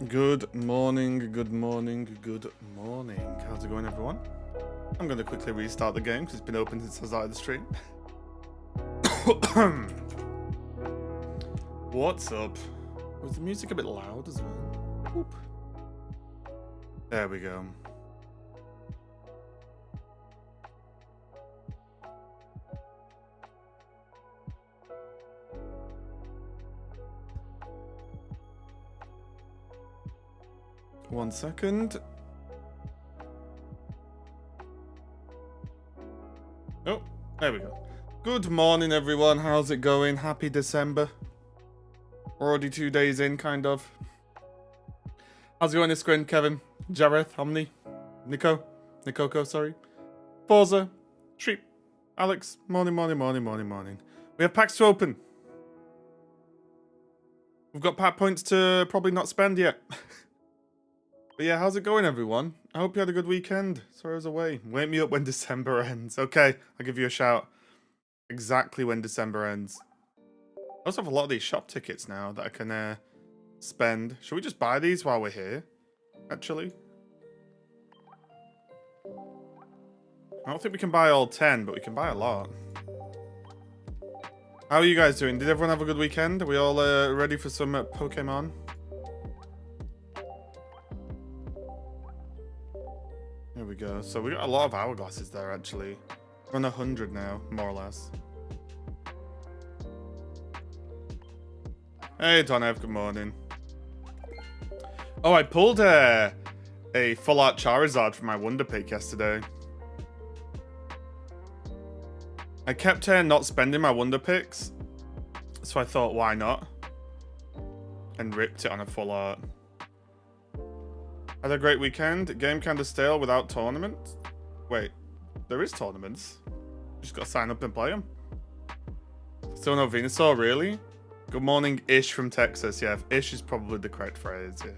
Good morning, good morning, good morning. How's it going, everyone? I'm going to quickly restart the game because it's been open since I started the stream. What's up? Was the music a bit loud as well? Oop. There we go. One second. Oh, there we go. Good morning, everyone. How's it going? Happy December. We're already 2 days in, kind of. How's it going, Iskrin, Kevin, Jareth, Omni, Nikoko, sorry. Forza, Treep, Alex. Morning. We have packs to open. We've got pack points to probably not spend yet. But yeah, how's it going, everyone? I hope you had a good weekend. Sorry I was away. Wake me up when December ends. Okay, I'll give you a shout. Exactly when December ends. I also have a lot of these shop tickets now that I can spend. Should we just buy these while we're here? Actually. I don't think we can buy all 10, but we can buy a lot. How are you guys doing? Did everyone have a good weekend? Are we all ready for some Pokemon? There we go. So we got a lot of hourglasses there, actually. We're on 100 now, more or less. Hey, Donev, good morning. Oh, I pulled a full art Charizard for my Wonder Pick yesterday. I kept not spending my Wonder Picks, so I thought, why not? And ripped it on a full art. Had a great weekend. Game kinda stale without tournaments. Wait, there is tournaments. Just gotta sign up and play them. Still no Venusaur, really? Good morning, Ish from Texas. Yeah, Ish is probably the correct phrase, yeah.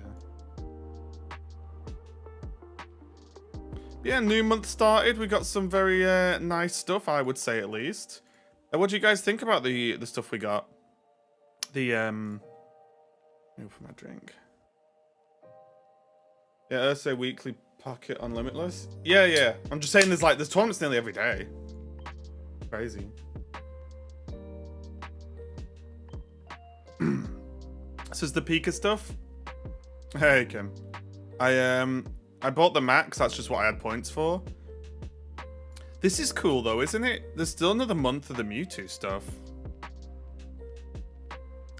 Yeah, new month started. We got some very nice stuff, I would say, at least. What do you guys think about the stuff we got? The, let me for my drink. Yeah, Ursa weekly pocket on Limitless. Yeah. I'm just saying there's tournaments nearly every day. Crazy. This is the Pika stuff. Hey, Kim. I bought the max. That's just what I had points for. This is cool, though, isn't it? There's still another month of the Mewtwo stuff.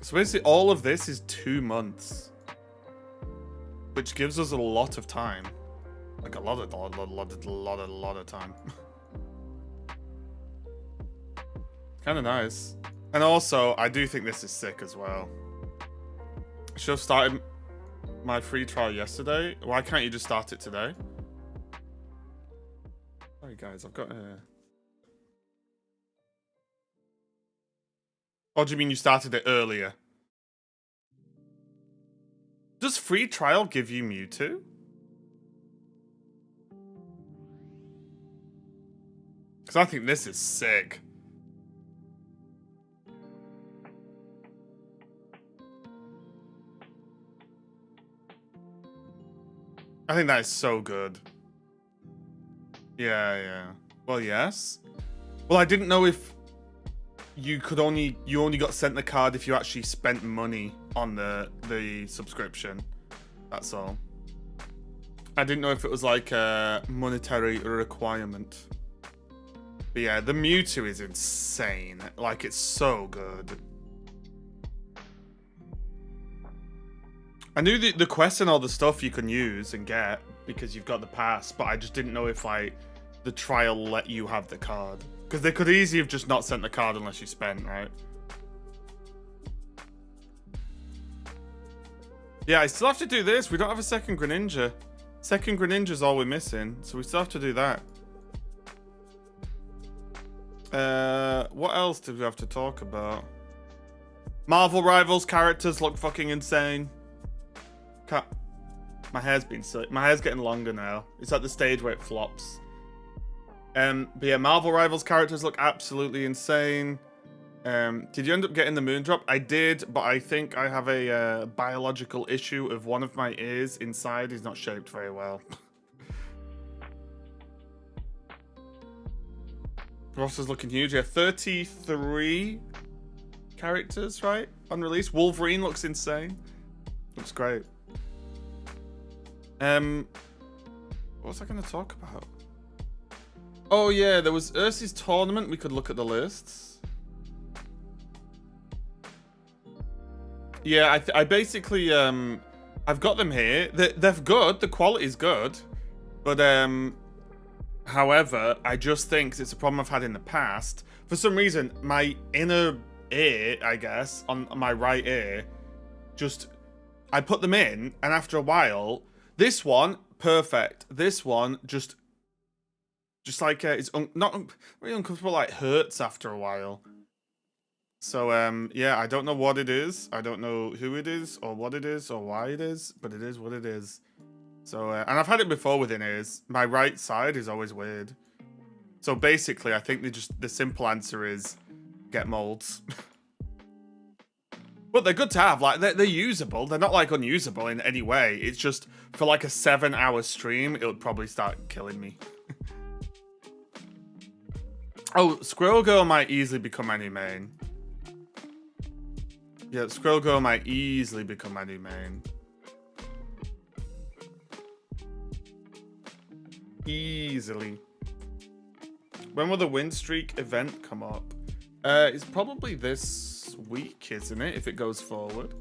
So basically, all of this is 2 months. Which gives us a lot of time. Like a lot of time. Kind of nice. And also, I do think this is sick as well. Should have started my free trial yesterday. Why can't you just start it today? Sorry guys, I've got Or do you mean you started it earlier? Does free trial give you Mewtwo? Because I think this is sick. I think that is so good. Yeah, yeah. Well, yes. Well, I didn't know if you only got sent the card if you actually spent money on the subscription. That's all. I didn't know if it was like a monetary requirement. But yeah, the Mewtwo is insane. Like, it's so good. I knew the quest and all the stuff you can use and get because you've got the pass, but I just didn't know if like the trial let you have the card. Because they could easily have just not sent the card unless you spent, right? Yeah, I still have to do this. We don't have a second Greninja. Second Greninja's all we're missing, so we still have to do that. What else did we have to talk about? Marvel Rivals characters look fucking insane. My hair's been silly. My hair's getting longer now. It's at the stage where it flops. But yeah, Marvel Rivals characters look absolutely insane. Did you end up getting the moon drop? I did, but I think I have a biological issue of one of my ears inside is not shaped very well. Ross is looking huge. Yeah, 33 characters, right? On release. Wolverine looks insane. Looks great. What was I going to talk about? Oh yeah, there was Ursi's tournament. We could look at the lists. Yeah, I basically I've got them here. They're good. The quality's good, but however, I just think it's a problem I've had in the past. For some reason, my inner ear, I guess, on my right ear, just I put them in, and after a while, this one perfect. This one just like it's not really uncomfortable. Like hurts after a while. So, yeah, I don't know what it is. I don't know who it is or what it is or why it is, but it is what it is. So, and I've had it before with in-ears. My right side is always weird. So basically, I think the simple answer is get molds. But they're good to have. Like, they're usable. They're not, like, unusable in any way. It's just, for, like, a 7-hour stream, it would probably start killing me. Oh, Squirrel Girl might easily become my new main. Yeah, Squirrel Girl might easily become my new main. Easily. When will the win streak event come up? It's probably this week, isn't it? If it goes forward.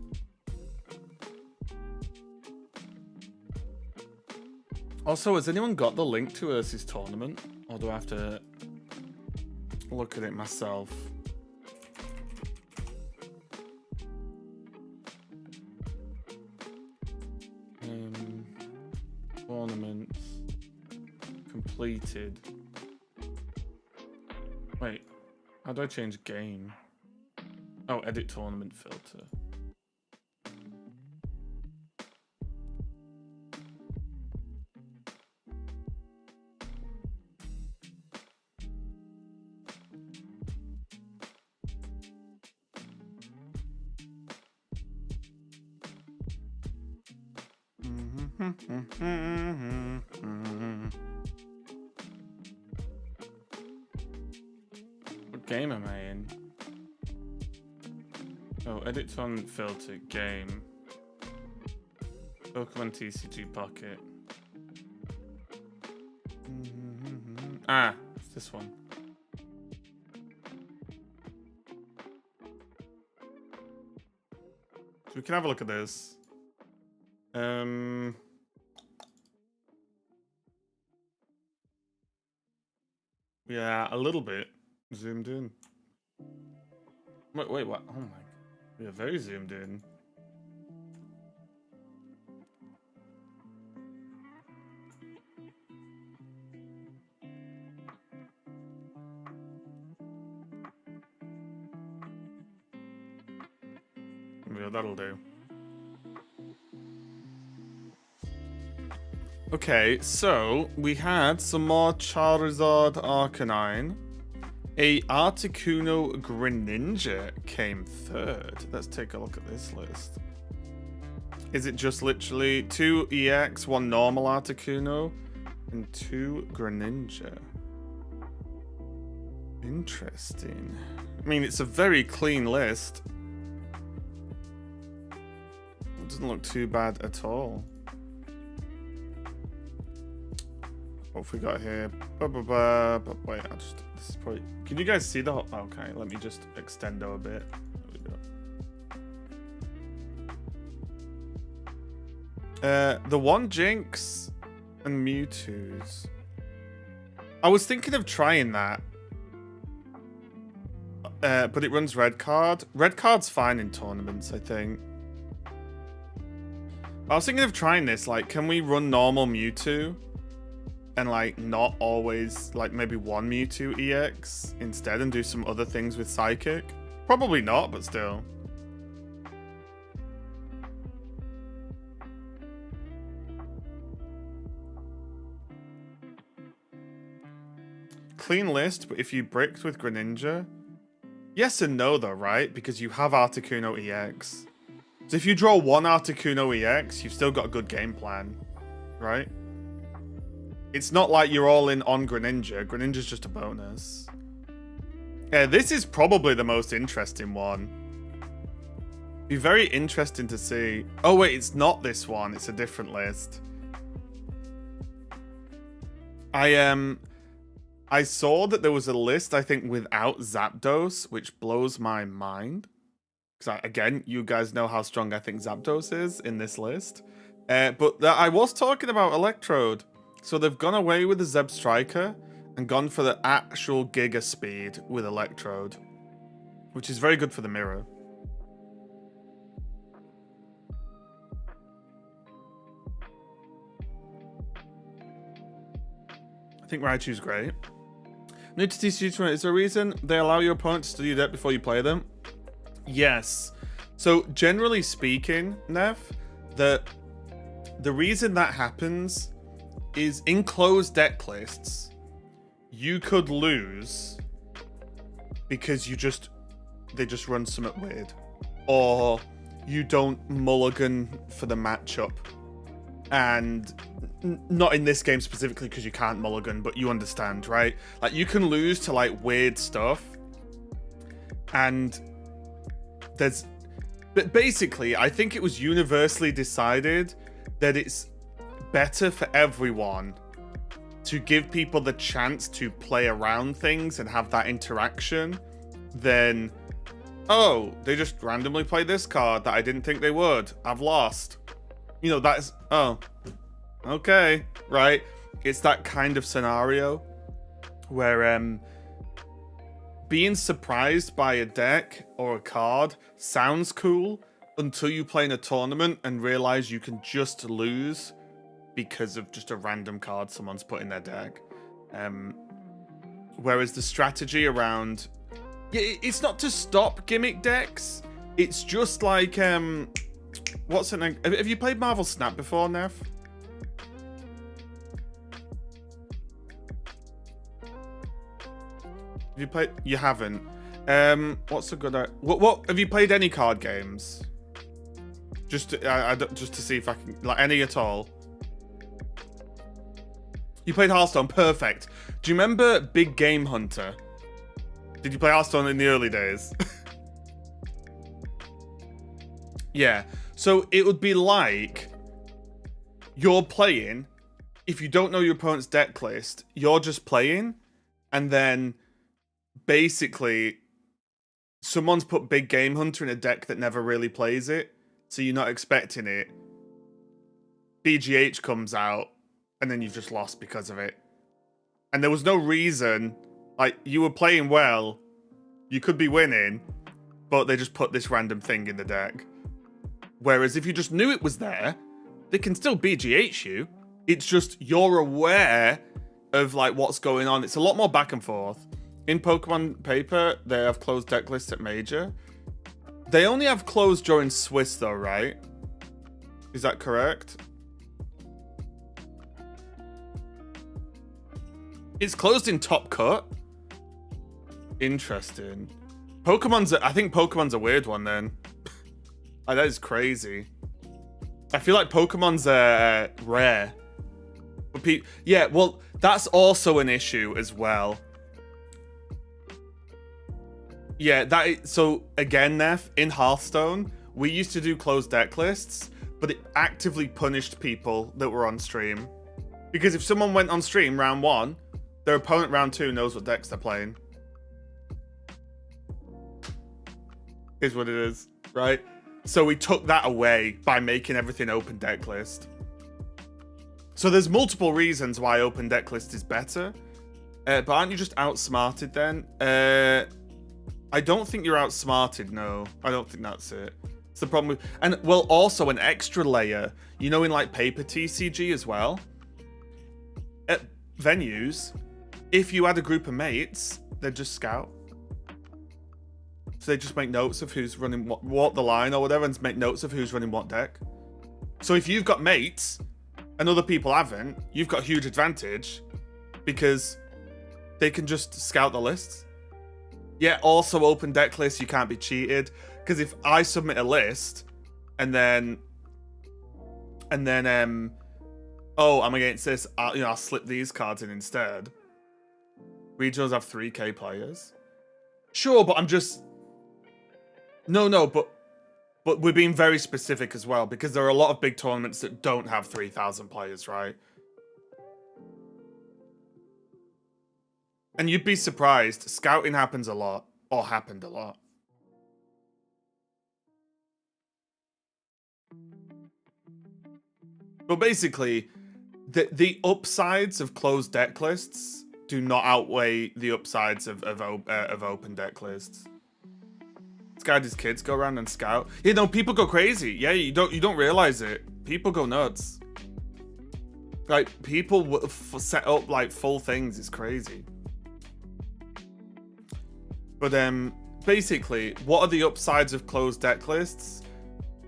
Also, has anyone got the link to Ursi's tournament? Or do I have to look at it myself? Tournaments completed. Wait, how do I change game? Oh, edit tournament filter. What game am I in? Oh, edit tournament filter, game. Pokemon TCG Pocket. Ah, it's this one. So we can have a look at this. Yeah, a little bit zoomed in. Wait, what? Oh my! We are very zoomed in. Yeah, that'll do. Okay, so we had some more Charizard Arcanine. A Articuno Greninja came third. Let's take a look at this list. Is it just literally 2 EX, 1 normal Articuno, and 2 Greninja? Interesting. I mean, it's a very clean list. It doesn't look too bad at all. What have we got here? Wait, this is probably... Can you guys see the whole... Okay, let me just extendo a bit. There we go. The one Jinx and Mewtwo's. I was thinking of trying that. But it runs red card. Red card's fine in tournaments, I think. I was thinking of trying this. Like, can we run normal Mewtwo? And, like, not always, like, maybe 1 Mewtwo EX instead and do some other things with Psychic? Probably not, but still. Clean list, but if you bricked with Greninja... Yes and no, though, right? Because you have Articuno EX. So if you draw 1 Articuno EX, you've still got a good game plan, right? It's not like you're all in on Greninja. Greninja's just a bonus. Yeah, this is probably the most interesting one. Be very interesting to see. Oh, wait, it's not this one. It's a different list. I saw that there was a list, I think, without Zapdos, which blows my mind. Because, again, you guys know how strong I think Zapdos is in this list. But I was talking about Electrode. So they've gone away with the Zeb Striker and gone for the actual Giga Speed with Electrode. Which is very good for the mirror. I think Raichu's great. Need to teach you, is there a reason they allow your opponent to study your deck before you play them? Yes. So generally speaking, Nev, the reason that happens is in closed deck lists, you could lose because they just run something weird. Or you don't mulligan for the matchup. And not in this game specifically because you can't mulligan, but you understand, right? Like, you can lose to, like, weird stuff. And there's... But basically, I think it was universally decided that it's better for everyone to give people the chance to play around things and have that interaction than, oh, they just randomly play this card that I didn't think they would. I've lost. You know, that's, oh, okay, right? It's that kind of scenario where being surprised by a deck or a card sounds cool until you play in a tournament and realize you can just lose because of just a random card someone's put in their deck. Whereas the strategy around... It's not to stop gimmick decks. It's just like... what's it name? Have you played Marvel Snap before, Nev? Have you played? You haven't. What's a good... What have you played any card games? Just to see if I can... Like, any at all? You played Hearthstone, perfect. Do you remember Big Game Hunter? Did you play Hearthstone in the early days? Yeah. So it would be like you're playing, if you don't know your opponent's deck list, you're just playing, and then basically someone's put Big Game Hunter in a deck that never really plays it, so you're not expecting it. BGH comes out, and then you've just lost because of it. And there was no reason, like, you were playing well, you could be winning, but they just put this random thing in the deck. Whereas if you just knew it was there, they can still BGH you. It's just you're aware of, like, what's going on. It's a lot more back and forth. In Pokemon Paper, they have closed deck lists at Major. They only have closed during Swiss, though, right? Is that correct? It's closed in Top Cut. Interesting. I think Pokemon's a weird one, then. Like, that is crazy. I feel like Pokemon's rare. But yeah, well, that's also an issue as well. Yeah, so again, Neff, in Hearthstone, we used to do closed deck lists, but it actively punished people that were on stream. Because if someone went on stream round 1, their opponent round 2 knows what decks they're playing. Is what it is, right? So we took that away by making everything open deck list. So there's multiple reasons why open deck list is better. But aren't you just outsmarted then? I don't think you're outsmarted, no. I don't think that's it. It's the problem with... And, well, also an extra layer. You know, in, like, paper TCG as well? At venues, if you had a group of mates, they'd just scout. So they just make notes of who's running what the line or whatever, and make notes of who's running what deck. So if you've got mates, and other people haven't, you've got a huge advantage, because they can just scout the lists. Yeah, also open deck lists, you can't be cheated. Because if I submit a list, and then, oh, I'm against this, I'll slip these cards in instead. Regionals have 3k players. Sure, but I'm just... No, but we're being very specific as well, because there are a lot of big tournaments that don't have 3,000 players, right? And you'd be surprised, scouting happens a lot, or happened a lot. But basically, the upsides of closed deck lists do not outweigh the upsides of open deck lists. This guy and his kids go around and scout. You know, people go crazy. Yeah, you don't realize it. People go nuts. Like, people set up like full things. It's crazy. But basically, what are the upsides of closed deck lists?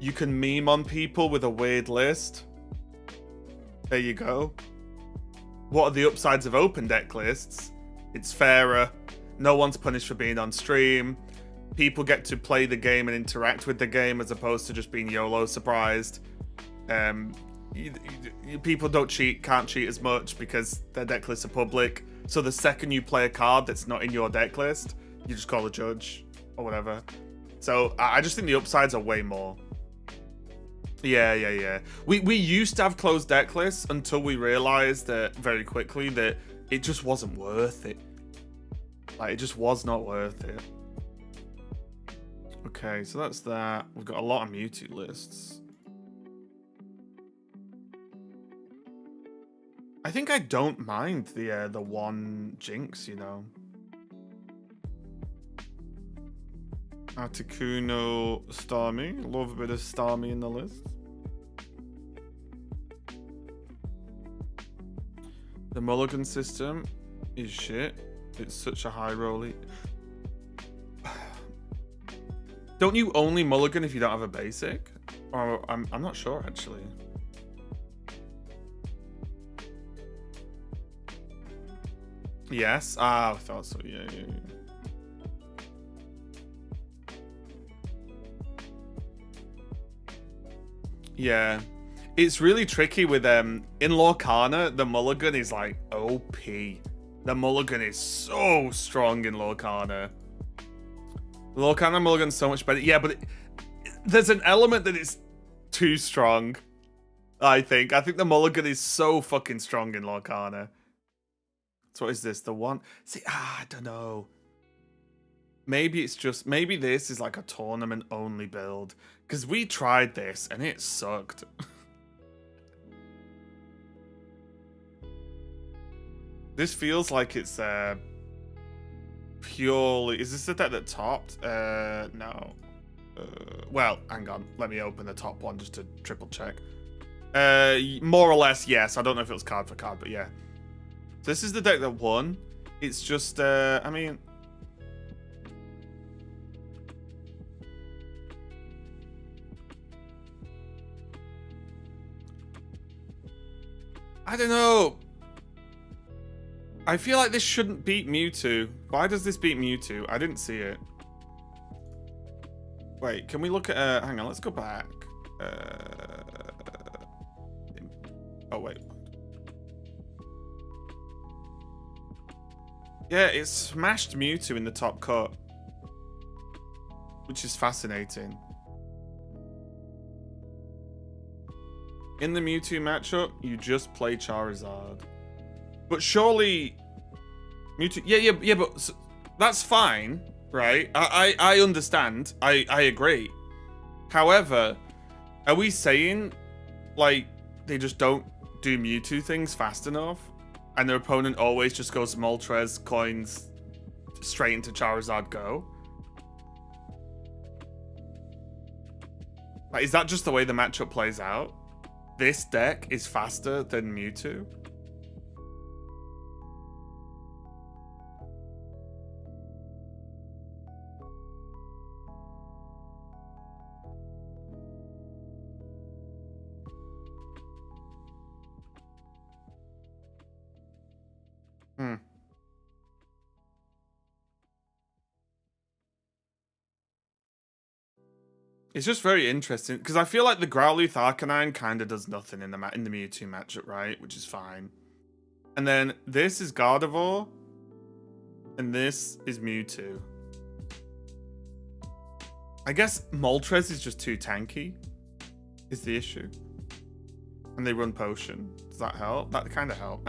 You can meme on people with a weird list. There you go. What are the upsides of open deck lists? It's fairer. No one's punished for being on stream. People get to play the game and interact with the game as opposed to just being YOLO surprised. People don't cheat, can't cheat as much because their deck lists are public. So the second you play a card that's not in your deck list, you just call a judge or whatever. So I just think the upsides are way more. Yeah. We used to have closed deck lists until we realized that very quickly that it just wasn't worth it. Like, it just was not worth it. Okay, so that's that. We've got a lot of Mewtwo lists. I think I don't mind the one Jinx, you know. Articuno, Starmie. Love a bit of Starmie in the list. The Mulligan system is shit. It's such a high roll. Don't you only mulligan if you don't have a basic? Or I'm not sure actually. Yes. Ah, I thought so. Yeah. Yeah. It's really tricky with in Lorcana, the mulligan is like OP. The mulligan is so strong in Lorcana. Lorcana mulligan's so much better. Yeah, but there's an element that is too strong, I think. I think the mulligan is so fucking strong in Lorcana. So what is this? The one? See, I don't know. Maybe it's just... Maybe this is like a tournament-only build. Because we tried this, and it sucked. This feels like it's... purely... Is this the deck that topped? No. Well, hang on. Let me open the top one just to triple check. More or less, yes. I don't know if it was card for card, but yeah. So this is the deck that won. It's just, I mean... I don't know. I feel like this shouldn't beat Mewtwo. Why does this beat Mewtwo? I didn't see it. Wait, can we look at... hang on, let's go back. Oh, wait. Yeah, it smashed Mewtwo in the top cut, which is fascinating. In the Mewtwo matchup, you just play Charizard. But surely Mewtwo... Yeah, but that's fine, right? I understand. I agree. However, are we saying, like, they just don't do Mewtwo things fast enough? And their opponent always just goes Moltres, coins, straight into Charizard Go? Like, is that just the way the matchup plays out? This deck is faster than Mewtwo? It's just very interesting because I feel like the Growlithe Arcanine kind of does nothing in the Mewtwo matchup, right? Which is fine. And then this is Gardevoir, and this is Mewtwo. I guess Moltres is just too tanky, is the issue. And they run Potion. Does that help? That kind of help.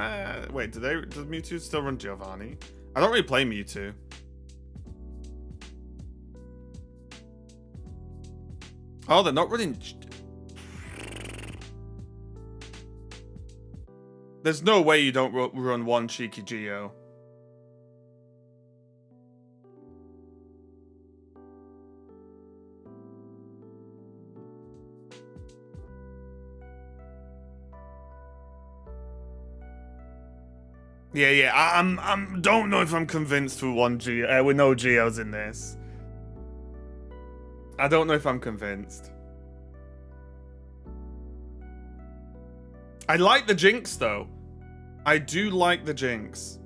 Wait, does Mewtwo still run Giovanni? I don't really play Mewtwo. Oh, they're not running... There's no way you don't run one cheeky Geo. Yeah. I'm don't know if I'm convinced with one Geo, with no Geos in this. I don't know if I'm convinced. I like the Jinx, though. I do like the Jinx.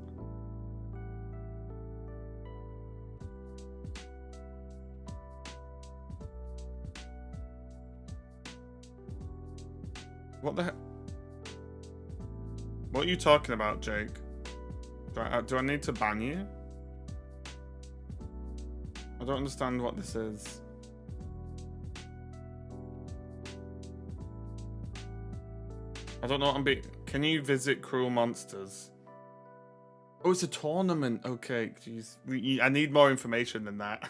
What the heck? What are you talking about, Jake? Do I need to ban you? I don't understand what this is. I don't know what I'm being... Can you visit Cruel Monsters? Oh, it's a tournament. Okay, jeez. I need more information than that.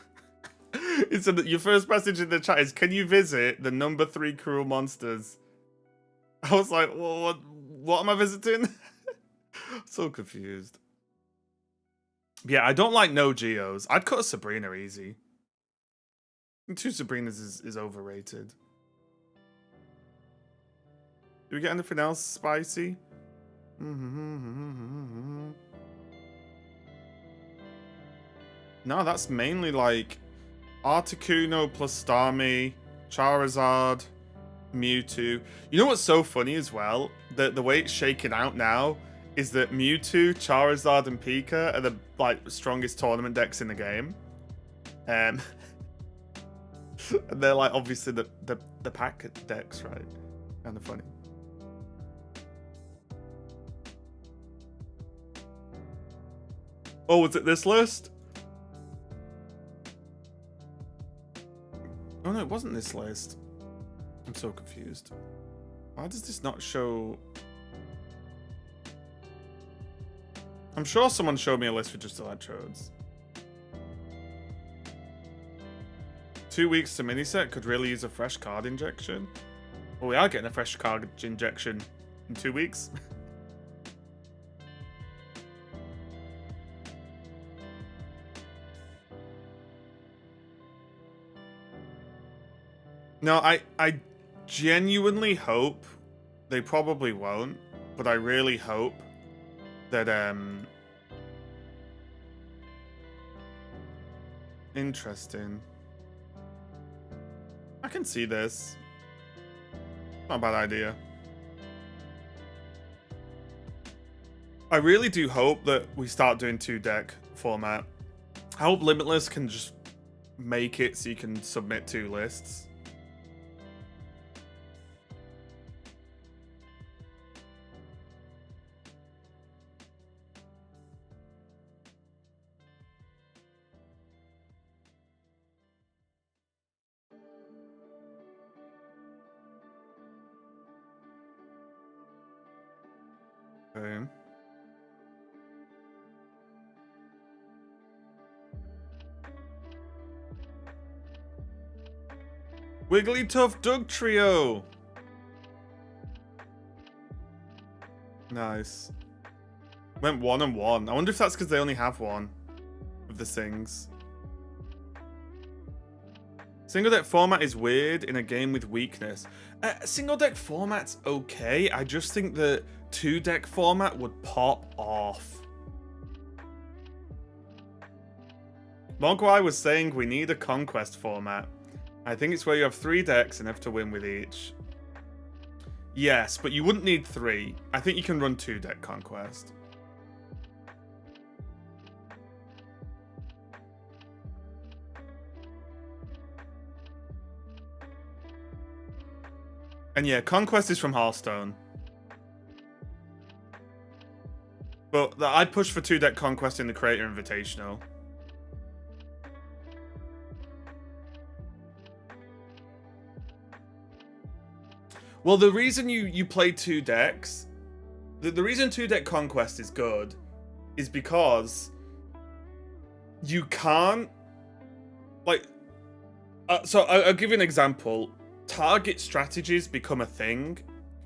Your first message in the chat is, can you visit the number 3 Cruel Monsters? I was like, well, what am I visiting? So confused. Yeah, I don't like no Geos. I'd cut a Sabrina easy. 2 Sabrinas is overrated. Do we get anything else spicy? No, that's mainly like Articuno plus Starmie, Charizard, Mewtwo. You know what's so funny as well? The way it's shaken out now is that Mewtwo, Charizard, and Pika are the strongest tournament decks in the game. And they're like obviously the pack decks, right? Kind of funny. Oh, was it this list? Oh no, it wasn't this list. I'm so confused. Why does this not show... I'm sure someone showed me a list for just Electrodes. 2 weeks to mini-set could really use a fresh card injection. Well, we are getting a fresh card injection in 2 weeks. No, I genuinely hope, they probably won't, but I really hope that, interesting. I can see this. Not a bad idea. I really do hope that we start doing 2-deck format. I hope Limitless can just make it so you can submit 2 lists. Okay. Wigglytuff Doug Trio. Nice. Went 1 and 1. I wonder if that's because they only have one of the things. Single deck format is weird in a game with weakness. Single deck format's okay. I just think the 2-deck format would pop off. Mogwai was saying we need a conquest format. I think it's where you have 3 decks and have to win with each. Yes, but you wouldn't need 3. I think you can run 2-deck conquest. And yeah, Conquest is from Hearthstone. But I'd push for 2-deck Conquest in the Creator Invitational. Well, the reason you play 2 decks... The reason 2-deck Conquest is good is because you can't... Like... so I'll give you an example. Target strategies become a thing,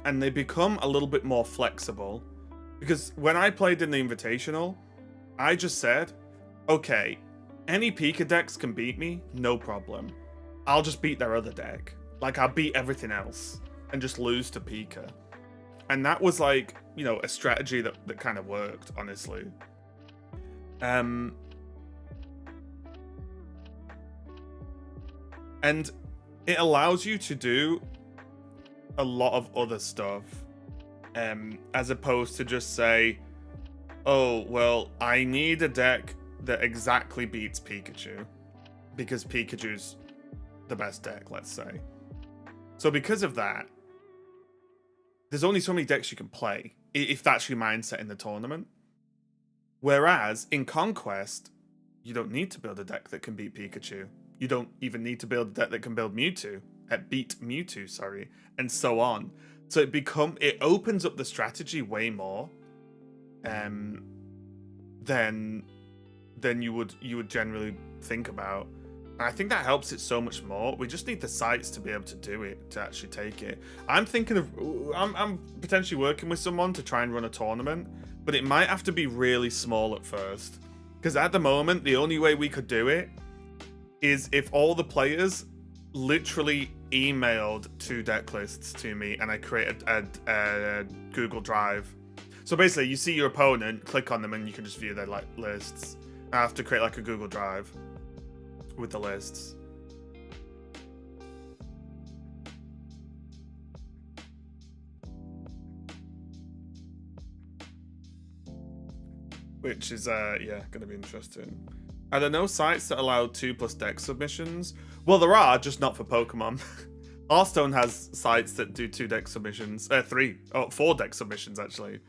and they become a little bit more flexible. Because when I played in the Invitational, I just said, okay, any Pika decks can beat me, no problem. I'll just beat their other deck. Like, I'll beat everything else and just lose to Pika. And that was like, you know, a strategy that kind of worked, honestly. And it allows you to do a lot of other stuff, as opposed to just say, oh, well, I need a deck that exactly beats Pikachu, because Pikachu's the best deck, let's say. So because of that, there's only so many decks you can play, if that's your mindset in the tournament. Whereas, in Conquest, you don't need to build a deck that can beat Pikachu. You don't even need to build a deck that can build Mewtwo, beat Mewtwo, sorry, and so on. So it opens up the strategy way more, than you would generally think about. And I think that helps it so much more. We just need the sites to be able to do it, to actually take it. I'm thinking of, I'm potentially working with someone to try and run a tournament, but it might have to be really small at first, because at the moment the only way we could do it is if all the players literally emailed 2 deck lists to me and I created a Google Drive. So basically, you see your opponent, click on them, and you can just view their lists. I have to create like a Google Drive with the lists. Which is yeah, gonna be interesting. Are there no sites that allow 2+ deck submissions? Well, there are, just not for Pokemon. Hearthstone has sites that do 2 deck submissions. 4 deck submissions, actually.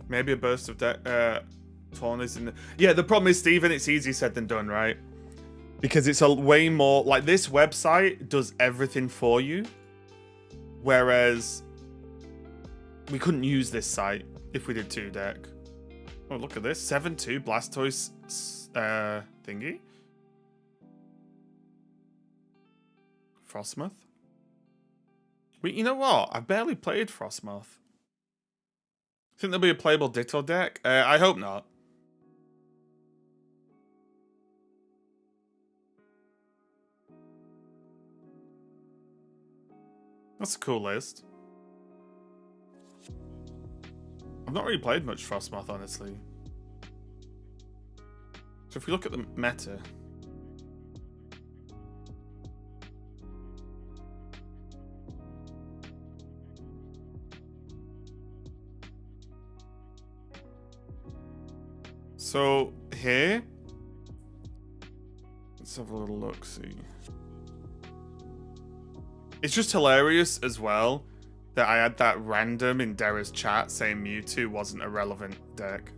Maybe a burst of deck... is in the... Yeah, the problem is, Steven, it's easier said than done, right? Because it's a way more... Like, this website does everything for you. Whereas... we couldn't use this site if we did 2 deck. Oh, look at this. 7-2 Blastoise thingy. Frostmoth. You know what? I barely played Frostmoth. Think there'll be a playable Ditto deck? I hope not. That's a cool list. I've not really played much Frostmoth, honestly. So if we look at the meta... So, here... let's have a little look-see. It's just hilarious as well that I had that random in Dera's chat saying Mewtwo wasn't a relevant deck.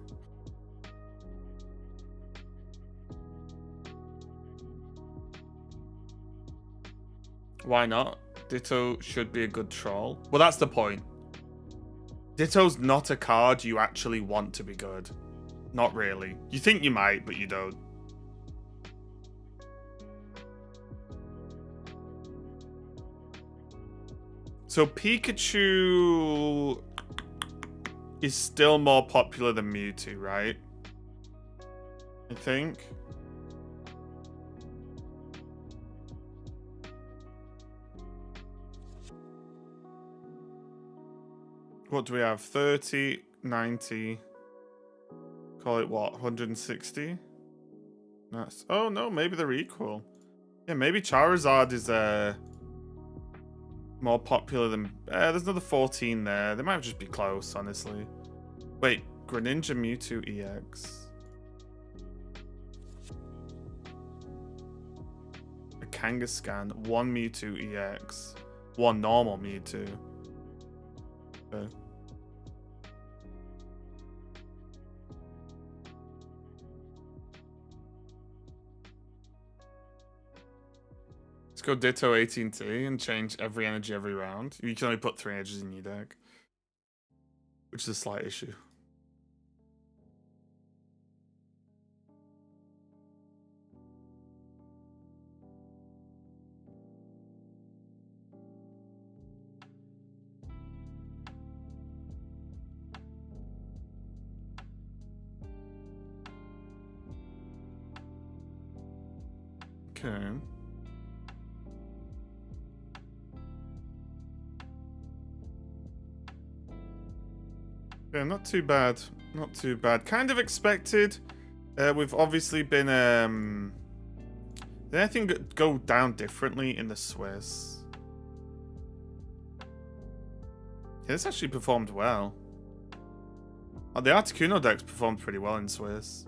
Why not? Ditto should be a good troll. Well, that's the point. Ditto's not a card you actually want to be good. Not really. You think you might, but you don't. So Pikachu is still more popular than Mewtwo, right? I think. What do we have? 30, 90. Call it what? 160? Nice. Oh no, maybe they're equal. Yeah, maybe Charizard is more popular than... there's another 14 there. They might just be close, honestly. Wait, Greninja Mewtwo EX. A Kangaskhan, 1 Mewtwo EX. 1 normal Mewtwo. Okay. Let's go Ditto 18T and change every energy every round. You can only put 3 energies in your deck, which is a slight issue. Okay. Yeah, not too bad. Not too bad. Kind of expected. We've obviously been... Did anything go down differently in the Swiss? Yeah, this actually performed well. Oh, the Articuno decks performed pretty well in Swiss.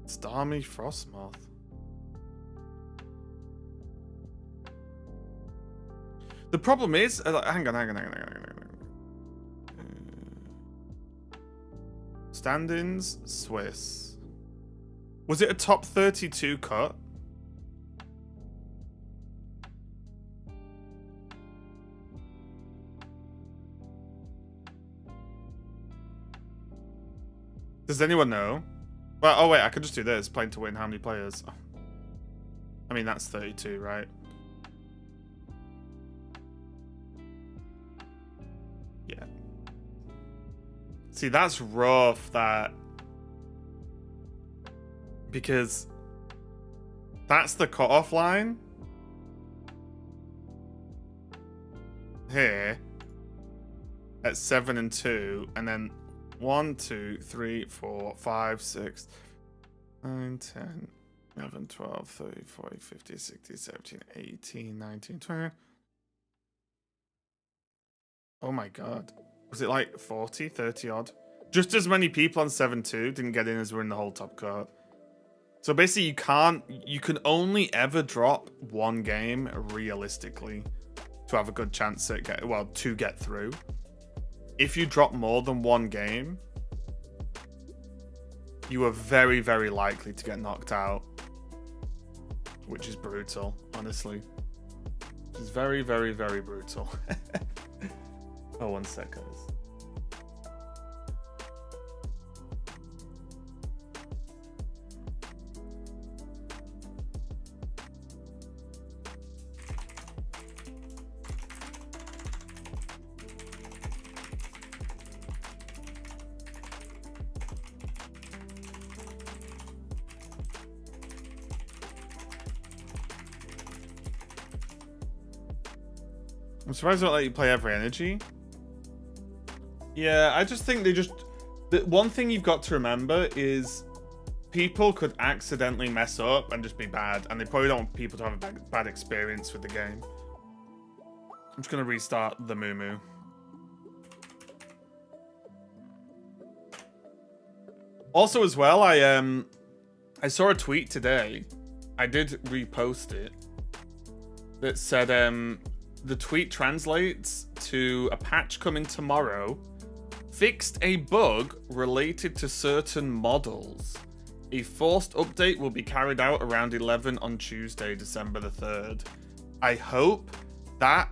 Starmie Frostmoth. The problem is... hang on. Stand-ins, Swiss. Was it a top 32 cut? Does anyone know? Well, oh wait, I could just do this. Playing to win, how many players? I mean, that's 32, right? Yeah. See, that's rough, that. Because that's the cutoff line. Here. At 7 and 2. And then 1, 2, 3, 4, 5, 6, 9, 10, 11, 12, 13, 14, 15, 16, 17, 18, 19, 20. Oh my god. Was it like 40, 30 odd? Just as many people on 7-2 didn't get in as were in the whole top card. So basically you can only ever drop one game realistically to have a good chance at to get through. If you drop more than one game, you are very, very likely to get knocked out. Which is brutal, honestly. It's very, very, very brutal. Oh, 1 sec, guys. I'm surprised they don't let you play every energy. Yeah, I just think the one thing you've got to remember is people could accidentally mess up and just be bad, and they probably don't want people to have a bad experience with the game. I'm just gonna restart the Moo. Also, as well, I saw a tweet today. I did repost it that said the tweet translates to a patch coming tomorrow. Fixed a bug related to certain models. A forced update will be carried out around 11 on Tuesday, December the 3rd. I hope that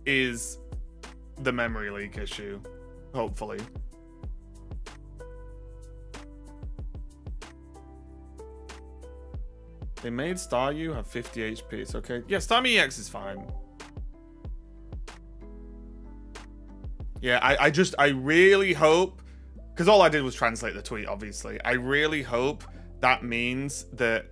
is the memory leak issue. Hopefully. They made Staryu have 50 HP. It's okay. Yeah, Starmie EX is fine. Yeah, I really hope, because all I did was translate the tweet, obviously. I really hope that means that,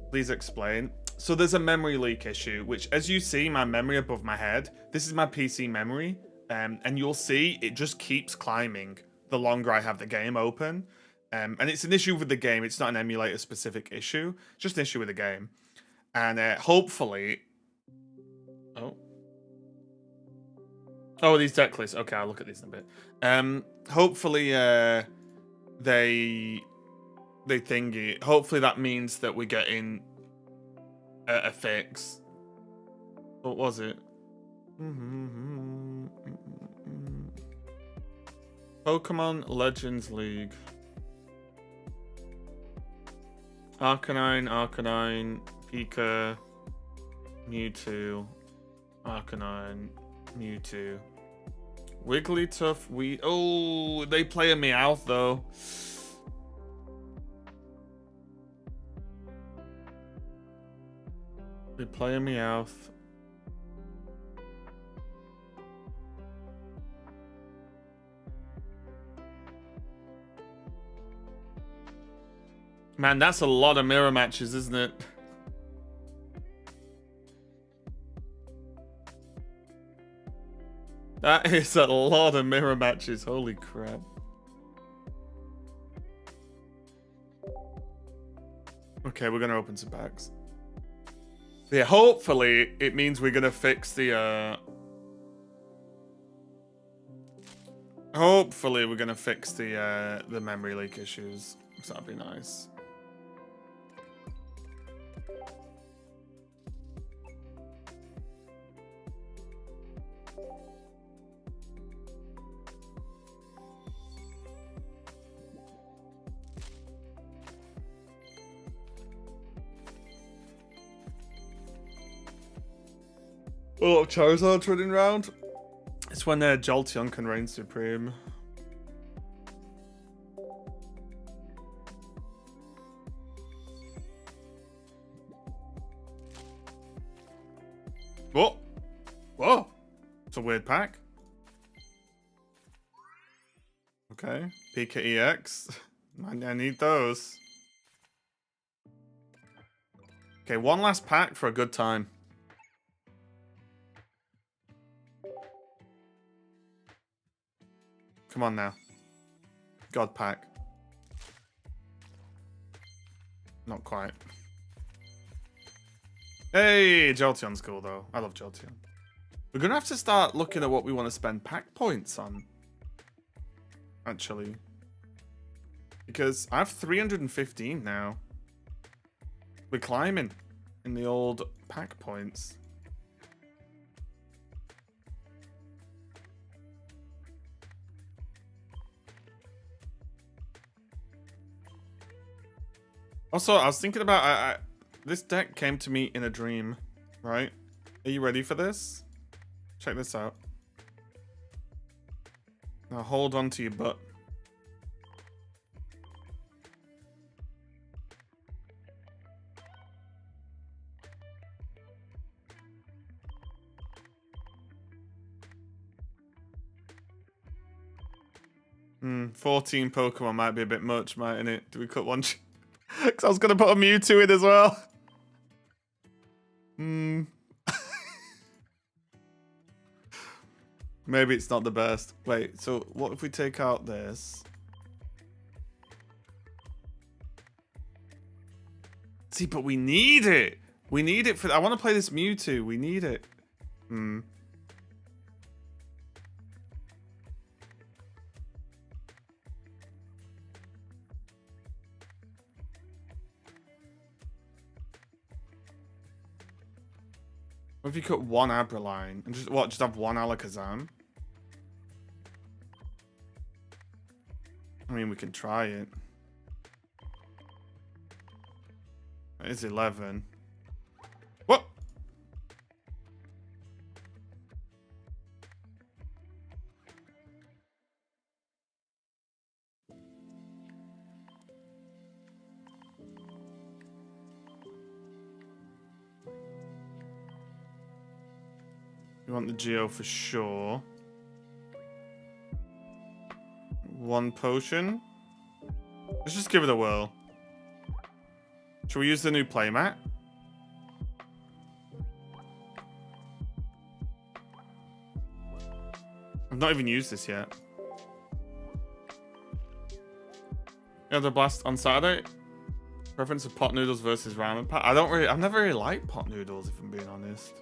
please explain. So there's a memory leak issue, which as you see, my memory above my head, this is my PC memory. And you'll see it just keeps climbing the longer I have the game open. And it's an issue with the game. It's not an emulator specific issue, just an issue with the game. And hopefully, oh, these decklists. Okay, I'll look at these in a bit. Hopefully, they thingy. Hopefully that means that we're getting a fix. What was it? Pokemon Legends League. Arcanine, Pika, Mewtwo, Arcanine, Mewtwo. Wigglytuff, oh, they play a Meowth though. They play a Meowth. Man, that's a lot of mirror matches, isn't it? That is a lot of mirror matches. Holy crap. Okay, we're gonna open some packs. Yeah, hopefully it means we're gonna fix the hopefully we're gonna fix the memory leak issues. So that'd be nice. A lot of Charizard's running around. It's when Jolteon can reign supreme. Whoa! Whoa! It's a weird pack. Okay. Pika EX. I need those. Okay, one last pack for a good time. Come on now. God pack. Not quite. Hey, Jolteon's cool though. I love Jolteon. We're gonna have to start looking at what we want to spend pack points on. Actually. Because I have 315 now. We're climbing in the old pack points. Also, I was thinking about this deck came to me in a dream, right? Are you ready for this? Check this out. Now hold on to your butt. Hmm, 14 Pokemon might be a bit much, mightn't it? Do we cut one? Because I was going to put a Mewtwo in as well. Hmm. Maybe it's not the best. Wait, so what if we take out this? See, but we need it. We need it for... I want to play this Mewtwo. We need it. Hmm. What if you cut one Abraline and just have one Alakazam? I mean, we can try it. It's 11. What? You want the Geo for sure. One potion. Let's just give it a whirl. Should we use the new playmat? I've not even used this yet. Yeah, the blast on Saturday. Preference of pot noodles versus ramen pack. I've never really liked pot noodles, if I'm being honest.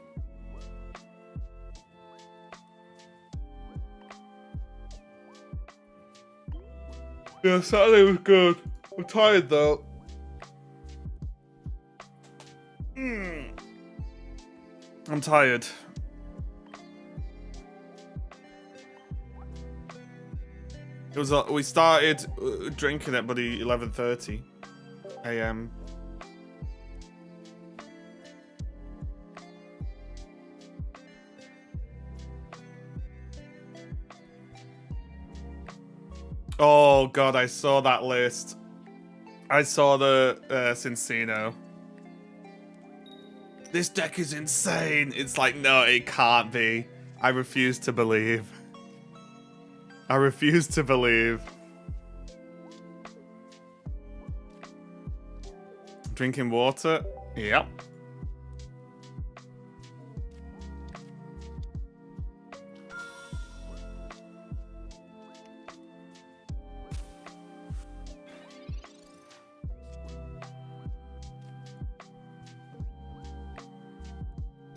Yeah, Saturday was good. I'm tired though. I'm tired. It was we started drinking at bloody 11:30 a.m. Oh god, I saw that list. I saw the Cincino. This deck is insane. It's like, no, it can't be. I refuse to believe. I refuse to believe. Drinking water? Yep.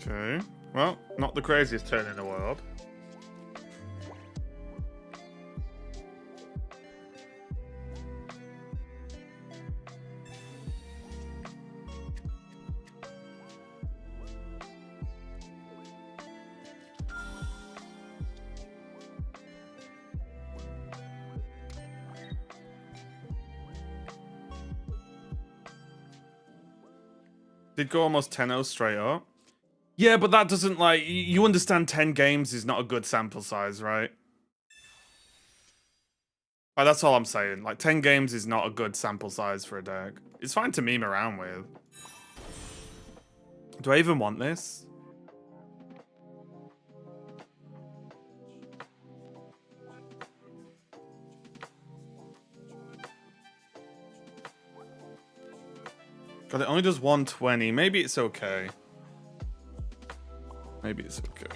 Okay. Well, not the craziest turn in the world. Did go almost 10-0 straight up. Yeah, but that doesn't, like, you understand 10 games is not a good sample size, right? Like, that's all I'm saying. Like, 10 games is not a good sample size for a deck. It's fine to meme around with. Do I even want this? God, it only does 120. Maybe it's okay. Maybe it's okay.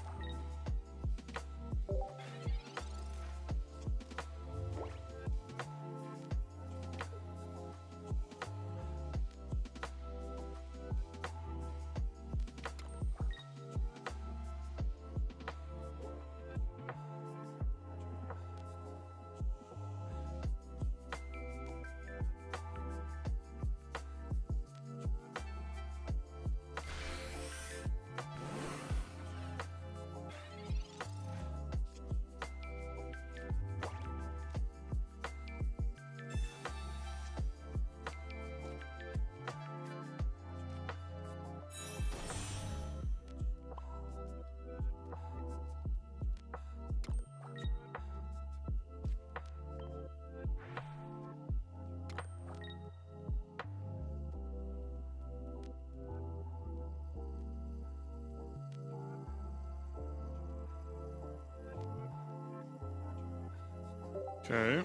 Okay.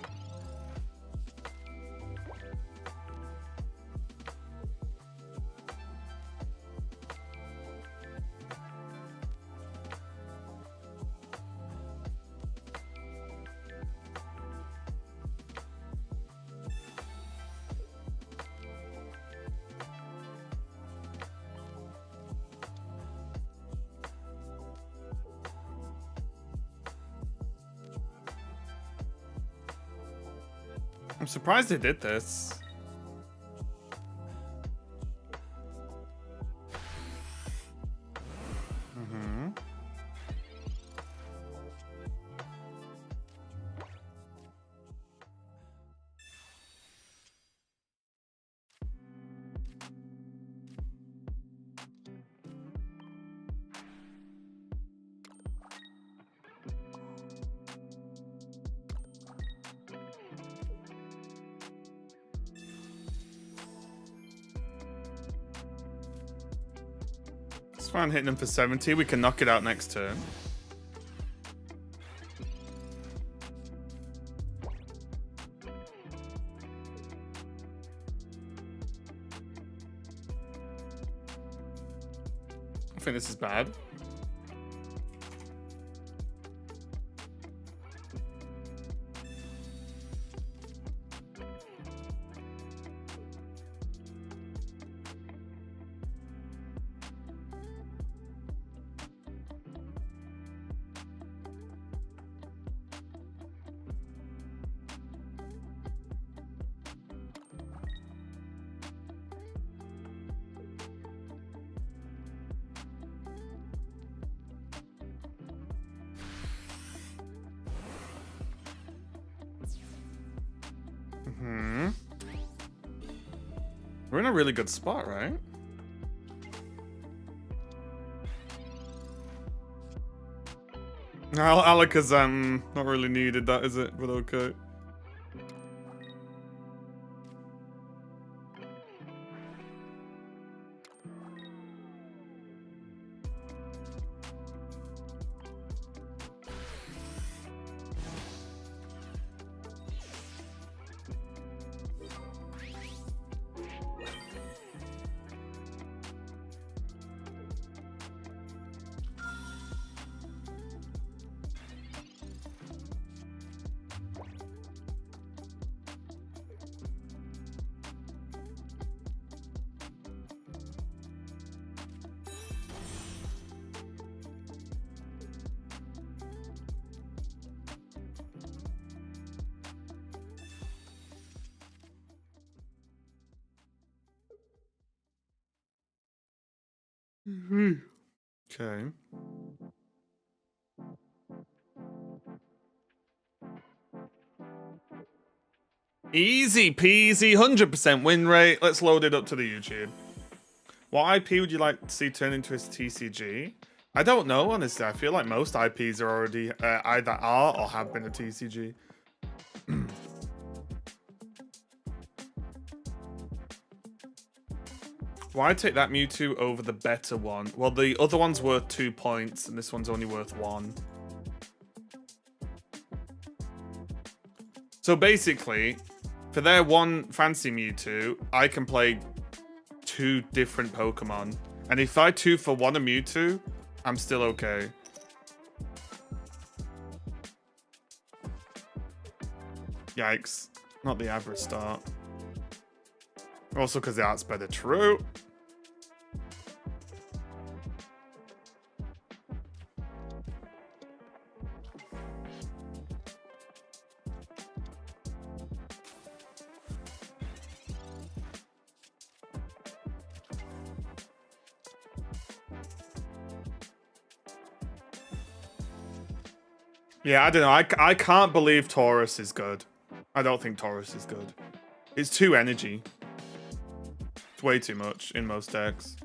I'm surprised they did this. fine hitting him for 70. We can knock it out next turn. I think this is bad. We're in a really good spot, right? Alakazam, not really needed that, is it? But okay. Okay. Easy peasy, 100% win rate. Let's load it up to the YouTube. What IP would you like to see turn into a TCG? I don't know, honestly. I feel like most IPs are already either are or have been a TCG. Why take that Mewtwo over the better one? Well, the other one's worth 2 points, and this one's only worth 1. So basically, for their one fancy Mewtwo, I can play 2 different Pokemon. And if I 2 for 1 a Mewtwo, I'm still okay. Yikes. Not the average start. Also because the art's better. True. Yeah, I don't know. I can't believe Taurus is good. I don't think Taurus is good. It's too energy. It's way too much in most decks.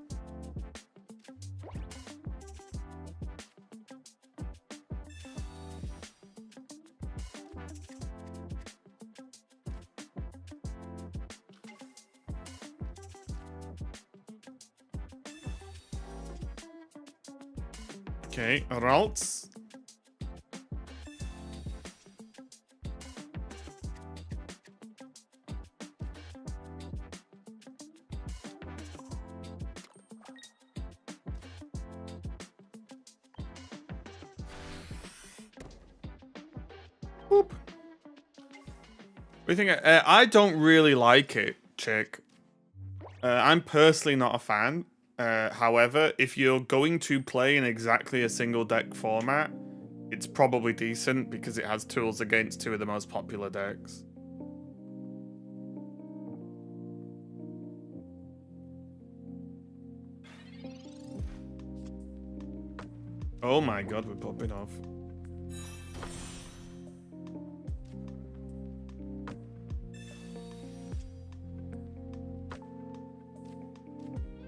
Okay, Ralts. Boop. What do you think? I don't really like it, Chick. I'm personally not a fan. However, if you're going to play in exactly a single deck format, it's probably decent because it has tools against 2 of the most popular decks. Oh my god, we're popping off.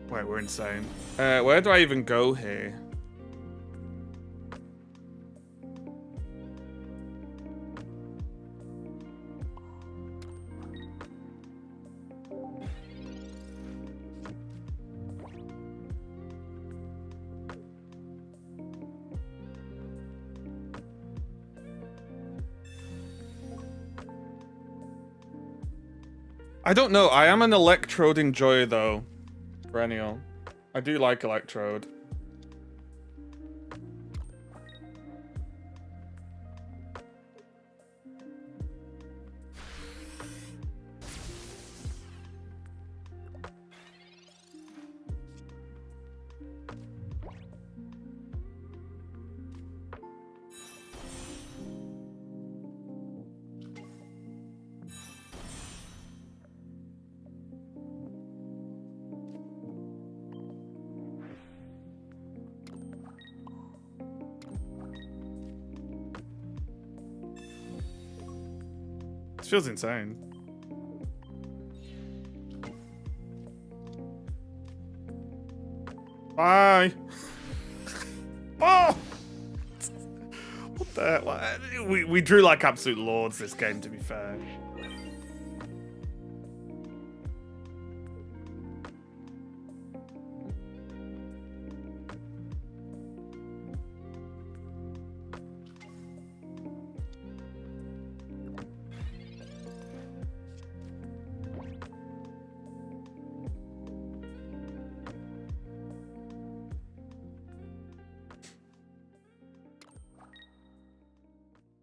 Wait, we're insane. Where do I even go here? I don't know. I am an Electrode enjoyer, though. Perennial. I do like Electrode. This feels insane. Bye. Oh! What the? What? We drew like absolute lords this game, to be fair.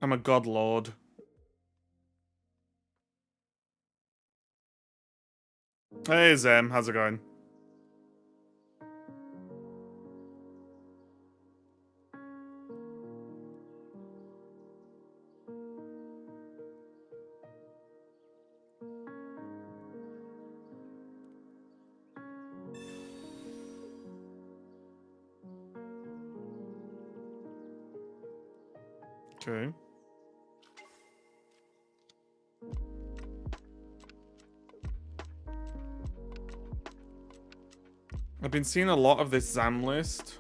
I'm a god lord. Hey Zem, how's it going? Okay. I've been seeing a lot of this Zam list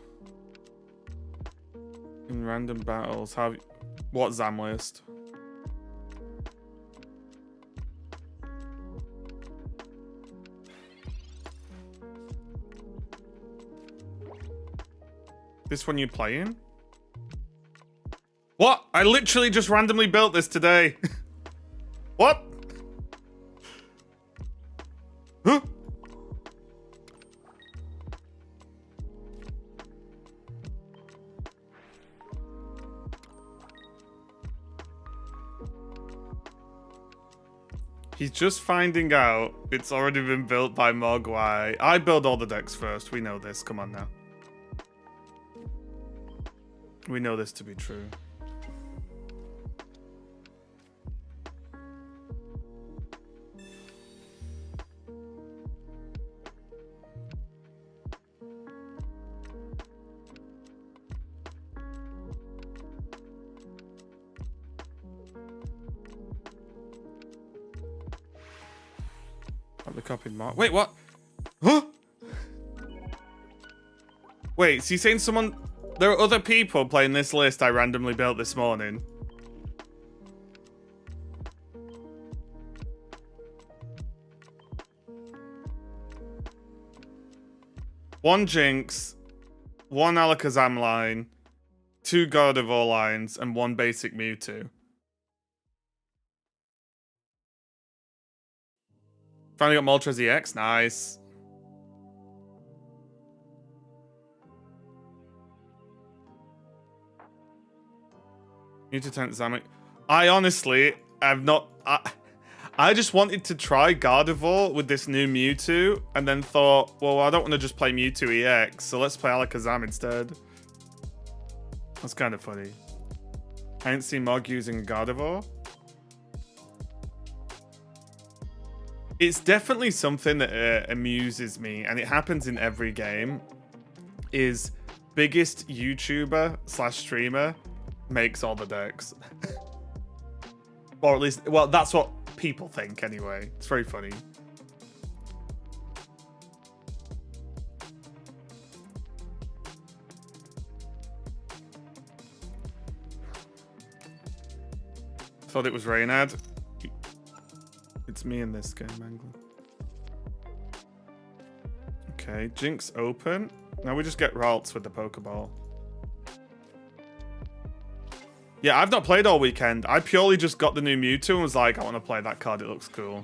in random battles. What Zam list? This one you playing? What? I literally just randomly built this today. What? Huh? He's just finding out it's already been built by Mogwai. I build all the decks first. We know this. Come on now. We know this to be true. The copied mark. Wait, what? Huh? Wait, so you're saying someone... There are other people playing this list I randomly built this morning? One Jinx, one Alakazam line, 2 Gardevoir lines, and 1 basic Mewtwo. Finally got Moltres EX, nice. Mewtwo Zamek. I honestly have not... I just wanted to try Gardevoir with this new Mewtwo, and then thought, well, I don't want to just play Mewtwo EX, so let's play Alakazam instead. That's kind of funny. I didn't see Mog using Gardevoir. It's definitely something that amuses me, and it happens in every game, is biggest YouTuber / streamer makes all the decks. Or at least, well, that's what people think anyway. It's very funny. Thought it was Reynad. It's me in this game, Mangle. Okay, Jinx open. Now we just get Ralts with the Pokeball. Yeah, I've not played all weekend. I purely just got the new Mewtwo and was like, I want to play that card. It looks cool.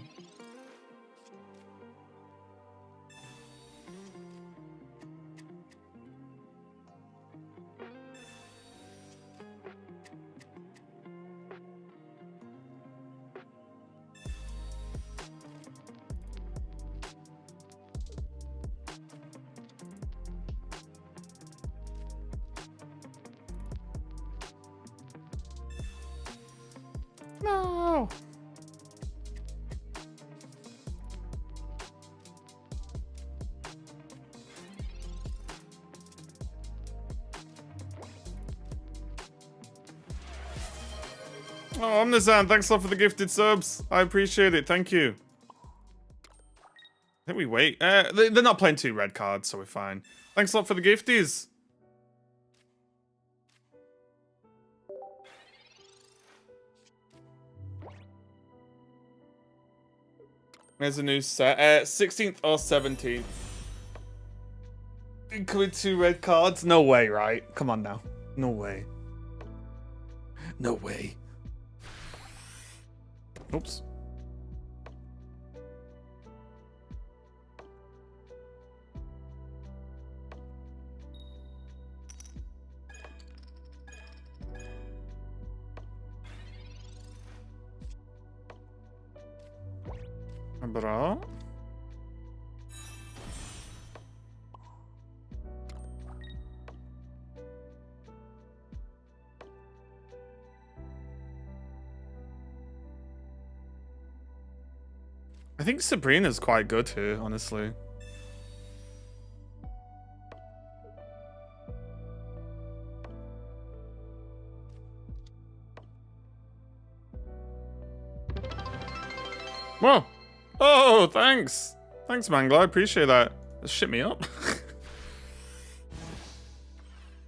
No. Oh, Omnizan, thanks a lot for the gifted subs. I appreciate it. Thank you. I think we wait. They're not playing 2 red cards, so we're fine. Thanks a lot for the gifties. There's a new set. 16th or 17th. Include 2 red cards? No way, right? Come on now. No way. No way. Oops. Bra. I think Sabrina's quite good here, honestly. Whoa. Oh, thanks. Thanks, Mangler. I appreciate that. Shit me up.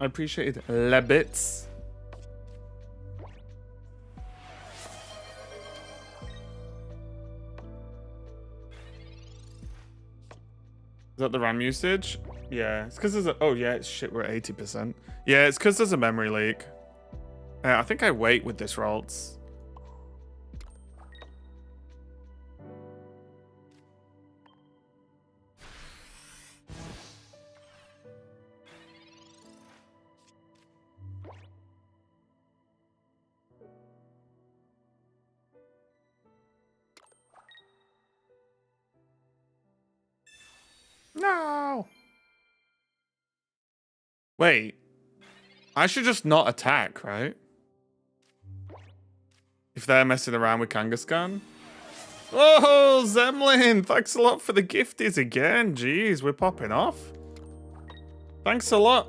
I appreciate it. Lebits. Is that the RAM usage? Yeah, it's because there's a... Oh, yeah, it's shit, we're at 80%. Yeah, it's because there's a memory leak. I think I wait with this Ralts. No! Wait. I should just not attack, right? If they're messing around with Kangaskhan. Oh, Zemlin! Thanks a lot for the gifties again. Jeez, we're popping off. Thanks a lot.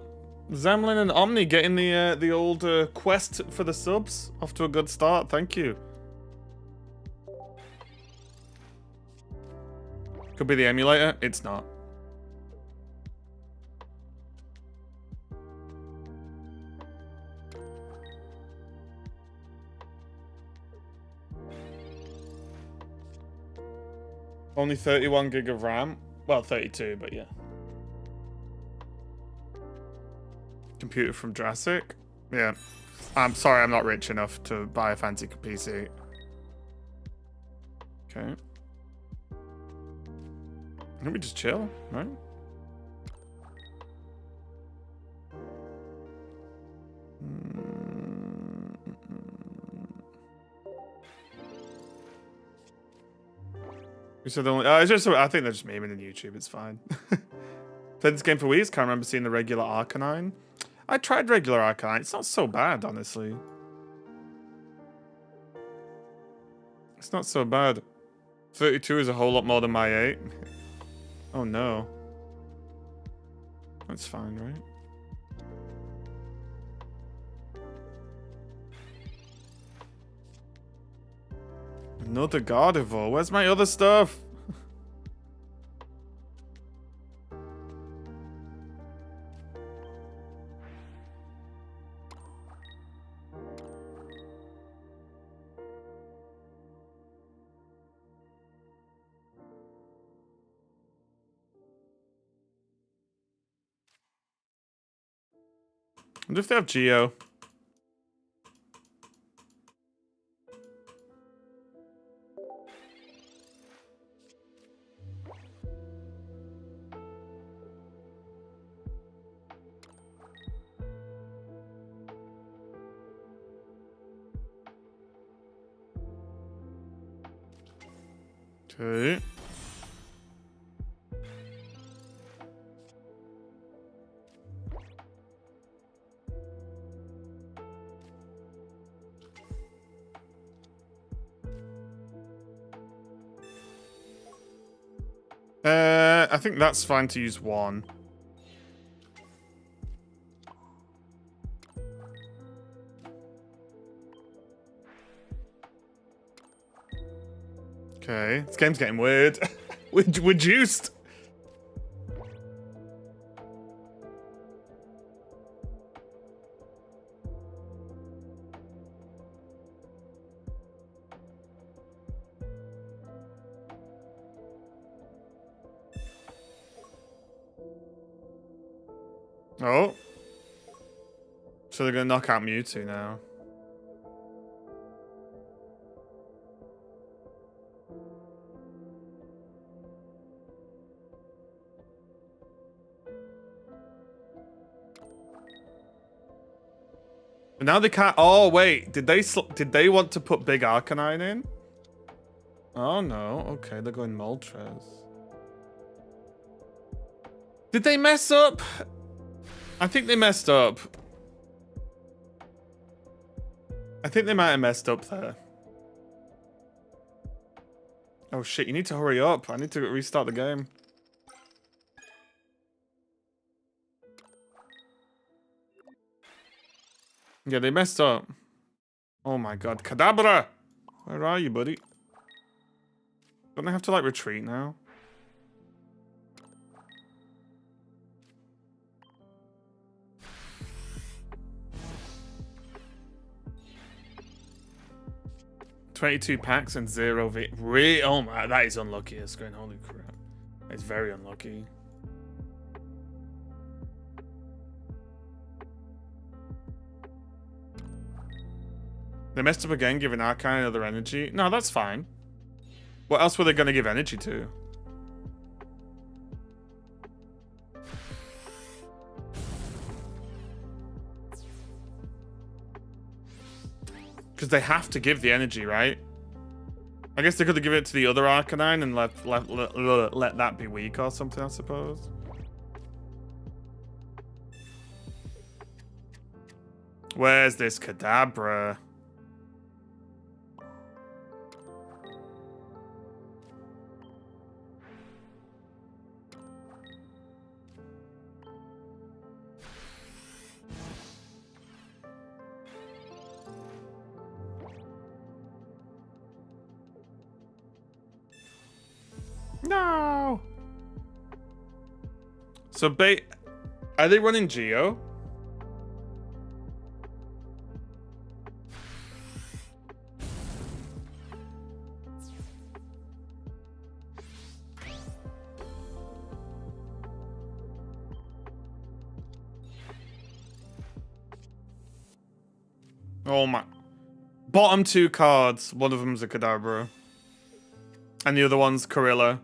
Zemlin and Omni getting the old quest for the subs off to a good start. Thank you. Could be the emulator. It's not. Only 31 gig of RAM. Well, 32, but yeah. Computer from Jurassic. Yeah. I'm sorry, I'm not rich enough to buy a fancy PC. Okay. Can we just chill, right? You said the only... it's just, I think they're just memeing in YouTube. It's fine. Played this game for weeks. Can't remember seeing the regular Arcanine. I tried regular Arcanine. It's not so bad, honestly. It's not so bad. 32 is a whole lot more than my 8. Oh no. That's fine, right? Another Gardevoir. Where's my other stuff? I wonder if they have Geo. Okay. I think that's fine to use one. Okay, this game's getting weird. We're juiced. Oh. So they're gonna knock out Mewtwo now. But now they can't. Oh wait, did they want to put Big Arcanine in? Oh no. Okay, they're going Moltres. Did they mess up? I think they messed up. I think they might have messed up there. Oh shit, you need to hurry up. I need to restart the game. Yeah, they messed up. Oh my god. Kadabra! Where are you, buddy? Don't I have to, like, retreat now? $22 packs and 0 V. Really? Oh my, that is unlucky. It's going, holy crap. It's very unlucky. They messed up again, giving Arcanine another energy. No, that's fine. What else were they going to give energy to? Because they have to give the energy, right? I guess they could have given it to the other Arcanine and let that be weak or something, I suppose. Where's this Kadabra? No. So are they running Geo? Oh my. Bottom two cards. One of them's a Kadabra. And the other one's Corilla.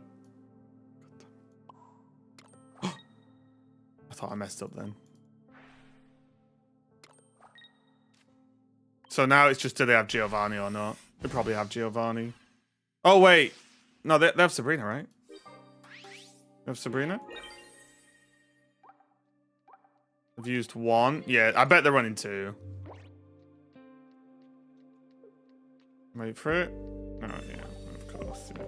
I thought I messed up then. So now it's just, do they have Giovanni or not? They probably have Giovanni. Oh, wait. No, they have Sabrina, right? They have Sabrina? I've used one. Yeah, I bet they're running two. Wait for it. Oh, yeah, of course. Yeah.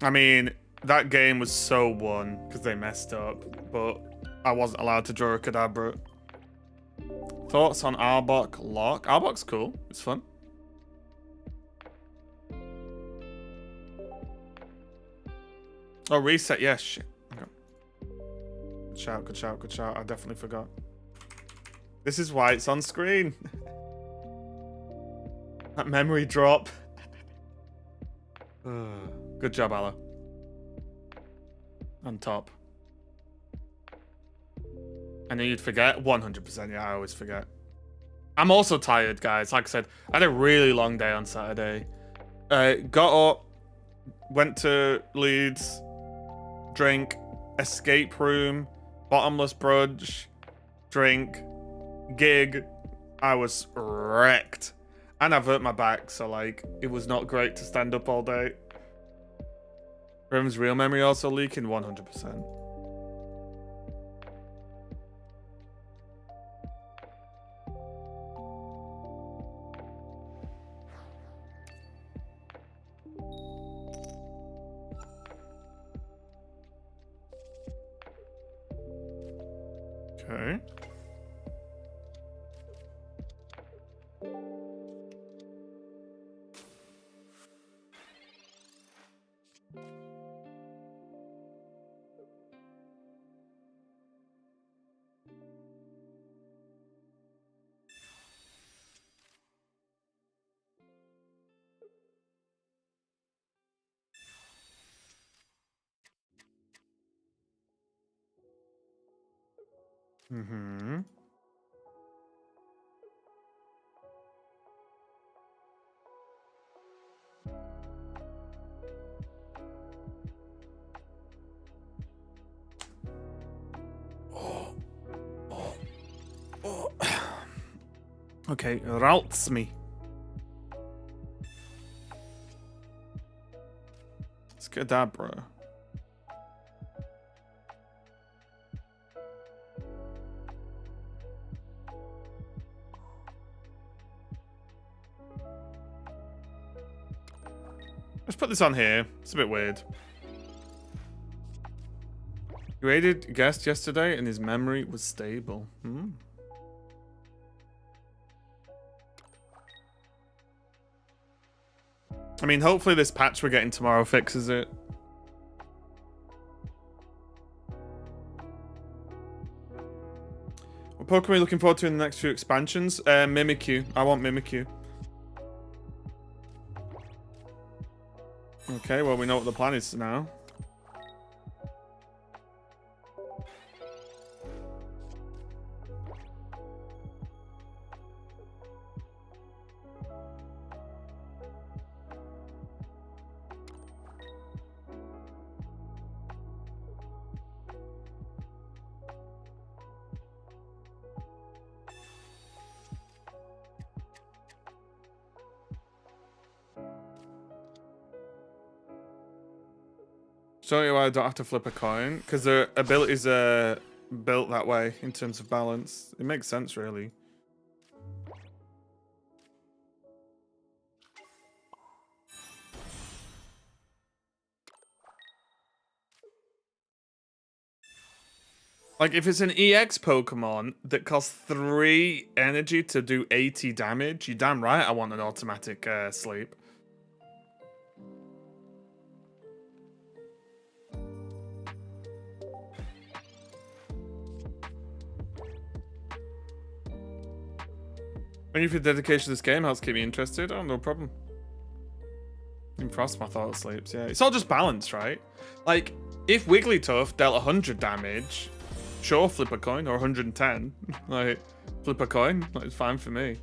I mean, that game was so won because they messed up, but I wasn't allowed to draw a Kadabra. Thoughts on Arbok Lock? Arbok's cool. It's fun. Oh, reset. Yes. Shit. Okay. Good shout. Good shout. Good shout. I definitely forgot. This is why it's on screen. That memory drop. Good job, Ala. On top. I knew you'd forget. 100%. Yeah, I always forget. I'm also tired, guys. Like I said, I had a really long day on Saturday. Got up, went to Leeds, drink, escape room, bottomless brunch, drink, gig. I was wrecked. And I've hurt my back, so like, it was not great to stand up all day. Riven's real memory also leaking 100%. Okay. Mm-hmm. Oh, oh, oh. Okay, routes me. Skadabra. Let's put this on here. It's a bit weird. You aided a guest yesterday and his memory was stable. Hmm. I mean, hopefully this patch we're getting tomorrow fixes it. What Pokemon are you looking forward to in the next few expansions? Mimikyu. I want Mimikyu. Okay, well, we know what the plan is now. Show you why I don't have to flip a coin. Because their abilities are built that way in terms of balance. It makes sense, really. Like, if it's an EX Pokemon that costs 3 energy to do 80 damage, you're damn right I want an automatic sleep. Thank you for your dedication to this game. Helps keep me interested. Oh, no problem. Even Frostmoth auto sleeps, yeah. It's all just balance, right? Like, if Wigglytuff dealt 100 damage, sure, flip a coin, or 110. Like, flip a coin. Like, it's fine for me.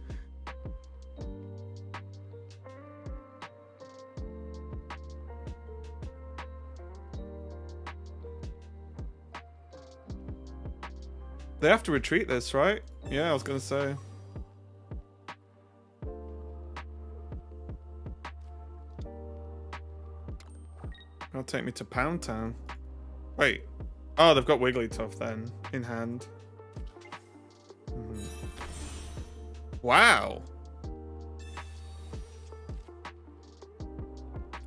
They have to retreat this, right? Yeah, I was gonna say. That'll take me to Pound Town. Wait. Oh, they've got Wigglytuff then, in hand. Wow.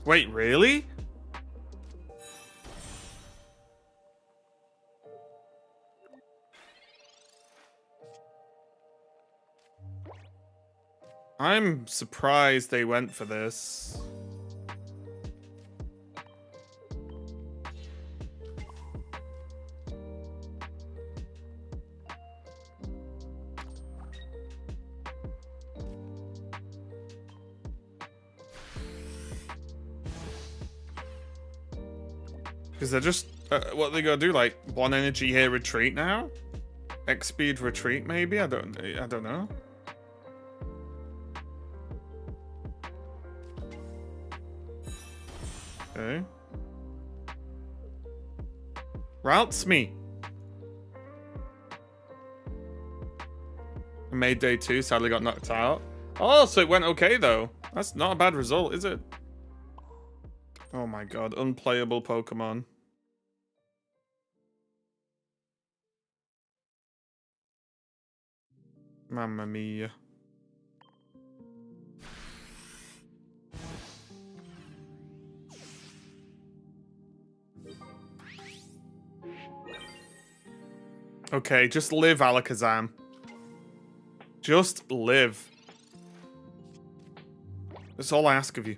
Wait, really? I'm surprised they went for this. Because they're just, what they gotta do, like, 1 energy here retreat now? X speed retreat, maybe? I don't know. Okay. Routes me. I made day 2, sadly got knocked out. Oh, so it went okay, though. That's not a bad result, is it? Oh my god, unplayable Pokemon. Mamma mia. Okay, just live, Alakazam. Just live. That's all I ask of you.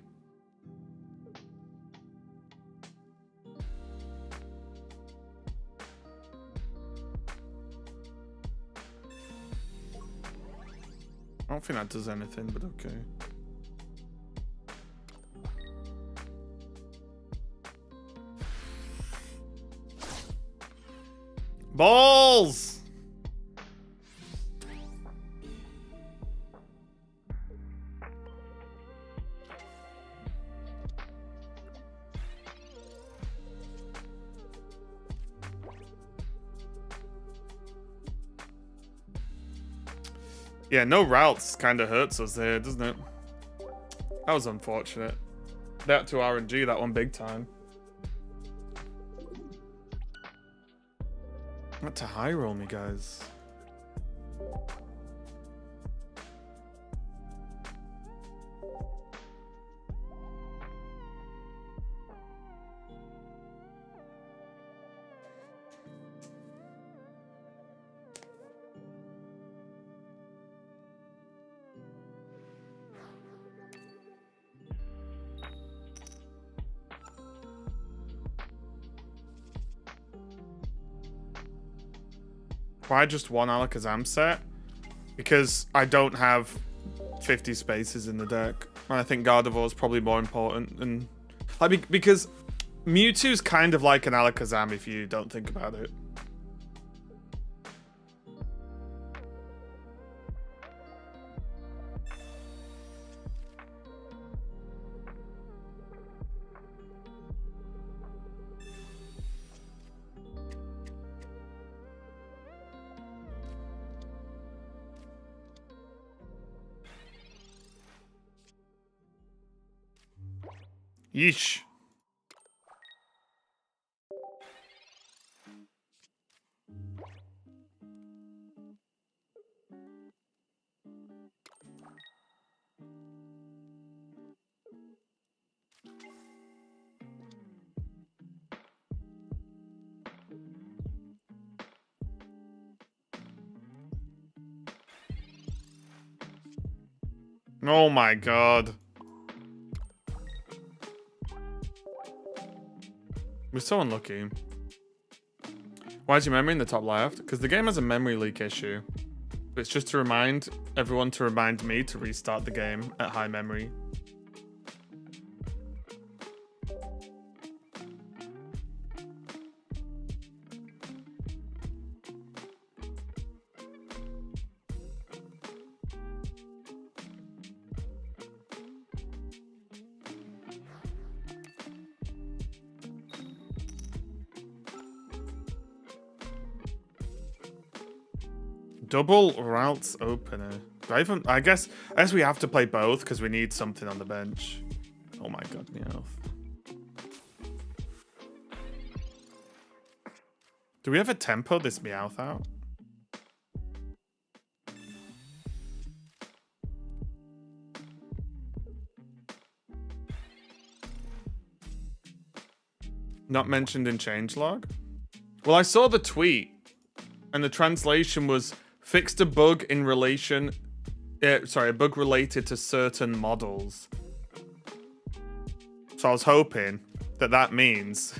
I don't think that does anything, but okay. Balls! Yeah, no routes kind of hurts us here, doesn't it? That was unfortunate. That to RNG, that one big time. Not to high roll me, guys. Why just one Alakazam set? Because I don't have 50 spaces in the deck. And I think Gardevoir is probably more important than... Like, because Mewtwo's kind of like an Alakazam if you don't think about it. Yeesh. Oh my god. We're so unlucky. Why is your memory in the top left? Because the game has a memory leak issue. It's just to remind everyone to remind me to restart the game at high memory. Double routes opener. I guess we have to play both because we need something on the bench. Oh my god, Meowth. Do we ever tempo this Meowth out? Not mentioned in changelog? Well, I saw the tweet and the translation was fixed a bug in relation... sorry, a bug related to certain models. So I was hoping that that means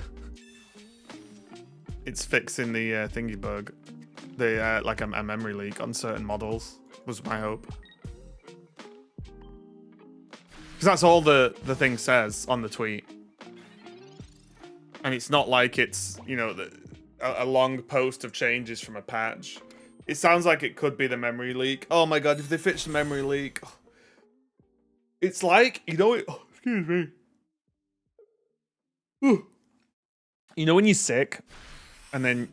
it's fixing the thingy bug. The like a memory leak on certain models was my hope. Because that's all the thing says on the tweet. And it's not like it's, you know, a long post of changes from a patch. It sounds like it could be the memory leak. Oh my god, if they fix the memory leak. It's like, you know, oh, excuse me. Ooh. You know when you're sick and then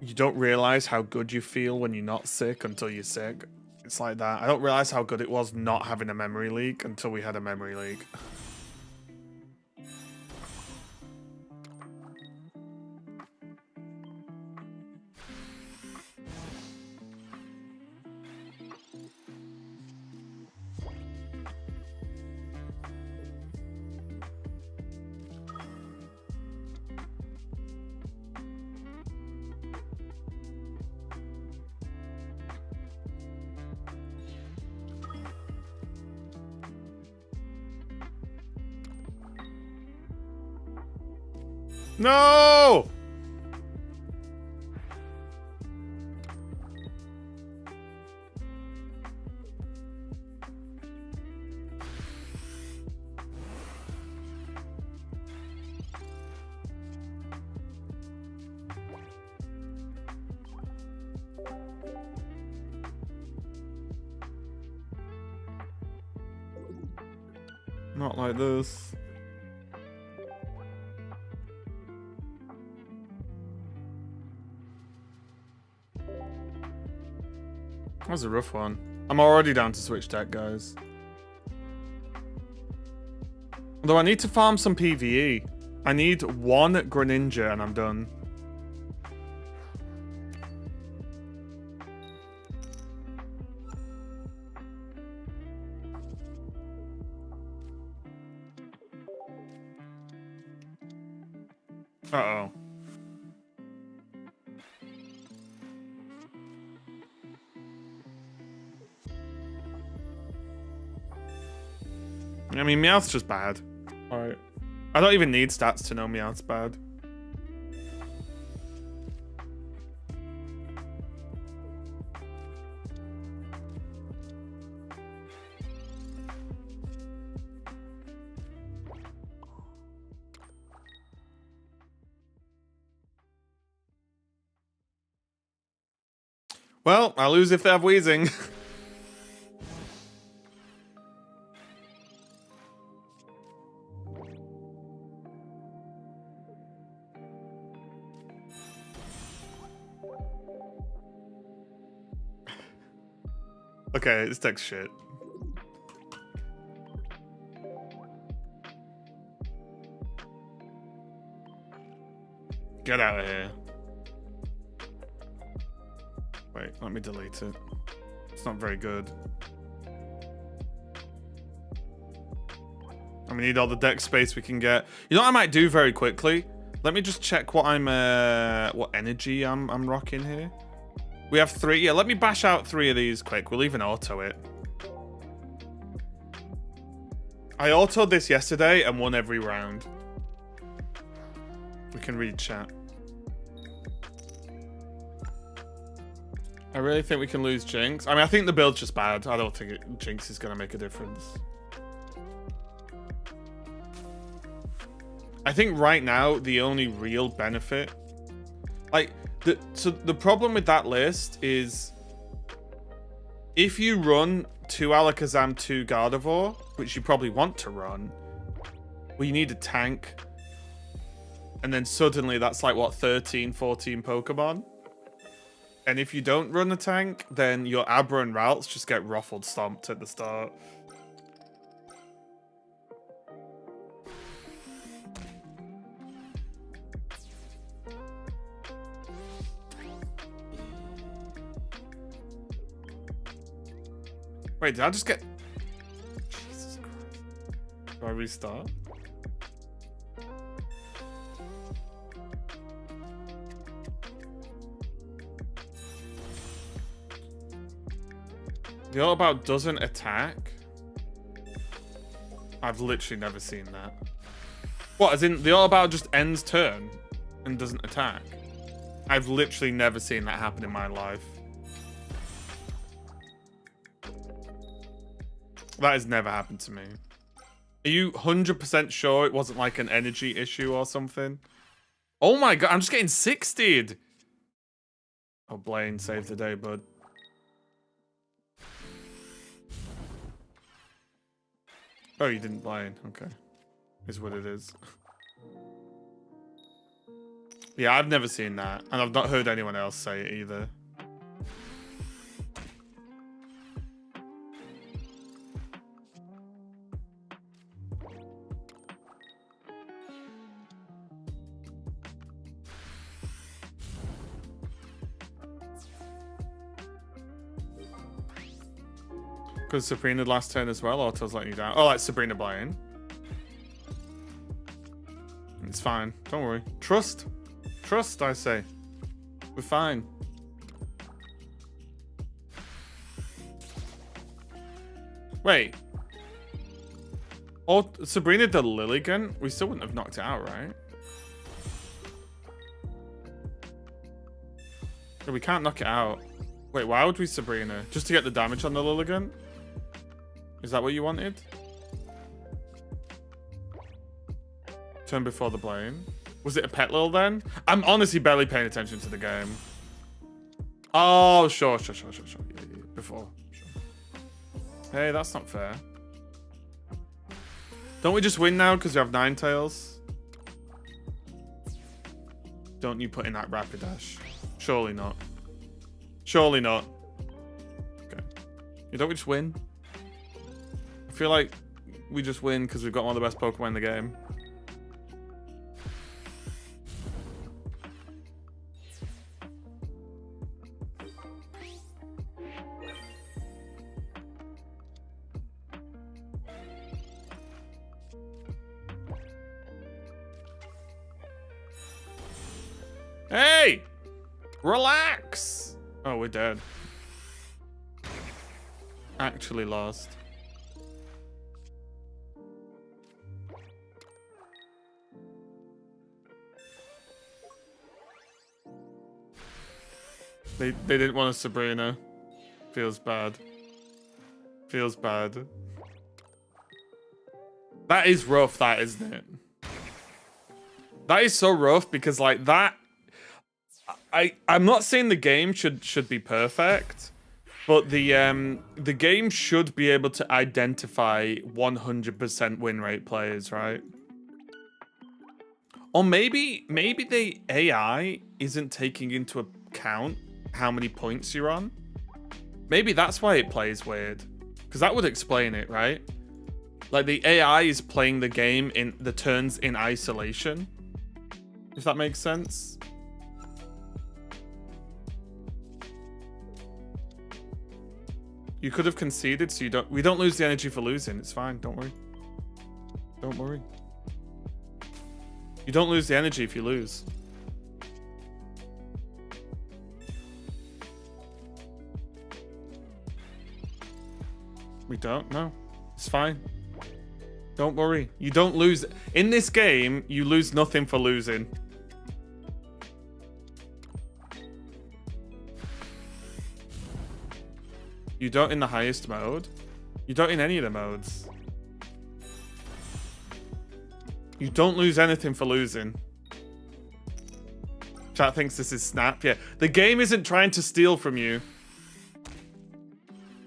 you don't realize how good you feel when you're not sick until you're sick? It's like that. I don't realize how good it was not having a memory leak until we had a memory leak. No! Not like this. That was a rough one. I'm already down to switch deck, guys. Although I need to farm some PvE. I need one Greninja and I'm done. Uh-oh. I mean, Meowth's just bad. Alright. I don't even need stats to know Meowth's bad. Well, I lose if they have wheezing. Okay, this deck's shit. Get out of here. Wait, let me delete it. It's not very good. And we need all the deck space we can get. You know what I might do very quickly? Let me just check what I'm what energy I'm rocking here. We have 3. Yeah, let me bash out 3 of these quick. We'll even auto it. I autoed this yesterday and won every round. We can read chat. I really think we can lose Jinx. I mean, I think the build's just bad. I don't think Jinx is going to make a difference. I think right now, the only real benefit... Like, the problem with that list is... If you run 2 Alakazam, 2 Gardevoir, which you probably want to run, well, you need a tank. And then suddenly that's like, what, 13, 14 Pokemon? And if you don't run a tank, then your Abra and Ralts just get ruffled stomped at the start. Wait, did I just get... Jesus Christ. Do I restart? The All About doesn't attack? I've literally never seen that. What, as in the All About just ends turn and doesn't attack? I've literally never seen that happen in my life. That has never happened to me. Are you 100% sure it wasn't like an energy issue or something? Oh my god, I'm just getting 60'd. Oh, Blaine, save the day, bud. Oh, you didn't Blaine. Okay. Is what it is. Yeah, I've never seen that. And I've not heard anyone else say it either. Because Sabrina last turn as well, Auto's letting you down. Oh, like Sabrina Blaine. It's fine. Don't worry. Trust. Trust, I say. We're fine. Wait. Oh, Sabrina the Lilligan? We still wouldn't have knocked it out, right? We can't knock it out. Wait, why would we Sabrina? Just to get the damage on the Lilligant? Is that what you wanted? Turn before the blame. Was it a Petlil then? I'm honestly barely paying attention to the game. Oh, sure. Yeah. Before. Sure. Hey, that's not fair. Don't we just win now because we have Ninetales? Don't you put in that Rapidash? Surely not. Surely not. Okay. You don't we just win? I feel like we just win because we've got one of the best Pokemon in the game. Hey! Relax! Oh, we're dead. Actually lost. They didn't want a Sabrina. Feels bad. Feels bad. That is rough, that, isn't it? That is so rough because, like, that... I'm not saying the game should be perfect, but the game should be able to identify 100% win rate players, right? Or maybe the AI isn't taking into account how many points you're on. Maybe that's why it plays weird, because that would explain it, right? Like the AI is playing the game in the turns in isolation, if that makes sense. You could have conceded, so we don't lose the energy for losing. It's fine. Don't worry. Don't worry. You don't lose the energy if you lose. We don't. No, it's fine. Don't worry. You don't lose in this game. You lose nothing for losing. You don't in the highest mode. You don't in any of the modes. You don't lose anything for losing. Chat thinks this is Snap. Yeah, the game isn't trying to steal from you.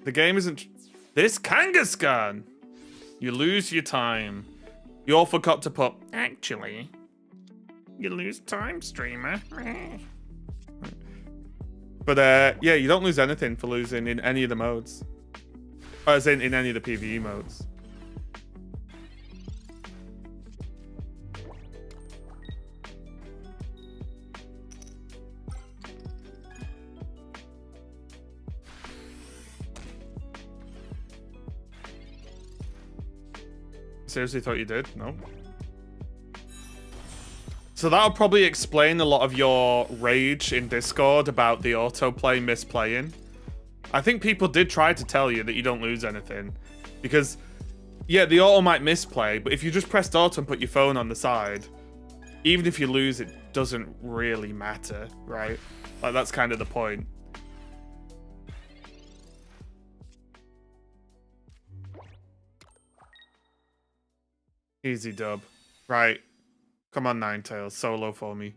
The game isn't... This Kangaskhan! You lose your time. You all forgot to put... Actually, you lose time, streamer. But, yeah, you don't lose anything for losing in any of the modes. As in any of the PvE modes. Seriously thought you did? No. So that'll probably explain a lot of your rage in Discord about the autoplay misplaying. I think people did try to tell you that you don't lose anything. Because, yeah, the auto might misplay, but if you just pressed auto and put your phone on the side, even if you lose, it doesn't really matter, right? Like, that's kind of the point. Easy dub. Right. Come on, Ninetales. Solo for me.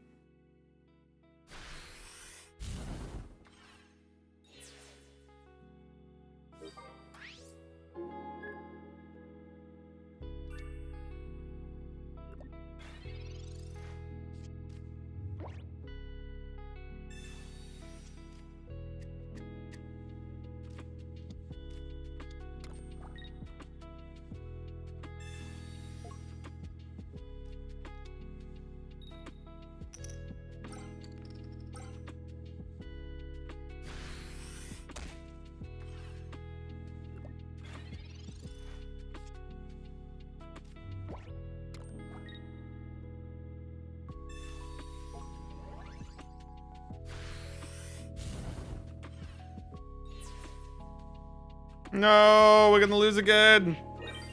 No, we're gonna lose again.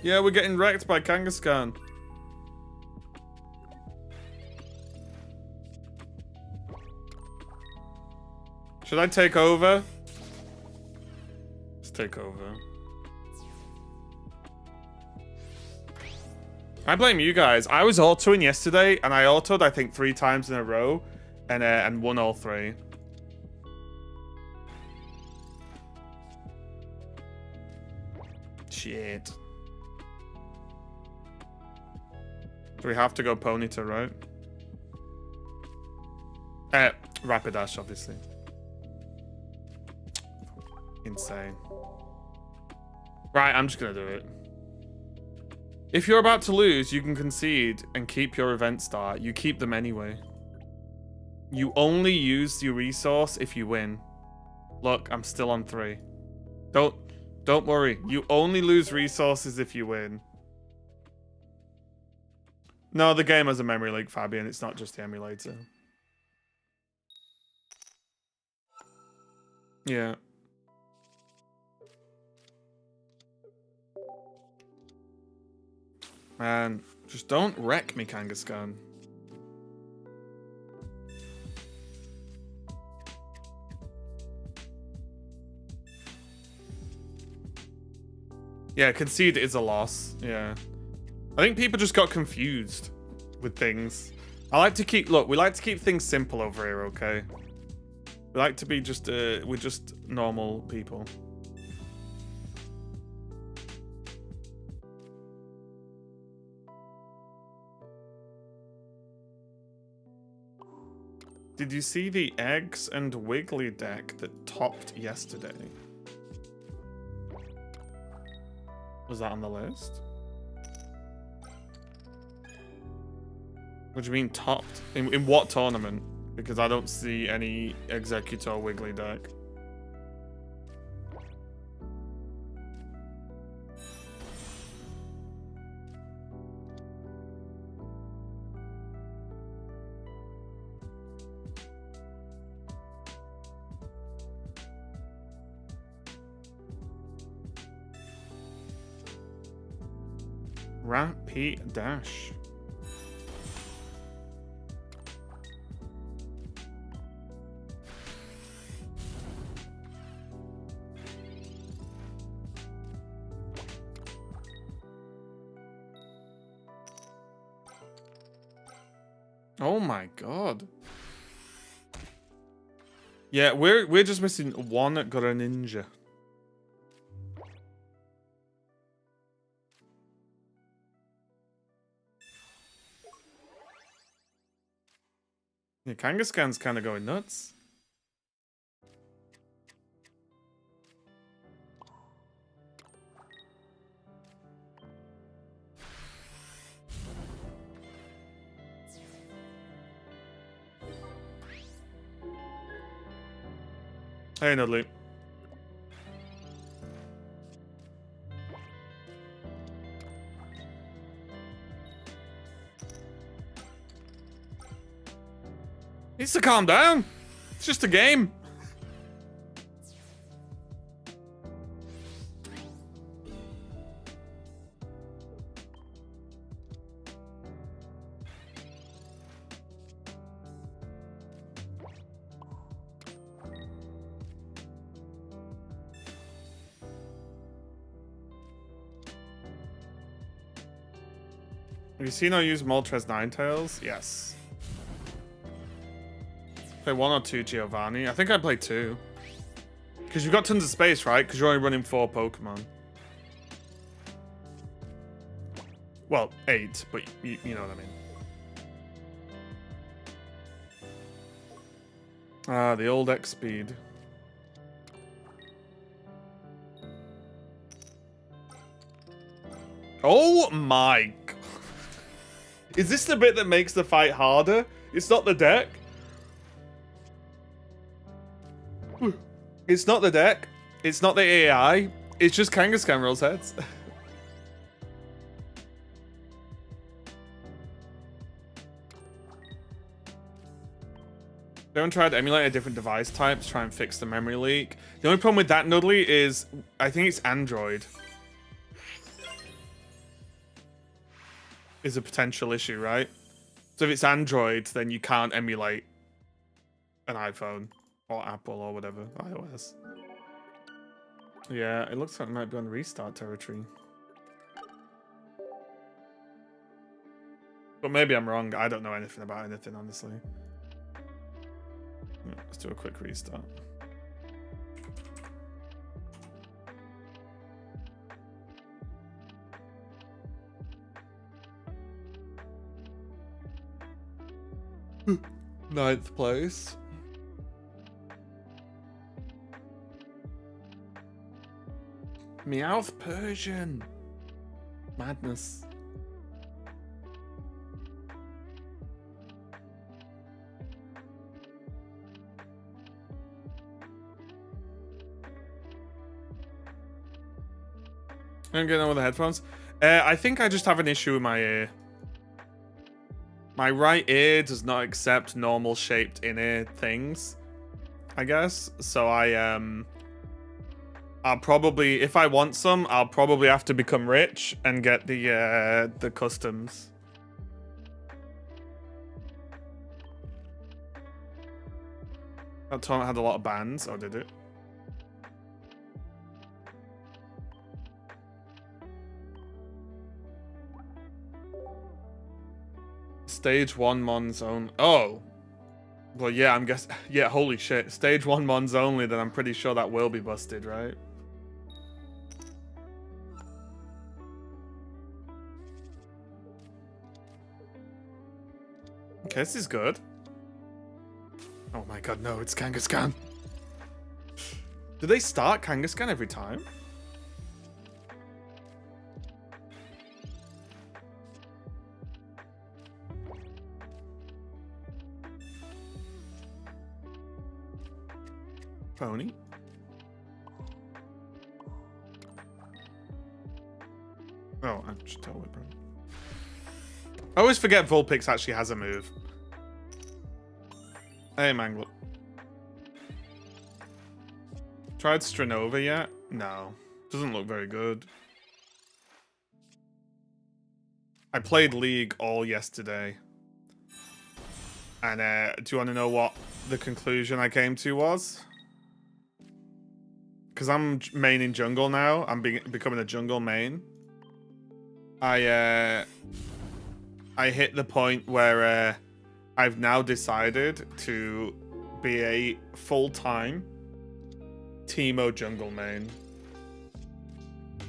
Yeah, we're getting wrecked by Kangaskhan. Should I take over? Let's take over. I blame you guys. I was autoing yesterday, and I autoed I think 3 times in a row, and won all 3. Shit. Do we have to go Ponyta, right? Rapidash, obviously. Insane. Right, I'm just gonna do it. If you're about to lose, you can concede and keep your event star. You keep them anyway. You only use your resource if you win. Look, I'm still on 3. Don't worry. You only lose resources if you win. No, the game has a memory leak, Fabian. It's not just the emulator. Yeah. Man, just don't wreck me, Kangaskhan. Yeah, concede is a loss. Yeah. I think people just got confused with things. I like to keep... Look, we like to keep things simple over here, okay? We like to be just... we're just normal people. Did you see the Eggs and Wiggly deck that topped yesterday? Was that on the list? What do you mean topped? In what tournament? Because I don't see any Executor Wiggly deck. Rapidash. Oh my god. Yeah, we're just missing one Greninja. Yeah, Kangaskhan's kind of going nuts. Hey, Nudley. Needs to calm down. It's just a game. Have you seen I use Moltres Ninetales? Yes. Play 1 or 2 Giovanni. I think I played 2. Because you've got tons of space, right? Because you're only running 4 Pokemon. Well, 8, but you know what I mean. Ah, the old X speed. Oh my god. Is this the bit that makes the fight harder? It's not the deck. It's not the deck. It's not the AI. It's just Kangaskhan rolls heads. Don't try to emulate a different device type to try and fix the memory leak. The only problem with that, Nudley, is I think it's Android. Is a potential issue, right? So if it's Android, then you can't emulate an iPhone. Or Apple or whatever, iOS. Yeah, it looks like it might be on restart territory. But maybe I'm wrong. I don't know anything about anything, honestly. Yeah, let's do a quick restart. Ninth place. Meowth Persian. Madness. I'm getting on with the headphones. I think I just have an issue with my ear. My right ear does not accept normal shaped in-ear things, I guess. So I'll probably, if I want some, I'll probably have to become rich and get the customs. That tournament had a lot of bans, or did it? Stage 1 mons only. Oh. Well, yeah, I'm guessing. Yeah, holy shit. Stage 1 mons only, then I'm pretty sure that will be busted, right? Okay, this is good. Oh my god, no, it's Kangaskhan. Do they start Kangaskhan every time? Pony? Oh, I should tell it, bro. I always forget Vulpix actually has a move. Hey, Mangler. Tried Stranova yet? No. Doesn't look very good. I played League all yesterday. And do you want to know what the conclusion I came to was? Because I'm maining jungle now. I'm becoming a jungle main. I hit the point where I've now decided to be a full-time Teemo jungle main.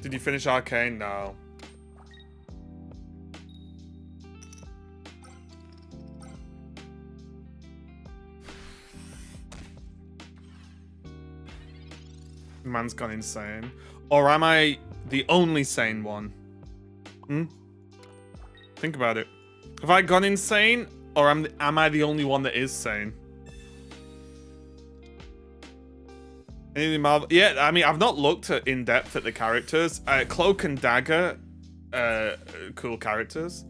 Did you finish Arcane? No. Man's gone insane. Or am I the only sane one? Think about it. Have I gone insane? Or am I the only one that is sane? Anything Marvel? Yeah, I mean, I've not looked in depth at the characters. Cloak and Dagger, cool characters.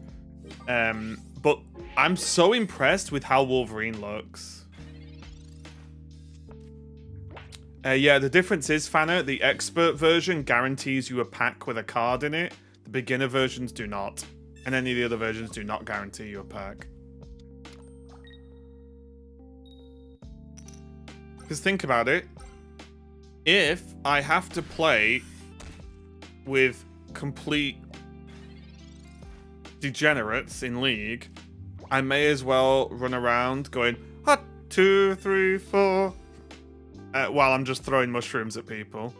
But I'm so impressed with how Wolverine looks. Yeah, the difference is, Fanner, the expert version guarantees you a pack with a card in it. The beginner versions do not. And any of the other versions do not guarantee you a pack. Because think about it. If I have to play with complete degenerates in League, I may as well run around going, 1, 2, 3, 4, while I'm just throwing mushrooms at people.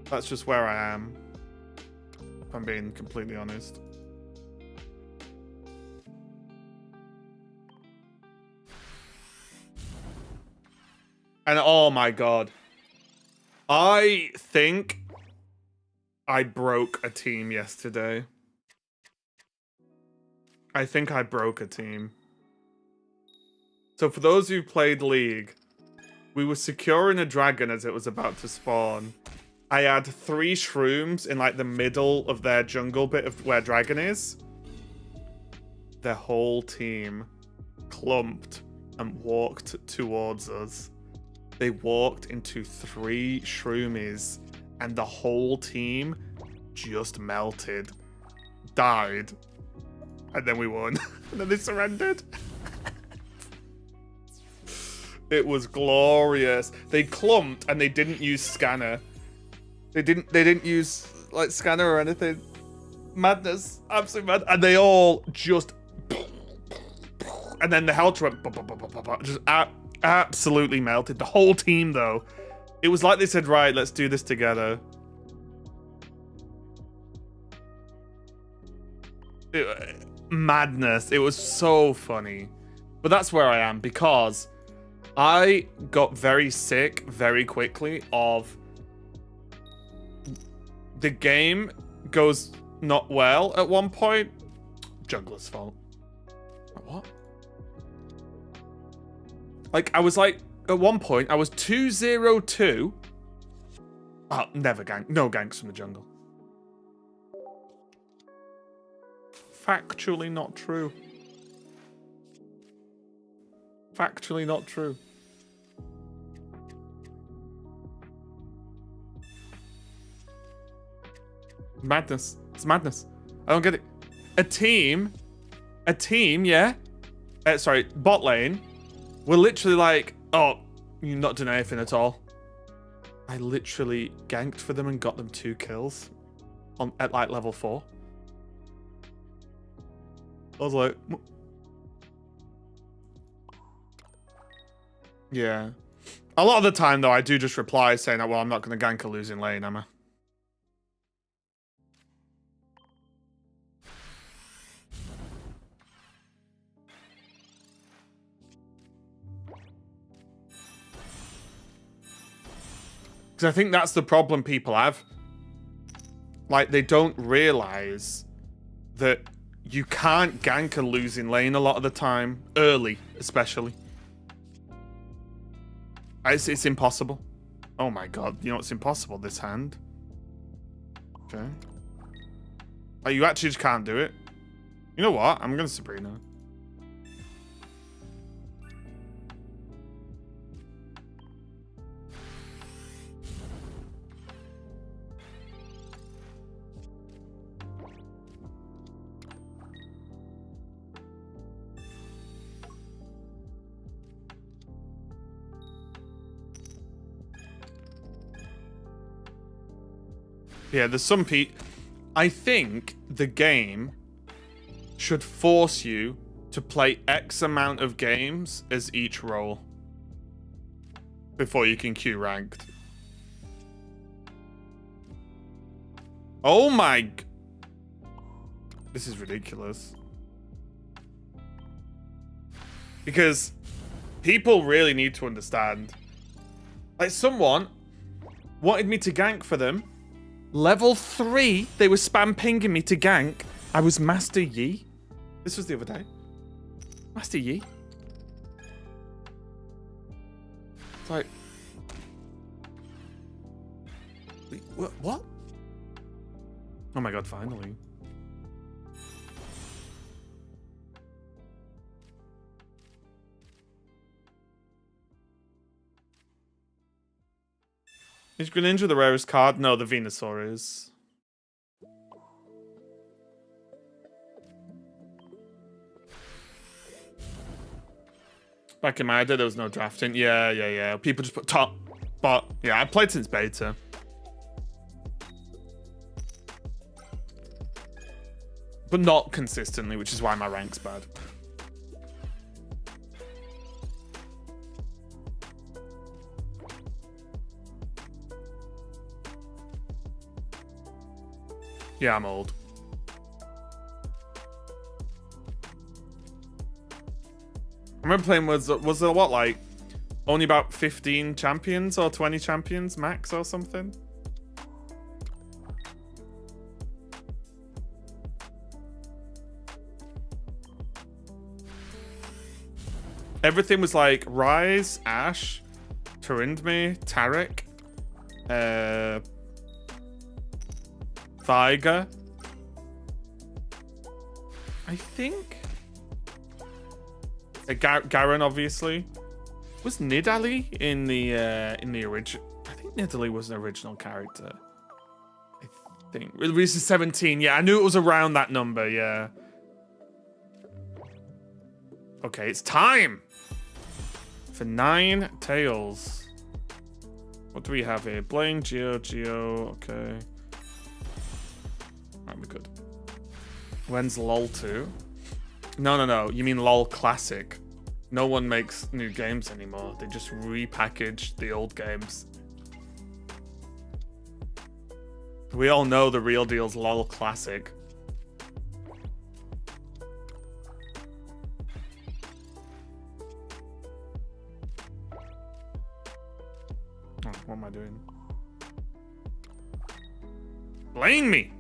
That's just where I am, if I'm being completely honest. And oh my god. I think I broke a team yesterday. I think I broke a team. So for those who played League, we were securing a dragon as it was about to spawn. I had 3 shrooms in like the middle of their jungle bit of where dragon is. Their whole team clumped and walked towards us. They walked into 3 shroomies and the whole team just melted, died, and then we won. And then they surrendered. It was glorious. They clumped and they didn't use scanner. They didn't use like scanner or anything. Madness, absolute mad. And they all just, and then the Helter went just absolutely melted. The whole team though, it was like they said, right, let's do this together. Madness. It was so funny. But that's where I am, because I got very sick very quickly of the game goes not well at one point. Jungler's fault. What? Like, I was like, at one point, I was 2-0-2. Oh, never gank. No ganks from the jungle. Factually not true. Factually not true. Madness. It's madness. I don't get it. A team, yeah. Sorry, bot lane. We're literally like, oh, you're not doing anything at all. I literally ganked for them and got them 2 kills at like level 4. I was like, yeah. A lot of the time, though, I do just reply saying, well, I'm not going to gank a losing lane, am I? Because I think that's the problem people have. Like, they don't realize that you can't gank a losing lane a lot of the time. Early, especially. It's impossible. Oh my god, you know what's impossible? This hand. Okay. Oh, you actually just can't do it. You know what? I'm gonna Sabrina. Yeah, there's some I think the game should force you to play X amount of games as each role before you can queue ranked. Oh my... This is ridiculous. Because people really need to understand. Like, someone wanted me to gank for them. Level 3, they were spam pinging me to gank. I was Master Yi. This was the other day. Master Yi. It's like... Wait, what? Oh my god, finally. Is Greninja the rarest card? No, the Venusaur is. Back in my day, there was no drafting. Yeah. People just put top, bot. Yeah, I played since beta. But not consistently, which is why my rank's bad. Yeah, I'm old. I remember playing was there what, like only about 15 champions or 20 champions max or something? Everything was like Ryze, Ashe, Turindme, Taric, Thaiga, I think. Garen, obviously. Was Nidalee in the original? I think Nidalee was an original character. I think it was 17. Yeah, I knew it was around that number. Yeah. Okay, it's time. For 9 tails. What do we have here? Blaine, Geo, okay. Right, we're good. When's LOL 2? No. You mean LOL Classic. No one makes new games anymore. They just repackage the old games. We all know the real deal's LOL Classic. Oh, what am I doing? Blame me!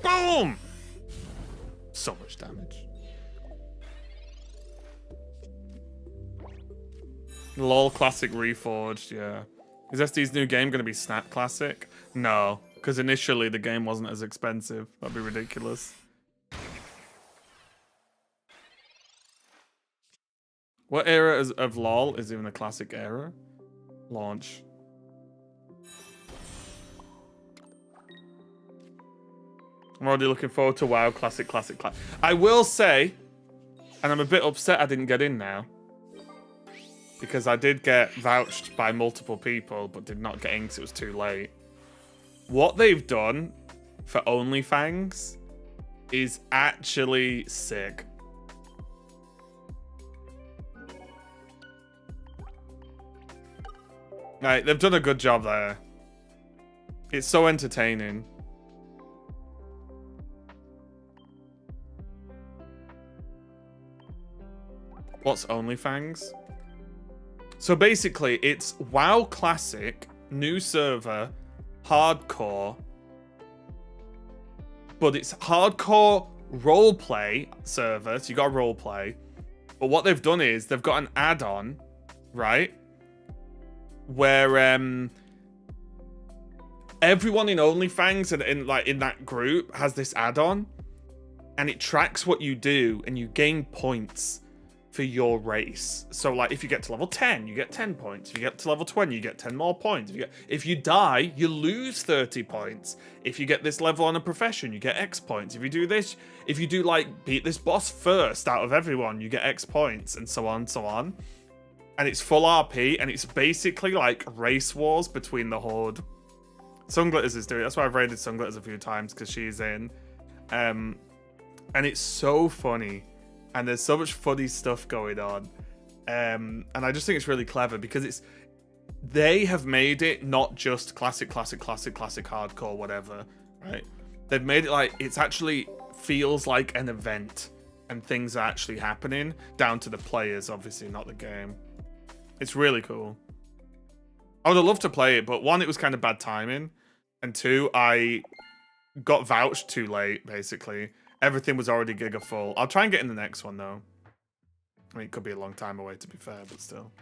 Boom! So much damage. LOL Classic Reforged, yeah. Is SD's new game going to be Snap Classic? No, because initially the game wasn't as expensive. That'd be ridiculous. What era of LOL is even a classic era? Launch. I'm already looking forward to WoW Classic. I will say, and I'm a bit upset I didn't get in now, because I did get vouched by multiple people, but did not get in because it was too late. What they've done for OnlyFans is actually sick. Right, they've done a good job there. It's so entertaining. What's OnlyFans? So basically, it's WoW Classic, new server, hardcore, but it's hardcore roleplay server, so you got roleplay. But what they've done is they've got an add-on, right? Where everyone in OnlyFans and in that group has this add-on, and it tracks what you do, and you gain points for your race. So like if you get to level 10, you get 10 points. If you get to level 20, you get 10 more points. If you die, you lose 30 points. If you get this level on a profession, you get X points. If you do this, if you do like beat this boss first out of everyone, you get X points, and so on, so on. And it's full RP, and it's basically like race wars between the Horde. Sunglitters is doing it. That's why I've raided Sunglitters a few times, because she's in. And it's so funny. And there's so much funny stuff going on. And I just think it's really clever, because they have made it not just classic hardcore, whatever, right? They've made it like it's actually feels like an event, and things are actually happening, down to the players, obviously, not the game. It's really cool. I would have loved to play it, but one, it was kind of bad timing, and two, I got vouched too late, basically. Everything was already giga full. I'll try and get in the next one, though. I mean, it could be a long time away, to be fair, but still.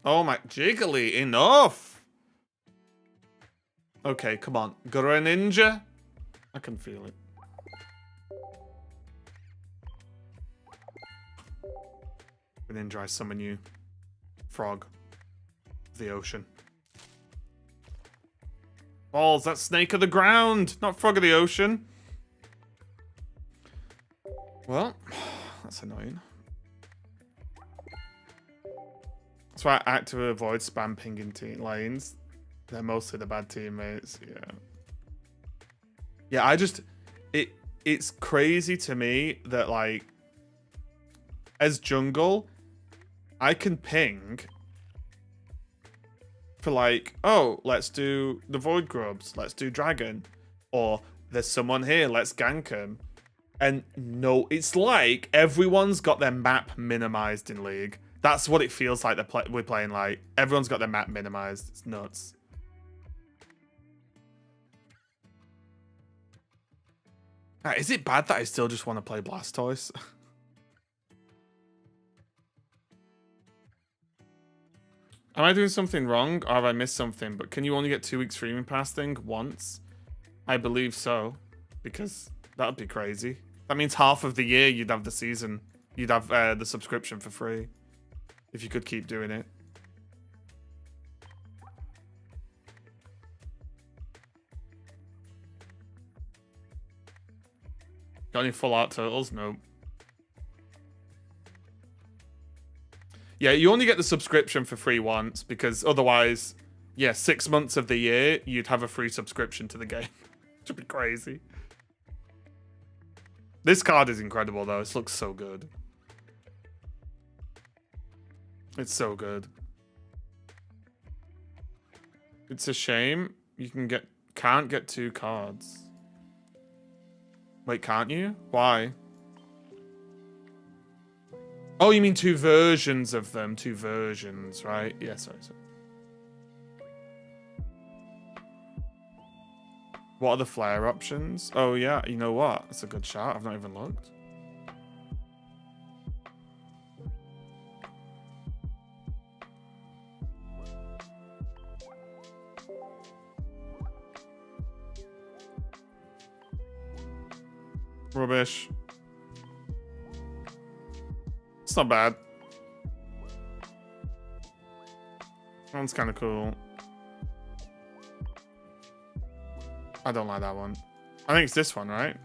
Oh my... Jiggly, enough! Okay, come on. Greninja? I can feel it. Greninja, I summon you. Frog. Of the ocean. Balls, that's snake of the ground, not frog of the ocean. Well, that's annoying. That's why I actively avoid spam pinging lanes. They're mostly the bad teammates, yeah. Yeah, I just... It's crazy to me that, like... As jungle, I can ping... For like, oh, let's do the Void Grubs. Let's do Dragon. Or, there's someone here, let's gank him. And no, it's like everyone's got their map minimized in League. That's what it feels like we're playing like. Everyone's got their map minimized. It's nuts. Is it bad that I still just want to play Blastoise? Am I doing something wrong, or have I missed something? But can you only get 2 weeks streaming pass thing once? I believe so, because that would be crazy. That means half of the year you'd have the season. You'd have the subscription for free. If you could keep doing it. Got any full art totals? Nope. Yeah, you only get the subscription for free once, because otherwise, yeah, 6 months of the year, you'd have a free subscription to the game. Which would be crazy. This card is incredible, though. This looks so good. It's so good. It's a shame you can't get 2 cards. Wait, can't you? Why? Oh, you mean 2 versions of them. 2 versions, right? Yeah, sorry. What are the flare options? Oh, yeah, you know what? That's a good shout. I've not even looked. Rubbish. It's not bad. That one's kind of cool. I don't like that one. I think it's this one, right?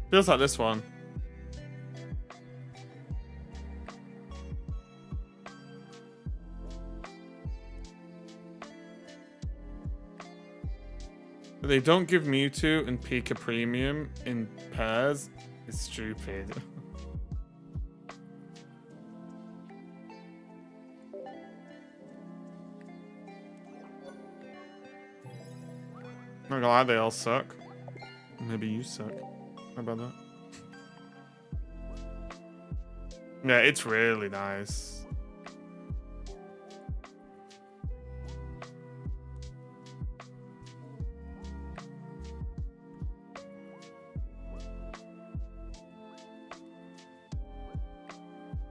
Feels like this one. But they don't give Mewtwo and Pika Premium in pairs. It's stupid. Not gonna lie, they all suck. Maybe you suck. How about that? Yeah, it's really nice.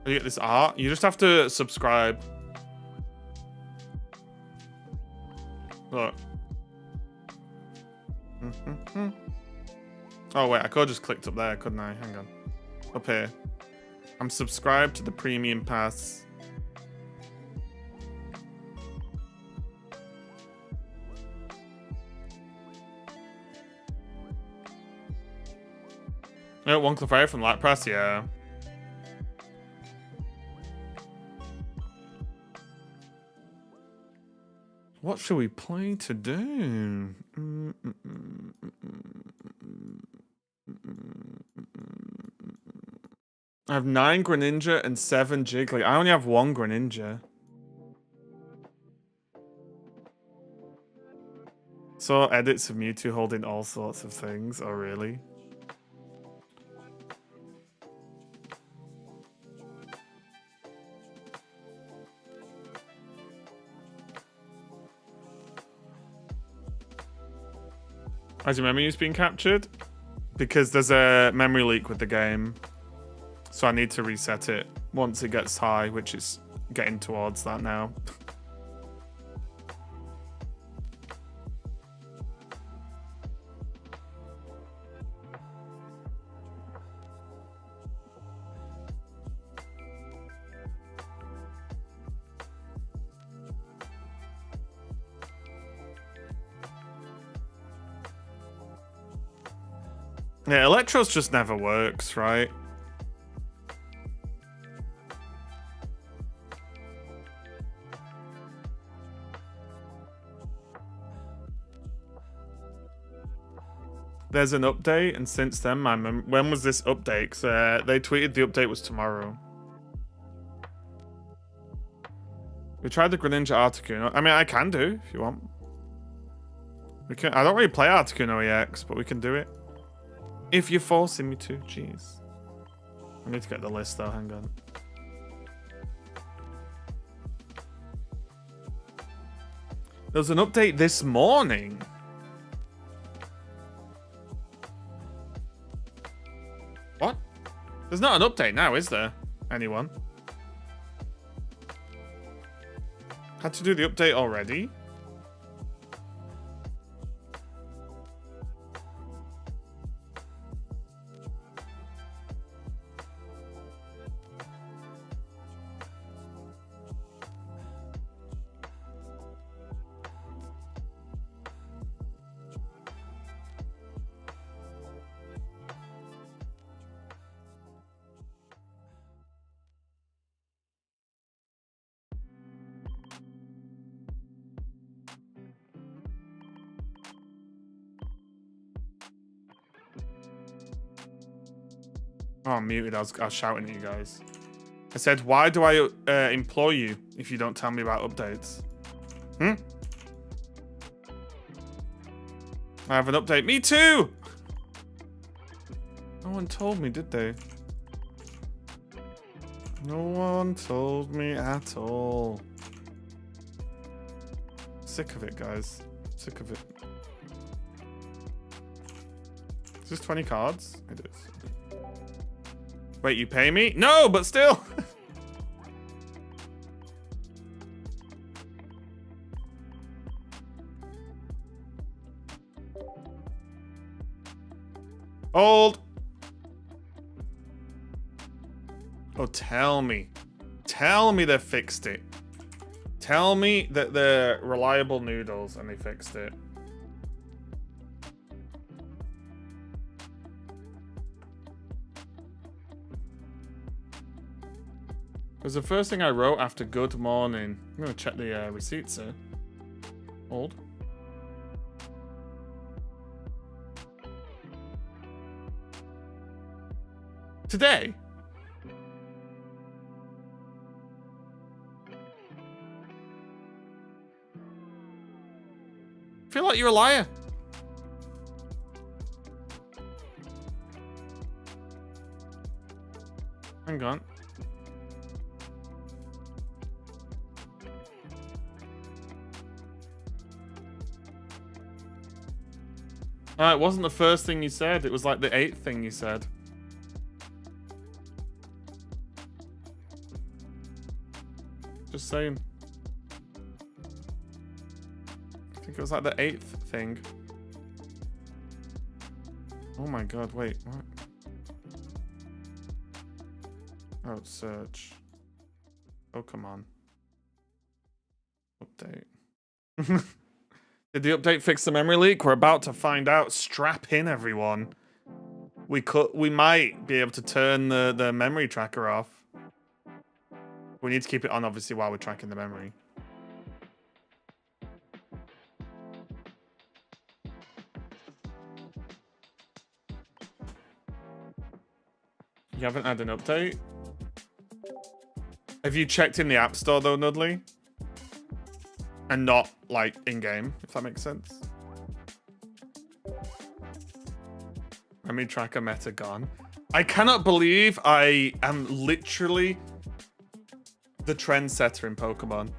You get this art. You just have to subscribe. Look. Oh wait, I could have just clicked up there, couldn't I? Hang on. Up here. I'm subscribed to the premium pass. Oh, one Clefairy from Light Press, yeah. What should we play today? I have 9 Greninja and 7 Jiggly. I only have 1 Greninja. Saw edits of Mewtwo holding all sorts of things. Oh, really? Has your memory being captured? Because there's a memory leak with the game. So I need to reset it once it gets high, which is getting towards that now. Yeah, Electrode just never works, right? There's an update, and since then, when was this update? 'Cause, they tweeted the update was tomorrow. We tried the Greninja Articuno. I mean, I can do if you want. We can. I don't really play Articuno EX, but we can do it. If you're forcing me to, jeez. I need to get the list though, hang on. There was an update this morning. What? There's not an update now, is there? Anyone? Had to do the update already? Oh, I'm muted. I was shouting at you guys. I said, why do I implore you if you don't tell me about updates? I have an update. Me too! No one told me, did they? No one told me at all. Sick of it, guys. Sick of it. Is this 20 cards? It is. Wait, you pay me? No, but still! Hold! Oh, tell me. Tell me they fixed it. Tell me that they're reliable noodles and they fixed it. It was the first thing I wrote after good morning. I'm going to check the receipts here. Hold. Today? I feel like you're a liar. Hang on. It wasn't the first thing you said. It was like the 8th thing you said. Just saying. I think it was like the 8th thing. Oh my god, wait, what? Oh, search. Oh, come on. Update. Did the update fix the memory leak? We're about to find out. Strap in, everyone. We might be able to turn the memory tracker off. We need to keep it on, obviously, while we're tracking the memory. You haven't had an update? Have you checked in the App Store, though, Nudley? And not, like, in-game, if that makes sense. Memory tracker meta gone. I cannot believe I am literally the trendsetter in Pokemon.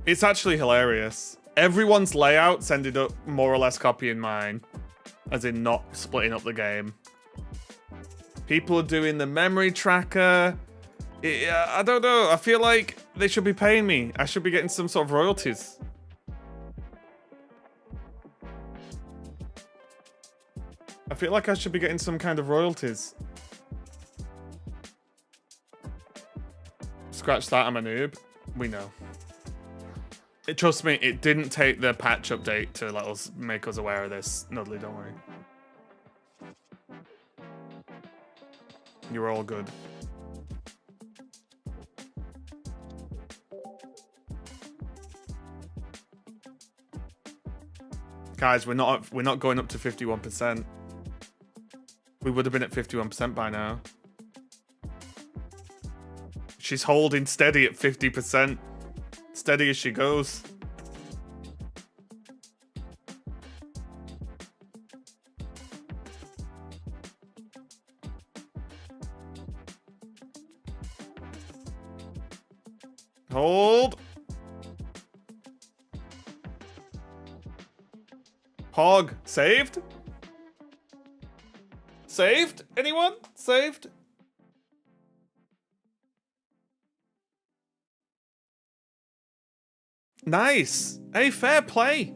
It's actually hilarious. Everyone's layouts ended up more or less copying mine. As in not splitting up the game. People are doing the memory tracker. I don't know. I feel like they should be paying me. I should be getting some sort of royalties. I feel like I should be getting some kind of royalties. Scratch that, I'm a noob. We know. Trust me, it didn't take the patch update to let us make us aware of this. Nudley, don't worry. You're all good. Guys, we're not going up to 51%. We would have been at 51% by now. She's holding steady at 50%. Steady as she goes. Hold. Hog. Saved? Saved? Anyone? Saved? Nice. Hey, fair play.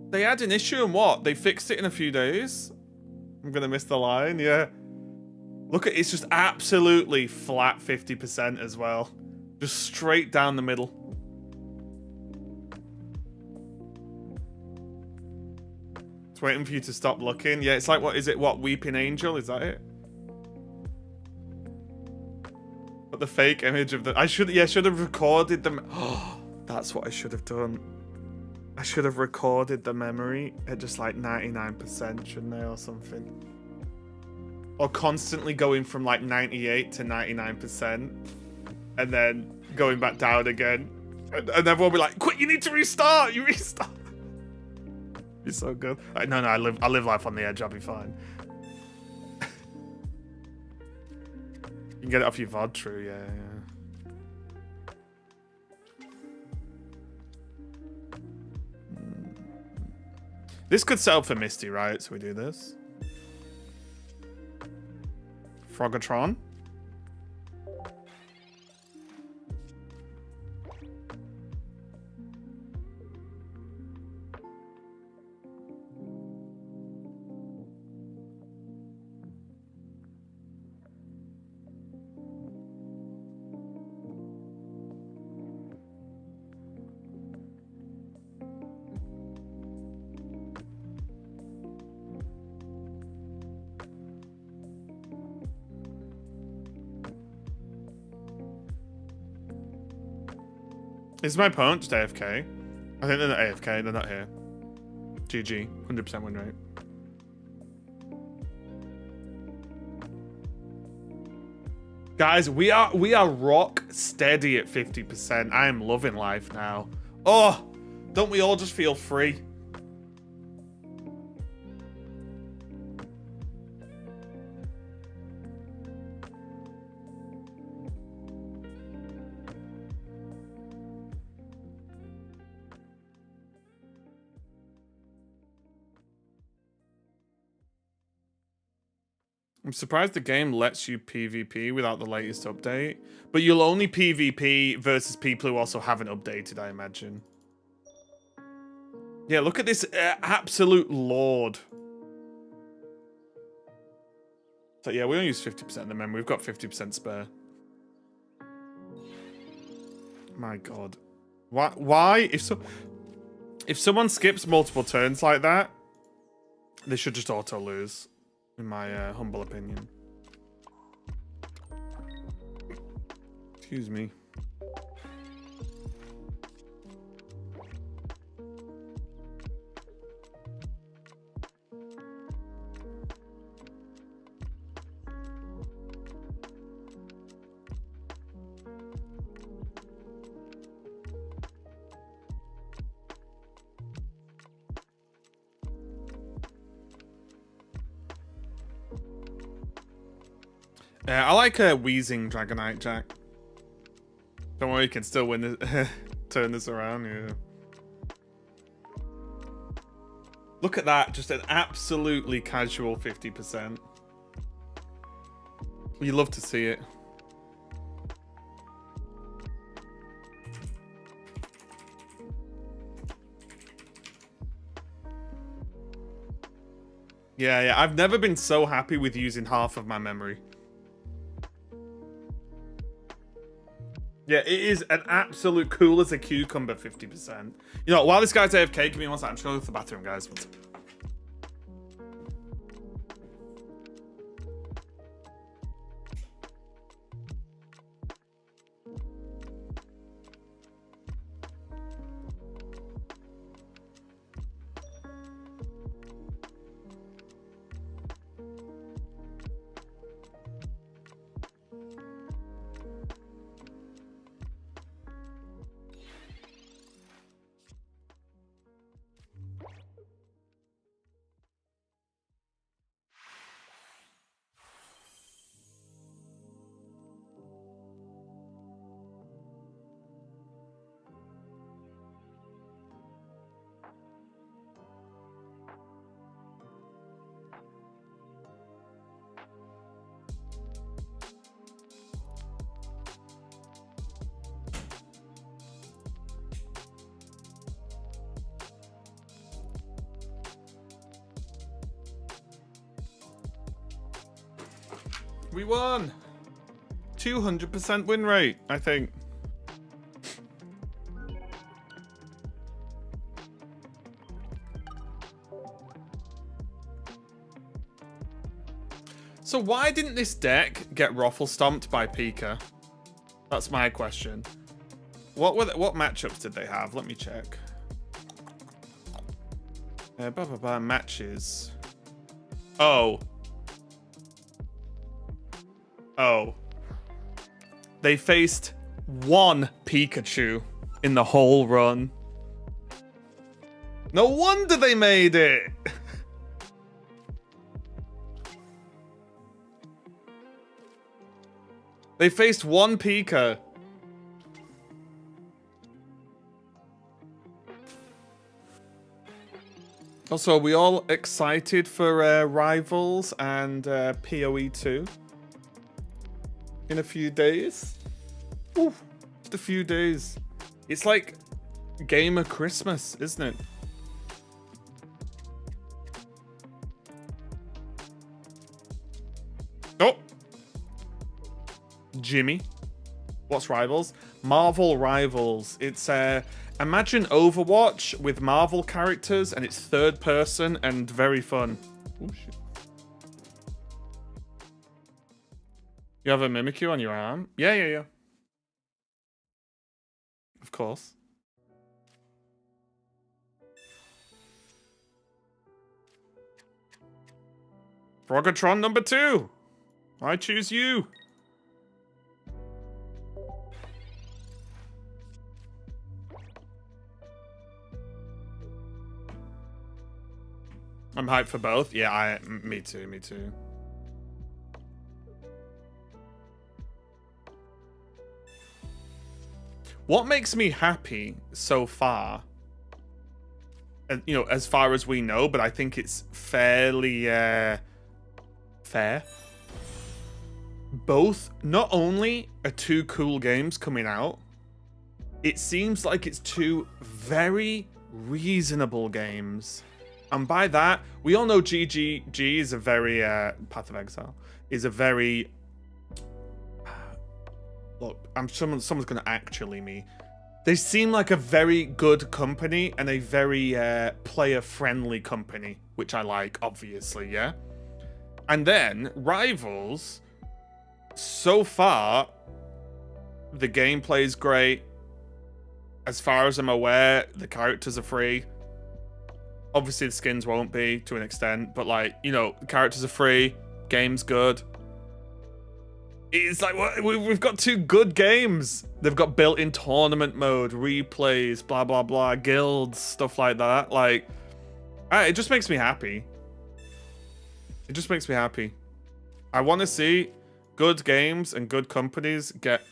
They had an issue and what? They fixed it in a few days. I'm gonna miss the line, yeah. Look at it's just absolutely flat 50% as well. Just straight down the middle. It's waiting for you to stop looking. Yeah, it's like, what is it? What, Weeping Angel? Is that it? But the fake image of the... I should have recorded them. Oh, that's what I should have done. I should have recorded the memory at just like 99%, shouldn't I, or something? Or constantly going from like 98 to 99%, and then going back down again. And everyone will be like, quick, you need to restart, you restart. You're so good. No, I live life on the edge, I'll be fine. You can get it off your VOD, true, yeah. This could sell for Misty, right? So we do this. Frogatron. Is my opponent just AFK? I think they're not AFK, they're not here. GG, 100% win rate. Guys, we are rock steady at 50%. I am loving life now. Oh, don't we all just feel free? I'm surprised the game lets you PvP without the latest update. But you'll only PvP versus people who also haven't updated, I imagine. Yeah, look at this absolute lord. So yeah, we only use 50% of the memory. We've got 50% spare. My god. Why? If someone skips multiple turns like that, they should just auto lose. In my humble opinion. Excuse me. I like a wheezing Dragonite Jack. Don't worry, you can still win this, turn this around. Yeah. Look at that, just an absolutely casual 50%. You love to see it. Yeah, I've never been so happy with using half of my memory. Yeah, it is an absolute cool as a cucumber 50%. You know, while this guy's AFK, give me one second. I'm just going to go to the bathroom, guys. One second. We won! 200% win rate, I think. So why didn't this deck get Ruffle Stomped by Pika? That's my question. What matchups did they have? Let me check. Matches. Oh. Oh. They faced one Pikachu in the whole run. No wonder they made it. They faced one Pika. Also, are we all excited for Rivals and PoE 2 in a few days? Ooh, just a few days. It's like Gamer Christmas, isn't it? Oh! Jimmy. What's Rivals? Marvel Rivals. It's imagine Overwatch with Marvel characters, and it's third person and very fun. Oh shit. You have a Mimikyu on your arm? Yeah. Of course. Frogatron number 2. I choose you. I'm hyped for both. Yeah, me too. What makes me happy so far, and you know, as far as we know, but I think it's fairly fair. Both, not only are 2 cool games coming out, it seems like it's 2 very reasonable games. And by that, we all know GGG is a very, Path of Exile, is a very, look, someone's going to actually me. They seem like a very good company and a very player-friendly company, which I like, obviously, yeah? And then, Rivals, so far, the gameplay is great. As far as I'm aware, the characters are free. Obviously, the skins won't be, to an extent, but, like, you know, the characters are free, game's good. It's like, we've got 2 good games. They've got built-in tournament mode, replays, blah, blah, blah, guilds, stuff like that. Like, it just makes me happy. It just makes me happy. I want to see good games and good companies get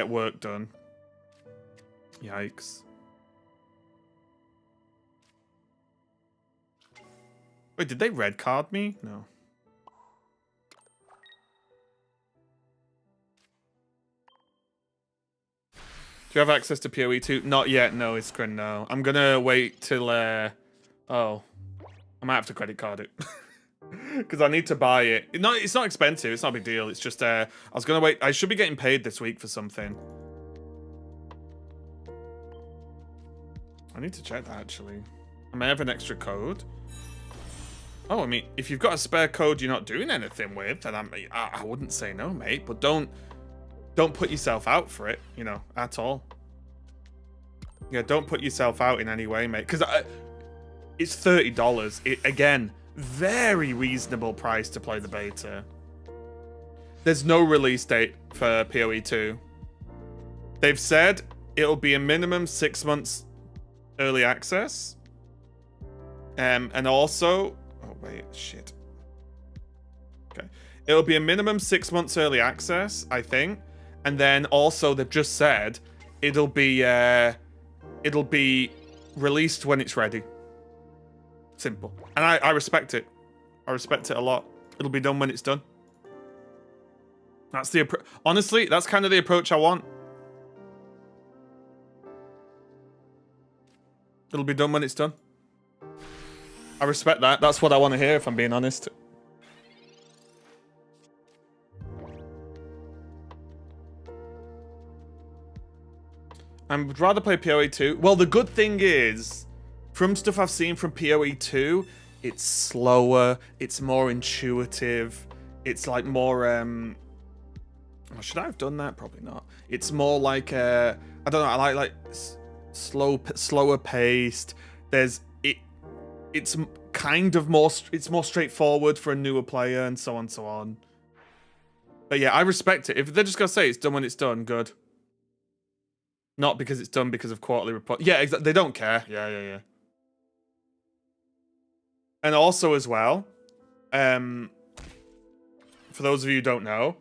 work done. Yikes. Wait, did they red card me? No. Do you have access to PoE 2? Not yet, no, Iskren, no. I'm gonna wait till, oh. I might have to credit card it. Because I need to buy it. No, it's not expensive, it's not a big deal. It's just, I was gonna wait. I should be getting paid this week for something. I need to check that, actually. I may have an extra code. Oh, I mean, if you've got a spare code you're not doing anything with, then I wouldn't say no, mate. But don't put yourself out for it, you know, at all. Yeah, don't put yourself out in any way, mate. Because it's $30. Again, very reasonable price to play the beta. There's no release date for PoE 2. They've said it'll be a minimum 6 months early access. And also... Oh, wait, shit. Okay. It'll be a minimum 6 months early access, I think. And then also they've just said it'll be released when it's ready. Simple. And I respect it. I respect it a lot. It'll be done when it's done. That's the honestly, that's kind of the approach I want. It'll be done when it's done. I respect that. That's what I want to hear, if I'm being honest. I would rather play PoE 2. Well, the good thing is, from stuff I've seen from PoE 2, it's slower, it's more intuitive, it's like more, oh, should I have done that? Probably not. It's more like, I don't know, I like slower paced. it's kind of more straightforward for a newer player and so on and so on. But yeah, I respect it. If they're just gonna say it's done when it's done, good. Not because it's done because of quarterly report. Yeah, exactly. They don't care. Yeah. And also as well, for those of you who don't know,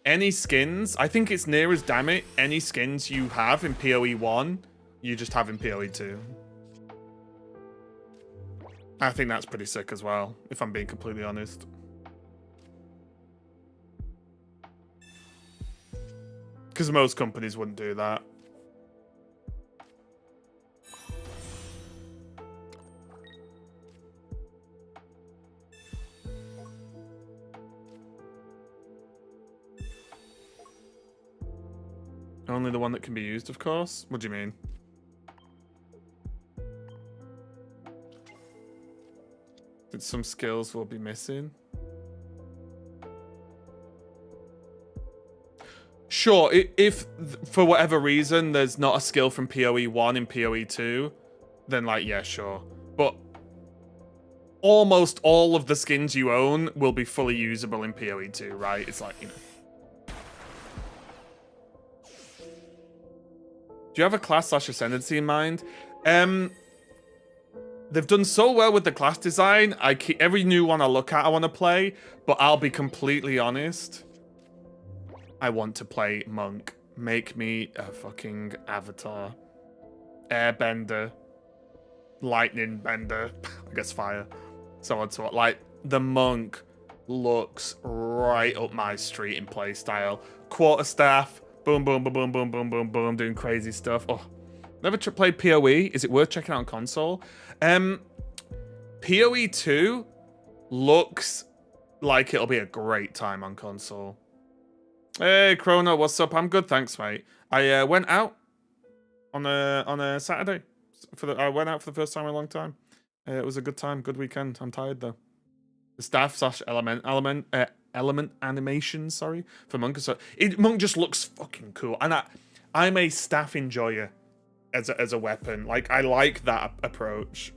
any skins, I think it's near as damn it, any skins you have in PoE 1, you just have in PoE 2. I think that's pretty sick as well, if I'm being completely honest. Because most companies wouldn't do that. Only the one that can be used, of course? What do you mean? That some skills will be missing? Sure, if for whatever reason there's not a skill from PoE 1 in PoE 2, then like, yeah, sure. But almost all of the skins you own will be fully usable in PoE 2, right? It's like, you know. Do you have a class/ascendancy in mind? They've done so well with the class design. Every new one I look at, I want to play. But I'll be completely honest. I want to play Monk. Make me a fucking avatar. Airbender. Lightning bender. I guess fire. So on so on. Like, the Monk looks right up my street in playstyle. Quarterstaff. Boom, boom, boom, boom, boom, boom, boom, boom. Doing crazy stuff. Oh. Never played PoE. Is it worth checking out on console? PoE 2 looks like it'll be a great time on console. Hey, Chrono, what's up? I'm good, thanks, mate. I went out on a Saturday. I went out for the first time in a long time. It was a good time, good weekend. I'm tired though. The staff/element animation, sorry, for Monk. So Monk just looks fucking cool, and I'm a staff enjoyer as a weapon. Like, I like that approach.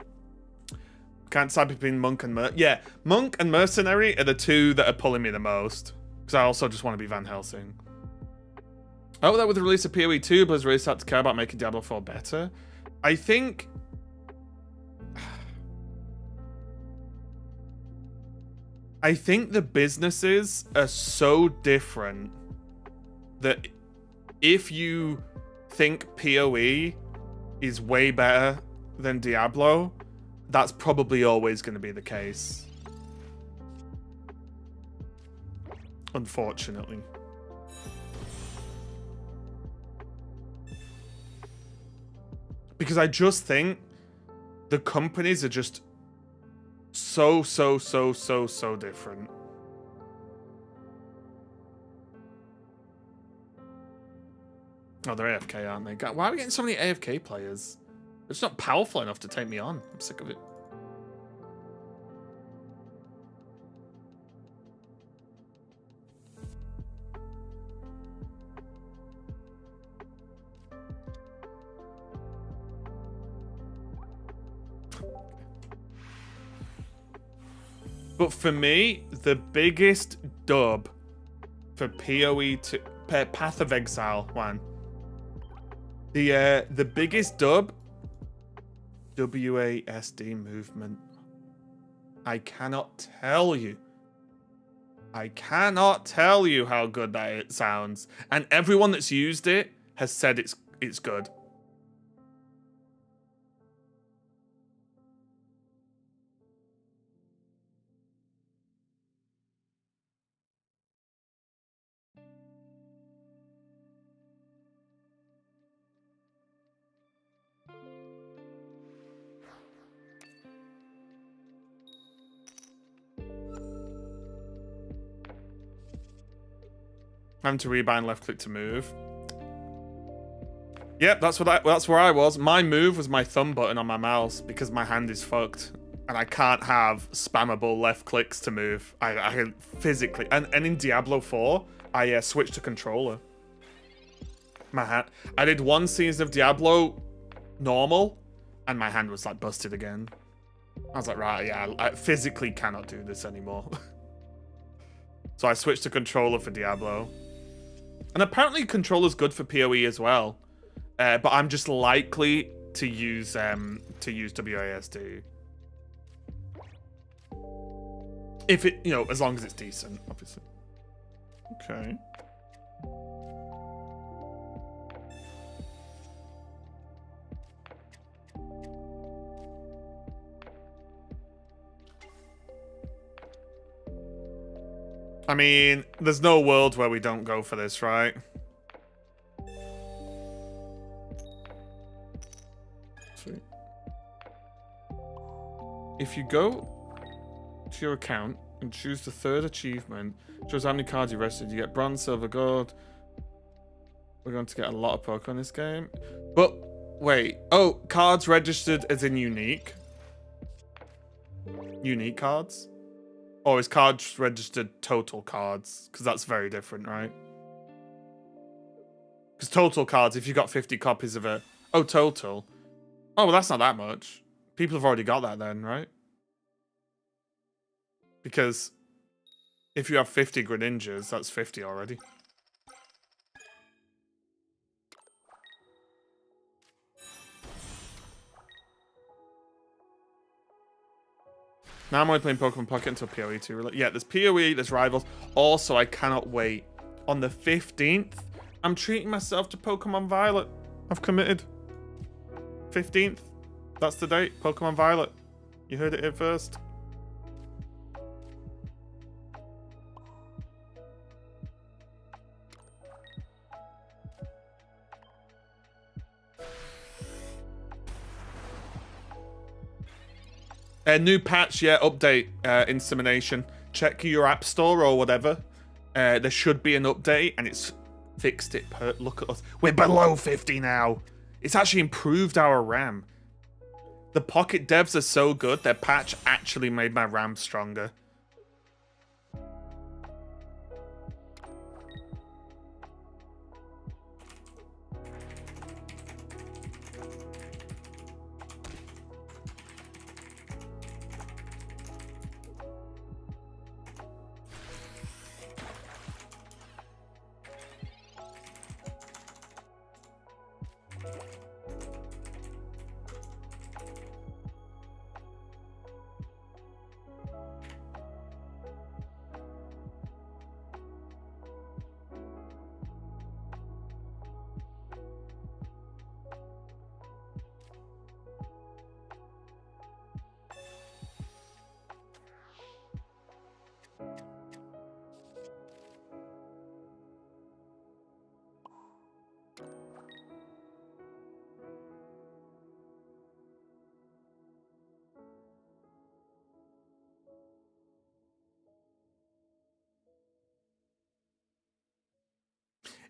Can't decide between Monk and yeah, Monk and Mercenary are the two that are pulling me the most. Because I also just want to be Van Helsing. I hope that with the release of PoE 2, Blizzard really start to care about making Diablo 4 better. I think the businesses are so different that if you think PoE is way better than Diablo, that's probably always going to be the case. Unfortunately. Because I just think the companies are just so different. Oh, they're AFK, aren't they? Why are we getting so many AFK players? It's not powerful enough to take me on. I'm sick of it. But for me, the biggest dub for PoE 2, Path of Exile 1. The biggest dub, WASD movement. I cannot tell you how good that it sounds. And everyone that's used it has said it's good. Having to rebind left click to move. Yep, that's where I was. My move was my thumb button on my mouse because my hand is fucked. And I can't have spammable left clicks to move. I physically... And in Diablo 4, I switched to controller. My hand... I did one season of Diablo normal, and my hand was like busted again. I was like, right, yeah, I physically cannot do this anymore. So I switched to controller for Diablo. And apparently controller's good for PoE as well. But I'm just likely to use WASD. If it, as long as it's decent, obviously. Okay. I mean, there's no world where we don't go for this, right? Sweet. If you go to your account and choose the third achievement, shows how many cards you rested. You get bronze, silver, gold. We're going to get a lot of Pokemon in this game. But, wait. Oh, cards registered as in unique. Unique cards? Or is cards registered total cards? Because that's very different, right? Because total cards, if you got 50 copies of it... Oh, total. Oh, well, that's not that much. People have already got that then, right? Because if you have 50 Greninjas, that's 50 already. Now I'm only playing Pokemon Pocket until PoE 2. Yeah, there's PoE, there's Rivals. Also, I cannot wait. On the 15th, I'm treating myself to Pokemon Violet. I've committed. 15th. That's the date. Pokemon Violet. You heard it here first. A new patch, yeah, update, Insemination. Check your app store or whatever. There should be an update, and it's fixed it. Look at us. We're below 50 now. It's actually improved our RAM. The Pocket devs are so good, their patch actually made my RAM stronger.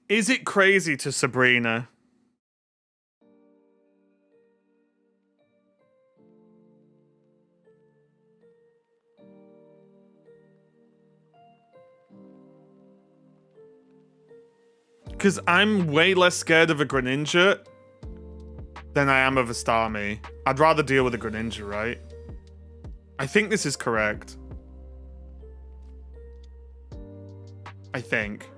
Is it crazy to Sabrina? Because I'm way less scared of a Greninja than I am of a Starmie. I'd rather deal with a Greninja, right? I think this is correct. I think.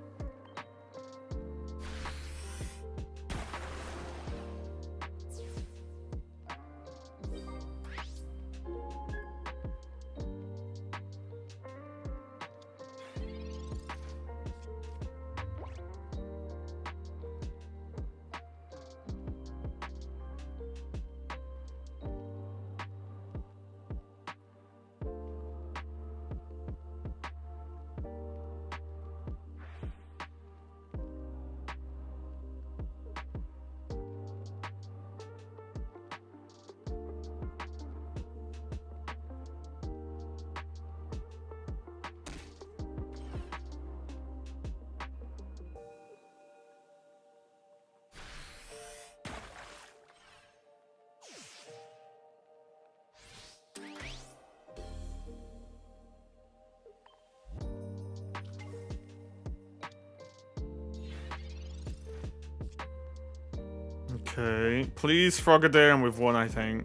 Okay, please Frogadier, and we've won, I think.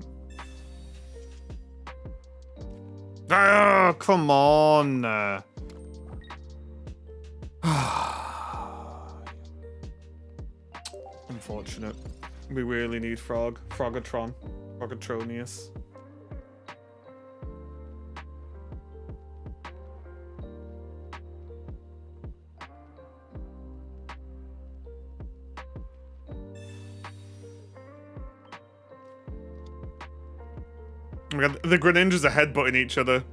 Oh, come on. Unfortunate. We really need Frog. Frogatron. Frogatronius. Oh my god, the Greninjas are headbutting each other.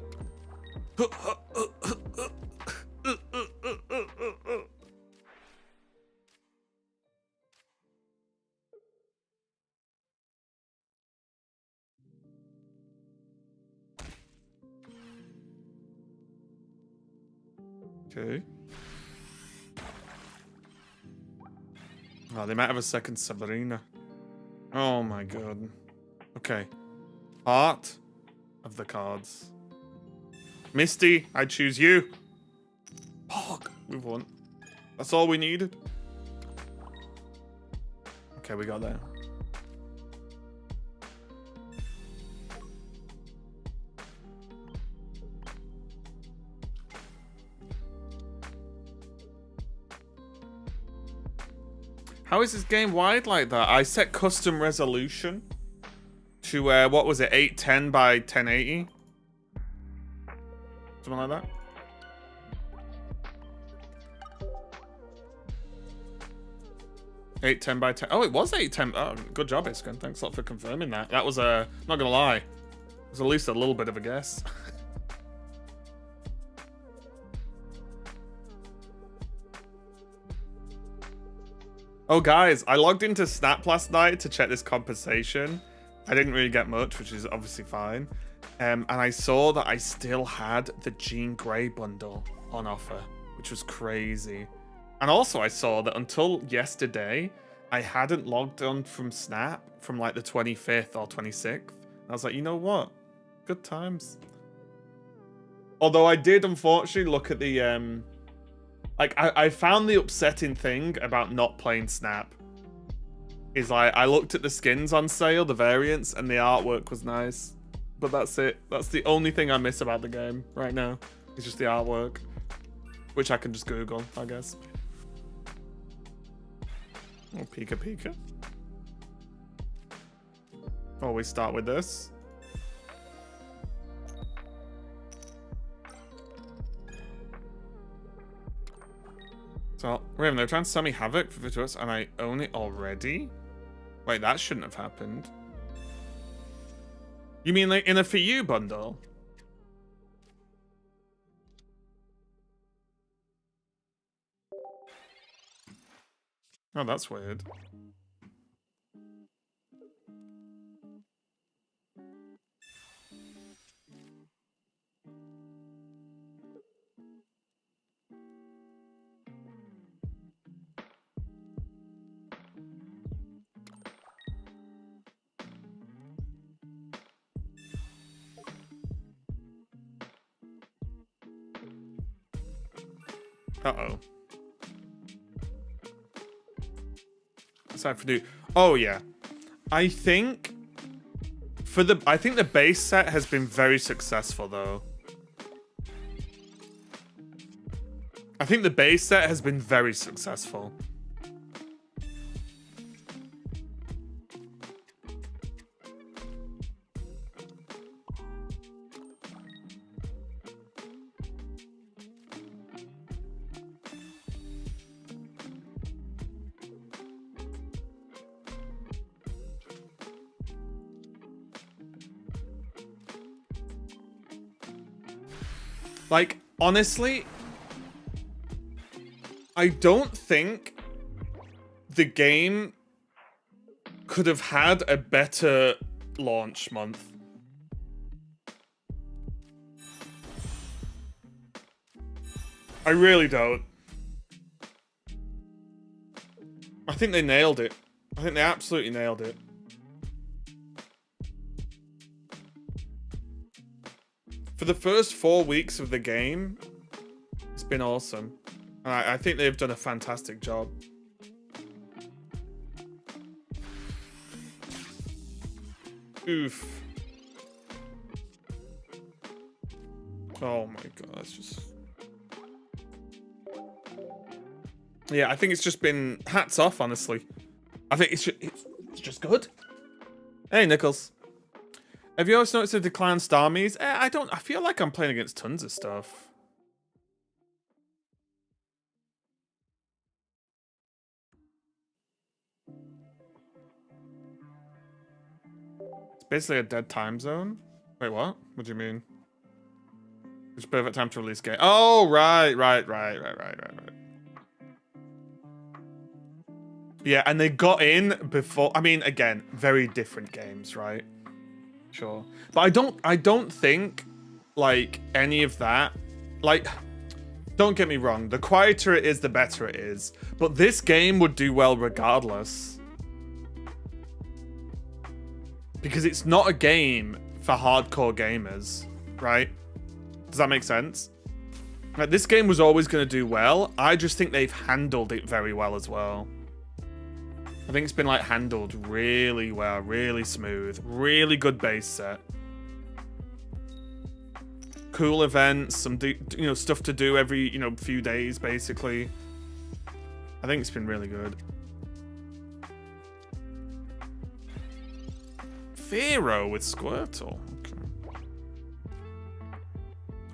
Okay. Oh, they might have a second Sabrina. Oh my god. Okay. Part of the cards. Misty, I choose you. Fuck, we've won. That's all we needed. Okay, we got there. How is this game wide like that? I set custom resolution to, what was it, 810 by 1080? Something like that? Eight ten by 10. Oh, it was 810. Oh, good job, Iskin. Thanks a lot for confirming that. That was, not gonna lie, it was at least a little bit of a guess. Oh, guys, I logged into Snap last night to check this compensation. I didn't really get much, which is obviously fine. And I saw that I still had the Jean Grey bundle on offer, which was crazy. And also I saw that until yesterday, I hadn't logged on from Snap from like the 25th or 26th. I was like, you know what? Good times. Although I did unfortunately look at the, like, I found the upsetting thing about not playing Snap is I looked at the skins on sale, the variants, and the artwork was nice. But that's it. That's the only thing I miss about the game right now. It's just the artwork. Which I can just Google, I guess. Oh, Pika Pika. Always start with this. So, wait, they're trying to sell me Havoc for Virtuous and I own it already? Wait, that shouldn't have happened. You mean like in a For You bundle? Oh, that's weird. Uh-oh. Aside for new. Oh yeah. I think the base set has been very successful though. I think the base set has been very successful. Like, honestly, I don't think the game could have had a better launch month. I really don't. I think they nailed it. I think they absolutely nailed it. For the first 4 weeks of the game, it's been awesome. And I think they've done a fantastic job. Oof. Oh my god, that's just... Yeah, I think it's just been hats off, honestly. I think it's just good. Hey, Nichols. Have you always noticed a decline in Starmies? I don't. I feel like I'm playing against tons of stuff. It's basically a dead time zone. Wait, what? What do you mean? It's perfect time to release game. Oh, right. Yeah, and they got in before. I mean, again, very different games, right? Sure, but I don't think like any of that. Like, don't get me wrong. The quieter it is, the better it is. But this game would do well regardless, because it's not a game for hardcore gamers, right? Does that make sense? Like, this game was always going to do well. I just think they've handled it very well as well. I think it's been like handled really well, really smooth, really good base set. Cool events, some stuff to do every few days basically. I think it's been really good. Pharaoh with Squirtle.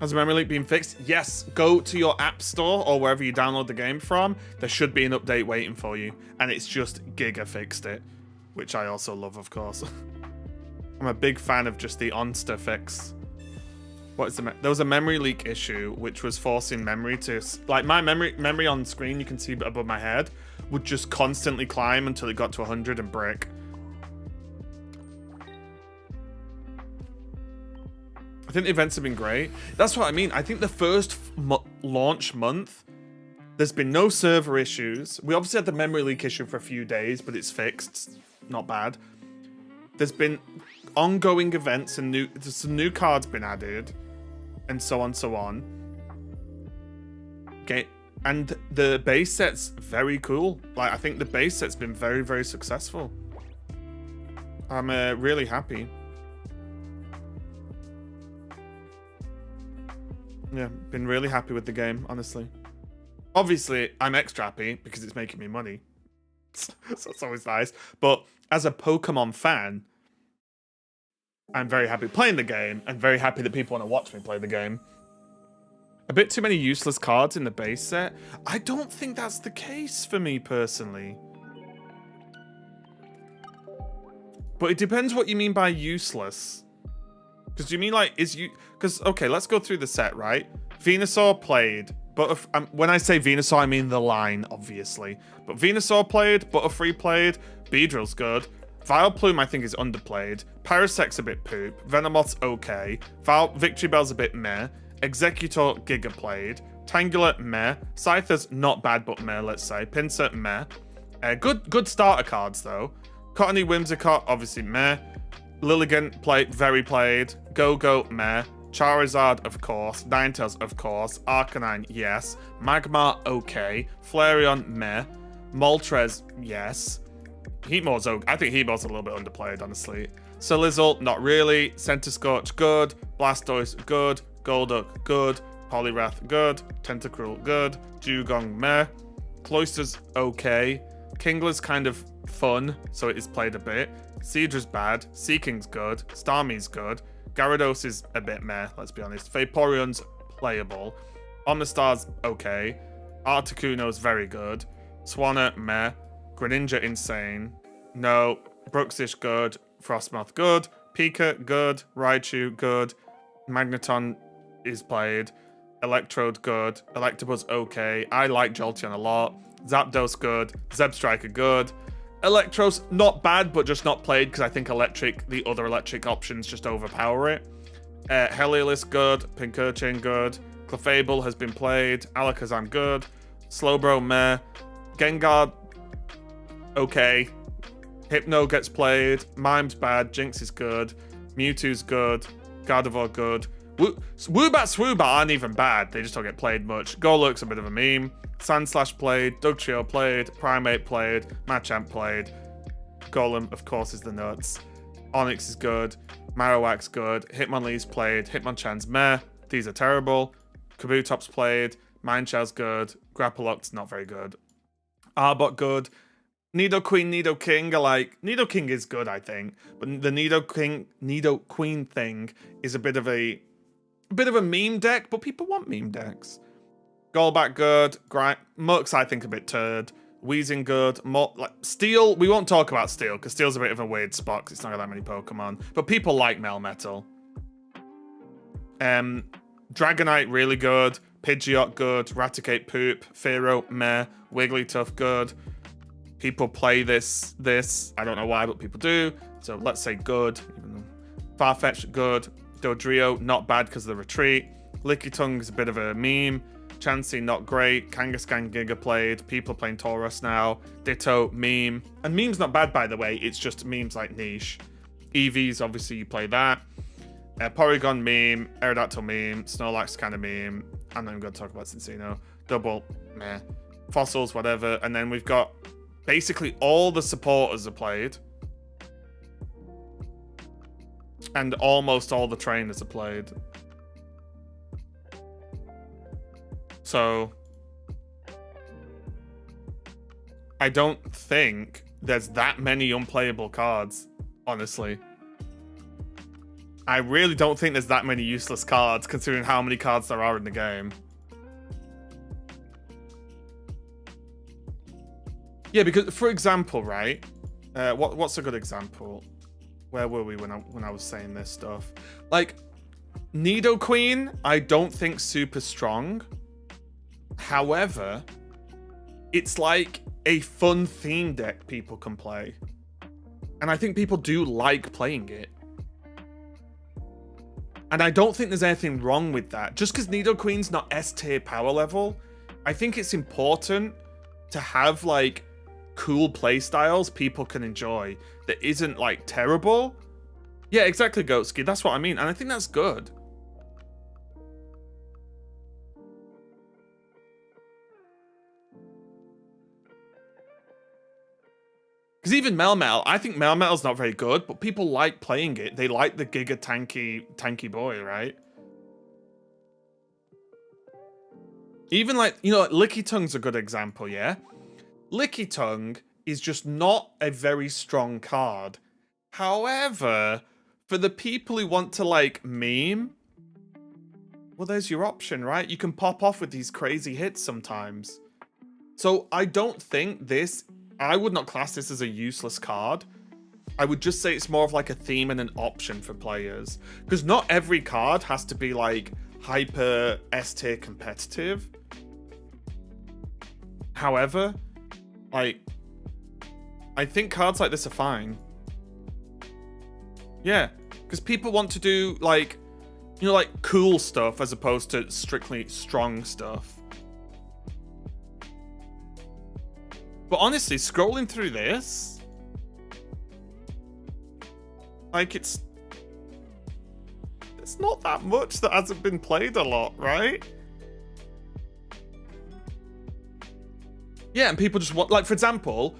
Has the memory leak been fixed? Yes. Go to your app store or wherever you download the game from. There should be an update waiting for you. And it's just Giga fixed it. Which I also love, of course. I'm a big fan of just the Onster fix. What is there was a memory leak issue which was forcing memory to... Like, my memory on screen, you can see above my head, would just constantly climb until it got to 100 and break. I think the events have been great. That's what I mean. I think the first launch month, there's been no server issues. We obviously had the memory leak issue for a few days, but it's fixed. Not bad. There's been ongoing events and there's some new cards been added, and so on, so on. Okay, and the base set's very cool. Like, I think the base set's been very, very successful. I'm really happy. Yeah, been really happy with the game, honestly. Obviously, I'm extra happy because it's making me money. So that's always nice. But as a Pokemon fan, I'm very happy playing the game and very happy that people want to watch me play the game. A bit too many useless cards in the base set. I don't think that's the case for me personally. But it depends what you mean by useless. Because do you mean like, because, okay, let's go through the set, right? Venusaur played, when I say Venusaur, I mean the line, obviously. But Venusaur played, Butterfree played, Beedrill's good. Vileplume, I think, is underplayed. Parasec's a bit poop. Venomoth's okay. Victory Bell's a bit meh. Executor, Giga played. Tangela, meh. Scyther's not bad, but meh, let's say. Pinsir, meh. Good starter cards, though. Cottony, Whimsicott, obviously meh. Lilligant, very played. Go-Go, meh. Charizard, of course. Ninetales, of course. Arcanine, yes. Magmar, okay. Flareon, meh. Moltres, yes. Heatmore's okay. I think Heatmore's a little bit underplayed, honestly. Solizzle, not really. Centiskorch, good. Blastoise, good. Golduck, good. Poliwrath, good. Tentacruel, good. Dugong, meh. Cloyster's okay. Kingler's kind of fun, so it is played a bit. Seadra's bad. Seeking's good. Starmie's good. Gyarados is a bit meh, let's be honest. Vaporeon's playable. Omastar's okay. Articuno's very good. Swanna, meh. Greninja, insane. No. Bruxish, good. Frostmoth, good. Pika, good. Raichu, good. Magneton is played. Electrode, good. Electabuzz, okay. I like Jolteon a lot. Zapdos, good. Zebstrika, good. Electros, not bad, but just not played because I think the other electric options just overpower it. Heliolisk, good. Pincurchin, good. Clefable has been played. Alakazam, good. Slowbro, meh. Gengar, okay. Hypno gets played. Mime's bad. Jinx is good. Mewtwo's good. Gardevoir, good. Woobat, Swoobat aren't even bad. They just don't get played much. Golurk's a bit of a meme. Sandslash played. Dugtrio played. Primate played. Machamp played. Golem, of course, is the nuts. Onyx is good. Marowak's good. Hitmonlee's played. Hitmonchan's meh. These are terrible. Kabutop's played. Mindshell's good. Grapplock's not very good. Arbok good. Nidoqueen, Nidoking are like... Nidoking is good, I think. But the Nidoqueen thing is a bit of a meme deck, but people want meme decks. Golbat good. Mux, I think, a bit turd. Weezing good. Steel, we won't talk about Steel, because Steel's a bit of a weird spot, because it's not got that many Pokemon. But people like Melmetal. Dragonite, really good. Pidgeot, good. Raticate, poop. Fearow, meh. Wigglytuff, good. People play this. I don't know why, but people do. So let's say good. Farfetch'd, good. Dodrio, not bad because of the retreat. Lickitung is a bit of a meme. Chansey, not great. Kangaskhan, Giga played. People are playing Tauros now. Ditto, meme. And meme's not bad, by the way. It's just memes like niche. Eevees, obviously, you play that. Porygon, meme. Aerodactyl, meme. Snorlax, kind of meme. I'm not even going to talk about Cincino. Double, meh. Fossils, whatever. And then we've got basically all the supporters are played. And almost all the trainers are played. So I don't think there's that many unplayable cards, honestly. I really don't think there's that many useless cards, considering how many cards there are in the game. Yeah, because, for example, right? What's a good example? Where were we when I was saying this stuff? Like, Nidoqueen, I don't think super strong. However, it's like a fun theme deck people can play. And I think people do like playing it. And I don't think there's anything wrong with that. Just because Nidoqueen's not S-tier power level, I think it's important to have, like, cool playstyles people can enjoy that isn't, like, terrible. Yeah, exactly, Goatski. That's what I mean. And I think that's good. Because even Melmetal, I think Melmetal's not very good, but people like playing it. They like the giga tanky boy, right? Even like, you know, like Lickytung's a good example, yeah? Lickitung is just not a very strong card. However, for the people who want to like meme, well, there's your option, right? You can pop off with these crazy hits sometimes. So I don't think I would not class this as a useless card. I would just say it's more of like a theme and an option for players. Because not every card has to be like hyper S-tier competitive. However, like, I think cards like this are fine. Yeah, because people want to do like, you know, like cool stuff as opposed to strictly strong stuff. But honestly, scrolling through this, like it's not that much that hasn't been played a lot, right? Yeah, and people just want, like, for example,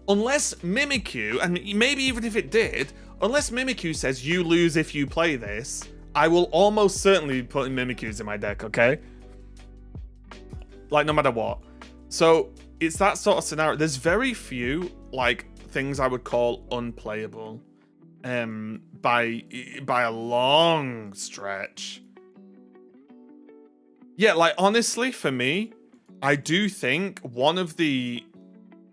unless Mimikyu, and maybe even if it did, unless Mimikyu says you lose if you play this, I will almost certainly be putting Mimikyus in my deck, okay? Like, no matter what. So it's that sort of scenario. There's very few, like, things I would call unplayable by a long stretch. Yeah, like, honestly, for me, I do think one of the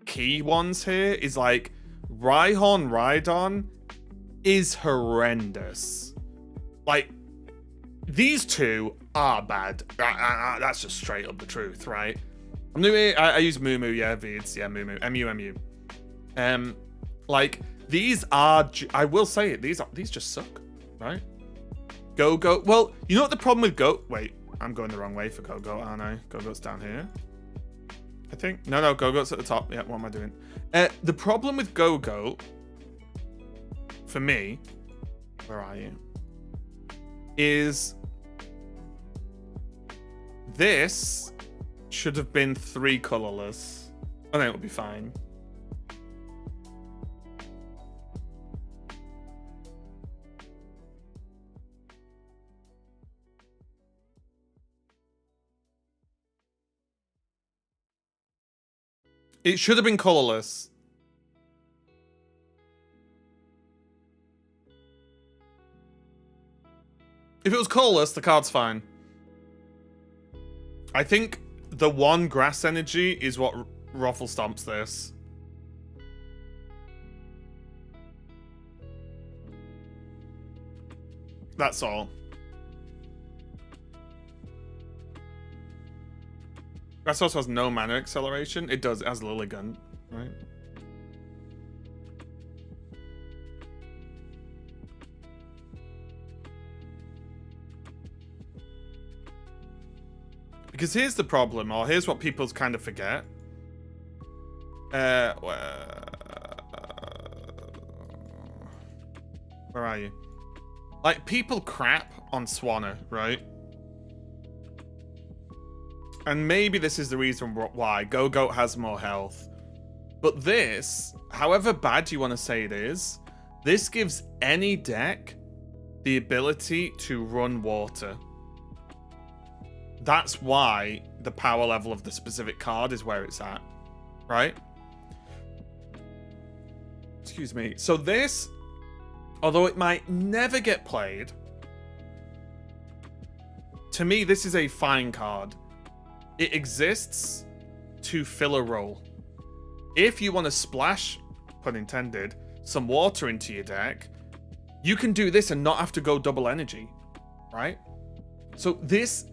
key ones here is, like, Rhyhorn Rhydon is horrendous. Like, these two are bad. That's just straight up the truth, right? I use Moo, yeah, Vids, yeah, Moo, MU. Like, these are, I will say it, these just suck, right? Go. Well, you know what the problem with wait, I'm going the wrong way for Go-Go, aren't I? Go-Go's down here, I think. No, Go-Go's at the top. Yeah, what am I doing? The problem with Go-Go, for me, where are you? Is this should have been 3 colorless. I think it would be fine. It should have been colorless. If it was colorless, the card's fine. I think the one grass energy is what Ruffle stomps this. That's all. Grass also has no mana acceleration. It does, it has Lilligant, right? Because here's the problem, or here's what people kind of forget. Where are you? Like, people crap on Swanna, right? And maybe this is the reason why. Go-Goat has more health. But this, however bad you want to say it is, this gives any deck the ability to run water. That's why the power level of the specific card is where it's at, right? Excuse me. So this, although it might never get played, to me, this is a fine card. It exists to fill a role. If you want to splash, pun intended, some water into your deck, you can do this and not have to go double energy, right? So this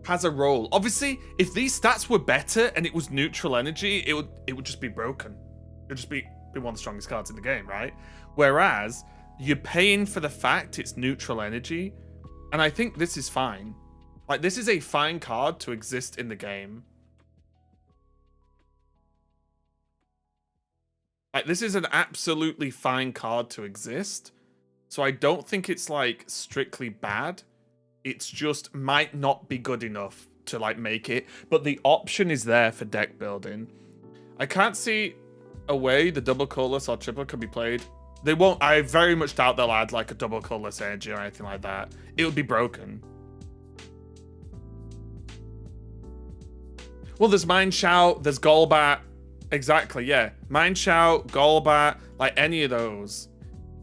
has a role. Obviously, if these stats were better and it was neutral energy, it would just be broken. It would just be one of the strongest cards in the game, right? Whereas you're paying for the fact it's neutral energy, and I think this is fine. Like, this is a fine card to exist in the game. Like, this is an absolutely fine card to exist. So I don't think it's, like, strictly bad. It's just might not be good enough to, like, make it. But the option is there for deck building. I can't see a way the double colorless or triple could be played. They won't. I very much doubt they'll add, like, a double colorless energy or anything like that. It would be broken. Well, there's Mind Shout, there's Golbat. Exactly, yeah. Mind Shout, Golbat, like any of those.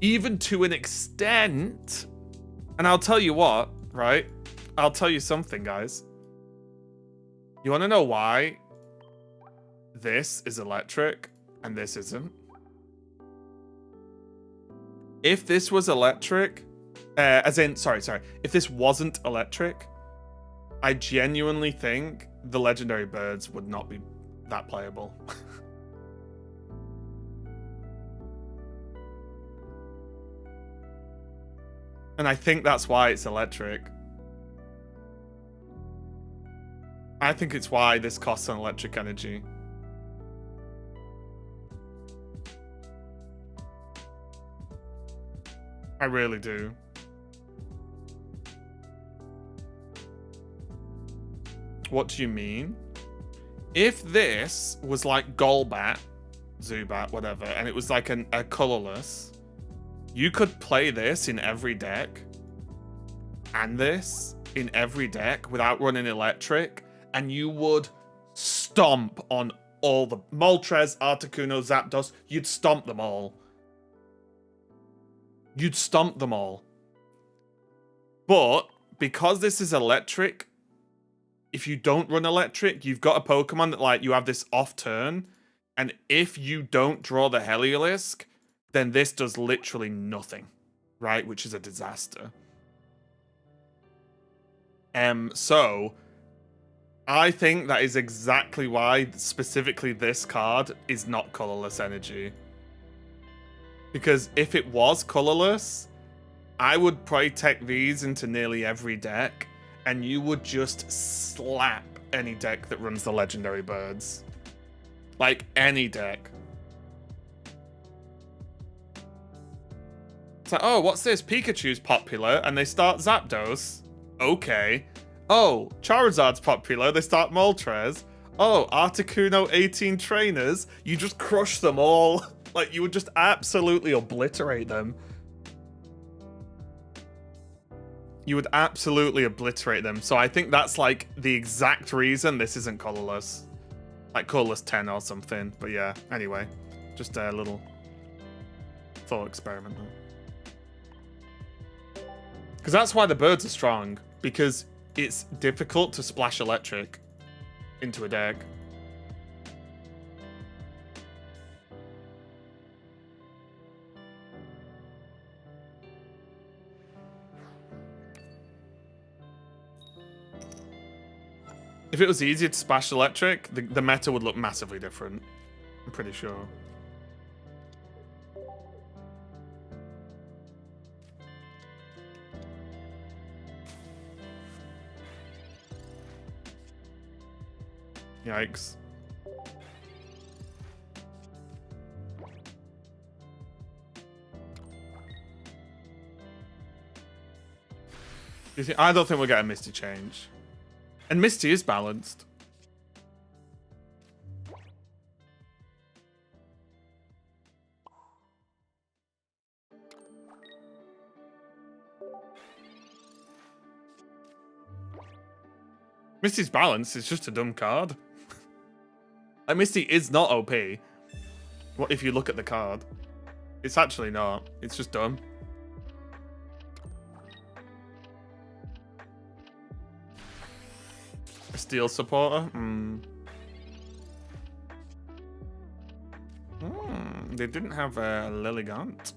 Even to an extent. And I'll tell you what, right? I'll tell you something, guys. You want to know why this is electric and this isn't? If this was electric, if this wasn't electric, I genuinely think the legendary birds would not be that playable. And I think that's why it's electric. I think it's why this costs an electric energy. I really do. What do you mean? If this was like Golbat, Zubat, whatever, and it was like a colorless, you could play this in every deck and this in every deck without running electric, and you would stomp on all the Moltres, Articuno, Zapdos. You'd stomp them all. You'd stomp them all. But because this is electric, if you don't run electric, you've got a Pokemon that, like, you have this off turn, and if you don't draw the Heliolisk, then this does literally nothing, right? Which is a disaster. So I think that is exactly why specifically this card is not colorless energy. Because if it was colorless, I would probably take these into nearly every deck, and you would just slap any deck that runs the legendary birds. Like, any deck. It's like, oh, what's this? Pikachu's popular, and they start Zapdos. Okay. Oh, Charizard's popular, they start Moltres. Oh, Articuno 18 trainers, you just crush them all. Like, you would just absolutely obliterate them. You would absolutely obliterate them. So I think that's, like, the exact reason this isn't colorless. Like colorless 10 or something. But yeah, anyway. Just a little thought experiment. Because that's why the birds are strong. Because it's difficult to splash electric into a deck. If it was easier to splash electric, the meta would look massively different. I'm pretty sure. Yikes. I don't think we'll get a Misty change. And Misty is balanced. Misty's balanced, it's just a dumb card. Like, Misty is not OP. What if you look at the card? It's actually not. It's just dumb. A steel supporter? They didn't have a Lilligant.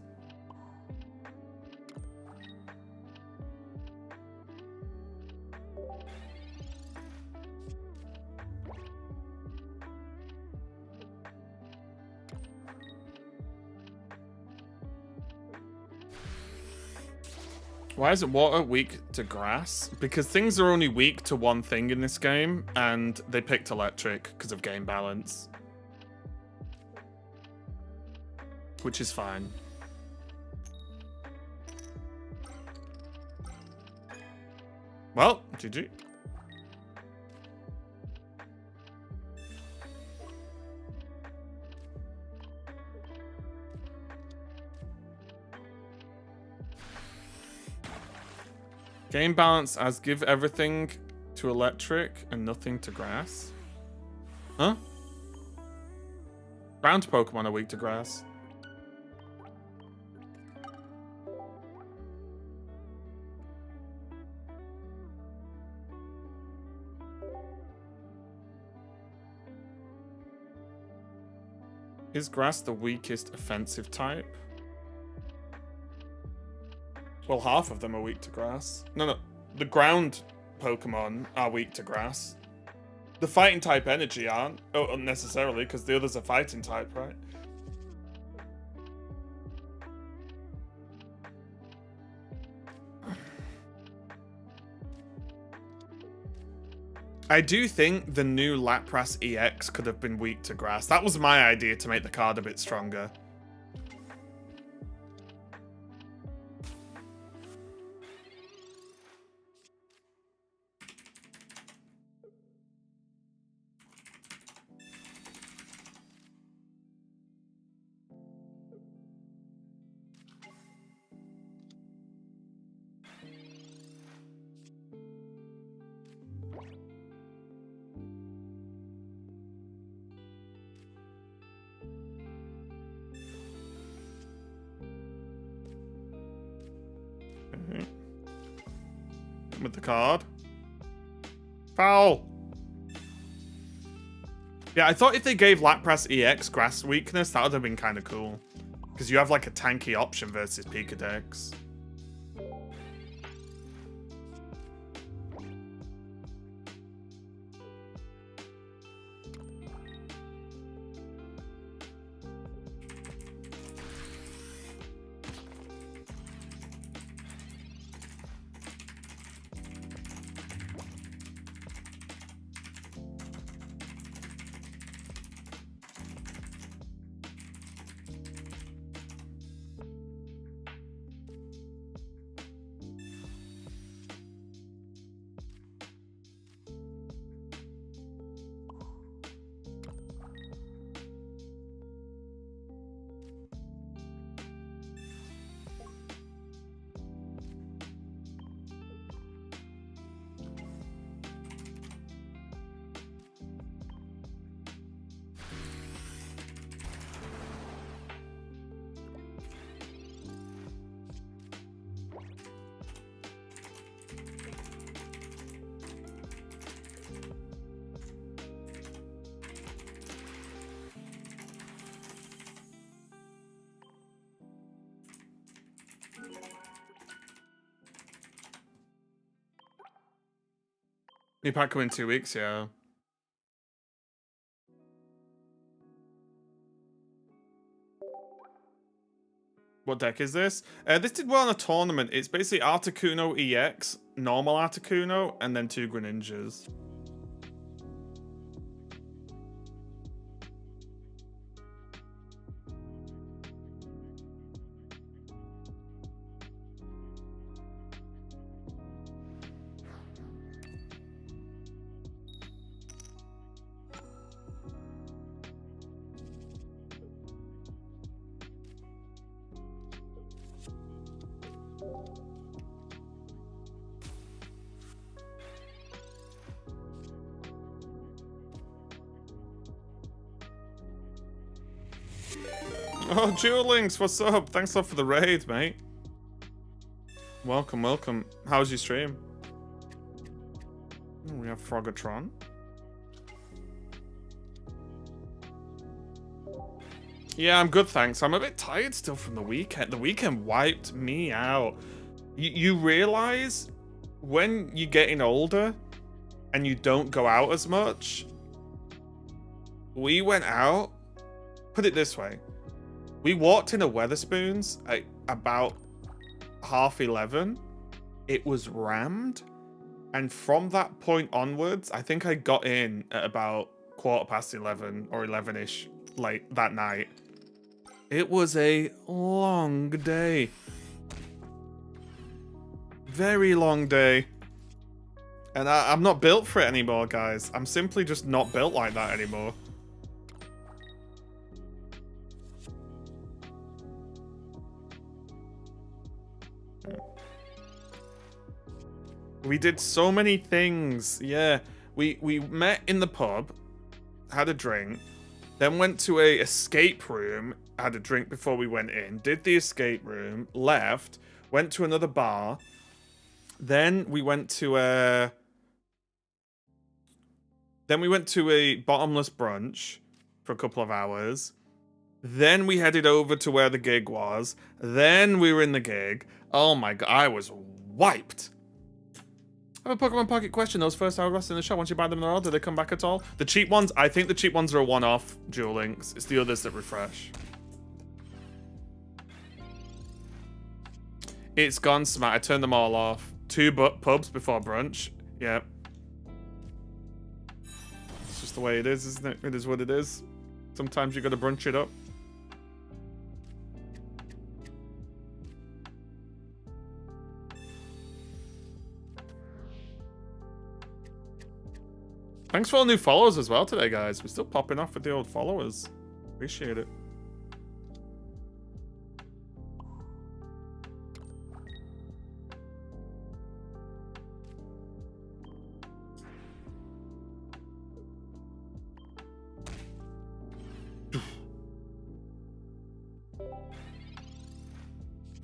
Why isn't water weak to grass? Because things are only weak to one thing in this game, and they picked electric because of game balance. Which is fine. Well, GG. Game balance as give everything to electric and nothing to grass. Huh? Ground Pokemon are weak to grass. Is grass the weakest offensive type? Well, half of them are weak to grass. No. The ground Pokemon are weak to grass. The fighting type energy aren't. Oh, unnecessarily, because the others are fighting type, right? I do think the new Lapras EX could have been weak to grass. That was my idea to make the card a bit stronger. With the card. Foul! Yeah, I thought if they gave Lapras EX grass weakness, that would have been kind of cool. Because you have like a tanky option versus Pikadex. New pack coming in 2 weeks, yeah. What deck is this? This did well in a tournament. It's basically Articuno EX, normal Articuno, and then 2 Greninjas. Oh, Duel Links, what's up? Thanks a lot for the raid, mate. Welcome, welcome. How's your stream? Oh, we have Frogatron. Yeah, I'm good, thanks. I'm a bit tired still from the weekend. The weekend wiped me out. You realize when you're getting older and you don't go out as much. We went out, put it this way. We walked in a Weatherspoons at about 11:30. It was rammed. And from that point onwards, I think I got in at about 11:15 or 11-ish late that night. It was a long day. Very long day. And I'm not built for it anymore, guys. I'm simply just not built like that anymore. We did so many things. Yeah, we met in the pub, had a drink, then went to a escape room, had a drink before we went in, did the escape room, left, went to another bar, then we went to a bottomless brunch for a couple of hours. Then we headed over to where the gig was. Then we were in the gig. Oh my god, I was wiped. I have a Pokemon Pocket question. Those first hour rests in the shop, once you buy them in a row, do they come back at all? The cheap ones? I think the cheap ones are a one-off, Duel Links. It's the others that refresh. It's gone, Smat. I turned them all off. 2 pubs before brunch. Yep. It's just the way it is, isn't it? It is what it is. Sometimes you gotta brunch it up. Thanks for all the new followers as well today, guys. We're still popping off with the old followers. Appreciate it.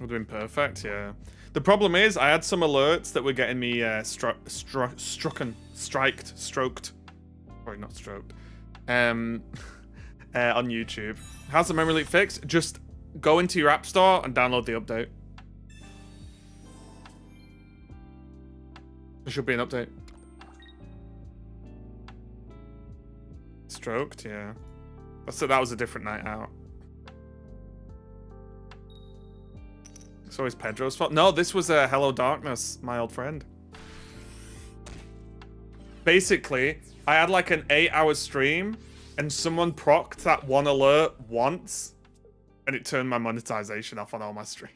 Would have been perfect, yeah. The problem is, I had some alerts that were getting me stroked. Sorry, not stroked. On YouTube. How's the memory leak fixed? Just go into your app store and download the update. There should be an update. Stroked, yeah. That was a different night out. It's always Pedro's fault. No, this was Hello Darkness, my old friend. Basically, I had like an 8-hour stream, and someone procced that one alert once, and it turned my monetization off on all my stream.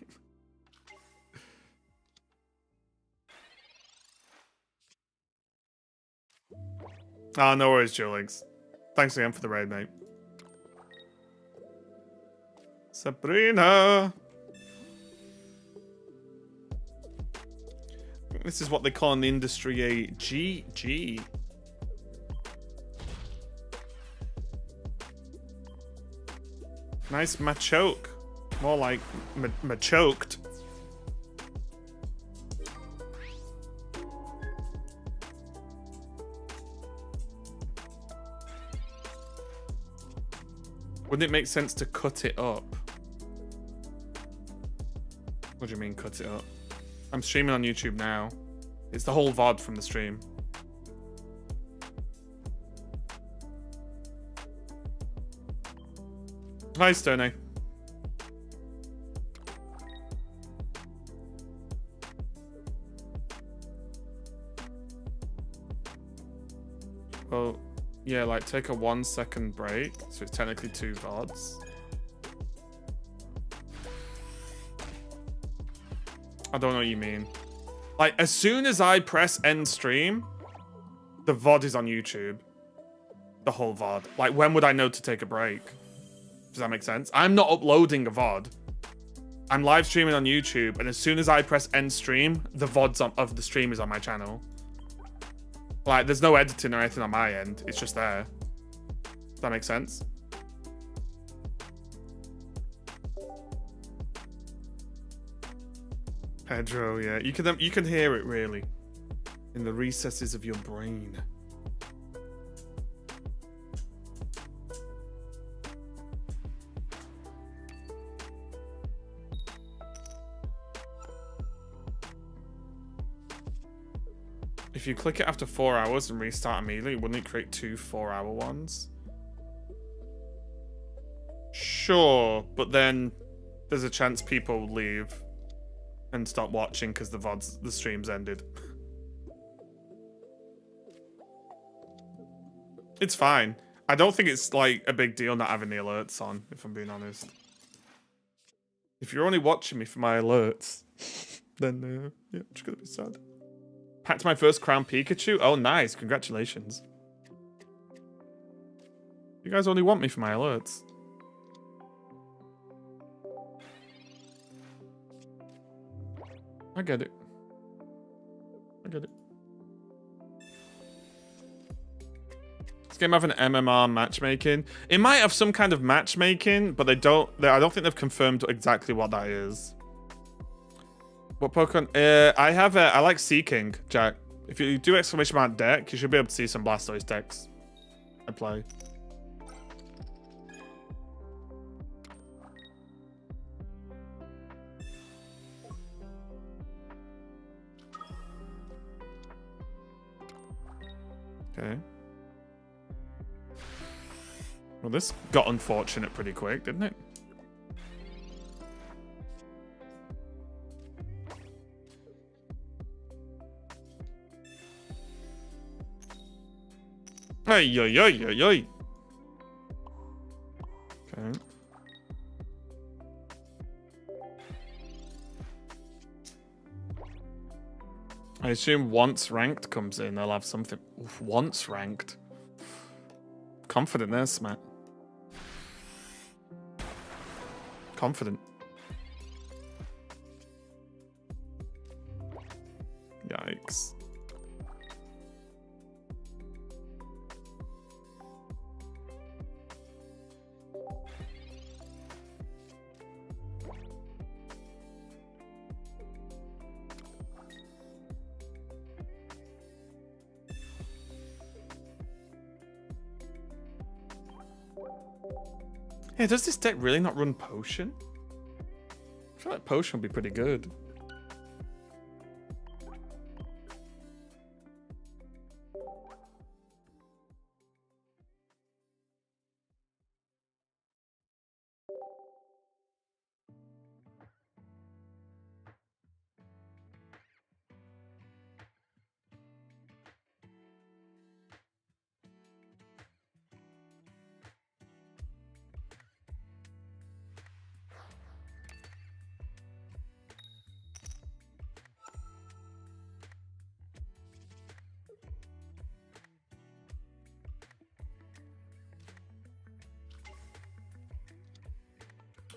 Ah, no worries, Julix. Thanks again for the raid, mate. Sabrina! This is what they call in the industry a GG. Nice machoke. More like machoked. Wouldn't it make sense to cut it up? What do you mean, cut it up? I'm streaming on YouTube now. It's the whole VOD from the stream. Hi, Stone. Well, yeah, like take a 1 second break. So it's technically 2 VODs. I don't know what you mean. Like, as soon as I press end stream, the VOD is on YouTube. The whole VOD. Like, when would I know to take a break? Does that make sense? I'm not uploading a VOD. I'm live streaming on YouTube, and as soon as I press end stream, the VODs of the stream is on my channel. Like, there's no editing or anything on my end. It's just there. Does that make sense? Pedro, yeah. You can hear it, really. In the recesses of your brain. If you click it after 4 hours and restart immediately, wouldn't it create 2 4-hour ones? Sure, but then there's a chance people will leave and stop watching because the stream's ended. It's fine. I don't think it's like a big deal not having the alerts on, if I'm being honest. If you're only watching me for my alerts, then yeah, I'm just gonna be sad. Packed my first Crown Pikachu? Oh, nice. Congratulations. You guys only want me for my alerts. I get it. I get it. This game have an MMR matchmaking. It might have some kind of matchmaking, but I don't think they've confirmed exactly what that is. What Pokemon? I like Seeking, Jack. If you do exclamation mark deck, you should be able to see some Blastoise decks I play. Okay. Well, this got unfortunate pretty quick, didn't it? Hey, yo, yo, yo, yo. Okay. I assume once ranked comes in, they'll have something. Oof, once ranked. Confident there, Smat. Confident. Yikes. Yeah, does this deck really not run Potion? I feel like Potion would be pretty good.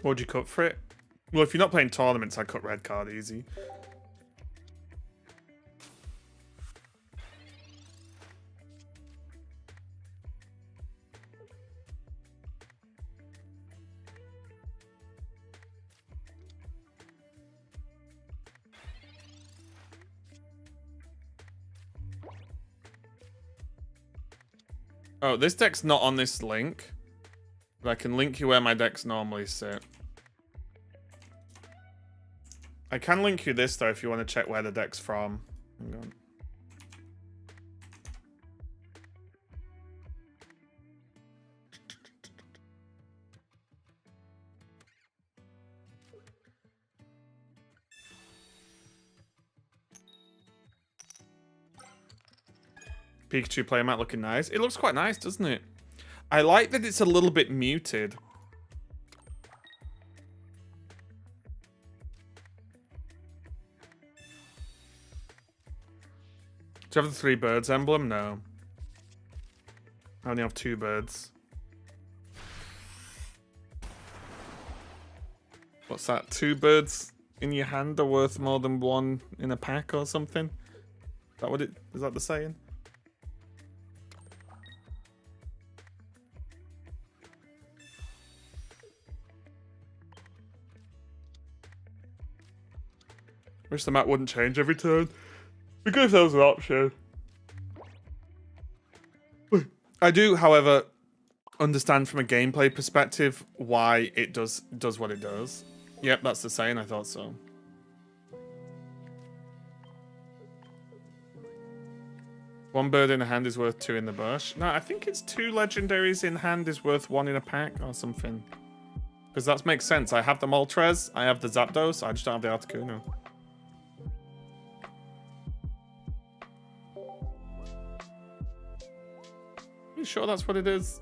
What would you cut for it? Well, if you're not playing tournaments, I'd cut red card easy. Oh, this deck's not on this link. But I can link you where my decks normally sit. I can link you this, though, if you want to check where the deck's from. Hang on. Pikachu playmat looking nice. It looks quite nice, doesn't it? I like that it's a little bit muted. Do you have the 3 birds emblem? No. I only have 2 birds. What's that? 2 birds in your hand are worth more than 1 in a pack or something? Is that what it is? That the saying? Wish the map wouldn't change every turn. Be good if there was an option. I do, however, understand from a gameplay perspective why it does what it does. Yep, that's the saying. I thought so. One bird in a hand is worth 2 in the bush. No, I think it's 2 legendaries in hand is worth 1 in a pack or something. Because that makes sense. I have the Moltres, I have the Zapdos, I just don't have the Articuno. You sure that's what it is?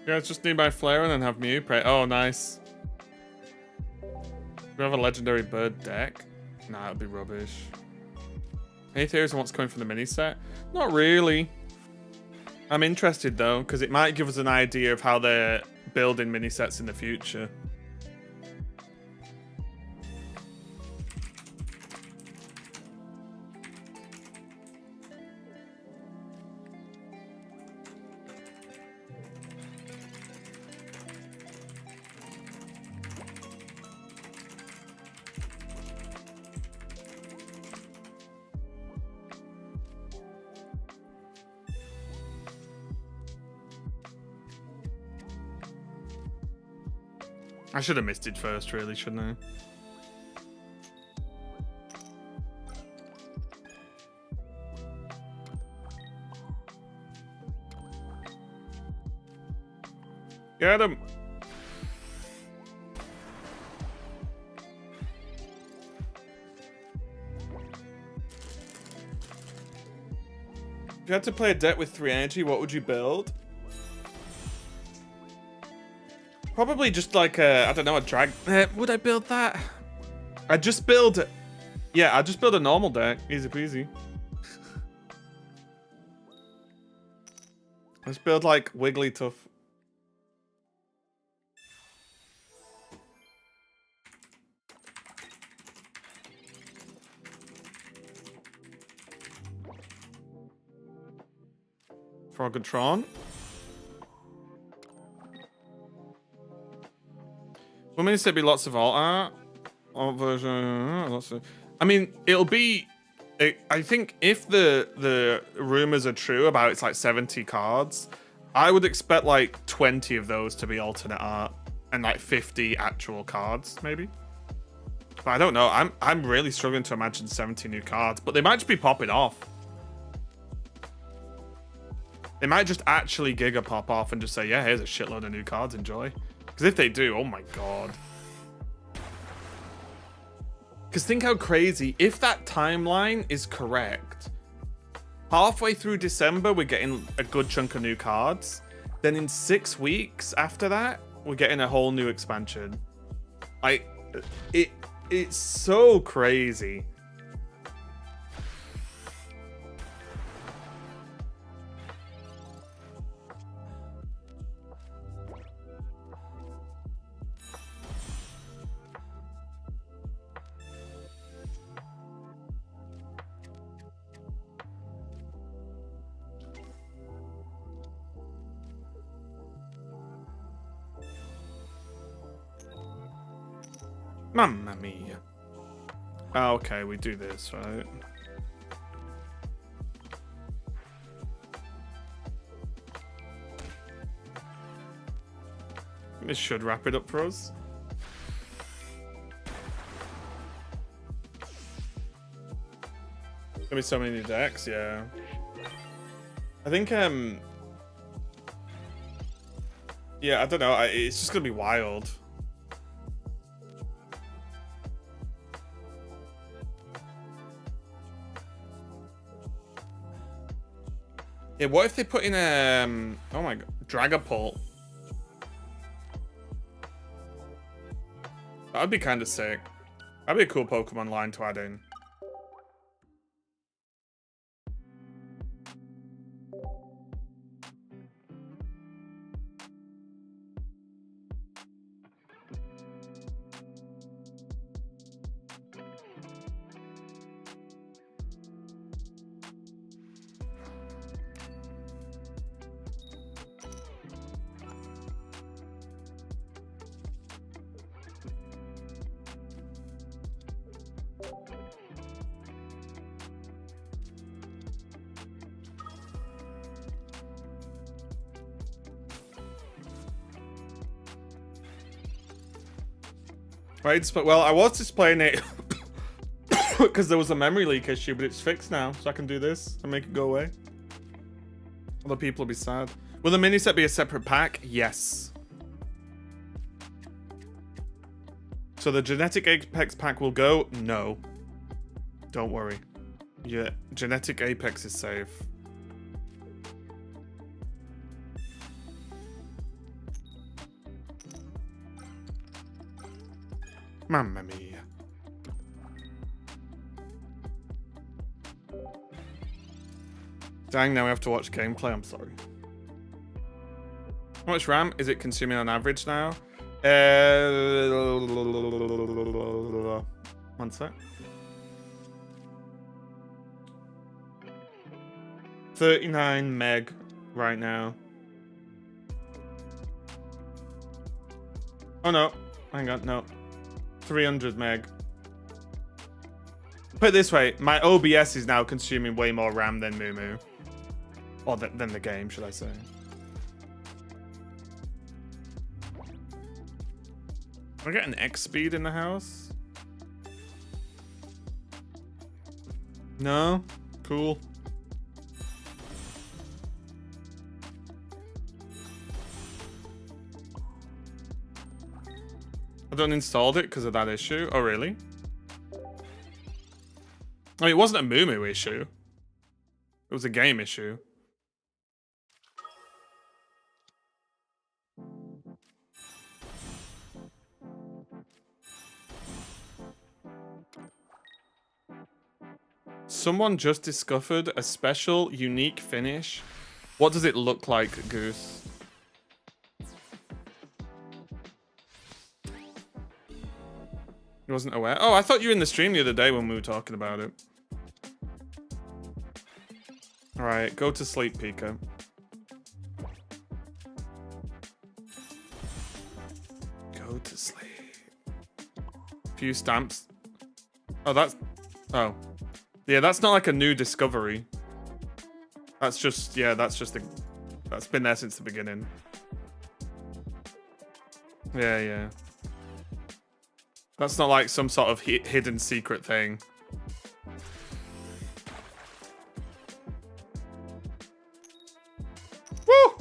Yeah, it's just need my flare and then have Mew pray. Oh, nice. Do we have a legendary bird deck? Nah, it'd be rubbish. Any theories on what's coming from the mini set? Not really. I'm interested though, because it might give us an idea of how they're building mini sets in the future. I should have missed it first, really, shouldn't I? Get him! If you had to play a deck with 3 energy, what would you build? Probably just like a, I don't know, a drag. Would I build that? I'd just build, yeah, I'd just build a normal deck. Easy peasy. Let's build like Wigglytuff. Frogatron. Well, maybe there'd be lots of alt art. Alt version. Lots of. I mean, it'll be. I think if the rumors are true about it's like 70 cards, I would expect like 20 of those to be alternate art and like 50 actual cards, maybe. But I don't know. I'm really struggling to imagine 70 new cards, but they might just be popping off. They might just actually Giga pop off and just say, yeah, here's a shitload of new cards, enjoy. Because if they do, oh my god. Because think how crazy, if that timeline is correct, halfway through December, we're getting a good chunk of new cards. Then in 6 weeks after that, we're getting a whole new expansion. Like, it's so crazy. Mamma mia. Oh, okay, we do this, right? This should wrap it up for us. Gonna be so many new decks, yeah. I think, yeah, I don't know. It's just gonna be wild. Yeah, what if they put in oh my god, Dragapult? That would be kind of sick. That'd be a cool Pokemon line to add in. Right, but well, I was displaying it because there was a memory leak issue, but it's fixed now, so I can do this and make it go away. Other people will be sad. Will the mini set be a separate pack? Yes. So the Genetic Apex pack will go? No. Don't worry. Yeah, Genetic Apex is safe. Mamma mia. Dang, now we have to watch gameplay, I'm sorry. How much RAM is it consuming on average now? 1 sec. 39 meg right now. Oh no, hang on, no. 300 meg. Put it this way, my OBS is now consuming way more RAM than Moo. Or than the game, should I say. Can I get an X speed in the house? No? Cool. I don't installed it because of that issue. Oh, really? I mean, it wasn't a Moo issue. It was a game issue. Someone just discovered a special, unique finish. What does it look like, Goose? He wasn't aware. Oh, I thought you were in the stream the other day when we were talking about it. Alright, go to sleep, Pika. Go to sleep. Few stamps. Oh, that's... Oh. Yeah, that's not like a new discovery. That's just... Yeah, that's just a... That's been there since the beginning. Yeah, yeah. That's not like some sort of hidden secret thing. Woo!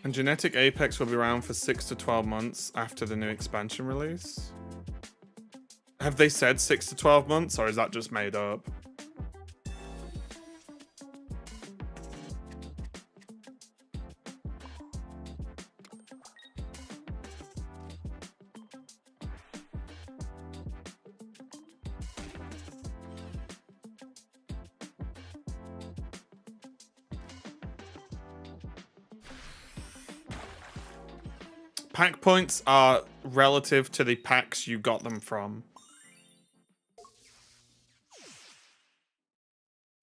And Genetic Apex will be around for 6 to 12 months after the new expansion release. Have they said 6 to 12 months, or is that just made up? Pack points are relative to the packs you got them from.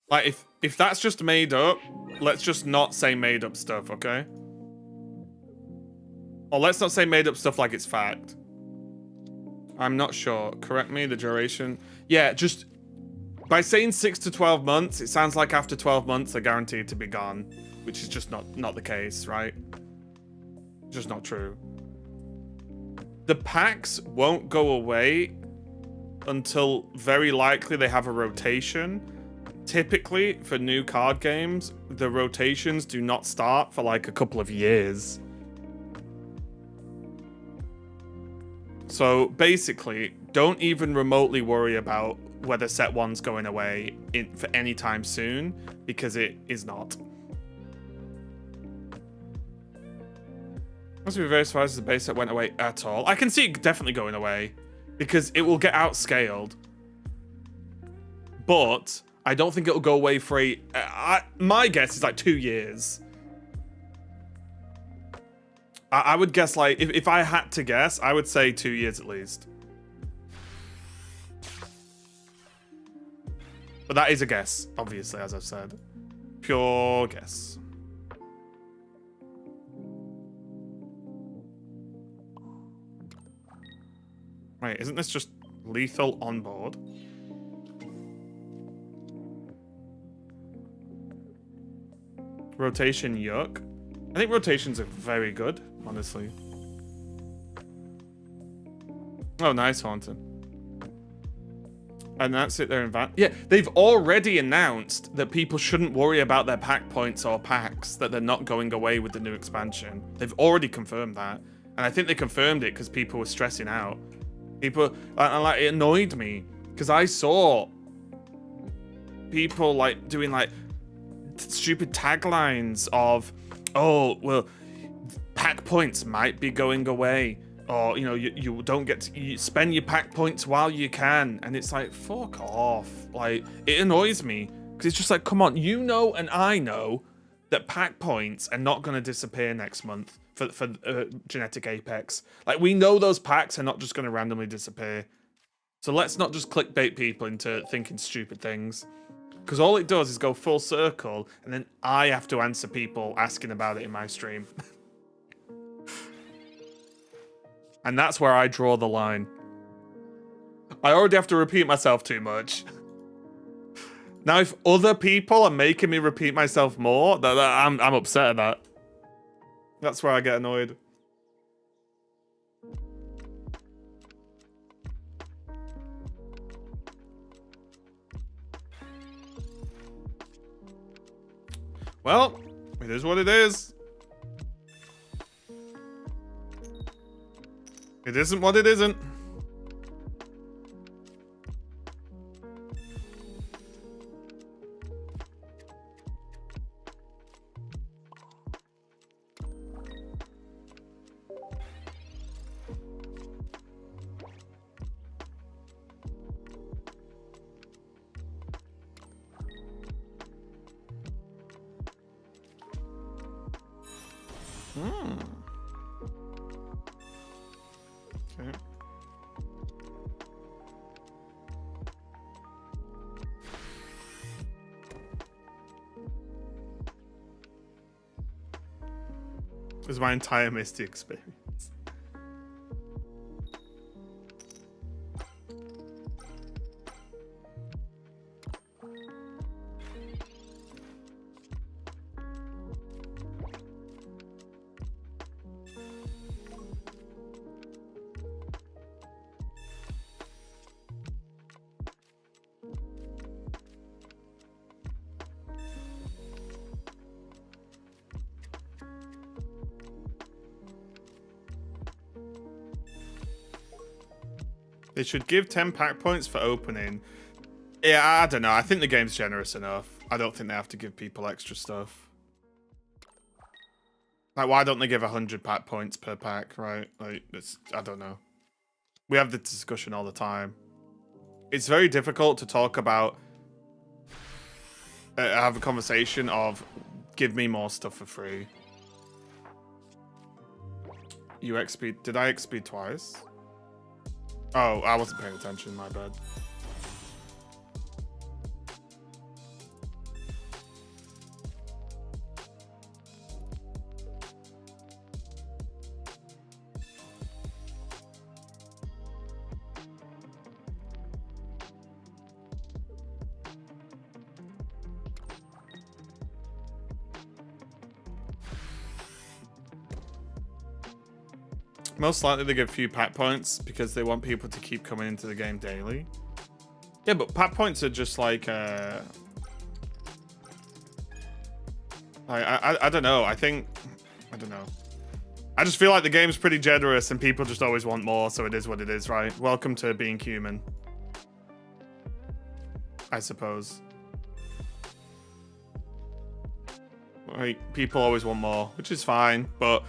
Like, if that's just made up, let's just not say made up stuff, okay? Or let's not say made up stuff like it's fact. I'm not sure. Correct me, the duration. Yeah, just by saying 6 to 12 months, it sounds like after 12 months they're guaranteed to be gone, which is just not the case, right? Just not true. The packs won't go away until very likely they have a rotation. Typically, for new card games, the rotations do not start for like a couple of years. So basically, don't even remotely worry about whether set 1's going away for any time soon, because it is not. Must be very surprised if the base set went away at all. I can see it definitely going away, because it will get outscaled. But I don't think it'll go away for my guess is like 2 years. I would guess, like, if I had to guess, I would say 2 years at least. But that is a guess, obviously, as I've said. Pure guess. Wait, isn't this just lethal on board? Rotation, yuck. I think rotations are very good, honestly. Oh, nice, Haunted. And that's it, they're in van. Yeah, they've already announced that people shouldn't worry about their pack points or packs, that they're not going away with the new expansion. They've already confirmed that. And I think they confirmed it because people were stressing out. People, like, it annoyed me because I saw people like doing like stupid taglines of, oh, well, pack points might be going away, or, you know, you don't get to spend your pack points while you can, and it's like, fuck off. Like, it annoys me because it's just like, come on, you know, and I know that pack points are not going to disappear next month for Genetic Apex. Like, we know those packs are not just going to randomly disappear, so let's not just clickbait people into thinking stupid things. Because all it does is go full circle, and then I have to answer people asking about it in my stream. And that's where I draw the line. I already have to repeat myself too much. Now, if other people are making me repeat myself more, I'm upset at that. That's where I get annoyed. Well, it is what it is. It isn't what it isn't. Okay. This is my entire Misty experience. They should give 10 pack points for opening. Yeah, I don't know. I think the game's generous enough. I don't think they have to give people extra stuff. Like, why don't they give 100 pack points per pack, right? Like, I don't know. We have this discussion all the time. It's very difficult to talk about, have a conversation of, give me more stuff for free. You XP. Did I XP twice? Oh, I wasn't paying attention. My bad. Most likely they give few pack points because they want people to keep coming into the game daily. Yeah, but pack points are just like, I don't know. I don't know. I just feel like the game's pretty generous and people just always want more, so it is what it is, right? Welcome to being human. I suppose. Like, people always want more, which is fine, but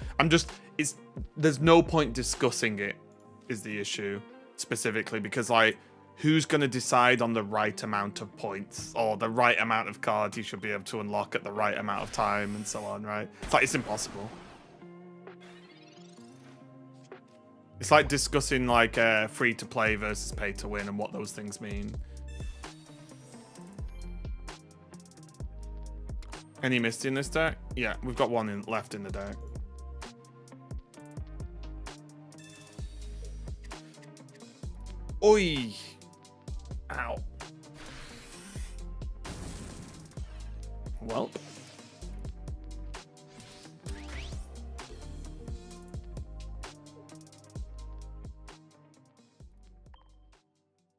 there's no point discussing it, is the issue, specifically, because, like, who's going to decide on the right amount of points or the right amount of cards you should be able to unlock at the right amount of time and so on, right? It's like, it's impossible. It's like discussing, like, free to play versus pay to win and what those things mean. Any Misty in this deck? Yeah, we've got one left in the deck. Oi! Ow. Well.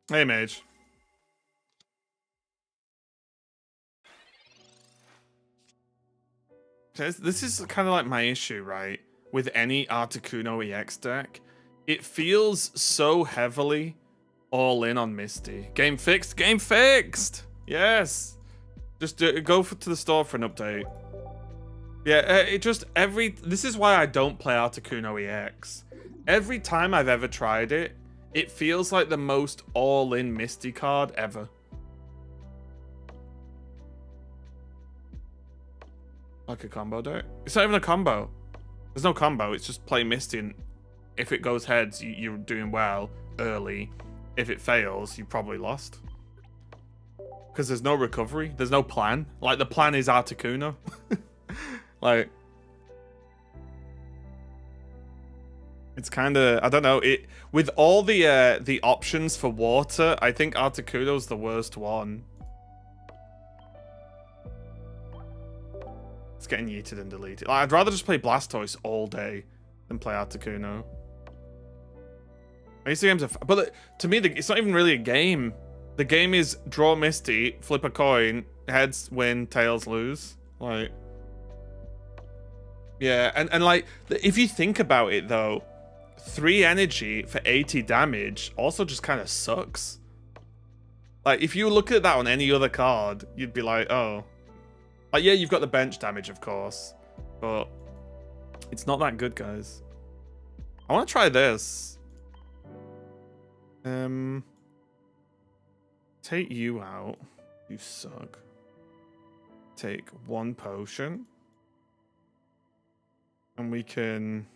Hey, Mage. This is kind of like my issue, right? With any Articuno EX deck. It feels so heavily all in on Misty. Game fixed? Game fixed! Yes! Just go to the store for an update. Yeah, this is why I don't play Articuno EX. Every time I've ever tried it, it feels like the most all-in Misty card ever. Like a combo deck? It's not even a combo. There's no combo, it's just play Misty, and if it goes heads, you're doing well early. If it fails, you probably lost. Because there's no recovery, there's no plan. Like, the plan is Articuno. Like, it's kind of, I don't know, with all the options for water, I think Articuno's the worst one. It's getting yeeted and deleted. Like, I'd rather just play Blastoise all day than play Articuno. I used to games but to me, it's not even really a game. The game is draw Misty, flip a coin, heads win, tails lose. Like, yeah, and like, if you think about it though, 3 energy for 80 damage also just kind of sucks. Like, if you look at that on any other card, you'd be like, oh. Like, yeah, you've got the bench damage, of course, but it's not that good, guys. I want to try this. Take you out. You suck. Take 1 potion. And we can...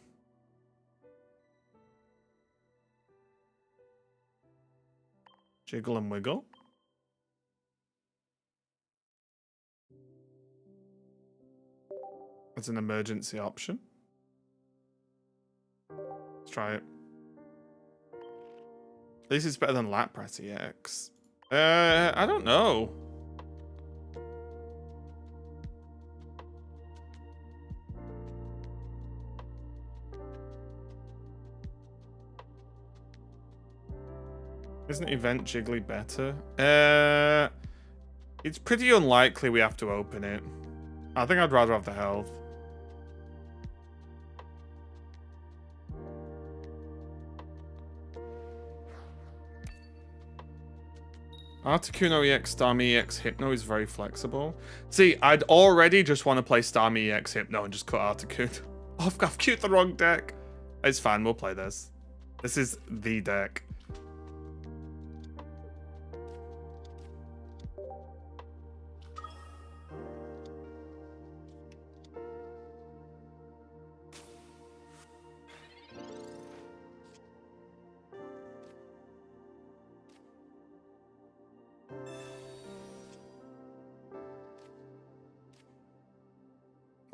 jiggle and wiggle. As an emergency option. Let's try it. At least it's better than Lapras EX. I don't know. Isn't Event Jiggly better? It's pretty unlikely we have to open it. I think I'd rather have the health. Articuno EX, Starmie EX, Hypno is very flexible. See, I'd already just want to play Starmie EX, Hypno and just cut Articuno. Oh, I've queued the wrong deck. It's fine, we'll play this. This is the deck.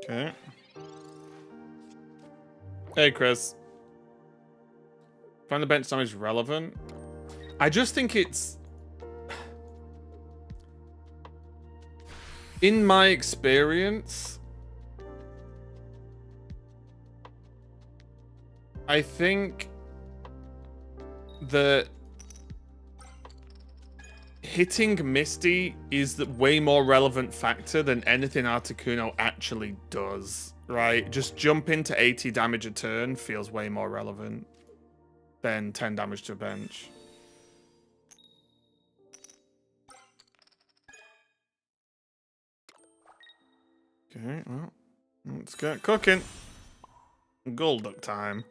Okay. Hey, Chris. Find the bench damage relevant. I just think it's... In my experience, I think that hitting Misty is the way more relevant factor than anything Articuno actually does, right? Just jump into 80 damage a turn feels way more relevant than 10 damage to a bench. Okay, well, let's get cooking. Golduck time.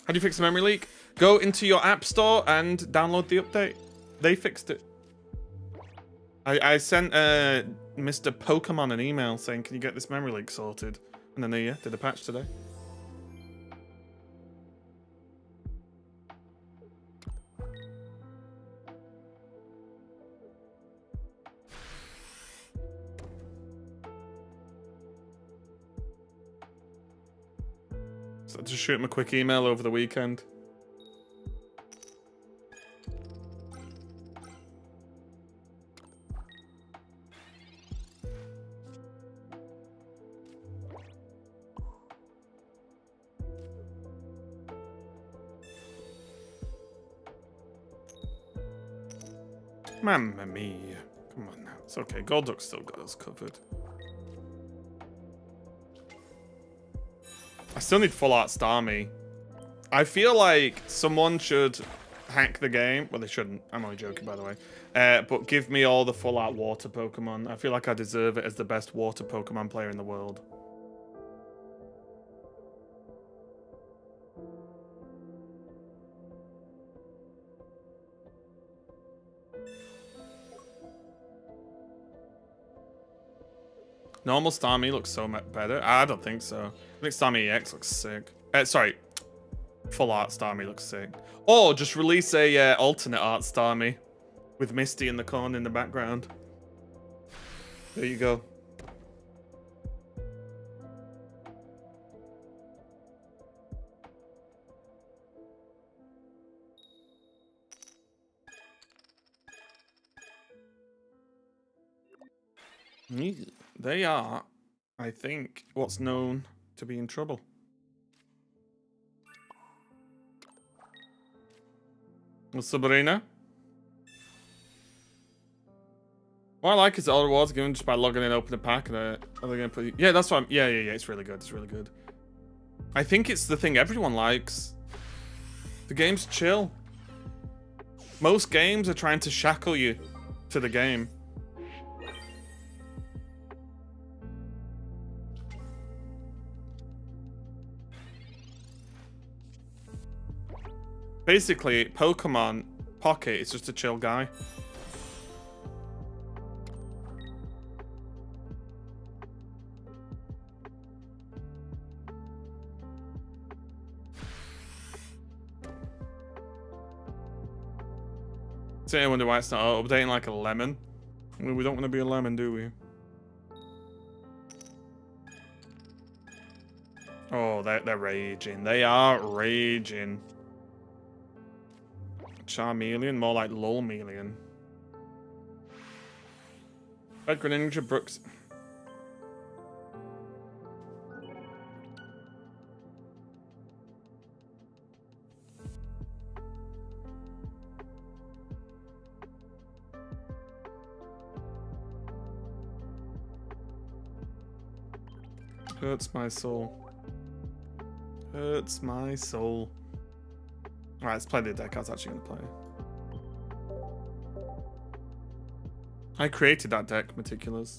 How do you fix the memory leak? Go into your app store and download the update. They fixed it. I sent Mr. Pokemon an email saying, can you get this memory leak sorted? And then they did a patch today. So just shoot him a quick email over the weekend. Mamma mia. Come on now. It's okay. Golduck's still got us covered. I still need full art Starmie. I feel like someone should hack the game. Well, they shouldn't. I'm only joking, by the way. But give me all the full art water Pokemon. I feel like I deserve it as the best water Pokemon player in the world. Normal Starmie looks so much better. I don't think so. I think Starmie EX looks sick. Sorry. Full art Starmie looks sick. Or just release a alternate art Starmie with Misty in the corner in the background. There you go. They are, I think, what's known to be in trouble. Well, Sabrina? What I like is all rewards given just by logging in, open a pack, and are they gonna put? Yeah, that's what. Yeah. It's really good. It's really good. I think it's the thing everyone likes. The game's chill. Most games are trying to shackle you to the game. Basically, Pokemon Pocket is just a chill guy. So I wonder why it's not updating like a lemon. I mean, we don't want to be a lemon, do we? Oh, they're raging. They are raging. Charmeleon, more like Lolmeleon. Red Greninja Brooks. Hurts my soul. Hurts my soul. Alright, let's play the deck I was actually going to play. I created that deck, Meticulous.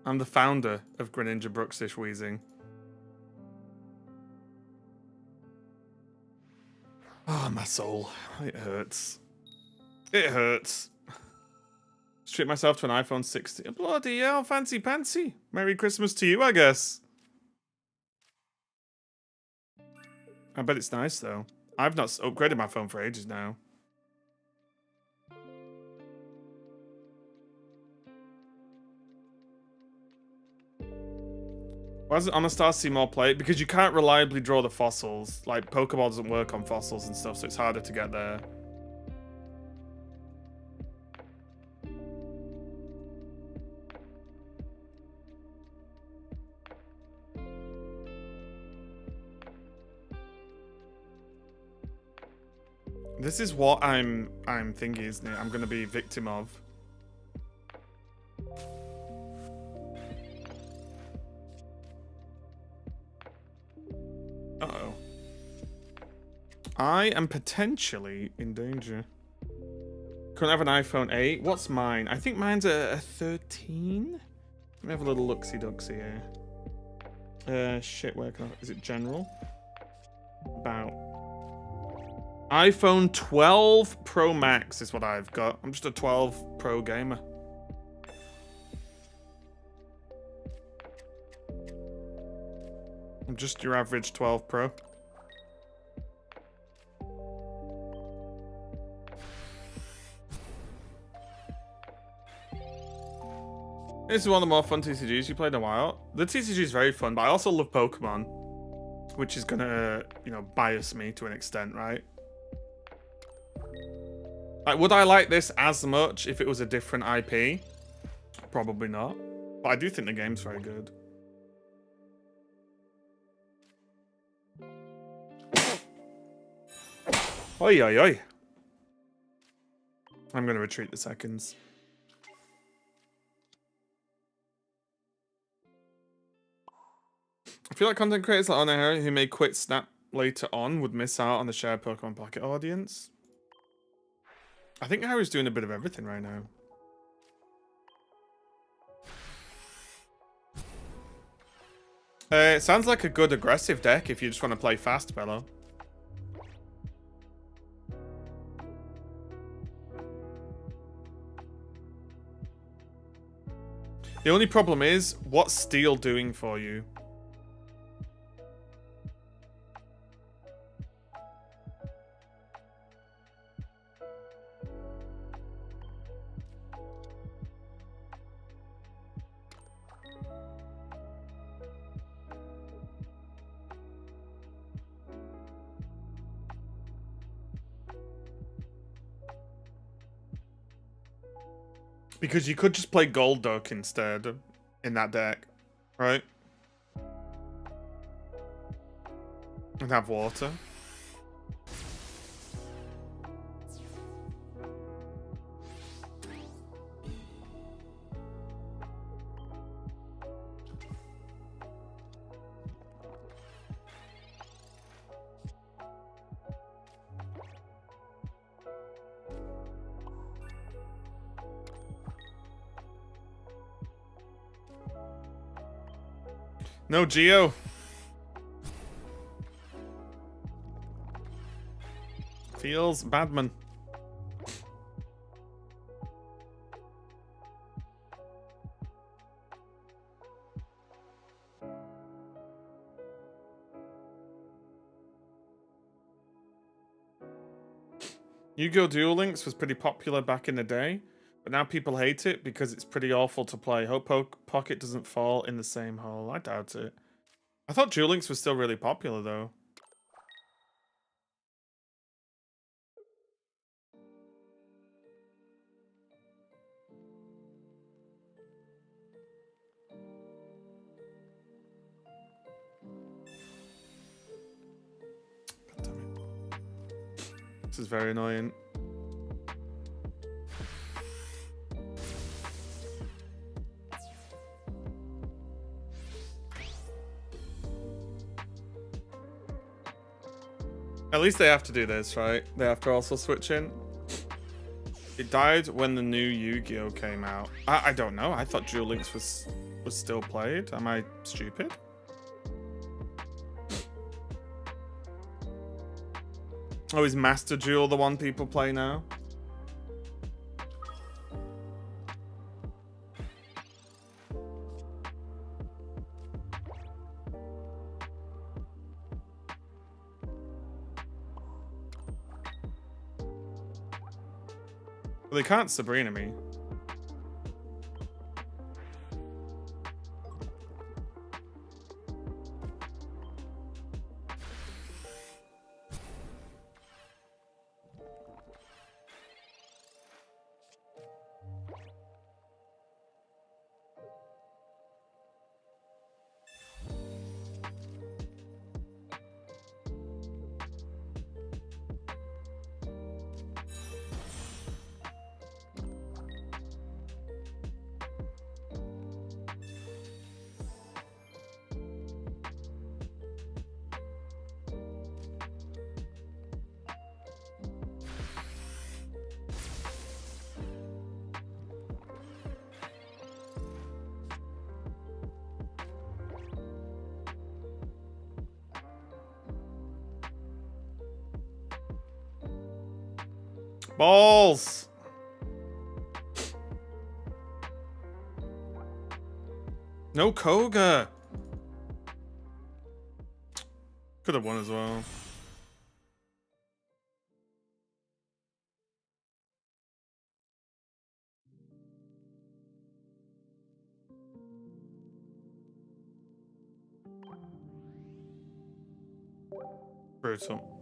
I'm the founder of Greninja Brooksish Wheezing. Oh, my soul. It hurts. It hurts. Treat myself to an iPhone 60. Bloody hell, fancy pantsy. Merry Christmas to you, I guess. I bet it's nice, though. I've not upgraded my phone for ages now. Why doesn't Amistar see more play? Because you can't reliably draw the fossils. Like, Pokeball doesn't work on fossils and stuff, so it's harder to get there. This is what I'm thinking, isn't it? I'm gonna be victim of. Uh-oh. I am potentially in danger. Couldn't have an iPhone 8. What's mine? I think mine's a 13? Let me have a little look-see-ducksy here. Shit, where can I... Is it general? About... iPhone 12 Pro Max is what I've got. I'm just a 12 Pro gamer. I'm just your average 12 Pro. This is one of the more fun TCGs you played in a while. The TCG is very fun, but I also love Pokemon, which is gonna, you know, bias me to an extent, right? Like, would I like this as much if it was a different IP? Probably not. But I do think the game's very good. Oi, oi, oi. I'm gonna retreat the seconds. I feel like content creators like Onahara who may quit Snap later on would miss out on the shared Pokemon Pocket audience. I think Harry's doing a bit of everything right now. It sounds like a good aggressive deck if you just want to play fast, Bello. The only problem is, what's Steel doing for you? Because you could just play Golduck instead in that deck, right? And have water. No Geo. Feels badman. Yu-Gi-Oh! Duel Links was pretty popular back in the day, but now people hate it because it's pretty awful to play. Hope Pocket doesn't fall in the same hole. I doubt it. I thought Duel Links was still really popular, though. God damn it. This is very annoying. At least they have to do this, right? They have to also switch in. It died when the new Yu-Gi-Oh came out. I don't know. I thought Duel Links was still played. Am I stupid? Oh, is Master Duel the one people play now? Well, they can't Sabrina me. Balls! No Koga! Could have won as well. Brutal.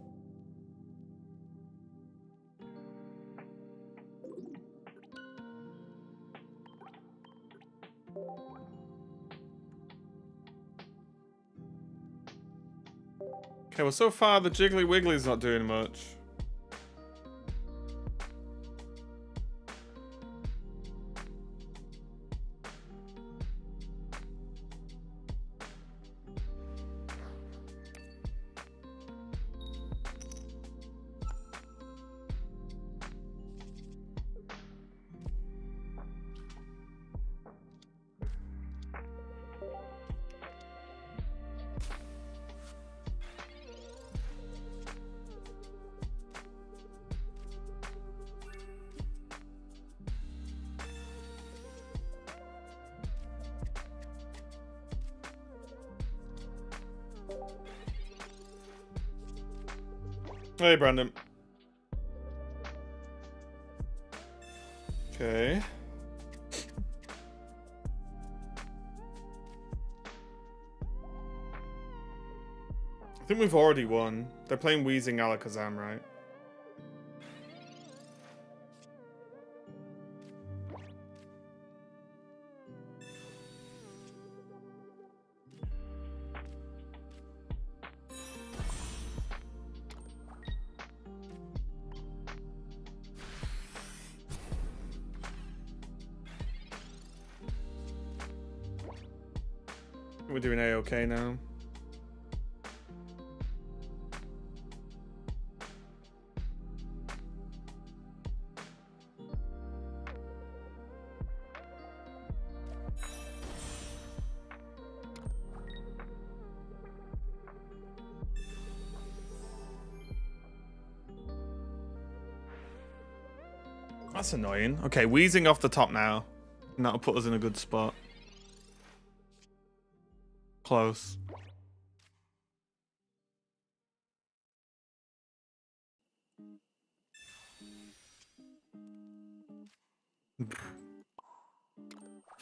Okay, well, so far the Jiggly Wiggly's not doing much. Hey, Brandon. Okay. I think we've already won. They're playing Wheezing Alakazam, right? We're doing A-OK now. That's annoying. Okay, Wheezing off the top now. And that'll put us in a good spot. Close.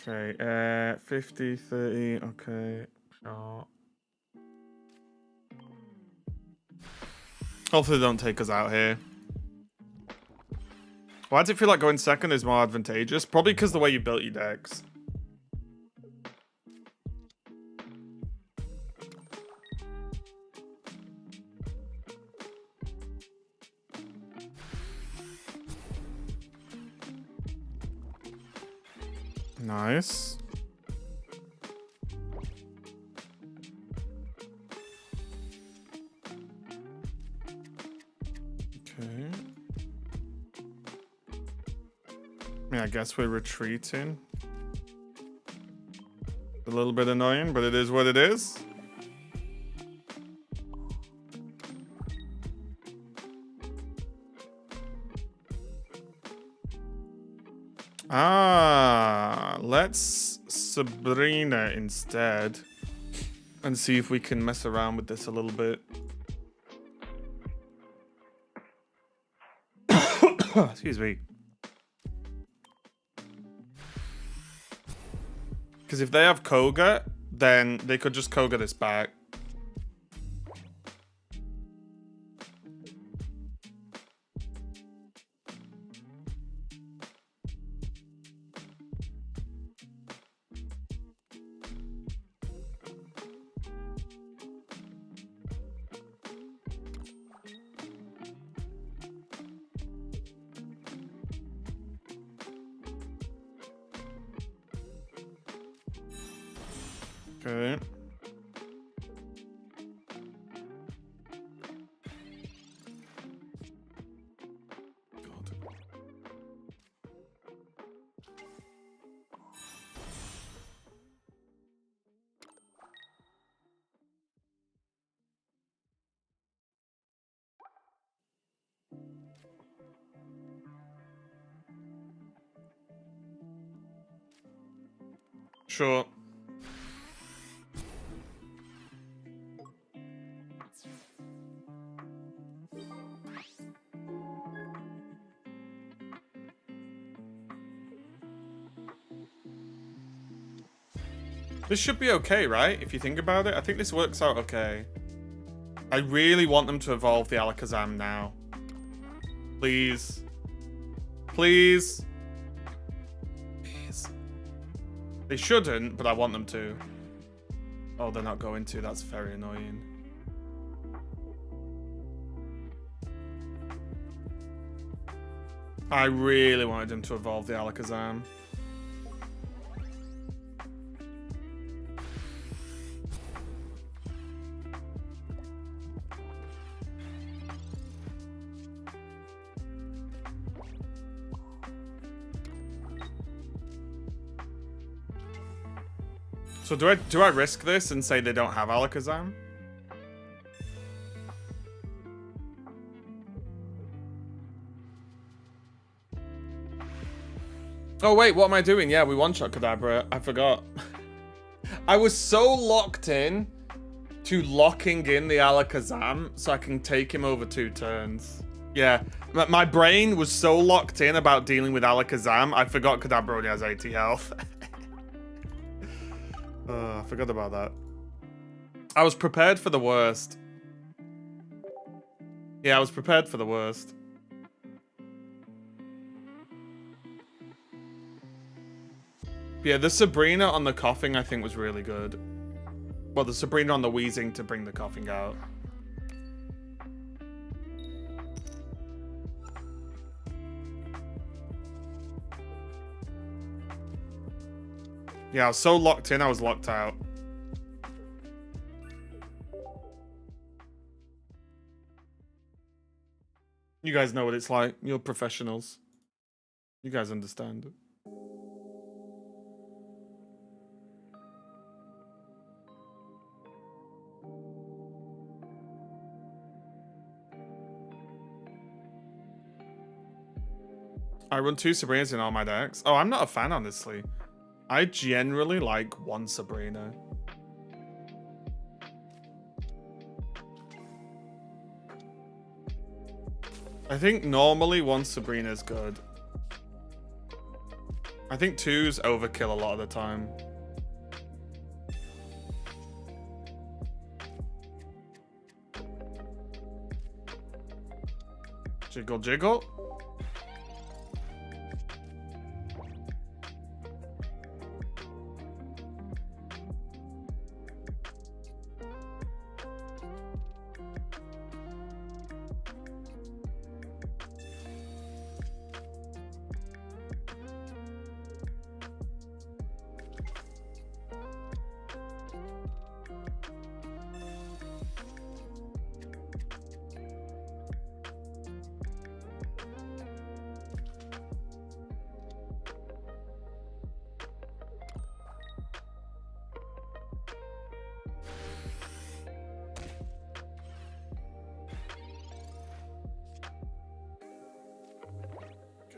Okay, 50, 30, okay. Sure. Hopefully they don't take us out here. Why does it feel like going second is more advantageous? Probably because the way you built your decks. Nice. Okay. Yeah, I guess we're retreating. A little bit annoying, but it is what it is. Ah, let's Sabrina instead. And see if we can mess around with this a little bit. Excuse me. Because if they have Koga, then they could just Koga this back. Okay. Sure. This should be okay, right? If you think about it, I think this works out okay. I really want them to evolve the Alakazam now. Please. Please. Please. They shouldn't, but I want them to. Oh, they're not going to. That's very annoying. I really wanted them to evolve the Alakazam. So do I risk this and say they don't have Alakazam? Oh wait, what am I doing? Yeah, we one-shot Kadabra. I forgot. I was so locked in to locking in the Alakazam so I can take him over 2 turns. Yeah, my brain was so locked in about dealing with Alakazam, I forgot Kadabra only has 80 health. I forgot about that. I was prepared for the worst. Yeah, I was prepared for the worst. Yeah, the Sabrina on the coughing I think was really good. Well, the Sabrina on the wheezing to bring the coughing out. Yeah, I was so locked in, I was locked out. You guys know what it's like. You're professionals. You guys understand. I run 2 Sabrinas in all my decks. Oh, I'm not a fan, honestly. I generally like 1 Sabrina. I think normally 1 Sabrina is good. I think 2's overkill a lot of the time. Jiggle, jiggle.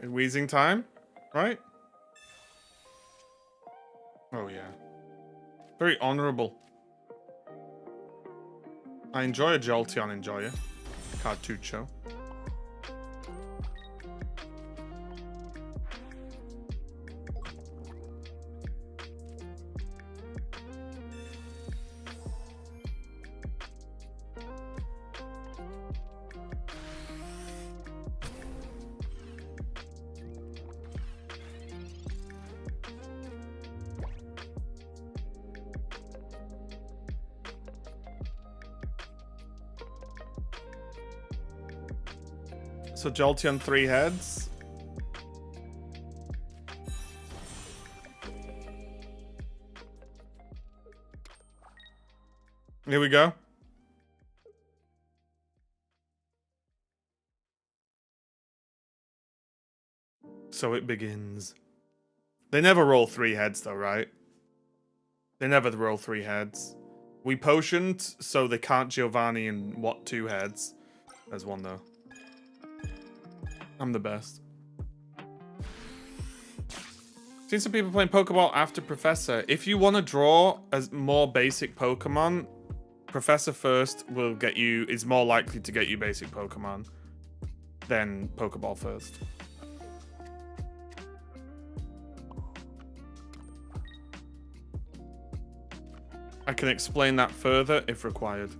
Wheezing time, right? Oh yeah. Very honorable. I enjoy a Jolteon Enjoyer. Cartucho. So Jolteon 3 heads. Here we go. So it begins. They never roll 3 heads though, right? They never roll 3 heads. We potioned, so they can't Giovanni in what 2 heads? There's 1 though. I'm the best. Seen some people playing Pokeball after Professor. If you want to draw as more basic Pokemon, Professor first will get you, is more likely to get you basic Pokemon than Pokeball first. I can explain that further if required.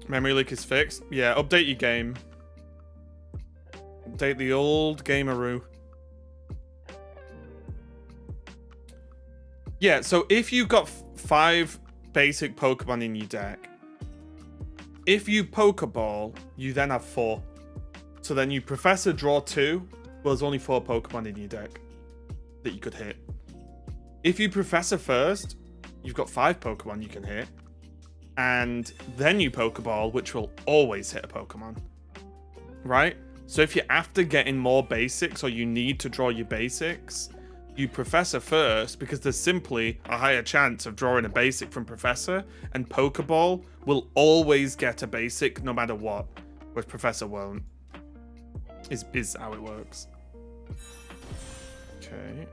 Memory leak is fixed. Yeah, update your game. Update the old gameroo. Yeah, so if you've got 5 basic Pokemon in your deck, if you Pokeball, you then have 4. So then you Professor draw 2, well, there's only 4 Pokemon in your deck that you could hit. If you Professor first, you've got 5 Pokemon you can hit. And then you Pokeball, which will always hit a Pokemon. Right? So if you're after getting more basics, or you need to draw your basics, you Professor first, because there's simply a higher chance of drawing a basic from Professor, and Pokeball will always get a basic no matter what, whereas Professor won't. Is how it works. Okay.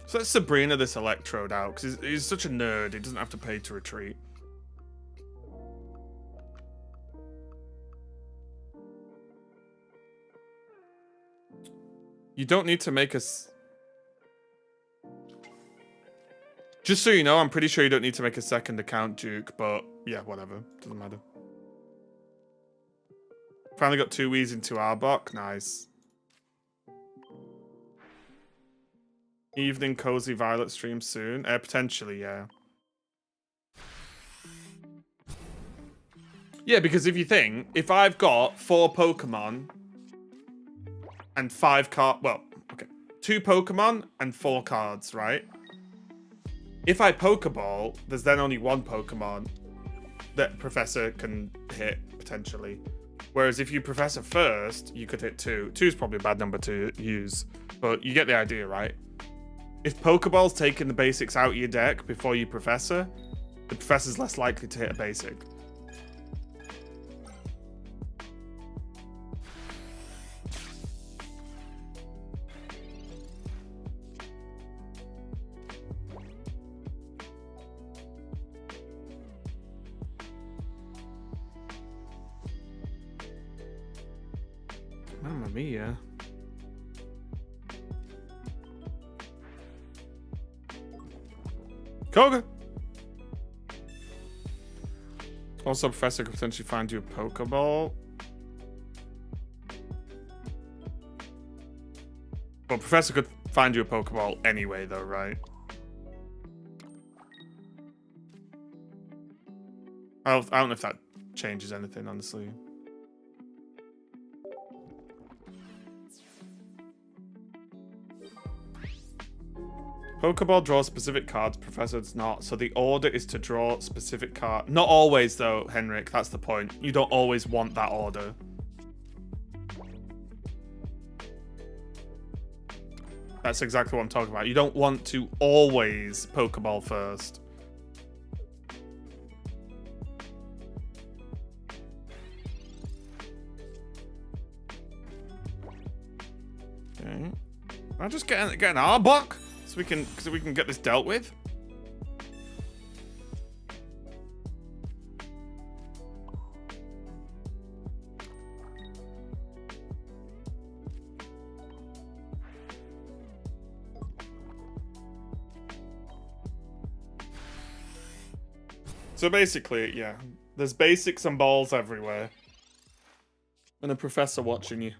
So let's Sabrina this Electrode out, because he's such a nerd, he doesn't have to pay to retreat. You don't need to make us... Just so you know, I'm pretty sure you don't need to make a second account, Duke, but yeah, whatever. Doesn't matter. Finally got 2 Wiis into Arbok. Nice. Evening Cozy Violet stream soon. Potentially, yeah. Yeah, because if you think, if I've got 4 Pokemon and 5 cards, well, okay, 2 Pokemon and 4 cards, right? If I Pokeball, there's then only 1 Pokemon that Professor can hit, potentially. Whereas if you Professor first, you could hit 2. 2 is probably a bad number to use, but you get the idea, right? If Pokeball's taking the basics out of your deck before you Professor, the Professor's less likely to hit a basic. Mamma mia. Koga! Also, Professor could potentially find you a Pokeball. Well, Professor could find you a Pokeball anyway, though, right? I don't know if that changes anything, honestly. Pokeball draws specific cards, Professor does not. So the order is to draw specific cards. Not always, though, Henrik. That's the point. You don't always want that order. That's exactly what I'm talking about. You don't want to always Pokeball first. Okay. I'll just get an Arbok so we can get this dealt with. So basically, yeah, there's basics and balls everywhere. And a Professor watching you.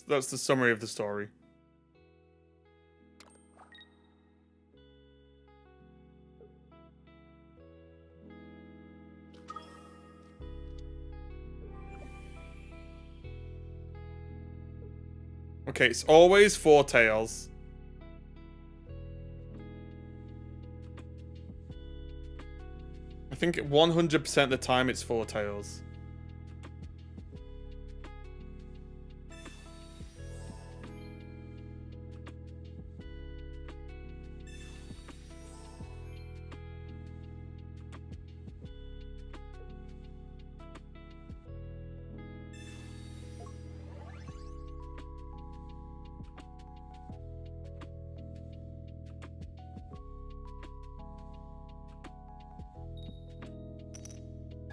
That's the summary of the story. Okay, it's always 4 tails. think 100% of the time it's 4 tails.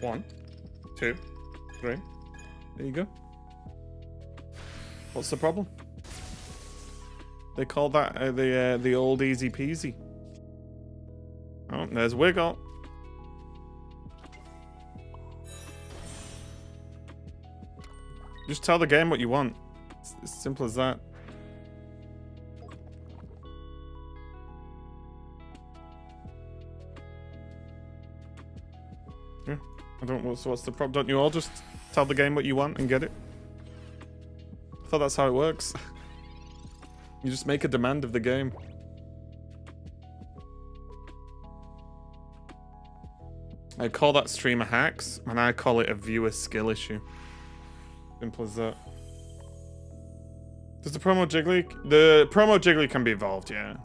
One, 2, 3. There you go. What's the problem? They call that the old easy peasy. Oh, there's Wiggle. Just tell the game what you want. It's as simple as that. Yeah, I don't. What's the problem? Don't you all just tell the game what you want and get it? I thought that's how it works. You just make a demand of the game. I call that streamer hacks, and I call it a viewer skill issue. Simple as that. Does the promo Jiggly? The promo Jiggly can be evolved, yeah.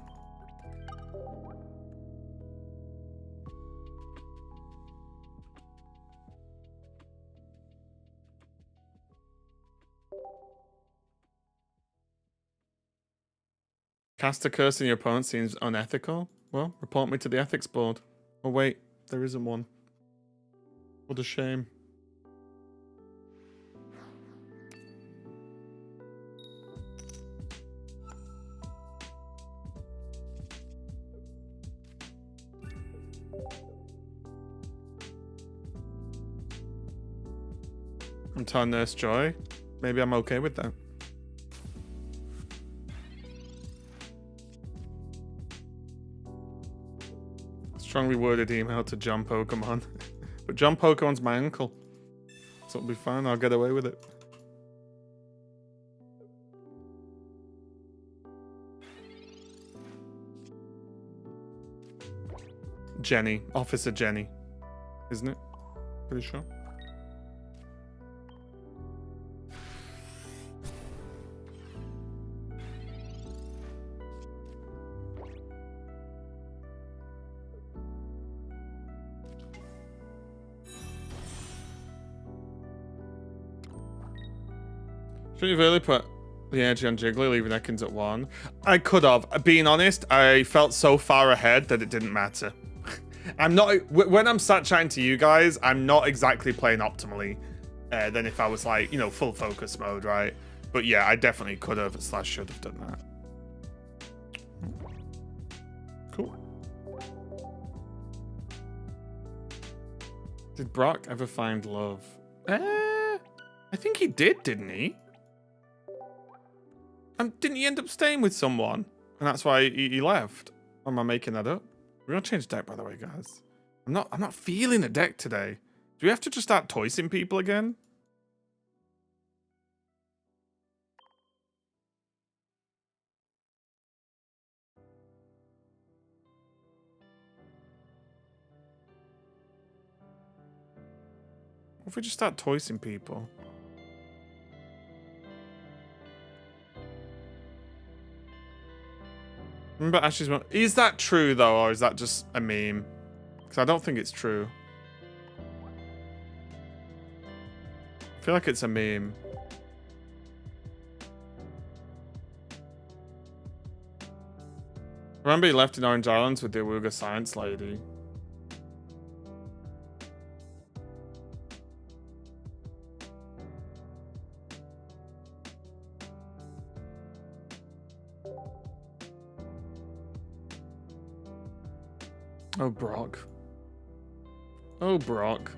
Cast a curse on your opponent seems unethical. Well, report me to the ethics board. Oh wait, there isn't one. What a shame. I'm telling Nurse Joy. Maybe I'm okay with that. Strongly worded email to John Pokemon. But John Pokemon's my uncle. So it'll be fine, I'll get away with it. Jenny. Officer Jenny. Isn't it? Pretty sure. Should you really put the energy on Jiggly, leaving Ekans at 1? I could have. Being honest, I felt so far ahead that it didn't matter. I'm not... When I'm sat chatting to you guys, I'm not exactly playing optimally than if I was like, you know, full focus mode, right? But yeah, I definitely could have / should have done that. Cool. Did Brock ever find love? I think he did, didn't he? Didn't he end up staying with someone? And that's why he left? Or am I making that up? We're gonna change deck, by the way, guys. I'm not feeling a deck today. Do we have to just start toysing people again? What if we just start toysing people? Remember Ash's mom? Is that true though, or is that just a meme? Because I don't think it's true. I feel like it's a meme. Remember he left in Orange Islands with the Awuga science lady. Oh, Brock. Oh, Brock.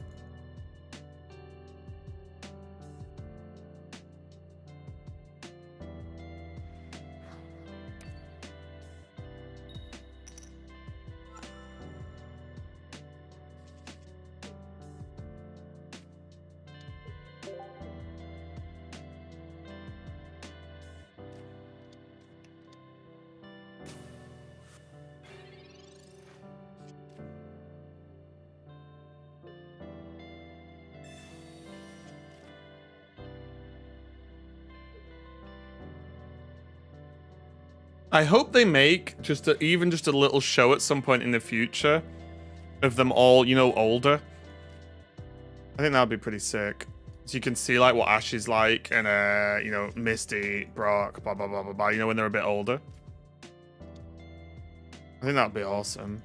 I hope they make even just a little show at some point in the future of them all, you know, older. I think that would be pretty sick. So you can see like what Ash is like, and you know, Misty, Brock, blah blah blah blah blah. You know, when they're a bit older. I think that'd be awesome.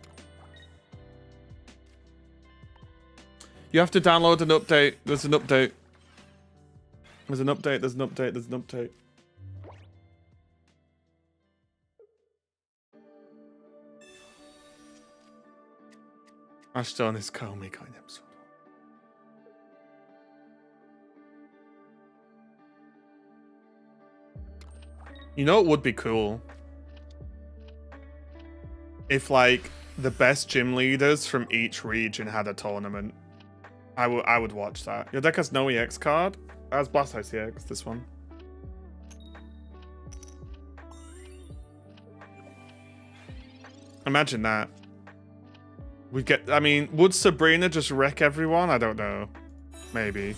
You have to download an update. There's an update. There's an update. There's an update. There's an update. Ashton is Comey kind of episode. You know, it would be cool if, like, the best gym leaders from each region had a tournament. I would watch that. Your deck has no EX card. It has Blast Ice EX, this one. Imagine that. We'd get, I mean, would Sabrina just wreck everyone? I don't know. Maybe.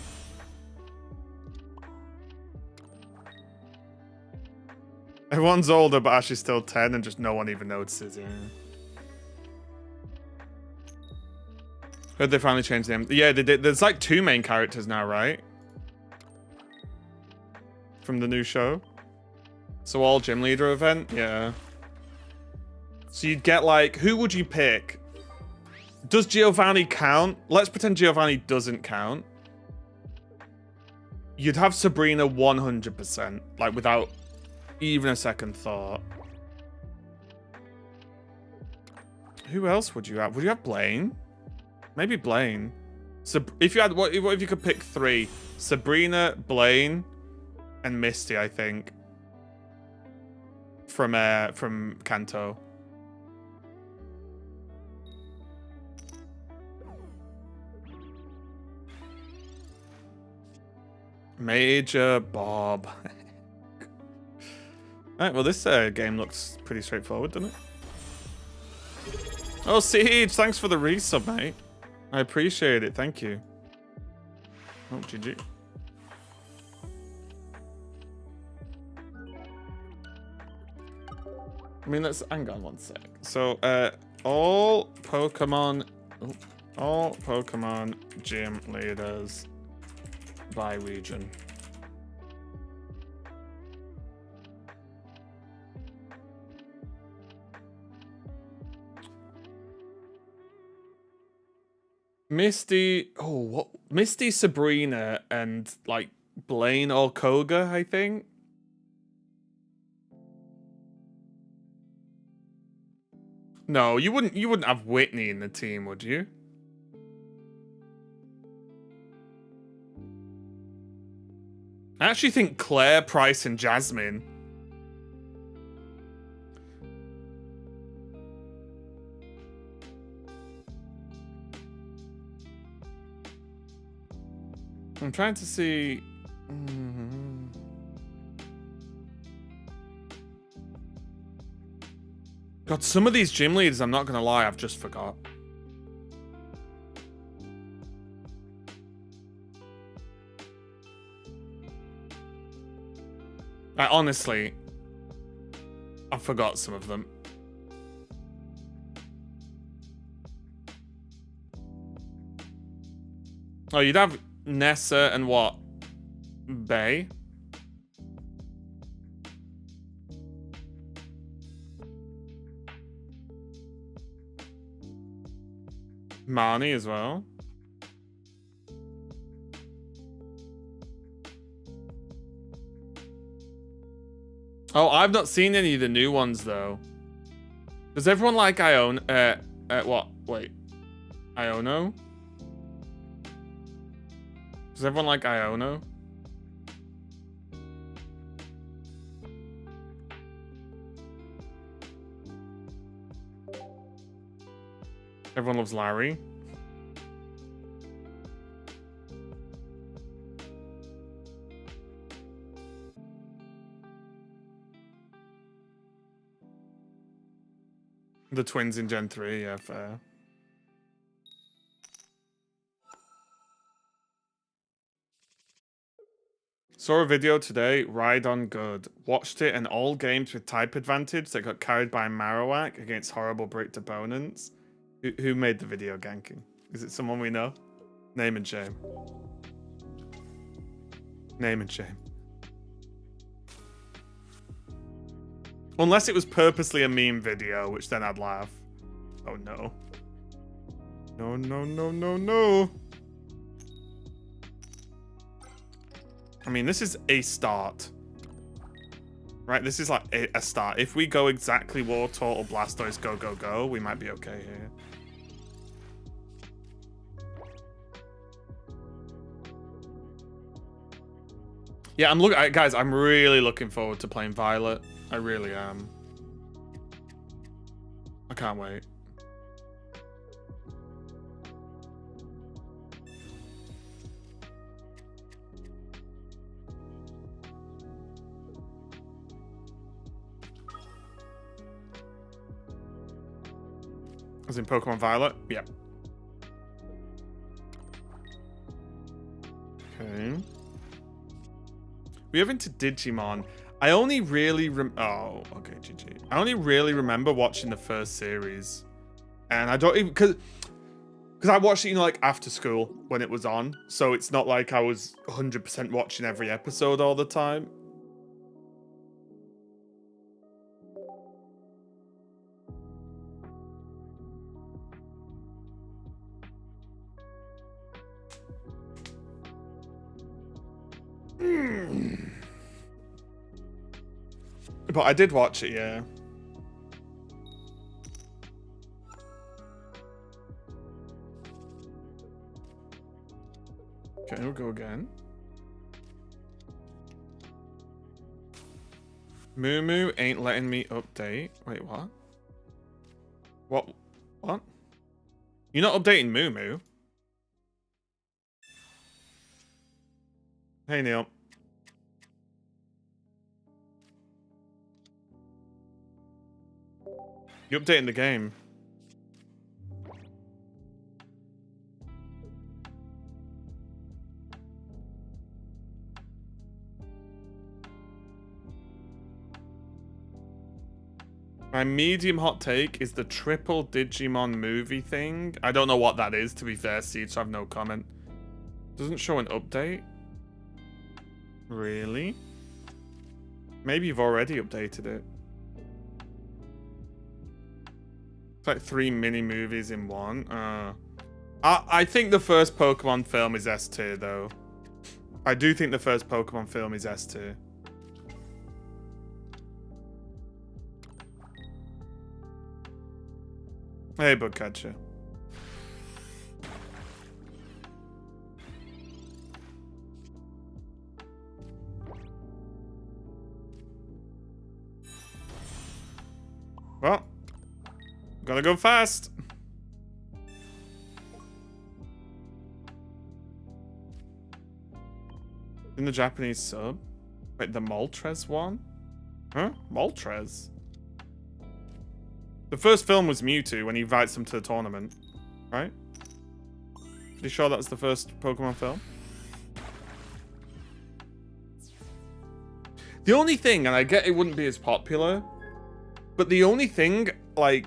Everyone's older, but Ash is still 10 and just no one even notices, yeah. Heard they finally changed them. Yeah, they did. There's like 2 main characters now, right? From the new show. So all gym leader event? Yeah. So you'd get like, who would you pick? Does Giovanni count? Let's pretend Giovanni doesn't count. You'd have Sabrina 100%, like without even a second thought. Who else would you have? Would you have Blaine? Maybe Blaine. If you had, what if you could pick 3? Sabrina, Blaine, and Misty, I think. From Kanto. Major Bob. Alright, well this game looks pretty straightforward, doesn't it? Oh, Siege, thanks for the resub, mate. I appreciate it, thank you. Oh, GG. I mean, let's hang on one sec. So, all Pokemon gym leaders by region. Misty, oh, what? Misty, Sabrina, and like Blaine or Koga, I think. No, you wouldn't have Whitney in the team, would you? I actually think Claire, Price, and Jasmine. I'm trying to see. God, some of these gym leaders, I'm not gonna lie, I've just forgot. Honestly, I forgot some of them. Oh, you'd have Nessa and what? Bay? Marnie as well. Oh, I've not seen any of the new ones though. Does everyone like what? Wait. Iono? Does everyone like Iono? Everyone loves Larry. The twins in Gen 3, yeah, fair. Saw a video today, Ride on Good. Watched it in all games with type advantage that got carried by Marowak against horrible bricked opponents. Who made the video, Ganking? Is it someone we know? Name and shame. Name and shame. Unless it was purposely a meme video, which then I'd laugh. Oh no. No, no, no, no, no. I mean, this is a start. Right, this is like a start. If we go exactly War Turtle Blastoise go, go, go, we might be okay here. Yeah, guys, I'm really looking forward to playing Violet. I really am. I can't wait. As in Pokemon Violet? Yep. Okay. We have into Digimon. I only really oh, okay, GG. I only really remember watching the first series. And I don't even... Because I watched it, you know, like after school when it was on. So it's not like I was 100% watching every episode all the time. But I did watch it, yeah. Okay, we'll go again. Moo Moo ain't letting me update. Wait, what? What? You're not updating Moo Moo? Hey, Neil. You're updating the game. My medium hot take is the triple Digimon movie thing. I don't know what that is, to be fair, Seed, so I have no comment. Doesn't show an update. Really? Maybe you've already updated it. It's like 3 mini movies in one. I think the first Pokemon film is S tier, though. I do think the first Pokemon film is S tier. Hey, Bugcatcher. Well, gotta go fast. In the Japanese sub? Wait, the Moltres one? Huh? Moltres? The first film was Mewtwo when he invites him to the tournament, right? Pretty sure that's the first Pokemon film. The only thing, and I get it wouldn't be as popular, but the only thing, like,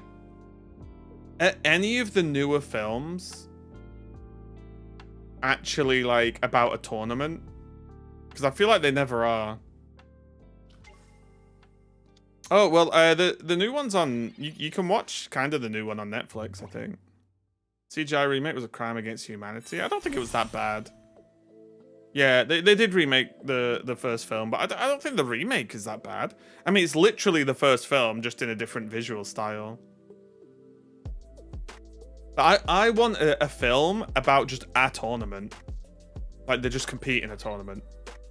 any of the newer films actually, like, about a tournament? Because I feel like they never are. Oh, well, the new one's on... You can watch kind of the new one on Netflix, I think. CGI remake was a crime against humanity. I don't think it was that bad. Yeah, they did remake the first film, but I don't think the remake is that bad. I mean, it's literally the first film, just in a different visual style. But I want a film about just a tournament. Like, they just compete in a tournament.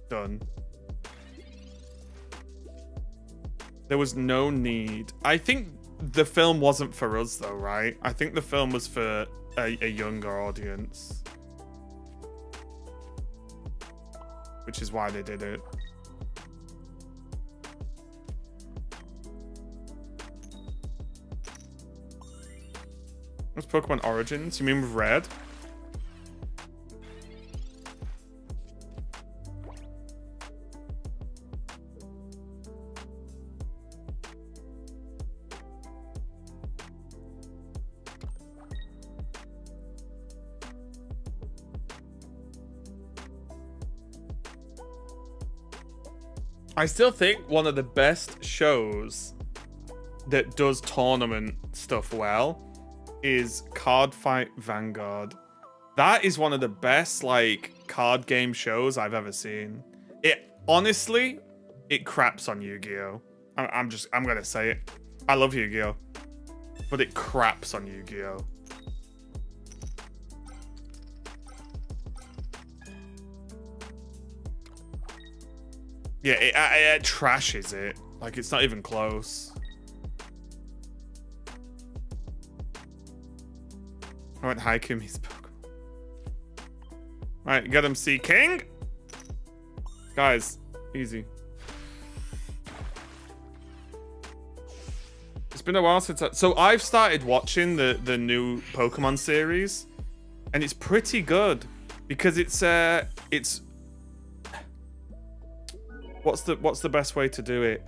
Done. There was no need. I think the film wasn't for us, though, right? I think the film was for a younger audience. Which is why they did it. What's Pokemon Origins? You mean with Red? I still think one of the best shows that does tournament stuff well is Card Fight Vanguard. That is one of the best like card game shows I've ever seen. It honestly, it craps on Yu-Gi-Oh. I'm gonna say it. I love Yu-Gi-Oh, but it craps on Yu-Gi-Oh. Yeah, it trashes it. Like, it's not even close. I went Haikumi's Pokemon. Alright, get him, Sea King. Guys, easy. It's been a while since so I've started watching the new Pokemon series, and it's pretty good because it's what's the best way to do it?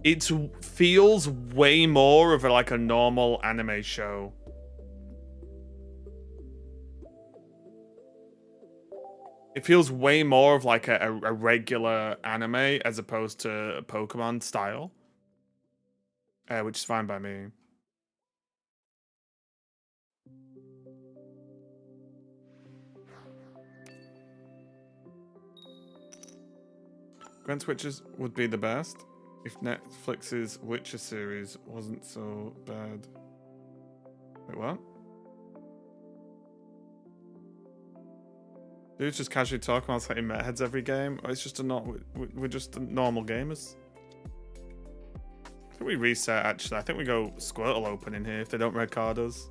It feels way more of like a normal anime show. It feels way more of like a regular anime as opposed to Pokemon style. Which is fine by me. Grant Witches would be the best if Netflix's Witcher series wasn't so bad. Wait, what? Dude's just casually talking while hitting heads every game. Oh, it's just we're just normal gamers. I think we reset, actually. I think we go Squirtle open in here if they don't red card us.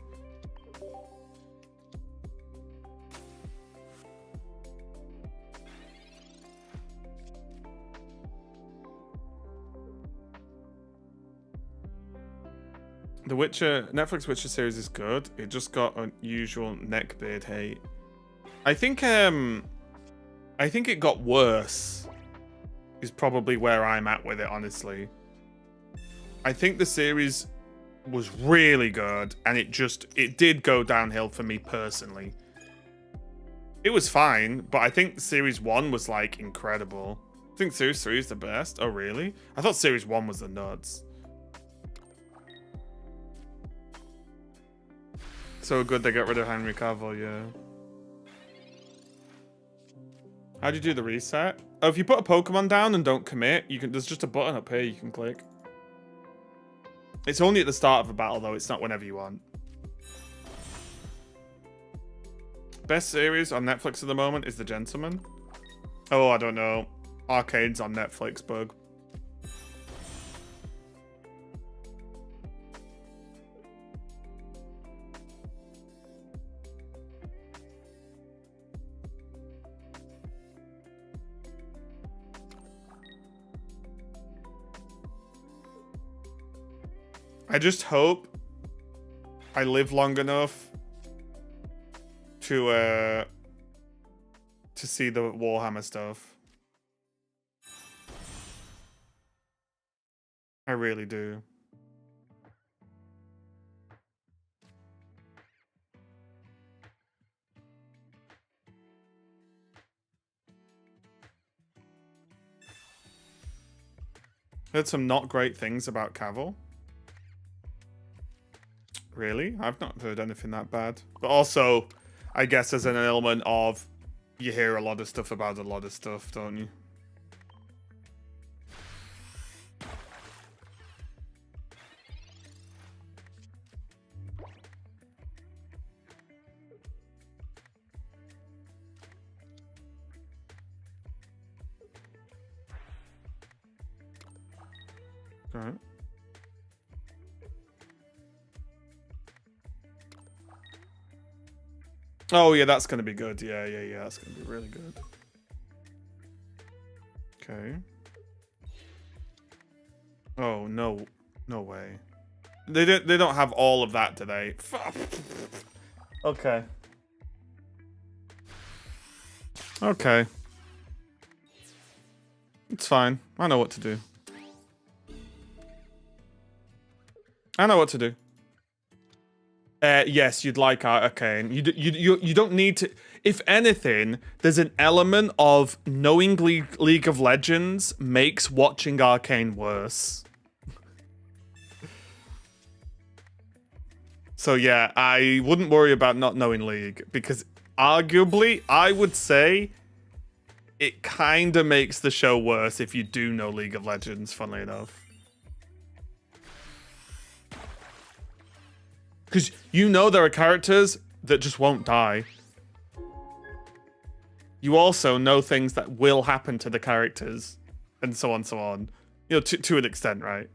The Witcher, Netflix Witcher series is good. It just got unusual neckbeard hate. I think it got worse. Is probably where I'm at with it, honestly. I think the series was really good, and it did go downhill for me personally. It was fine, but I think series 1 was like incredible. I think series 3 is the best. Oh, really? I thought series 1 was the nuts. So good they got rid of Henry Cavill, yeah. How do you do the reset? Oh, if you put a Pokemon down and don't commit, there's just a button up here you can click. It's only at the start of a battle, though. It's not whenever you want. Best series on Netflix at the moment is The Gentleman. Oh, I don't know. Arcade's on Netflix, bug. I just hope I live long enough to see the Warhammer stuff. I really do. Heard some not great things about Cavill. Really? I've not heard anything that bad. But also, I guess there's an element of you hear a lot of stuff about a lot of stuff, don't you? Alright. Oh, yeah, that's going to be good. Yeah, that's going to be really good. Okay. Oh, no. No way. They don't have all of that today. Okay. Okay. It's fine. I know what to do. I know what to do. Yes, you'd like Arcane. You don't need to. If anything, there's an element of knowing League of Legends makes watching Arcane worse. So yeah, I wouldn't worry about not knowing League, because arguably, I would say it kind of makes the show worse if you do know League of Legends, funnily enough. Because you know there are characters that just won't die. You also know things that will happen to the characters, and so on, so on. You know, to an extent, right?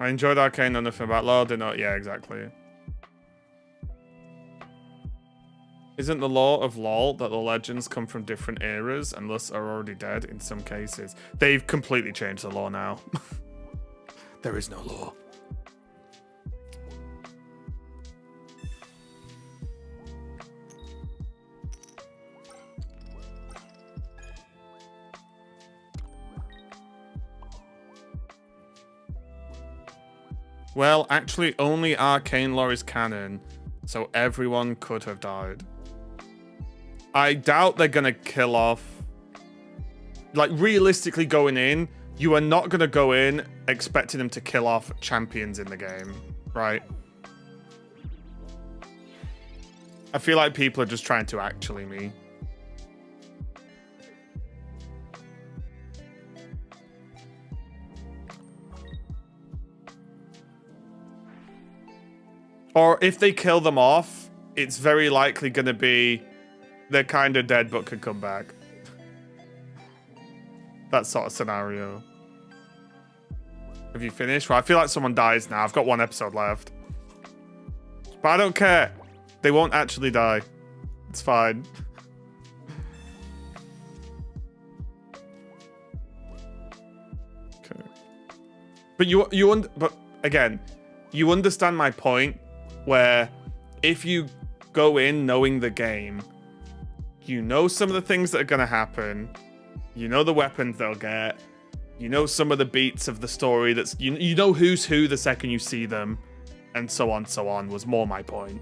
I enjoyed Arcane, know nothing about LoL, did not. Yeah, exactly. Isn't the law of LoL that the legends come from different eras and thus are already dead in some cases? They've completely changed the law now. There is no law. Well, actually, only Arcane lore is canon, so everyone could have died. I doubt they're gonna kill off... Like, realistically going in, you are not gonna go in expecting them to kill off champions in the game, right? I feel like people are just trying to actually me. Or if they kill them off, it's very likely going to be they're kind of dead but could come back. That sort of scenario. Have you finished? Well, I feel like someone dies now. I've got one episode left. But I don't care. They won't actually die. It's fine. Okay. But again, you understand my point, where if you go in knowing the game, you know some of the things that are going to happen, you know the weapons they'll get, you know some of the beats of the story, that's you know who's who the second you see them, and so on, was more my point.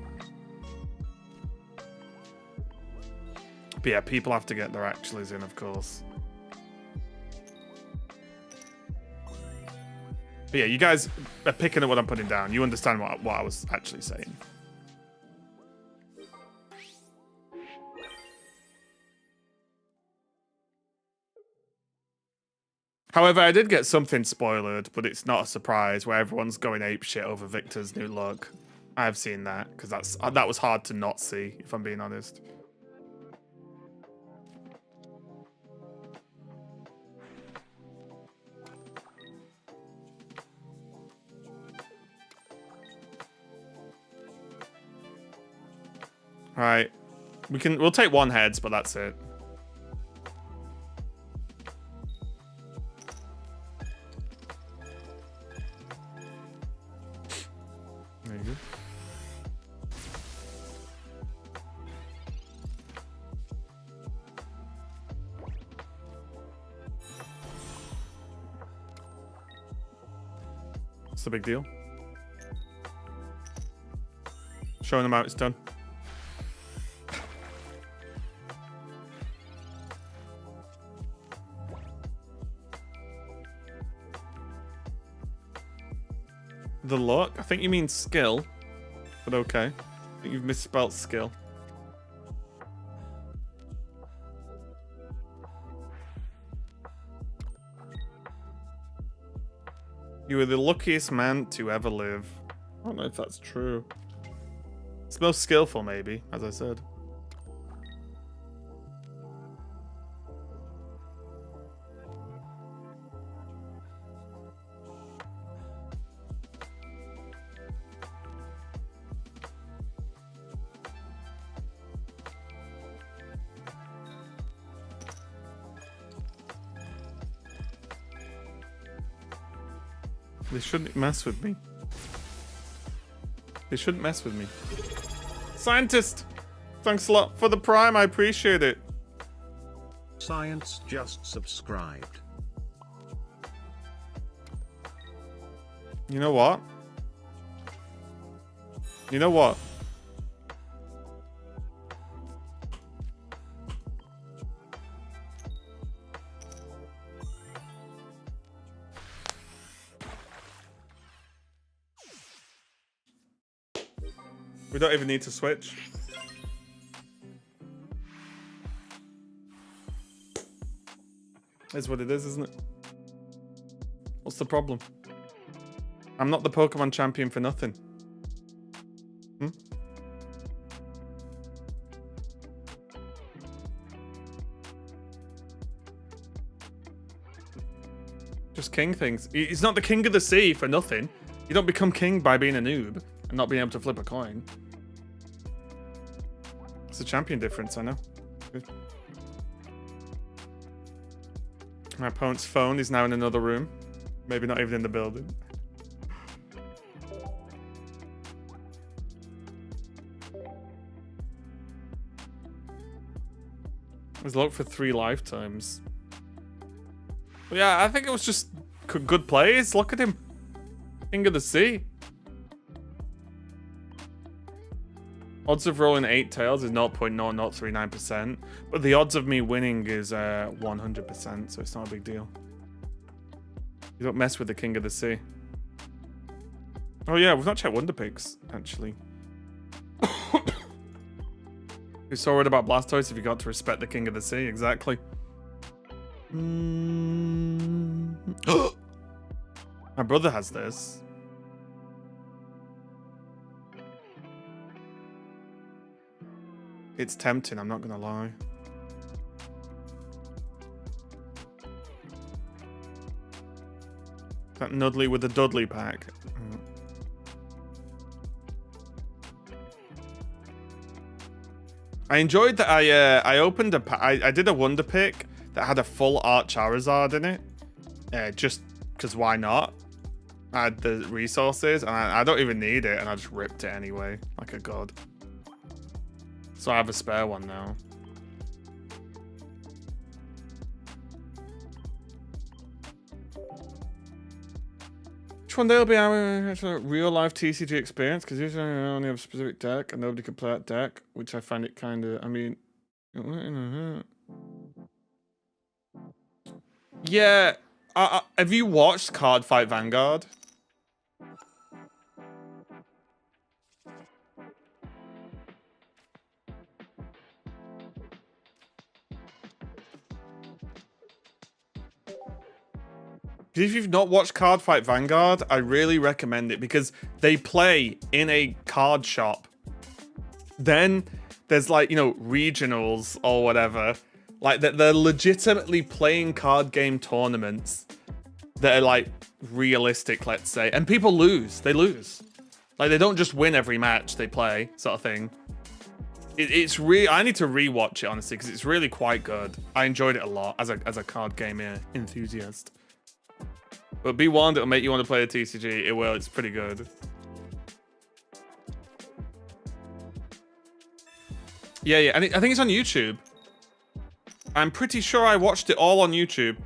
But yeah, people have to get their actuallys in, of course. But yeah, you guys are picking up what I'm putting down. You understand what I was actually saying. However, I did get something spoiled, but it's not a surprise, where everyone's going apeshit over Victor's new look. I've seen that, because that was hard to not see, if I'm being honest. Alright. We'll take one heads, but that's it. There you go. What's the big deal? Showing them how it's done. The look? I think you mean skill. But okay. I think you've misspelt skill. You are the luckiest man to ever live. I don't know if that's true. It's most skillful, maybe, as I said. They shouldn't mess with me. They shouldn't mess with me. Scientist! Thanks a lot for the prime, I appreciate it. Science just subscribed. You know what? You know what? We don't even need to switch. Is what it is, isn't it? What's the problem? I'm not the Pokemon champion for nothing. Hmm? Just king things. He's not the king of the sea for nothing. You don't become king by being a noob and not being able to flip a coin. It's a champion difference, I know. Good. My opponent's phone is now in another room. Maybe not even in the building. He's locked for 3 lifetimes. But yeah, I think it was just good plays. Look at him. King of the sea. Odds of rolling 8 tails is 0.0039%, but the odds of me winning is 100%, so it's not a big deal. You don't mess with the King of the Sea. Oh yeah, we've not checked Wonder Picks, actually. You're so worried about Blastoise if you got to respect the King of the Sea, exactly. My brother has this. It's tempting, I'm not gonna lie. That Nudley with the Dudley pack. I enjoyed that I opened a I did a Wonder Pick that had a full art Charizard in it. Just because why not? I had the resources and I don't even need it and I just ripped it anyway, like a god. So I have a spare one now. Which one day will be our real life TCG experience? Because usually I only have a specific deck and nobody can play that deck, which I find it kind of, I mean... Yeah, have you watched Card Fight Vanguard? If you've not watched Card Fight Vanguard, I really recommend it because they play in a card shop. Then there's like, you know, regionals or whatever. Like they're legitimately playing card game tournaments that are like realistic, let's say. And people lose. They lose. Like they don't just win every match they play, sort of thing. It's really, I need to rewatch it honestly because it's really quite good. I enjoyed it a lot as a card game enthusiast. But be warned, it'll make you want to play a TCG. It will, it's pretty good. Yeah, and I think it's on YouTube. I'm pretty sure I watched it all on YouTube.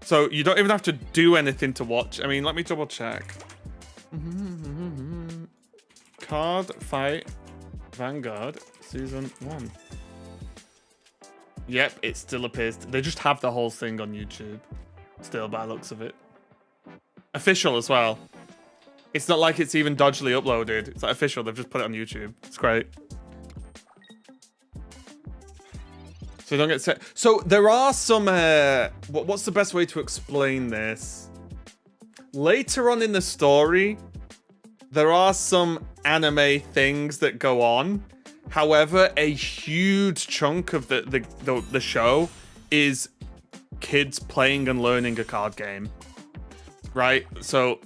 So you don't even have to do anything to watch. I mean, let me double check. Card Fight Vanguard Season 1. Yep, it still appears. They just have the whole thing on YouTube. Still, by the looks of it. Official as well. It's not like it's even dodgily uploaded. It's like official. They've just put it on YouTube. It's great. So you don't get set. So there are some... what's the best way to explain this? Later on in the story, there are some anime things that go on. However, a huge chunk of the show is kids playing and learning a card game, right? So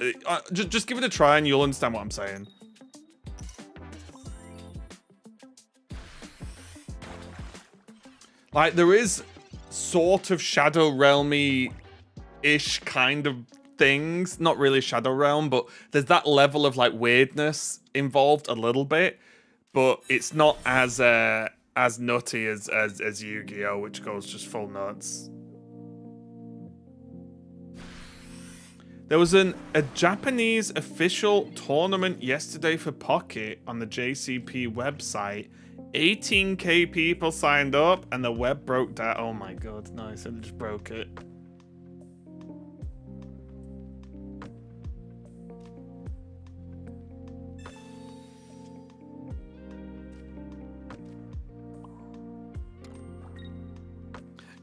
just give it a try and you'll understand what I'm saying. Like there is sort of Shadow Realmy-ish kind of things, not really Shadow Realm, but there's that level of like weirdness involved a little bit, but it's not as nutty as Yu-Gi-Oh, which goes just full nuts. There was a Japanese official tournament yesterday for Pocket on the JCP website. 18k people signed up and the web broke down. Oh my god, nice, and it just broke it.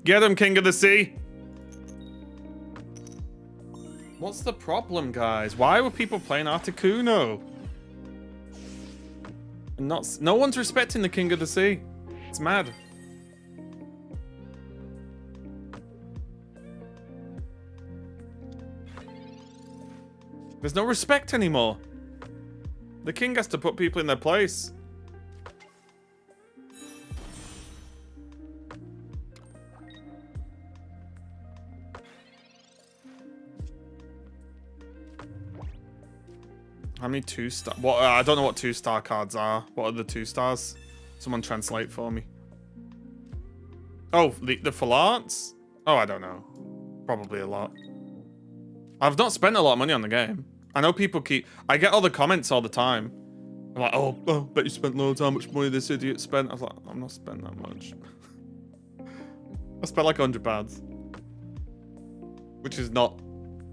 Get him, King of the Sea! What's the problem, guys? Why were people playing Articuno? And no one's respecting the King of the Sea. It's mad. There's no respect anymore. The king has to put people in their place. How many 2-star? What? I don't know what 2-star cards are. What are the 2 stars? Someone translate for me. Oh, the full arts? Oh, I don't know. Probably a lot. I've not spent a lot of money on the game. I know people I get all the comments all the time. I'm like, oh, bet you spent loads. How much money this idiot spent? I was like, I'm not spending that much. I spent like £100, which is not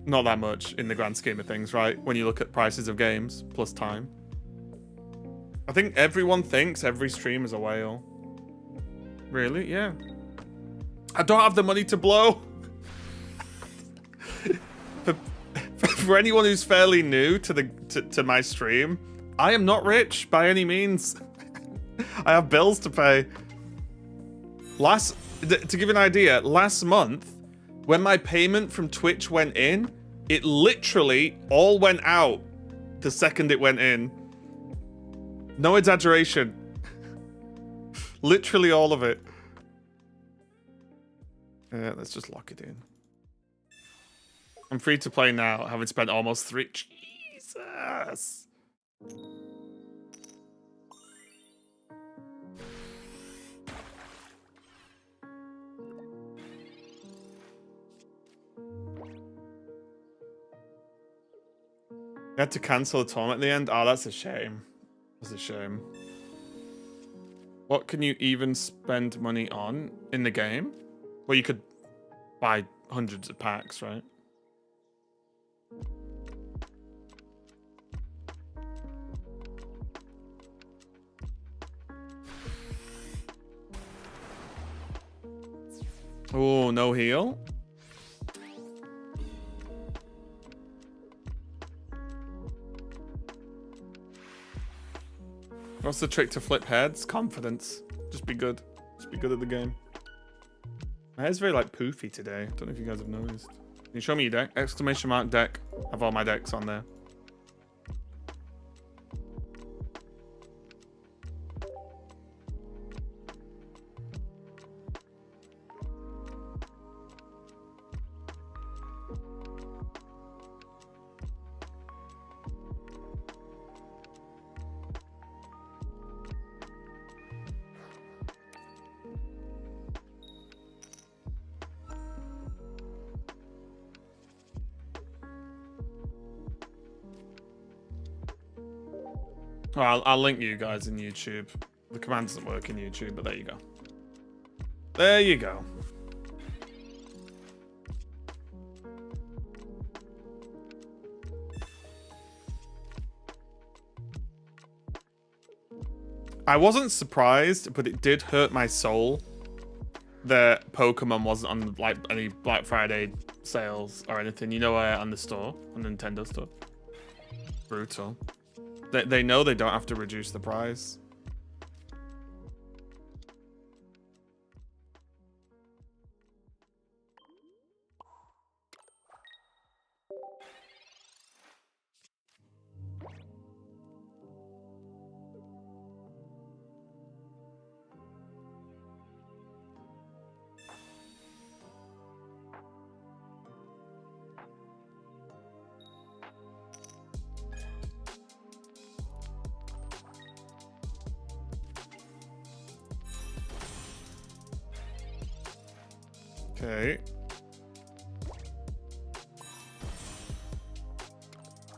that much in the grand scheme of things, right? When you look at prices of games plus time. I think everyone thinks every stream is a whale. Really? Yeah. I don't have the money to blow. For anyone who's fairly new to my stream, I am not rich by any means. I have bills to pay. To give you an idea, last month, when my payment from Twitch went in, it literally all went out the second it went in. No exaggeration. Literally all of it. Yeah, let's just lock it in. I'm free to play now, having spent almost 3. Jesus. You had to cancel the tournament at the end? Oh, that's a shame. That's a shame. What can you even spend money on in the game? Well, you could buy hundreds of packs, right? Oh, no heal? What's the trick to flip heads? Confidence. Just be good. Just be good at the game. My hair's very like poofy today. Don't know if you guys have noticed. Can you show me your deck? Exclamation mark deck. I have all my decks on there. Oh, I'll link you guys in YouTube. The command doesn't work in YouTube, but there you go. There you go. I wasn't surprised, but it did hurt my soul that Pokemon wasn't on like any Black Friday sales or anything. You know, on the store, on the Nintendo store. Brutal. They know they don't have to reduce the price. Okay.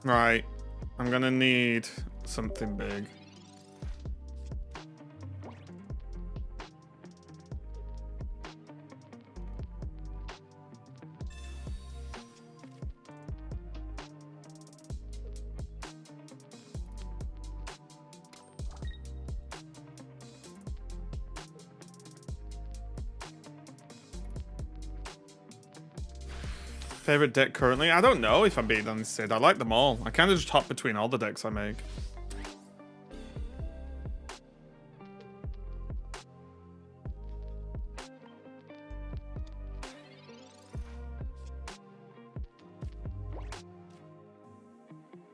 Right. I'm gonna need something big. Favorite deck currently? I don't know if I'm being honest, Sid. I like them all. I kind of just hop between all the decks I make.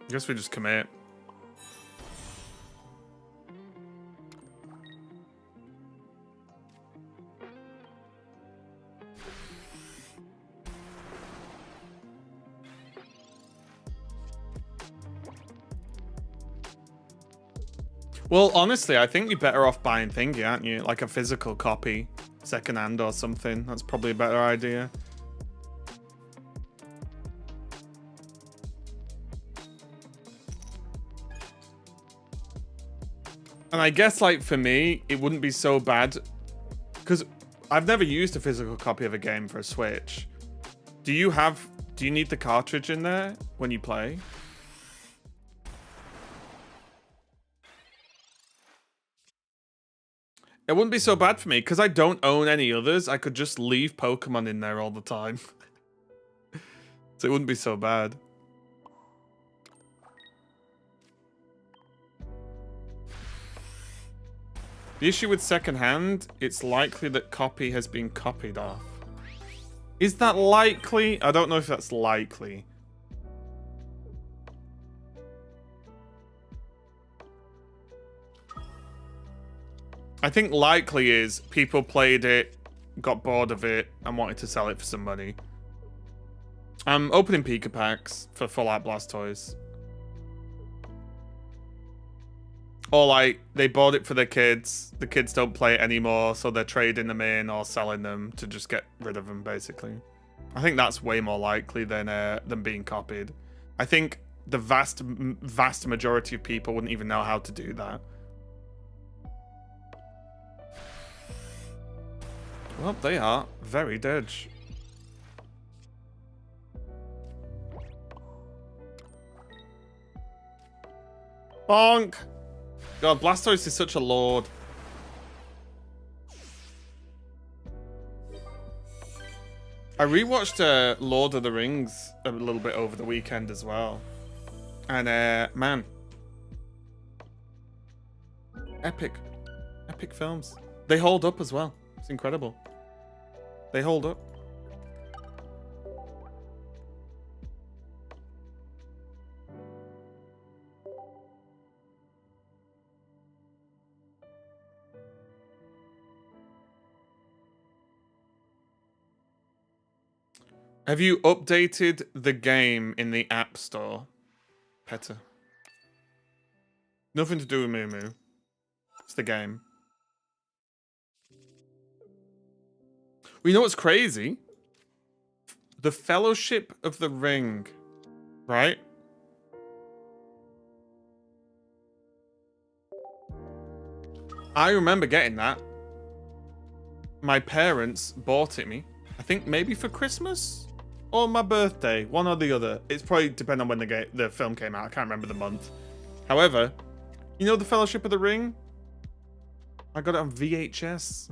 I guess we just commit. Well, honestly, I think you're better off buying thingy, aren't you? Like a physical copy, secondhand or something. That's probably a better idea. And I guess, like, for me, it wouldn't be so bad. Because I've never used a physical copy of a game for a Switch. Do you need the cartridge in there when you play? It wouldn't be so bad for me because I don't own any others. I could just leave Pokemon in there all the time. So it wouldn't be so bad. The issue with secondhand, it's likely that copy has been copied off. Is that likely? I don't know if that's likely. I think likely is people played it, got bored of it, and wanted to sell it for some money. I'm opening Pika packs for Fallout Blastoise. Or like, they bought it for their kids, the kids don't play it anymore, so they're trading them in or selling them to just get rid of them, basically. I think that's way more likely than being copied. I think the vast majority of people wouldn't even know how to do that. Well, they are very dead. Bonk! God, Blastoise is such a lord. I rewatched Lord of the Rings a little bit over the weekend as well. And, man. Epic. Epic films. They hold up as well. It's incredible. They hold up. Have you updated the game in the App Store, Petter? Nothing to do with Moo Moo. It's the game. Well, you know what's crazy? The Fellowship of the Ring, right? I remember getting that. My parents bought it me. I think maybe for Christmas or my birthday, one or the other. It's probably depending on when the film came out. I can't remember the month. However, you know the Fellowship of the Ring? I got it on VHS.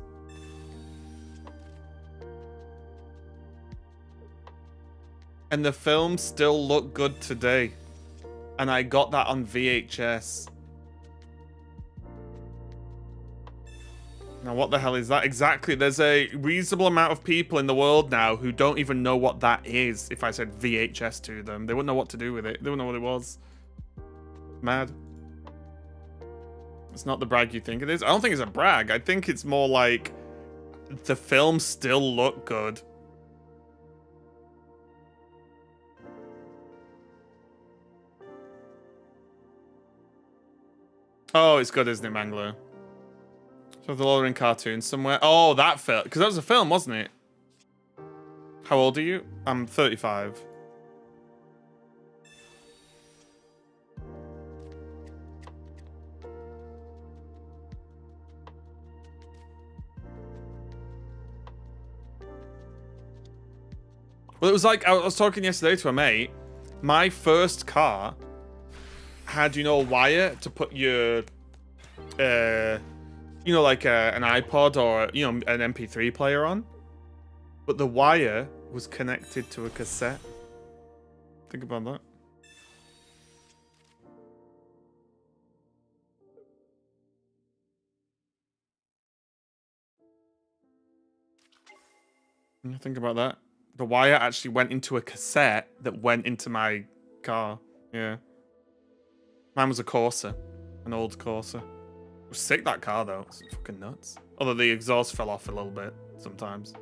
And the films still look good today. And I got that on VHS. Now, what the hell is that exactly? There's a reasonable amount of people in the world now who don't even know what that is. If I said VHS to them, they wouldn't know what to do with it. They wouldn't know what it was. Mad. It's not the brag you think it is. I don't think it's a brag. I think it's more like the films still look good. Oh, it's good, isn't it, Mangler? So the Lord in cartoon somewhere. Oh, that film. Because that was a film, wasn't it? How old are you? I'm 35. Well, it was like, I was talking yesterday to a mate. My first car had, you know, a wire to put your, you know, like an iPod or, you know, an MP3 player on. But the wire was connected to a cassette. Think about that. Yeah, think about that. The wire actually went into a cassette that went into my car. Yeah. Mine was a Corsa. An old Corsa. It was sick, that car, though. It's fucking nuts. Although the exhaust fell off a little bit sometimes.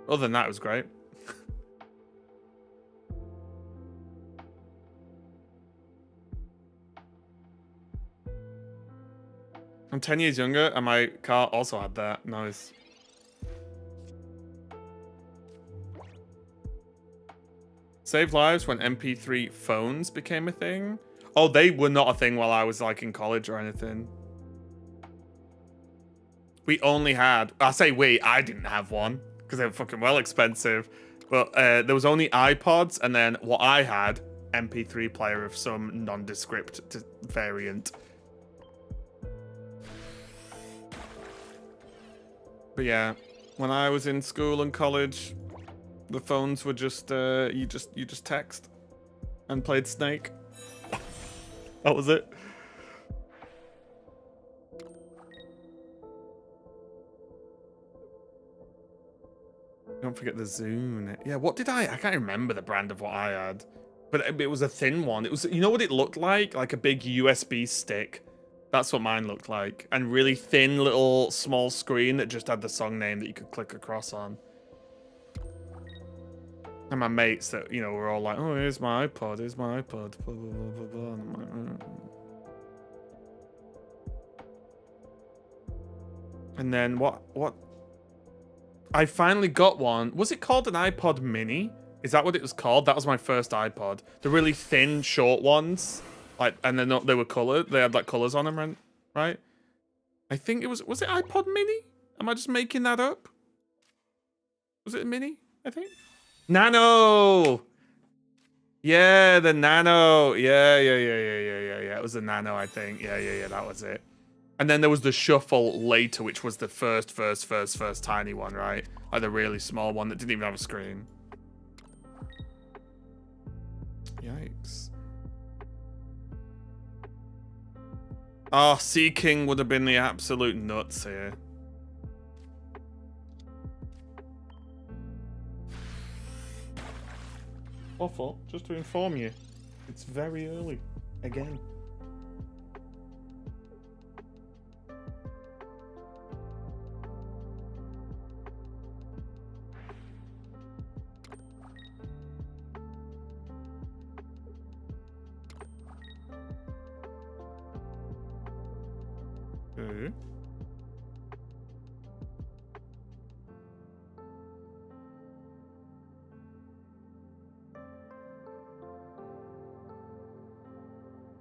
Other than that, it was great. I'm 10 years younger, and my car also had that. Nice. Saved lives when MP3 phones became a thing? Oh, they were not a thing while I was, like, in college or anything. We only had... I say we, I didn't have one, because they were fucking well expensive. But there was only iPods, and then what I had, MP3 player of some nondescript variant. But yeah, when I was in school and college, the phones were just you just text and played Snake. That was it. Don't forget the Zune. Yeah, what did I can't remember the brand of what I had. But it was a thin one. It was, you know what it looked like? Like a big USB stick. That's what mine looked like. And really thin little small screen that just had the song name that you could click across on. And my mates that, you know, were all like, oh, here's my iPod, here's my iPod. Blah, blah, blah, blah, blah. And I'm like, And then what? I finally got one. Was it called an iPod Mini? Is that what it was called? That was my first iPod. The really thin, short ones. Like, and then they were colored. They had like colors on them, right? I think it was it iPod Mini? Am I just making that up? Was it a Mini? I think. Nano. Yeah, the Nano. Yeah. It was the Nano, I think. Yeah. That was it. And then there was the Shuffle later, which was the first tiny one, right? Like the really small one that didn't even have a screen. Yikes. Oh, Sea King would have been the absolute nuts here. Awful, just to inform you, it's very early again. Okay.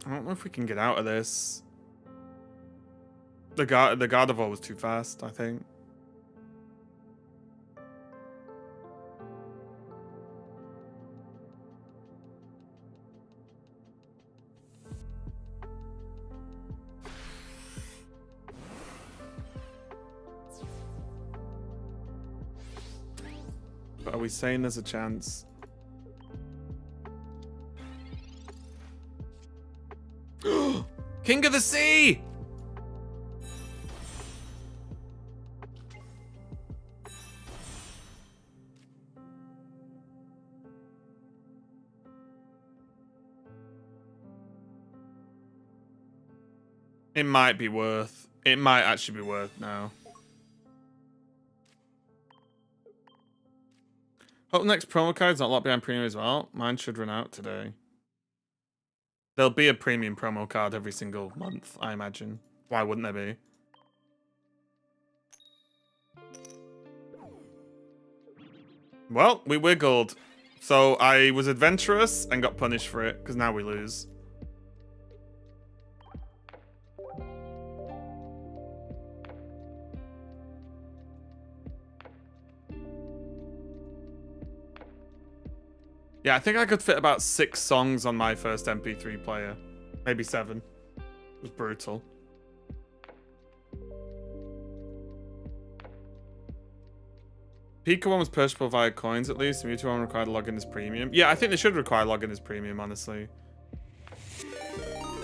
I don't know if we can get out of this. The Gardevoir was too fast, I think. But are we saying there's a chance? King of the Sea! It might be worth. It might actually be worth now. Hope next promo card's not locked behind premium as well. Mine should run out today. There'll be a premium promo card every single month, I imagine. Why wouldn't there be? Well, we wiggled. So I was adventurous and got punished for it, because now we lose. Yeah, I think I could fit about 6 songs on my first MP3 player. Maybe 7. It was brutal. Pika one was purchasable via coins at least. Mewtwo one required login as premium. Yeah, I think they should require login as premium, honestly.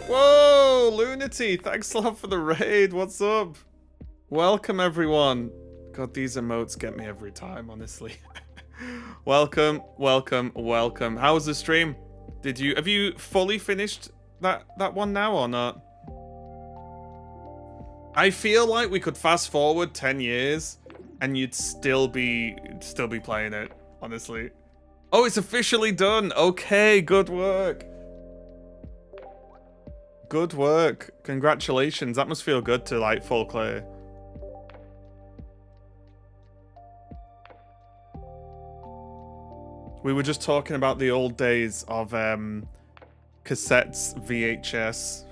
Whoa, Lunity, thanks a lot for the raid. What's up? Welcome, everyone. God, these emotes get me every time, honestly. Welcome, welcome, welcome. How was the stream? Have you fully finished that one now or not? I feel like we could fast forward 10 years and you'd still be playing it, honestly. Oh, it's officially done. Okay, good work. Good work. Congratulations. That must feel good to like full clear. We were just talking about the old days of cassettes, VHS,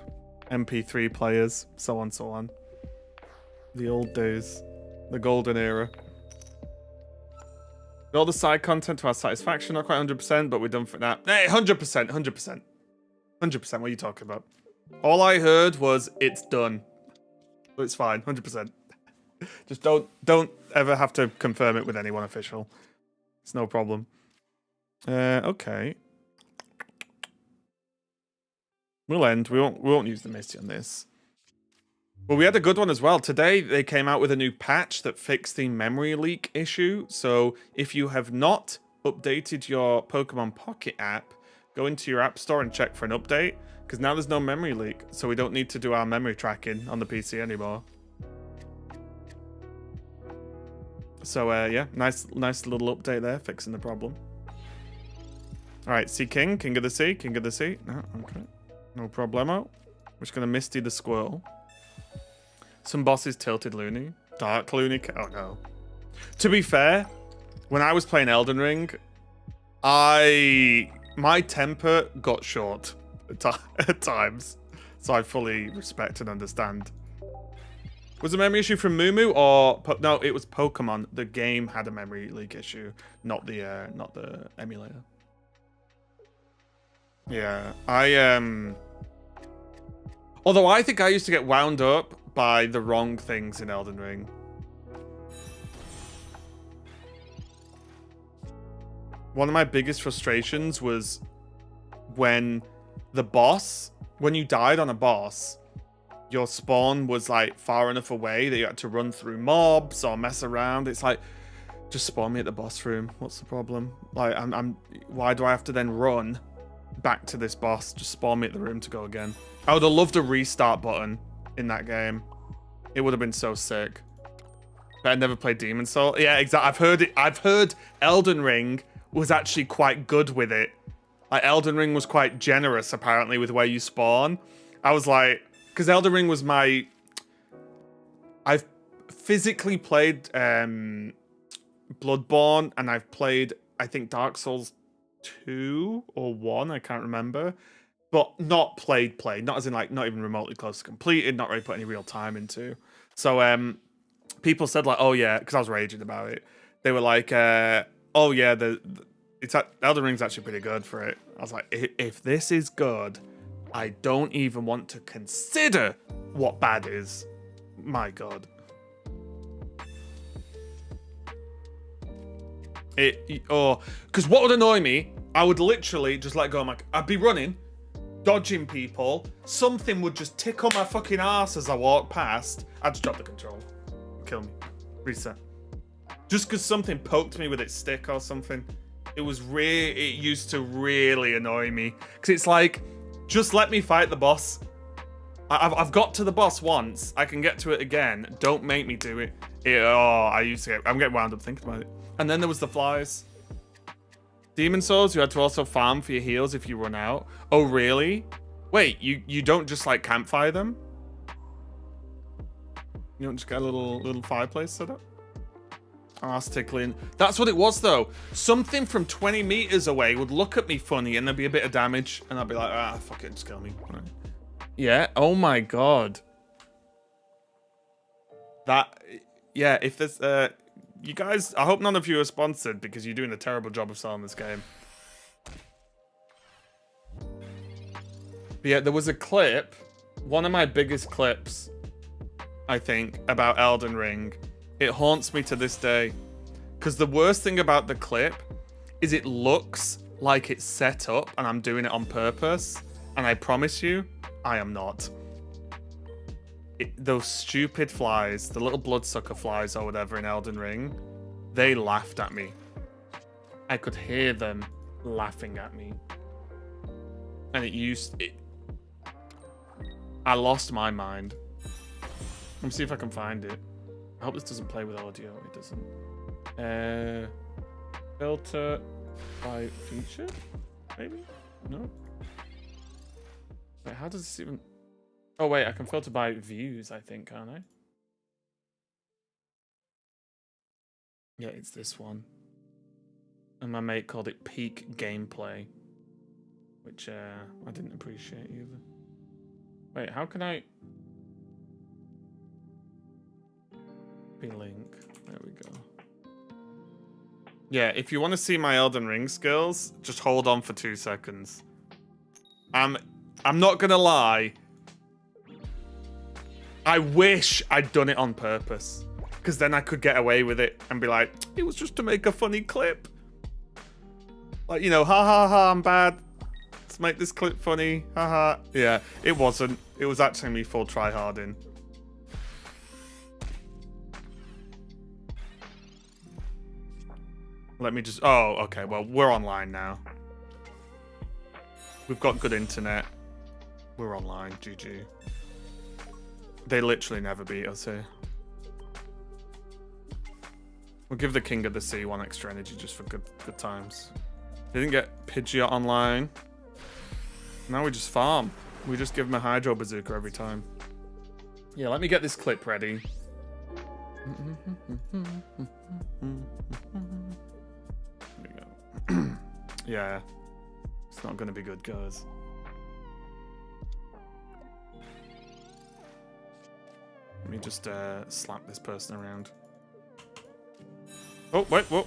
MP3 players, so on, so on. The old days. The golden era. All the side content to our satisfaction, not quite 100%, but we're done for that. Hey, 100%, 100%. 100%, what are you talking about? All I heard was, it's done. So it's fine, 100%. Just don't ever have to confirm it with anyone official. It's no problem. Okay. We'll end. We won't use the Misty on this. Well, we had a good one as well. Today, they came out with a new patch that fixed the memory leak issue. So if you have not updated your Pokemon Pocket app, go into your app store and check for an update. Because now there's no memory leak. So we don't need to do our memory tracking on the PC anymore. So, yeah, nice little update there, fixing the problem. Alright, Sea King, King of the Sea, King of the Sea. No, okay. No problemo. We're just going to Misty the Squirrel. Some bosses tilted Looney. Dark Looney. Oh no. To be fair, when I was playing Elden Ring, my temper got short at times. So I fully respect and understand. Was the memory issue from Moo Moo or... No, it was Pokemon. The game had a memory leak issue, not the emulator. Yeah, although I think I used to get wound up by the wrong things in Elden Ring. One of my biggest frustrations was when you died on a boss, your spawn was like far enough away that you had to run through mobs or mess around. It's like, just spawn me at the boss room. What's the problem? Like, why do I have to then run back to this boss? Just spawn me at the room to go again. I would have loved a restart button in that game. It would have been so sick. But I never played Demon Soul. Yeah, exactly. I've heard Elden Ring was actually quite good with it. Like, Elden Ring was quite generous, apparently, with where you spawn. I was like... Because Elden Ring was my... I've physically played Bloodborne, and I've played, I think, Dark Souls 2 or 1, I can't remember. But not played. Not as in, like, not even remotely close to completed, not really put any real time into. So, people said, like, oh, yeah, because I was raging about it. They were like, oh, yeah, Elden Ring's actually pretty good for it. I was like, if this is good, I don't even want to consider what bad is. My God. Because what would annoy me, I would literally just let go. I'd be running, dodging people. Something would just tickle my fucking ass as I walk past. I'd just drop the control. Kill me. Reset. Just because something poked me with its stick or something. It used to really annoy me. Because it's like, just let me fight the boss. I've got to the boss once. I can get to it again. Don't make me do it. I'm getting wound up thinking about it. And then there was the flies. Demon Souls, you had to also farm for your heals if you run out. Oh, really? Wait, you don't just, like, campfire them? You don't just get a little fireplace set up? Arse tickling. That's what it was, though. Something from 20 meters away would look at me funny, and there'd be a bit of damage, and I'd be like, ah, fuck it, just kill me. Right. Yeah. Oh my god. That. Yeah. If there's you guys, I hope none of you are sponsored because you're doing a terrible job of selling this game. But yeah, there was a clip, one of my biggest clips, I think, about Elden Ring. It haunts me to this day. Because the worst thing about the clip is it looks like it's set up and I'm doing it on purpose. And I promise you, I am not. Those stupid flies, the little bloodsucker flies or whatever in Elden Ring, they laughed at me. I could hear them laughing at me. And I lost my mind. Let me see if I can find it. I hope this doesn't play with audio. It doesn't. Filter by feature? Maybe? No? Wait, how does this even... Oh, wait, I can filter by views, I think, can't I? Yeah, it's this one. And my mate called it peak gameplay. Which, I didn't appreciate either. Wait, how can I... Link. There we go. Yeah, if you want to see my Elden Ring skills, just hold on for 2 seconds. I'm not gonna lie. I wish I'd done it on purpose. Because then I could get away with it and be like, it was just to make a funny clip. Like, you know, ha ha ha, I'm bad. Let's make this clip funny. Ha ha. Yeah, it wasn't. It was actually me full tryharding. Let me just... Oh, okay. Well, we're online now. We've got good internet. We're online. GG. They literally never beat us here. We'll give the King of the Sea 1 extra energy just for good times. Didn't get Pidgeot online. Now we just farm. We just give him a Hydro Bazooka every time. Yeah, let me get this clip ready. Yeah, it's not gonna be good, guys. Let me just slap this person around. Oh, wait, whoa.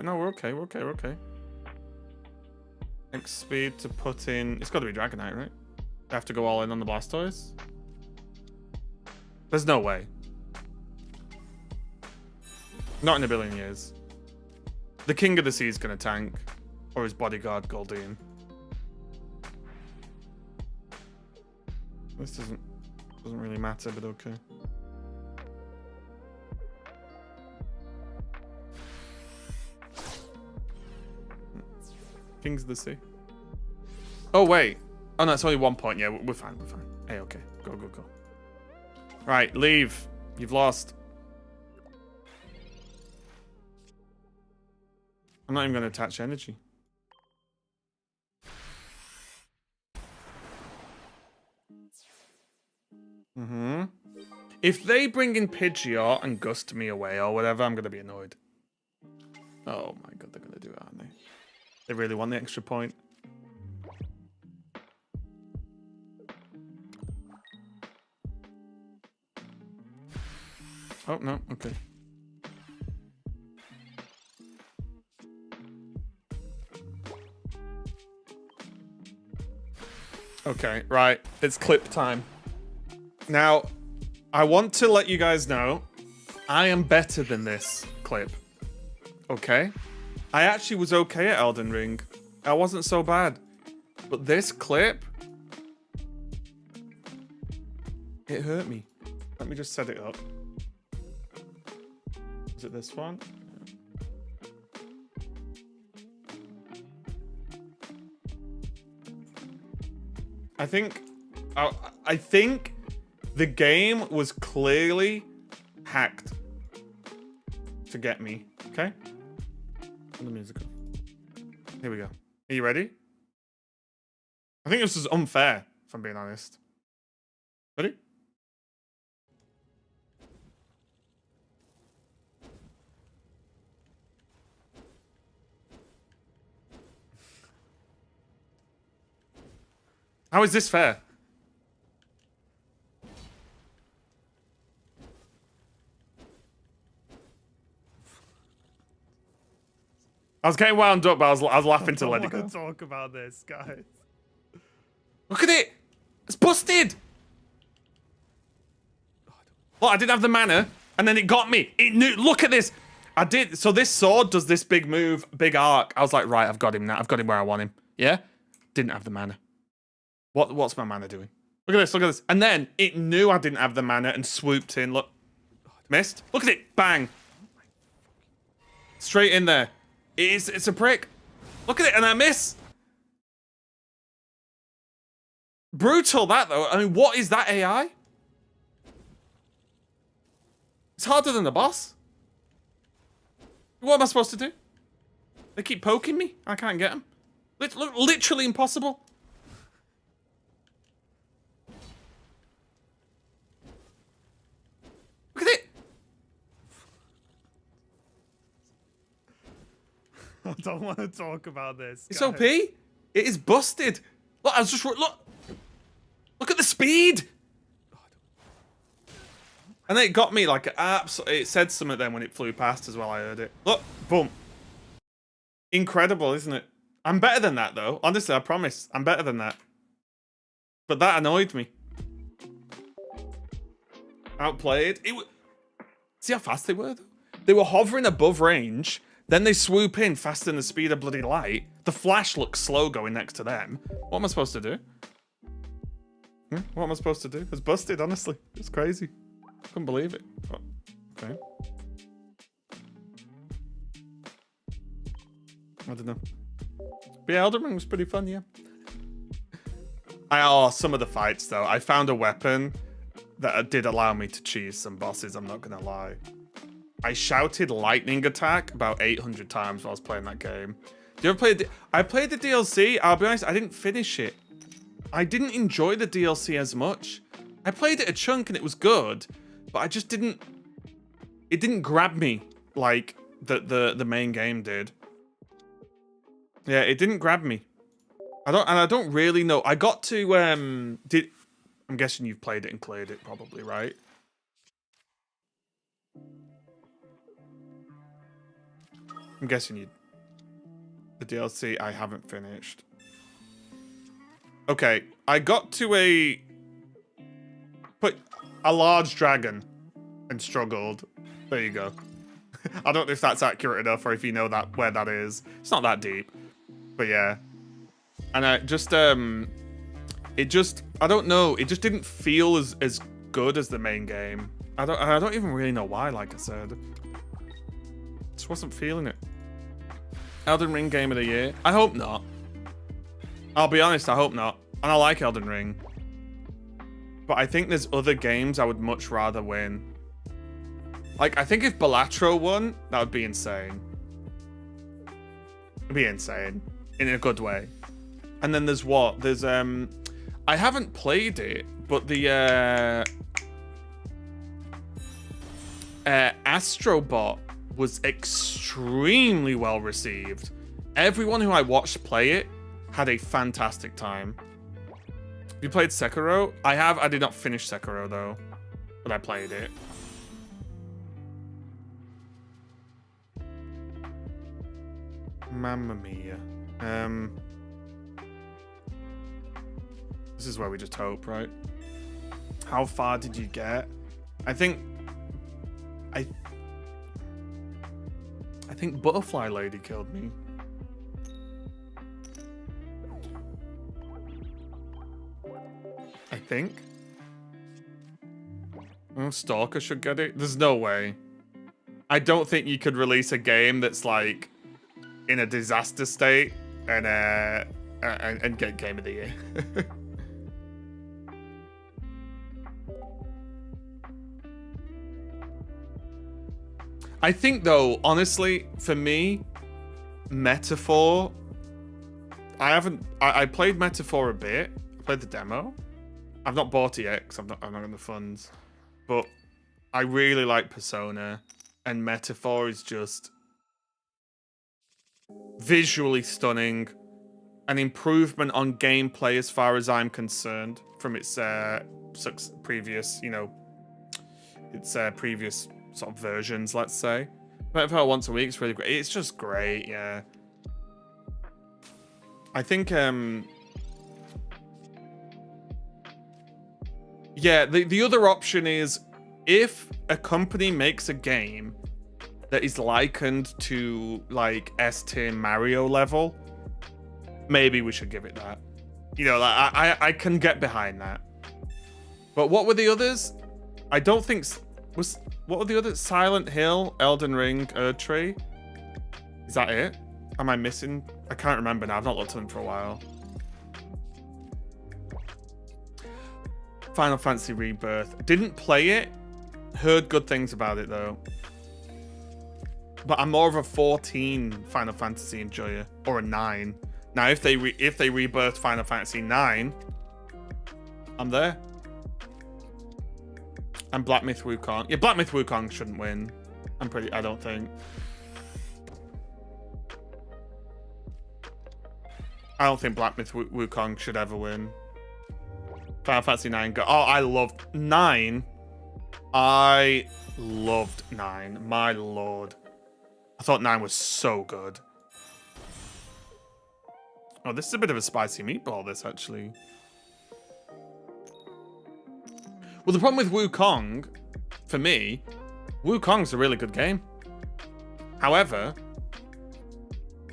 No, we're okay, we're okay, we're okay. X speed to put in... It's gotta be Dragonite, right? I have to go all in on the Blastoise? There's no way. Not in a billion years. The King of the Sea is going to tank. Or his bodyguard, Goldeen. This doesn't really matter, but okay. Kings of the Sea. Oh, wait. Oh, no, it's only 1 point. Yeah, we're fine, we're fine. Hey, okay. Go, go, go. Right, leave. You've lost. I'm not even going to attach energy. If they bring in Pidgeot and gust me away or whatever, I'm going to be annoyed. Oh my god, they're going to do it, aren't they? They really want the extra point. Oh, no, okay. Okay, right. It's clip time. Now, I want to let you guys know, I am better than this clip. Okay? I actually was okay at Elden Ring. I wasn't so bad. But this clip, it hurt me. Let me just set it up. Is it this one? I think the game was clearly hacked to get me. Okay? The musical. Here we go. Are you ready? I think this is unfair, if I'm being honest. Ready? How is this fair? I was getting wound up, but I was laughing to let it go. I don't want to talk about this, guys. Look at it! It's busted! Well, I didn't have the mana, and then it got me. It knew. Look at this. I did. So this sword does this big move, big arc. I was like, right, I've got him now. I've got him where I want him. Yeah? Didn't have the mana. What's my mana doing? Look at this, look at this. And then it knew I didn't have the mana and swooped in. Look. Missed. Look at it. Bang. Straight in there. It's a prick. Look at it, and I miss. Brutal, that, though. I mean, what is that AI? It's harder than the boss. What am I supposed to do? They keep poking me. I can't get them. Literally impossible. Look at it. I don't want to talk about this. It's guys. OP. It is busted. Look, I was just look. Look at the speed. And then it got me like absolutely. It said something then when it flew past as well. I heard it. Look, boom. Incredible, isn't it? I'm better than that though. Honestly, I promise. I'm better than that. But that annoyed me. Outplayed. See how fast they were though? They were hovering above range. Then they swoop in faster than the speed of bloody light. The flash looks slow going next to them. What am I supposed to do? What am I supposed to do? It's busted, honestly. It's crazy. Couldn't believe it. Oh, okay. I don't know. But yeah, Elden Ring was pretty fun, yeah. Some of the fights, though. I found a weapon that did allow me to cheese some bosses, I'm not gonna lie. I shouted lightning attack about 800 times while I was playing that game. Do you ever play I played the DLC. I'll be honest, I didn't finish it. I didn't enjoy the DLC as much. I played it a chunk and it was good, but I just didn't... It didn't grab me like the main game did. Yeah, it didn't grab me. I don't really know. I got to I'm guessing you've played it and cleared it probably, right? I'm guessing the DLC I haven't finished. Okay, I got to a large dragon and struggled. There you go. I don't know if that's accurate enough or if you know that where that is. It's not that deep. But yeah. And I just I don't know, it just didn't feel as good as the main game. I don't even really know why, like I said. Just wasn't feeling it. Elden Ring game of the year? I hope not. I'll be honest, I hope not. And I like Elden Ring. But I think there's other games I would much rather win. Like, I think if Balatro won, that would be insane. It'd be insane. In a good way. And then there's what? There's, I haven't played it, but the, Astrobot was extremely well received. Everyone who I watched play it had a fantastic time. You played Sekiro? I have. I did not finish Sekiro though, but I played it. Mamma mia. This is where we just hope, right? How far did you get? I think Butterfly Lady killed me. I think. Oh, Stalker should get it. There's no way. I don't think you could release a game that's like in a disaster state and get Game of the Year. I think though, honestly, for me, Metaphor. I played Metaphor a bit. I played the demo. I've not bought it yet because I'm not in the funds. But I really like Persona, and Metaphor is just visually stunning. an improvement on gameplay as far as I'm concerned from its previous, its previous sort of versions, let's say. Metafall once a week is really great. It's just great, yeah. I think, yeah, the other option is if a company makes a game that is likened to, like, S-tier Mario level, maybe we should give it that. I can get behind that. But what were the others? I don't think... What were the others? Silent Hill, Elden Ring, Erdtree? Is that it? Am I missing? I can't remember now. I've not looked at them for a while. Final Fantasy Rebirth. Didn't play it. Heard good things about it, though. But I'm more of a 14 Final Fantasy enjoyer. Or a 9. Now, if they rebirth Final Fantasy 9, I'm there. And Black Myth Wukong. Yeah, Black Myth Wukong shouldn't win. I don't think. I don't think Black Myth Wukong should ever win. Final Fantasy 9. Oh, I loved 9. I loved 9. My lord. I thought 9 was so good. Oh, this is a bit of a spicy meatball, this, actually. Well, the problem with Wukong, for me, Wukong's a really good game. However,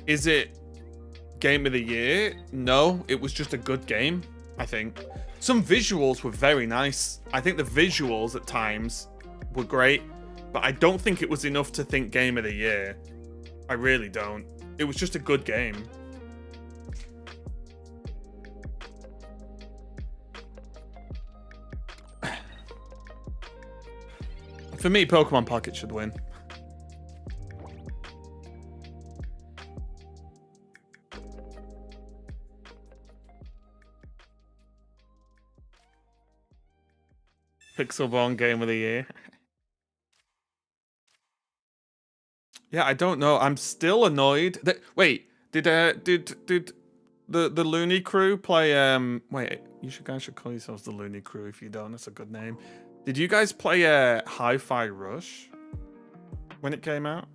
is it Game of the Year? No, it was just a good game, I think. Some visuals were very nice. I think the visuals at times were great, but I don't think it was enough to think Game of the Year. I really don't. It was just a good game. For me, Pokemon Pocket should win. Pixelborn Game of the Year. Yeah, I don't know. I'm still annoyed. Wait, did the Looney Crew play? Wait, guys should call yourselves the Looney Crew if you don't. That's a good name. Did you guys play Hi-Fi Rush when it came out?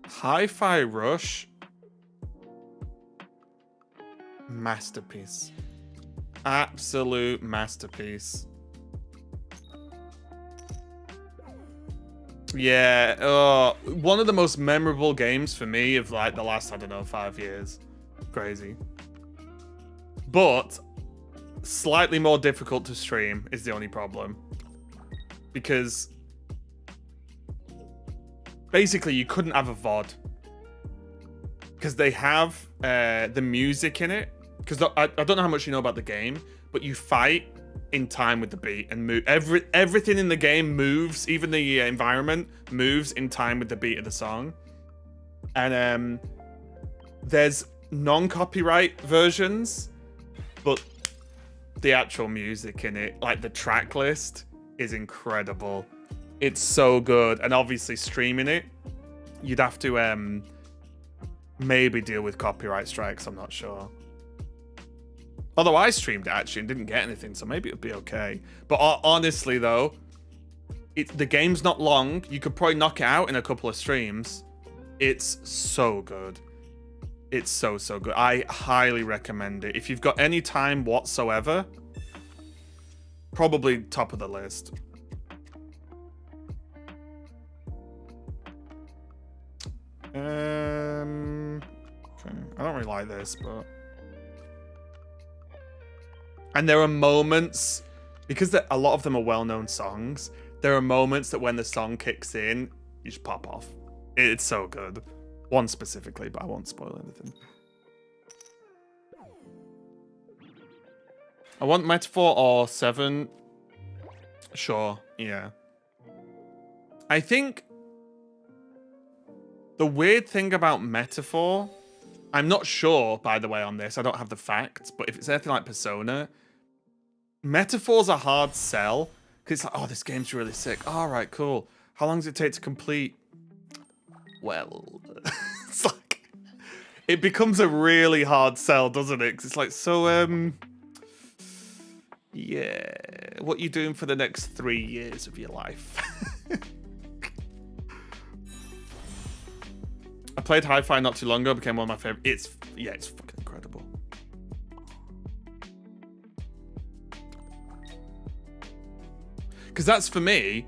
Hi-Fi Rush. Masterpiece. Absolute masterpiece. Yeah, one of the most memorable games for me of like the last, I don't know, 5 years. Crazy. But slightly more difficult to stream is the only problem. Because basically you couldn't have a VOD. Because they have the music in it. Because I don't know how much you know about the game, but you fight in time with the beat and move. Everything in the game moves, even the environment moves in time with the beat of the song. And there's non-copyright versions, but the actual music in it, like the track list, is incredible. It's so good. And obviously streaming it, you'd have to maybe deal with copyright strikes, I'm not sure. Although I streamed it actually and didn't get anything, so maybe it'd be okay. But honestly though, the game's not long. You could probably knock it out in a couple of streams. It's so good. It's so good. I highly recommend it. If you've got any time whatsoever, probably top of the list. Okay. I don't really like this, but... And there are moments, because a lot of them are well-known songs, there are moments that when the song kicks in, you just pop off. It's so good. One specifically, but I won't spoil anything. I want Metaphor or 7. Sure, yeah. I think the weird thing about Metaphor, I'm not sure, by the way, on this. I don't have the facts, but if it's anything like Persona, Metaphor's a hard sell. Because it's like, oh, this game's really sick. All right, cool. How long does it take to complete? well, it's like it becomes a really hard sell, doesn't it? 'Cause it's like, so yeah, what you doing for the next 3 years of your life? I played Hi-Fi not too long ago, became one of my favorite. It's fucking incredible. Because that's, for me,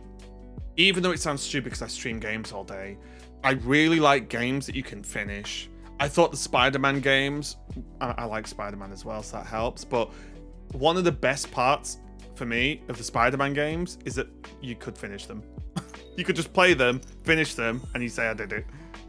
even though it sounds stupid because I stream games all day, I really like games that you can finish. I thought the Spider-Man games, I like Spider-Man as well, so that helps, but one of the best parts for me of the Spider-Man games is that you could finish them. You could just play them, finish them, and you say, I did it.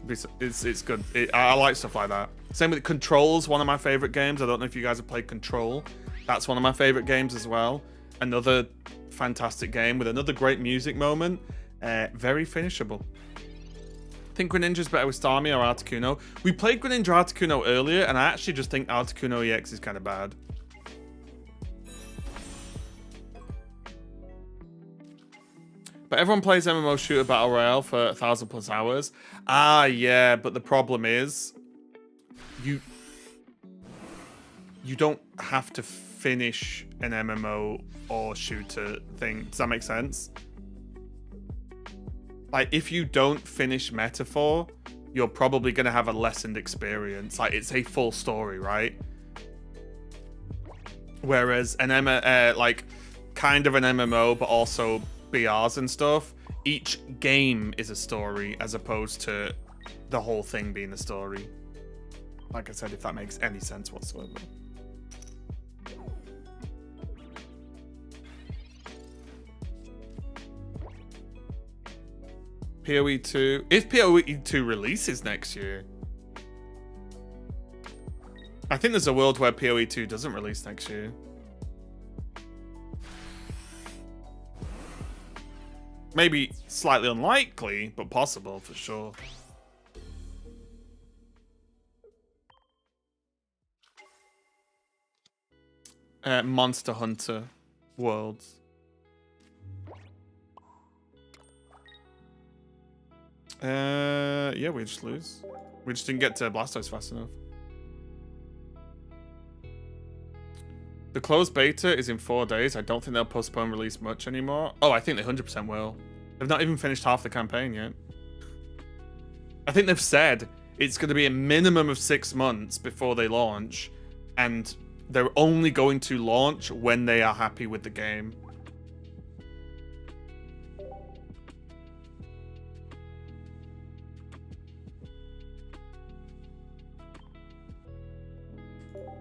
It's good. I like stuff like that. Same with Control's one of my favorite games. I don't know if you guys have played Control. That's one of my favorite games as well. Another fantastic game with another great music moment. Very finishable. I think Greninja's better with Starmie or Articuno. We played Greninja Articuno earlier, and I actually just think Articuno EX is kind of bad. But everyone plays MMO shooter battle royale for 1,000+ hours. Ah, yeah, but the problem is, you don't have to finish an MMO or shooter thing. Does that make sense? Like, if you don't finish Metaphor, you're probably gonna have a lessened experience. Like, it's a full story, right? Whereas an like kind of an MMO, but also BRs and stuff, each game is a story as opposed to the whole thing being a story. Like I said, if that makes any sense whatsoever. PoE 2. If PoE 2 releases next year, I think there's a world where PoE 2 doesn't release next year. Maybe slightly unlikely, but possible for sure. Monster Hunter Worlds. Yeah, we just lose. We just didn't get to Blastoise fast enough. The closed beta is in 4 days. I don't think they'll postpone release much anymore. Oh, I think they 100% will. They've not even finished half the campaign yet. I think they've said it's going to be a minimum of 6 months before they launch, and they're only going to launch when they are happy with the game.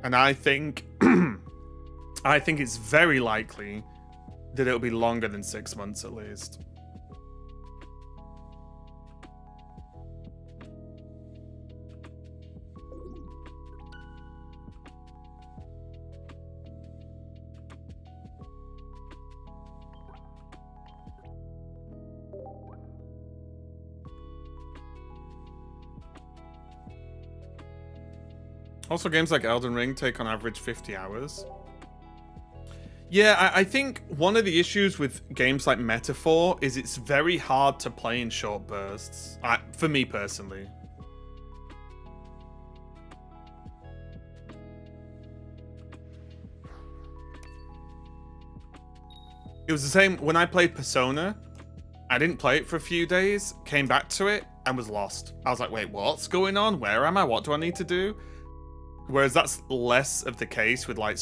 And I think I think it's very likely that it'll be longer than 6 months at least. Also, games like Elden Ring take on average 50 hours. Yeah, I think one of the issues with games like Metaphor is it's very hard to play in short bursts. For me personally. It was the same when I played Persona. I didn't play it for a few days, came back to it, and was lost. I was like, wait, what's going on? Where am I? What do I need to do? Whereas that's less of the case with like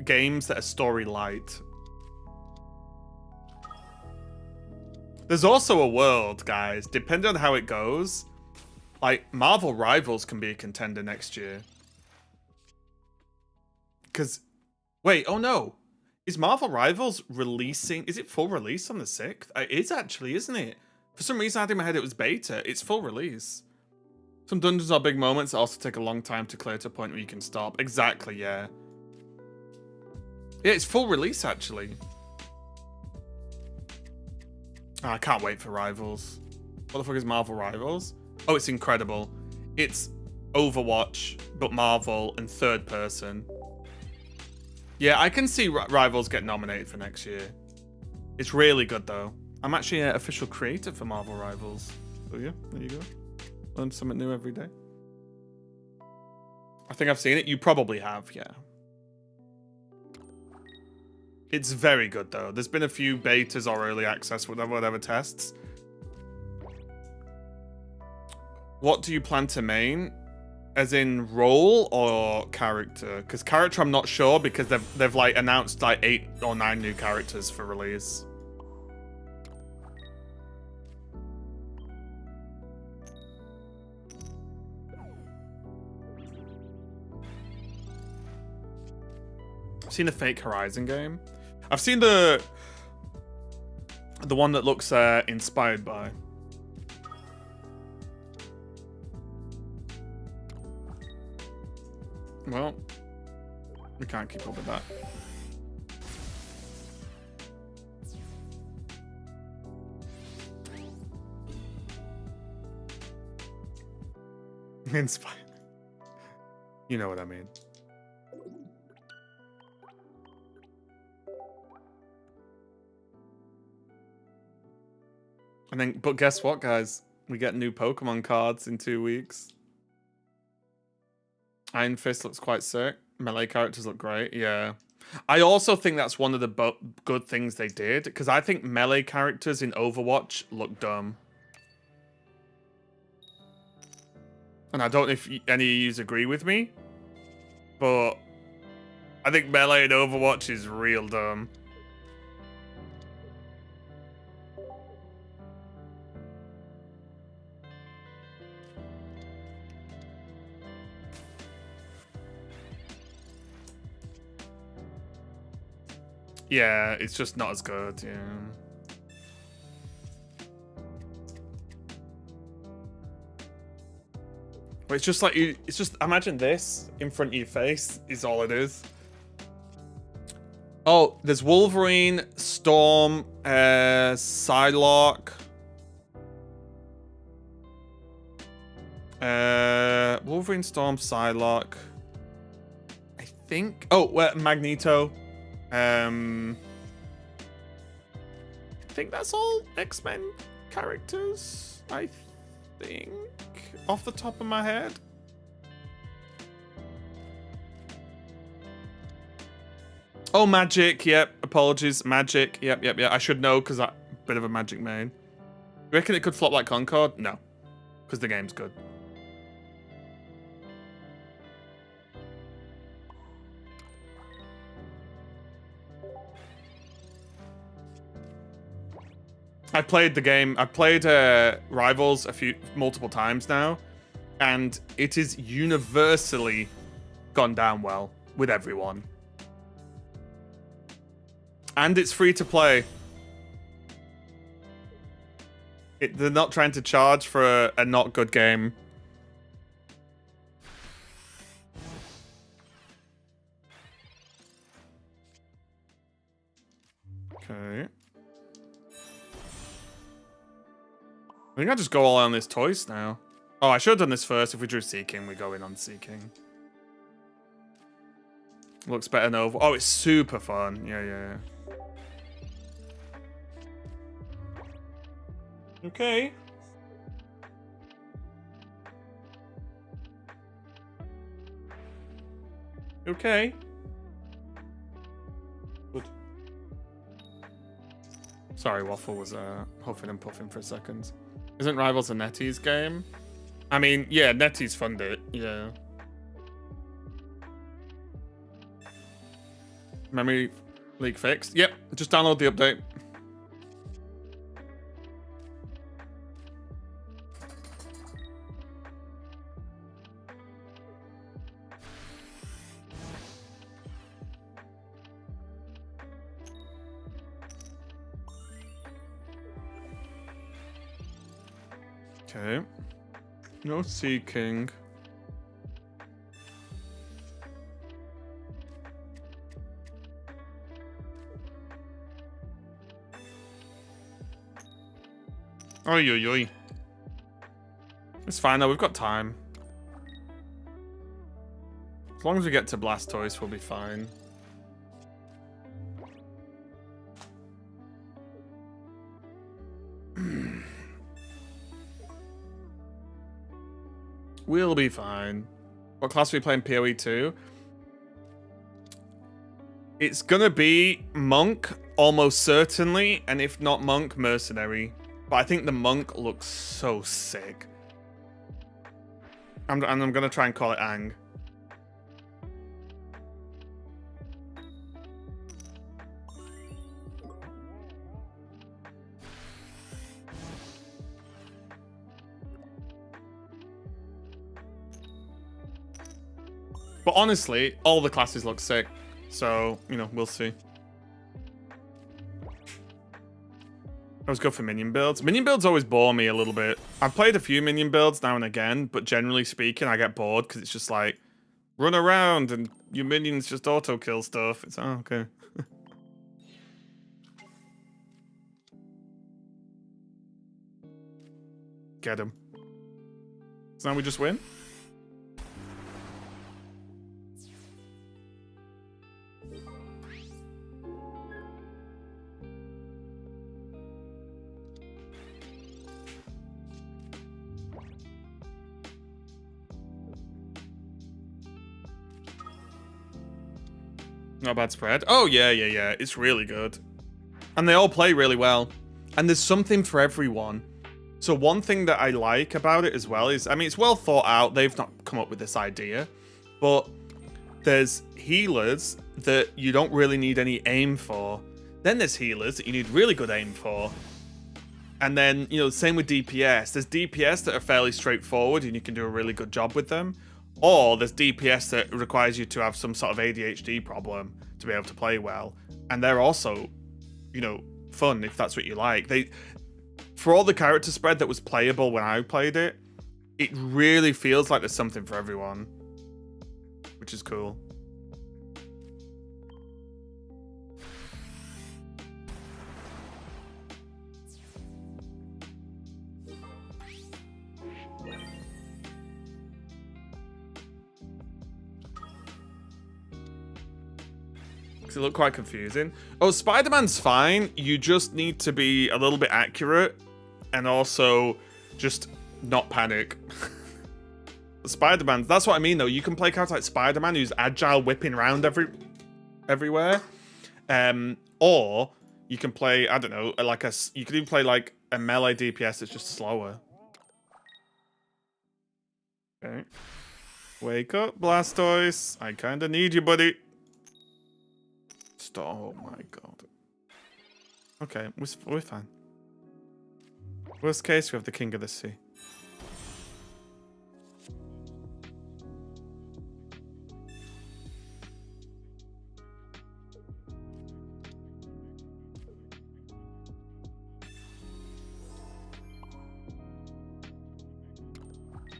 games that are story light. There's also a world, guys, depending on how it goes, like Marvel Rivals can be a contender next year. Because, wait, oh no. Is Marvel Rivals releasing? Is it full release on the 6th? It is actually, isn't it? For some reason I had in my head it was beta. It's full release. Some dungeons are big moments that also take a long time to clear to a point where you can stop. Exactly, yeah. Yeah, it's full release, actually. Oh, I can't wait for Rivals. What the fuck is Marvel Rivals? Oh, it's incredible. It's Overwatch, but Marvel and third person. Yeah, I can see Rivals get nominated for next year. It's really good, though. I'm actually an official creator for Marvel Rivals. So yeah, there you go. Learn something new every day. I think I've seen it. You probably have, yeah. It's very good though. There's been a few betas or early access, whatever tests. What do you plan to main? As in role or character? Because character I'm not sure because they've like announced like 8 or 9 new characters for release. I've seen the fake Horizon game. I've seen the one that looks inspired by. Well, we can't keep up with that. Inspired. You know what I mean. And then, but guess what, guys? We get new Pokemon cards in 2 weeks. Iron Fist looks quite sick. Melee characters look great. Yeah. I also think that's one of the good things they did, because I think melee characters in Overwatch look dumb. And I don't know if any of you agree with me, but I think melee in Overwatch is real dumb. Yeah, it's just not as good, yeah. But it's just like it's just imagine this in front of your face is all it is. Oh, there's Wolverine, Storm, Psylocke. Wolverine, Storm, Psylocke. I think. Oh, Magneto. I think that's all X-Men characters. I think, off the top of my head. Oh, Magic. Yep. Apologies. Magic. Yep. I should know because I'm a bit of a Magic main. You reckon it could flop like Concord? No, because the game's good. I played the game. I played Rivals multiple times now, and it is universally gone down well with everyone. And it's free to play. They're not trying to charge for a not good game. Okay. I think I just go all on this toys now. Oh, I should have done this first. If we drew Seeking, we go in on Seeking. Looks better than over. Oh, it's super fun. Yeah. Okay. Okay. Good. Sorry, Waffle was huffing and puffing for a second. Isn't Rivals a NetEase game? I mean, yeah, NetEase funded it, yeah. Memory leak fixed? Yep, just download the update. Okay. No Seeking. Oy. It's fine though, we've got time. As long as we get to Blastoise, we'll be fine. We'll be fine. What class are we playing PoE 2? It's gonna be Monk, almost certainly, and if not Monk, Mercenary. But I think the Monk looks so sick. And I'm gonna try and call it Ang. But honestly, all the classes look sick. So, you know, we'll see. I was good for minion builds. Minion builds always bore me a little bit. I've played a few minion builds now and again, but generally speaking, I get bored because it's just like, run around and your minions just auto-kill stuff. It's, oh, okay. Get him. So now we just win? Not a bad spread. Oh, yeah. It's really good. And they all play really well. And there's something for everyone. So one thing that I like about it as well is, I mean, it's well thought out. They've not come up with this idea. But there's healers that you don't really need any aim for. Then there's healers that you need really good aim for. And then, you know, same with DPS. There's DPS that are fairly straightforward and you can do a really good job with them. Or there's DPS that requires you to have some sort of ADHD problem to be able to play well. And they're also, you know, fun if that's what you like. For all the character spread that was playable when I played it, it really feels like there's something for everyone. Which is cool. It looked quite confusing. Oh, Spider-Man's fine. You just need to be a little bit accurate and also just not panic. Spider-Man, that's what I mean though. You can play characters like Spider-Man who's agile, whipping around everywhere. Or you can play, I don't know, you could even play like a melee DPS that's just slower. Okay. Wake up, Blastoise. I kinda need you, buddy. Oh my god. Okay, we're fine. Worst case, we have the King of the Sea.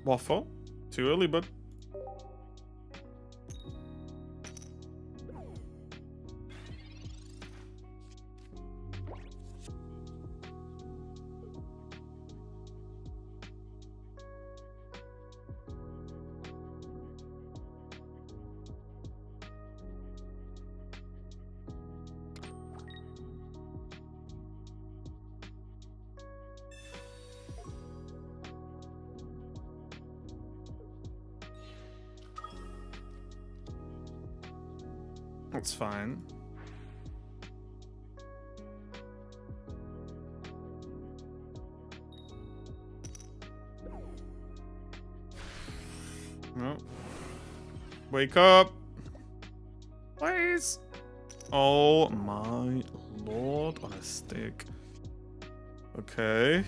Waffle? Too early, bud. That's fine. No. Wake up. Please. Oh my lord on a stick. Okay.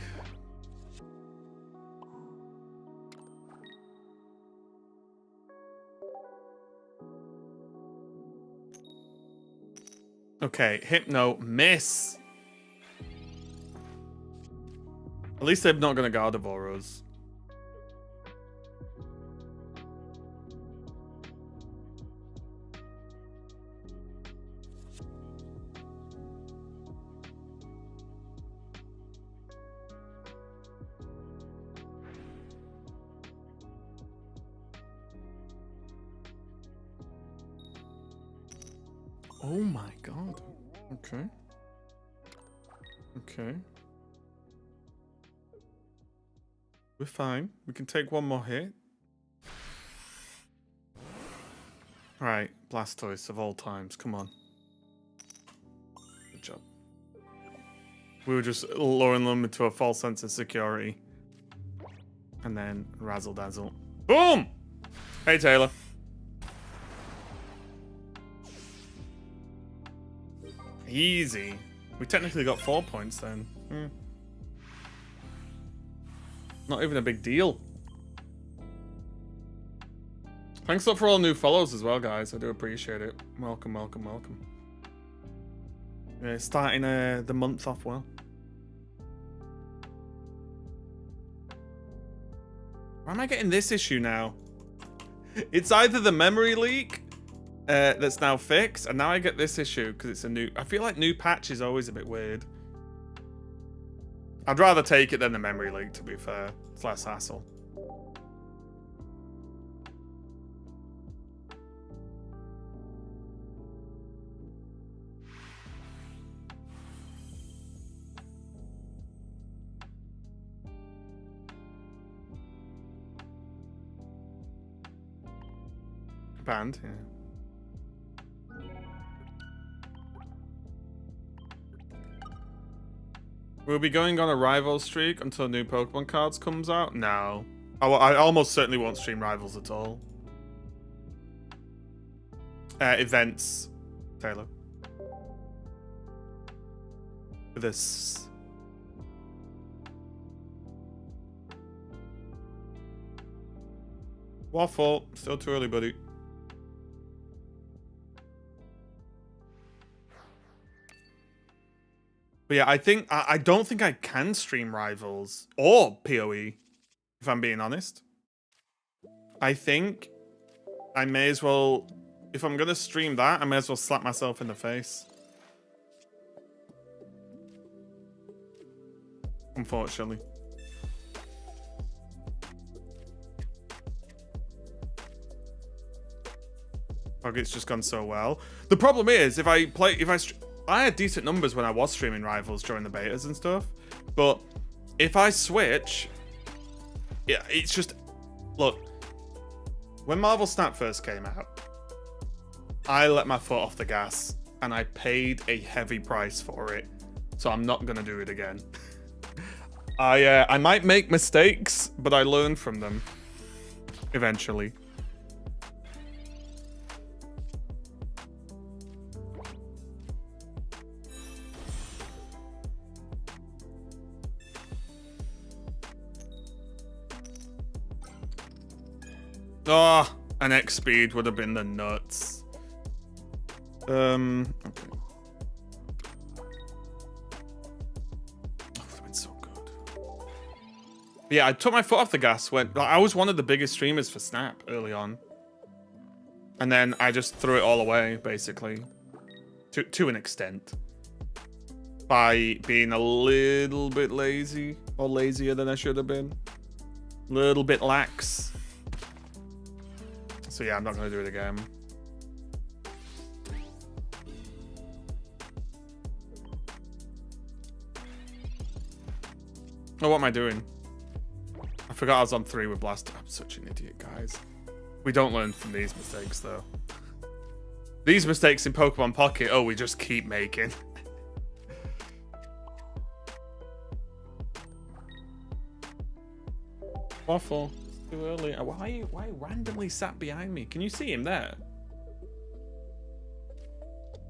Okay, Hypno, miss. At least they're not going to Gardevoir us. Oh my god. Okay. Okay. We're fine. We can take one more hit. Right, Blastoise of all times. Come on. Good job. We were just luring them into a false sense of security. And then razzle dazzle. Boom! Hey, Taylor. Easy. We technically got 4 points then. Not even a big deal. Thanks a lot for all new follows as well, guys. I do appreciate it. Welcome, welcome, welcome. Starting the month off well. Why am I getting this issue now? It's either the memory leak that's now fixed, and now I get this issue because it's a new... I feel like new patch is always a bit weird. I'd rather take it than the memory leak, to be fair. It's less hassle. Banned, yeah. We'll be going on a rival streak until new Pokemon cards comes out? No. I almost certainly won't stream Rivals at all. Events, Taylor. This. Waffle. Still too early, buddy. But yeah, I don't think I can stream Rivals or PoE, if I'm being honest. I think I may as well, if I'm gonna stream that, I may as well slap myself in the face. Unfortunately. Okay, it's just gone so well. The problem is, I had decent numbers when I was streaming Rivals during the betas and stuff, but if I switch, yeah, it's just, look, when Marvel Snap first came out, I let my foot off the gas and I paid a heavy price for it, so I'm not gonna do it again. I might make mistakes, but I learn from them eventually. Oh, an X speed would have been the nuts. Okay. Oh, that would have been so good. But yeah, I took my foot off the gas when I was one of the biggest streamers for Snap early on. And then I just threw it all away, basically. To an extent. By being a little bit lazy. Or lazier than I should have been. Little bit lax. So yeah, I'm not going to do it again. Oh, what am I doing? I forgot I was on 3 with Blast. I'm such an idiot, guys. We don't learn from these mistakes, though. These mistakes in Pokemon Pocket, oh, we just keep making. Waffle. Too early. Why randomly sat behind me? Can you see him there?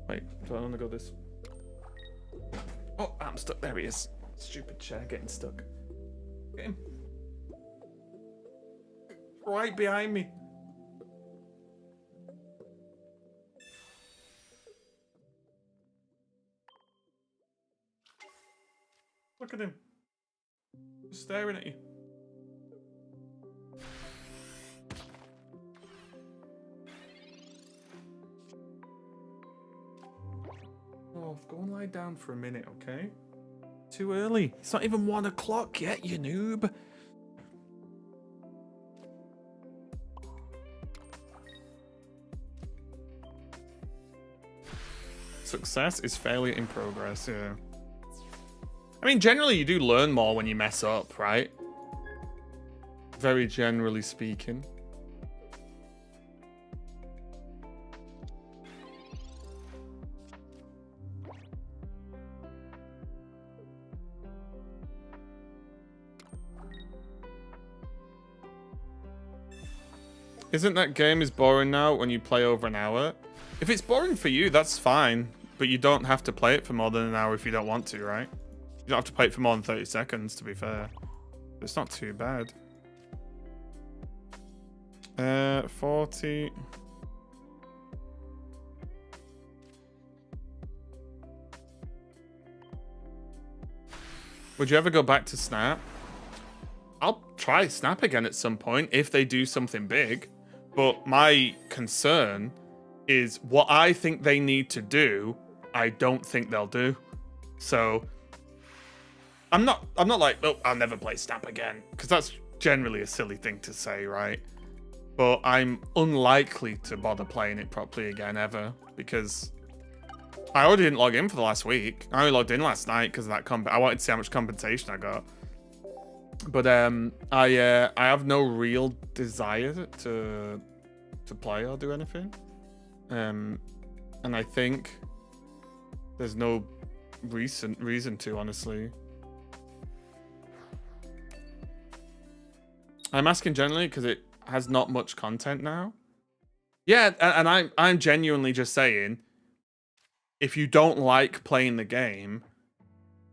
Wait, do I want to go this? Oh, I'm stuck. There he is. Stupid chair getting stuck. Get him. Right behind me. Look at him. Just staring at you. Oh, go and lie down for a minute, okay? Too early. It's not even 1 o'clock yet, you noob. Success is failure in progress, yeah. I mean, generally you do learn more when you mess up, right? Very generally speaking. Isn't that game is boring now when you play over an hour? If it's boring for you, that's fine. But you don't have to play it for more than an hour if you don't want to, right? You don't have to play it for more than 30 seconds, to be fair. It's not too bad. 40. Would you ever go back to Snap? I'll try Snap again at some point if they do something big. But my concern is what I think they need to do, I don't think they'll do. So I'm not like, oh, I'll never play Snap again, because that's generally a silly thing to say, right? But I'm unlikely to bother playing it properly again ever, because I already didn't log in for the last week. I only logged in last night because of that I wanted to see how much compensation I got. But I have no real desire to play or do anything. And I think there's no reason to, honestly. I'm asking generally because it has not much content now. Yeah, and I'm genuinely just saying, if you don't like playing the game,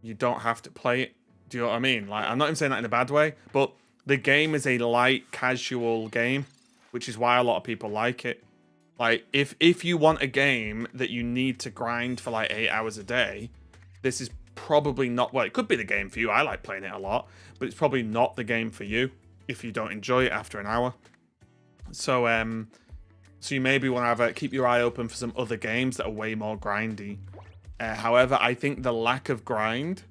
you don't have to play it. Do you know what I mean? Like, I'm not even saying that in a bad way, but the game is a light, casual game, which is why a lot of people like it. Like, if you want a game that you need to grind for like 8 hours a day, this is probably not, well, it could be the game for you. I like playing it a lot, but it's probably not the game for you if you don't enjoy it after an hour. So, so you maybe want to keep your eye open for some other games that are way more grindy. However, I think the lack of grind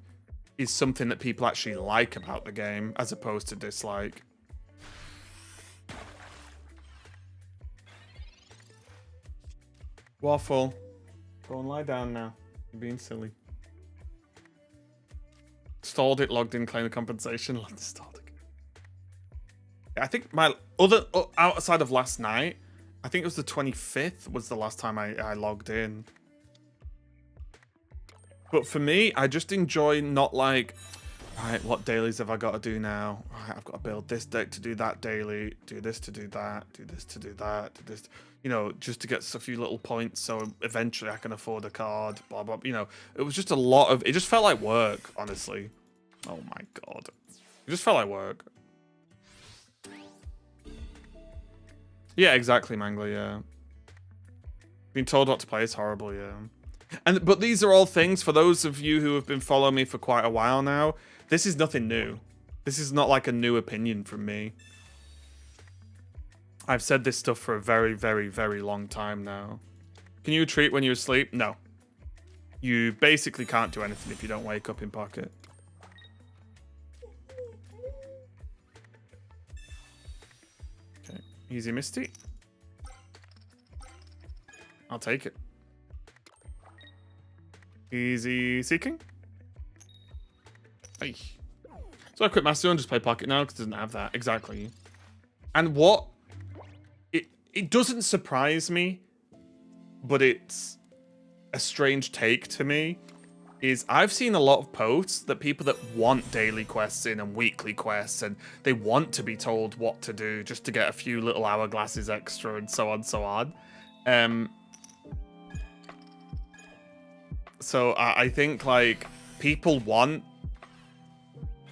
is something that people actually like about the game, as opposed to dislike. Waffle, go and lie down now. You're being silly. Stalled it, logged in, claimed the compensation. Stalled it. I think my other, outside of last night, I think it was the 25th was the last time I logged in. But for me, I just enjoy not like, right, what dailies have I got to do now? Right, I've got to build this deck to do that daily, do this to do that, do this to do that, do this, you know, just to get a few little points so eventually I can afford a card, blah, blah, you know. It was just a lot of, it just felt like work, honestly. Oh my God. It just felt like work. Yeah, exactly, Mangler, yeah. Being told what to play is horrible, yeah. But these are all things, for those of you who have been following me for quite a while now, this is nothing new. This is not like a new opinion from me. I've said this stuff for a very, very, very long time now. Can you retreat when you're asleep? No. You basically can't do anything if you don't wake up in pocket. Okay, easy Misty. I'll take it. Easy Seeking. Hey. So I quit Master and just play Pocket now because it doesn't have that. Exactly. And what? It doesn't surprise me, but it's a strange take to me, is I've seen a lot of posts that people that want daily quests in and weekly quests, and they want to be told what to do just to get a few little hourglasses extra and so on, so on. So I think, like, people want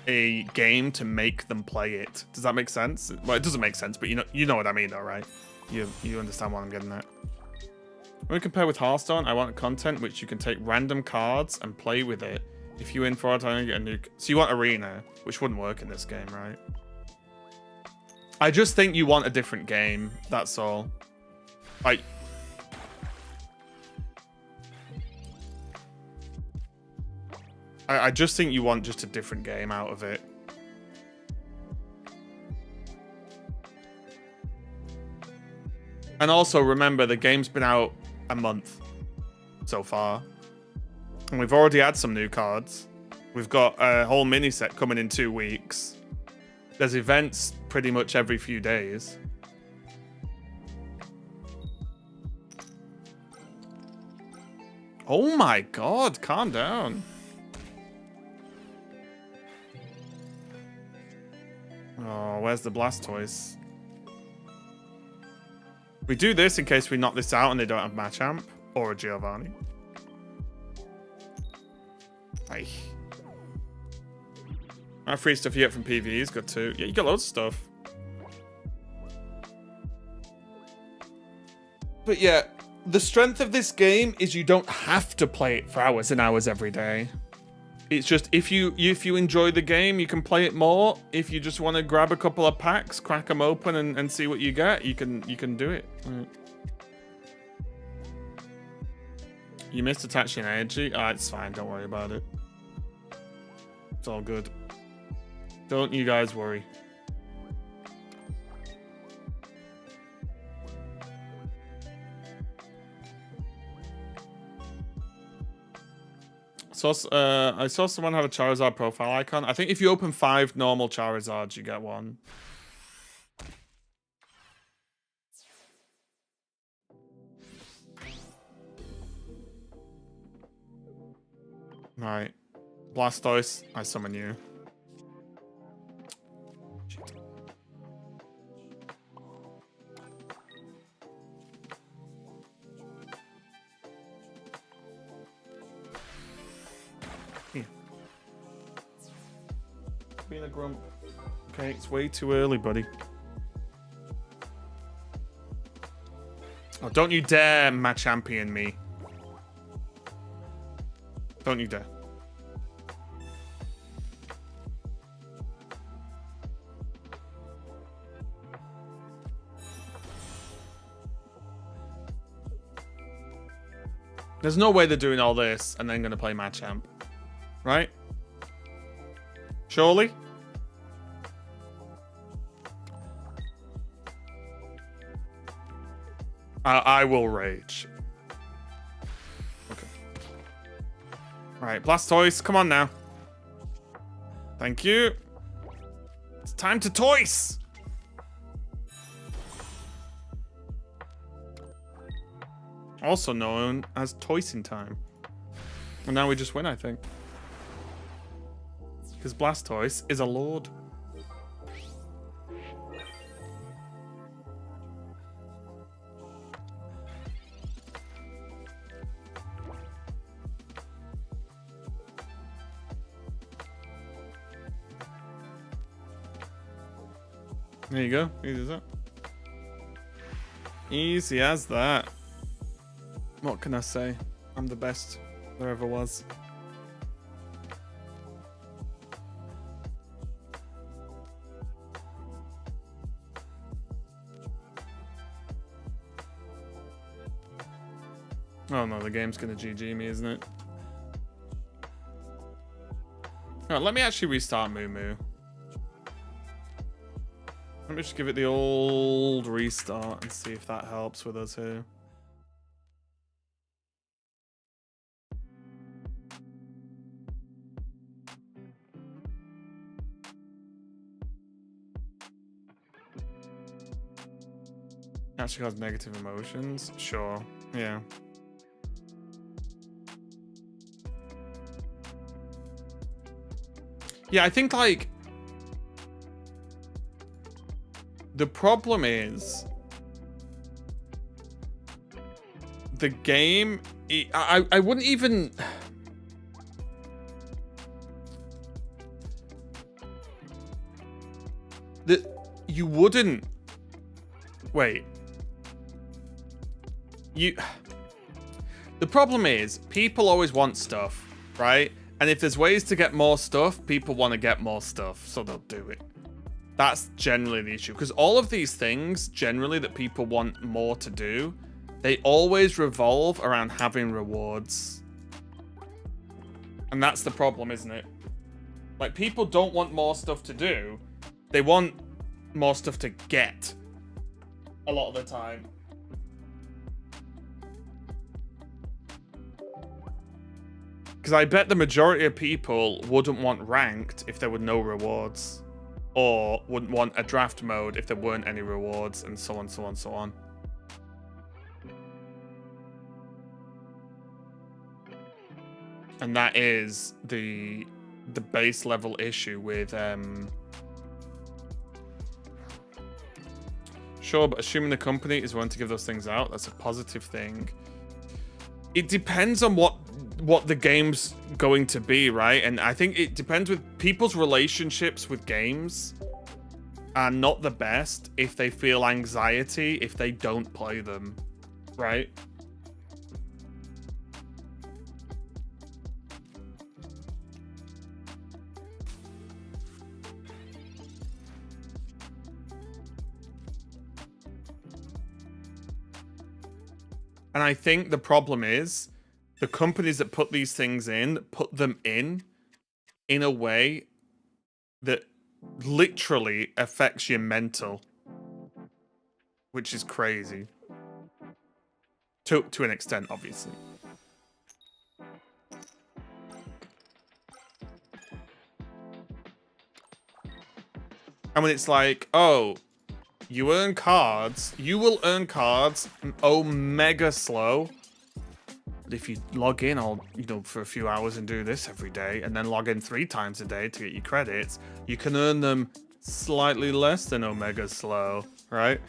a game to make them play it. Does that make sense? Well, it doesn't make sense, but you know what I mean, though, right? You understand what I'm getting at. When we compare with Hearthstone, I want content which you can take random cards and play with it. If you win for it, I get a new. So you want Arena, which wouldn't work in this game, right? I just think you want a different game. That's all. Like. I just think you want just a different game out of it. And also, remember, the game's been out a month so far. And we've already had some new cards. We've got a whole mini set coming in 2 weeks. There's events pretty much every few days. Oh my God, calm down. Oh, where's the Blastoise? We do this in case we knock this out and they don't have Machamp or a Giovanni. Aye. Free stuff you get from PvE is good too. Yeah, you get loads of stuff. But yeah, the strength of this game is you don't have to play it for hours and hours every day. It's just if you enjoy the game, you can play it more. If you just want to grab a couple of packs, crack them open, and see what you get, you can do it. Right. You missed attaching energy. Ah, it's fine. Don't worry about it. It's all good. Don't you guys worry. I saw someone have a Charizard profile icon. I think if you open 5 normal Charizards, you get one. Right. Blastoise, I summon you. Shit. Here. Being a grump. Okay, it's way too early, buddy. Oh, don't you dare Machampion me. Don't you dare. There's no way they're doing all this and then going to play Machamp. Right? Surely? I will rage. Okay. Alright, Blastoise, come on now. Thank you. It's time to toys! Also known as Toysing Time. And now we just win, I think. Because Blastoise is a lord. There you go. Easy as that. Easy as that. What can I say? I'm the best there ever was. Oh no, the game's gonna GG me, isn't it? Oh, let me actually restart Moo Moo. Let me just give it the old restart and see if that helps with us here. Actually cause negative emotions? Sure. Yeah. Yeah, I think like the problem is the game. I wouldn't even. You wouldn't. Wait. The problem is people always want stuff, right? And if there's ways to get more stuff, people want to get more stuff, so they'll do it. That's generally the issue, because all of these things, generally, that people want more to do, they always revolve around having rewards. And that's the problem, isn't it? Like, people don't want more stuff to do. They want more stuff to get. A lot of the time. Because I bet the majority of people wouldn't want ranked if there were no rewards. Or wouldn't want a draft mode if there weren't any rewards, and so on, so on, so on. And that is the base level issue with Sure, but assuming the company is willing to give those things out, that's a positive thing. It depends on what the game's going to be, right? And I think it depends with people's relationships with games are not the best if they feel anxiety if they don't play them, right? And I think the problem is the companies that put these things in, put them in a way that literally affects your mental, which is crazy. To an extent, obviously. And when it's like, oh, you earn cards, you will earn cards, mega slow. But if you log in all, for a few hours and do this every day, and then log in 3 times a day to get your credits, you can earn them slightly less than omega slow, right?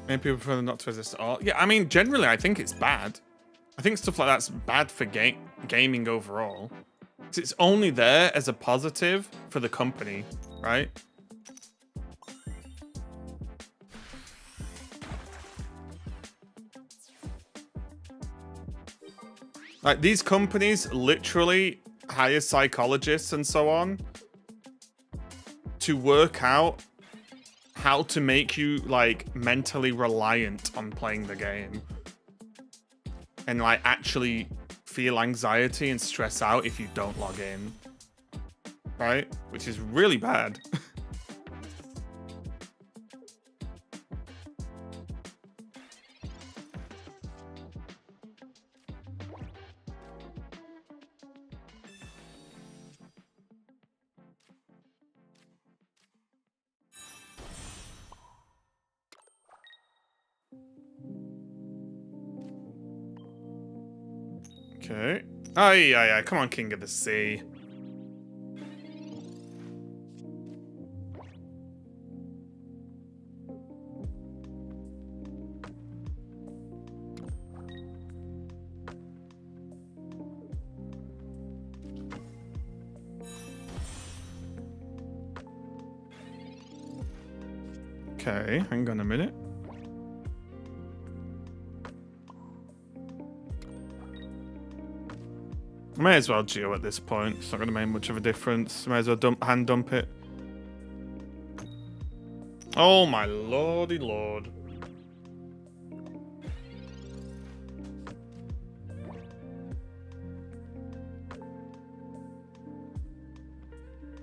Many people prefer not to resist at all. Yeah, I mean, generally, I think it's bad. I think stuff like that's bad for gaming overall. It's only there as a positive for the company, right? Like, these companies literally hire psychologists and so on to work out how to make you, like, mentally reliant on playing the game. And, like, actually feel anxiety and stress out if you don't log in. Right? Which is really bad. Okay. Oh, yeah. Come on, King of the Sea. Okay, hang on a minute. May as well geo at this point. It's not going to make much of a difference. May as well hand dump it. Oh my lordy lord.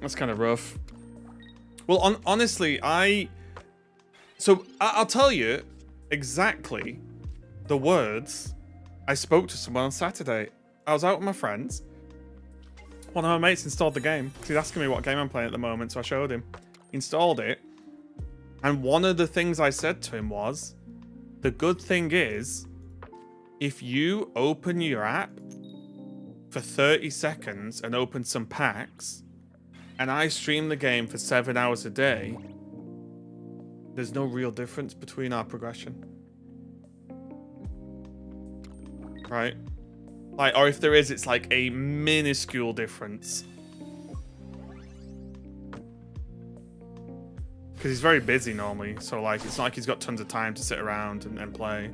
That's kind of rough. Well, honestly, I'll tell you exactly the words I spoke to someone on Saturday. I was out with my friends. One of my mates installed the game. He's asking me what game I'm playing at the moment, so I showed him. He installed it. And one of the things I said to him was, the good thing is, if you open your app for 30 seconds and open some packs, and I stream the game for 7 hours a day, there's no real difference between our progression. Right? Like, or if there is, it's like a minuscule difference. Because he's very busy normally, so like, it's not like he's got tons of time to sit around and play.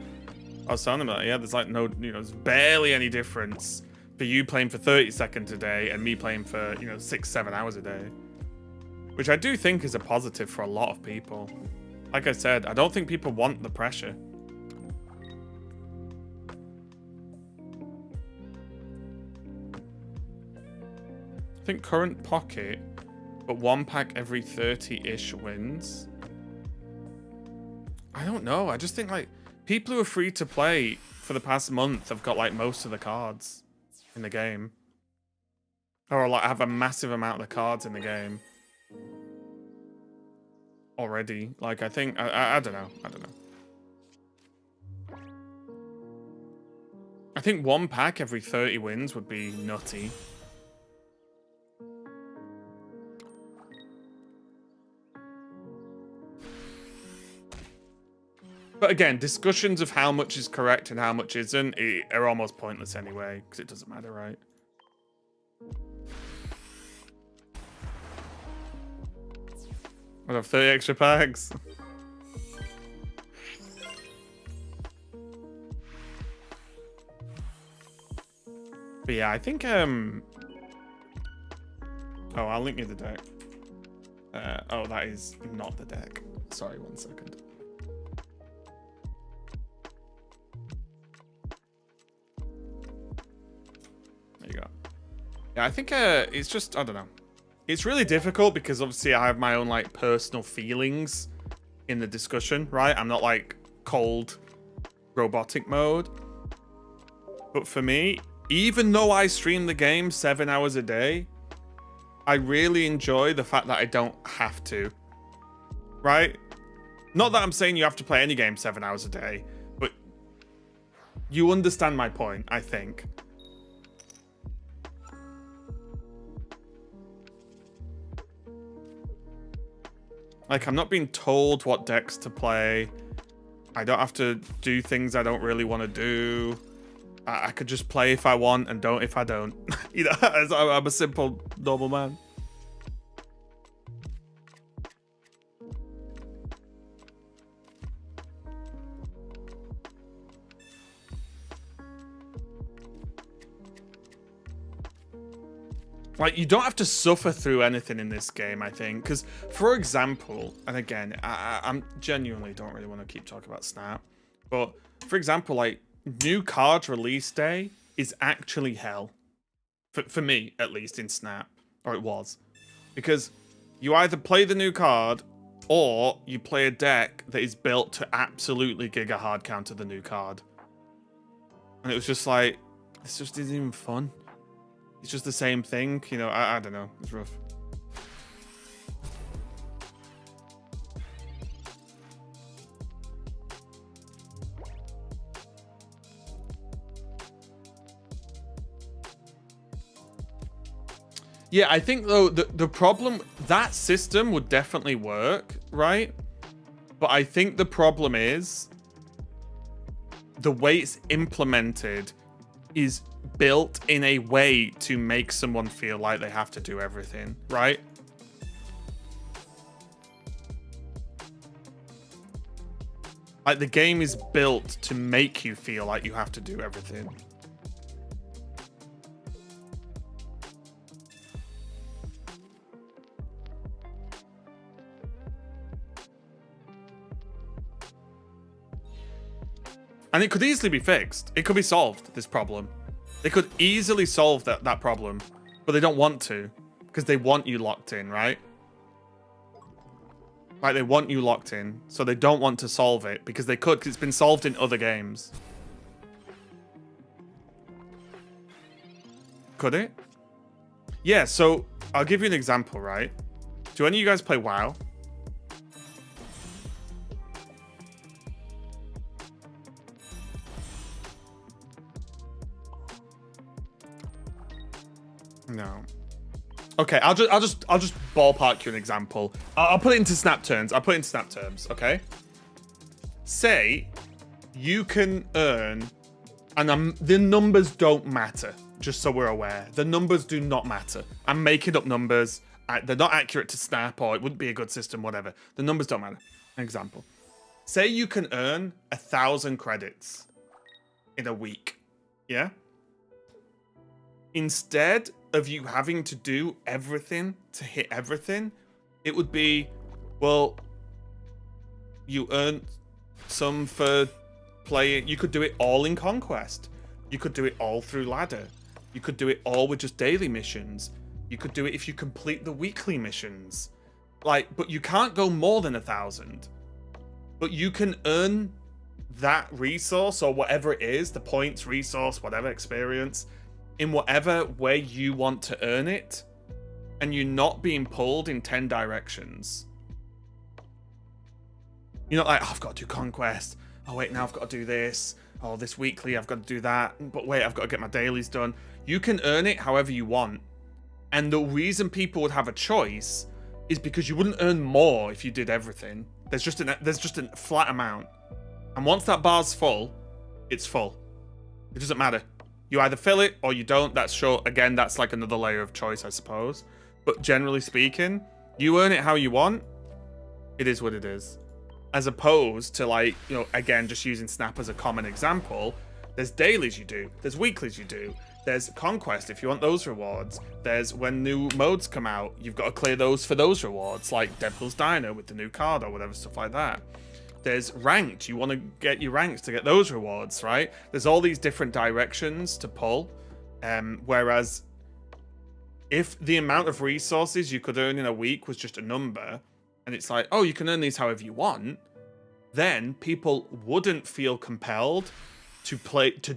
I was telling him that, yeah, there's like no, there's barely any difference for you playing for 30 seconds a day and me playing for, 6-7 hours a day. Which I do think is a positive for a lot of people. Like I said, I don't think people want the pressure. think current pocket, but 1 pack every 30-ish wins. I don't know. I just think like people who are free to play for the past month have got like most of the cards in the game. Or like have a massive amount of the cards in the game already. Like I think I don't know. I don't know. I think 1 pack every 30 wins would be nutty. But again, discussions of how much is correct and how much isn't are almost pointless anyway, because it doesn't matter, right? I have 30 extra packs. But yeah, I think oh, I'll link you the deck. Oh, that is not the deck. Sorry, 1 second. There you go. Yeah, I think it's just, I don't know. It's really difficult because obviously I have my own like personal feelings in the discussion, right? I'm not like cold robotic mode. But for me, even though I stream the game 7 hours a day, I really enjoy the fact that I don't have to, right? Not that I'm saying you have to play any game 7 hours a day, but you understand my point, I think. Like, I'm not being told what decks to play. I don't have to do things I don't really want to do. I could just play if I want and don't if I don't. You know, I'm a simple, normal man. Like, you don't have to suffer through anything in this game, I think. Because, for example, and again, I'm genuinely don't really want to keep talking about Snap. But, for example, like, new card release day is actually hell. For me, at least, in Snap. Or it was. Because you either play the new card, or you play a deck that is built to absolutely giga hard counter the new card. And it was just like, this just isn't even fun. It's just the same thing, you know, I don't know, it's rough. Yeah, I think though, the problem, that system would definitely work, right? But I think the problem is, the way it's implemented is built in a way to make someone feel like they have to do everything, right? Like, the game is built to make you feel like you have to do everything. And it could easily be fixed. It could be solved, this problem. They could easily solve that problem, but they don't want to, because they want you locked in, right? Like, they want you locked in, so they don't want to solve it, because they could, because it's been solved in other games. Could it? Yeah, so I'll give you an example, right? Do any of you guys play WoW? No. Okay, I'll just ballpark you an example. I'll put it into snap terms. I'll put it into snap terms, okay? Say you can earn, and the numbers don't matter, just so we're aware. The numbers do not matter. I'm making up numbers. They're not accurate to snap, or it wouldn't be a good system, whatever. The numbers don't matter. An example. Say you can earn 1,000 credits in a week, yeah? Instead of you having to do everything to hit everything, it would be, well, you earn some for playing. You could do it all in Conquest. You could do it all through ladder. You could do it all with just daily missions. You could do it if you complete the weekly missions. Like, but you can't go more than 1,000. But you can earn that resource or whatever it is, the points, resource, whatever, experience, in whatever way you want to earn it. And you're not being pulled in 10 directions. You're not like, oh, I've got to do Conquest. Oh, wait, now I've got to do this. Oh, this weekly, I've got to do that. But wait, I've got to get my dailies done. You can earn it however you want. And the reason people would have a choice is because you wouldn't earn more if you did everything. There's just a flat amount. And once that bar's full, it's full. It doesn't matter. You either fill it or you don't. That's short. Again, that's like another layer of choice, I suppose. But generally speaking, you earn it how you want. It is what it is. As opposed to, like, you know, again, just using Snap as a common example, there's dailies you do, there's weeklies you do, there's Conquest if you want those rewards, there's when new modes come out, you've got to clear those for those rewards, like Deadpool's Diner with the new card or whatever, stuff like that. There's ranked, you want to get your ranks to get those rewards, right? There's all these different directions to pull, whereas if the amount of resources you could earn in a week was just a number, and it's like, oh, you can earn these however you want, then people wouldn't feel compelled to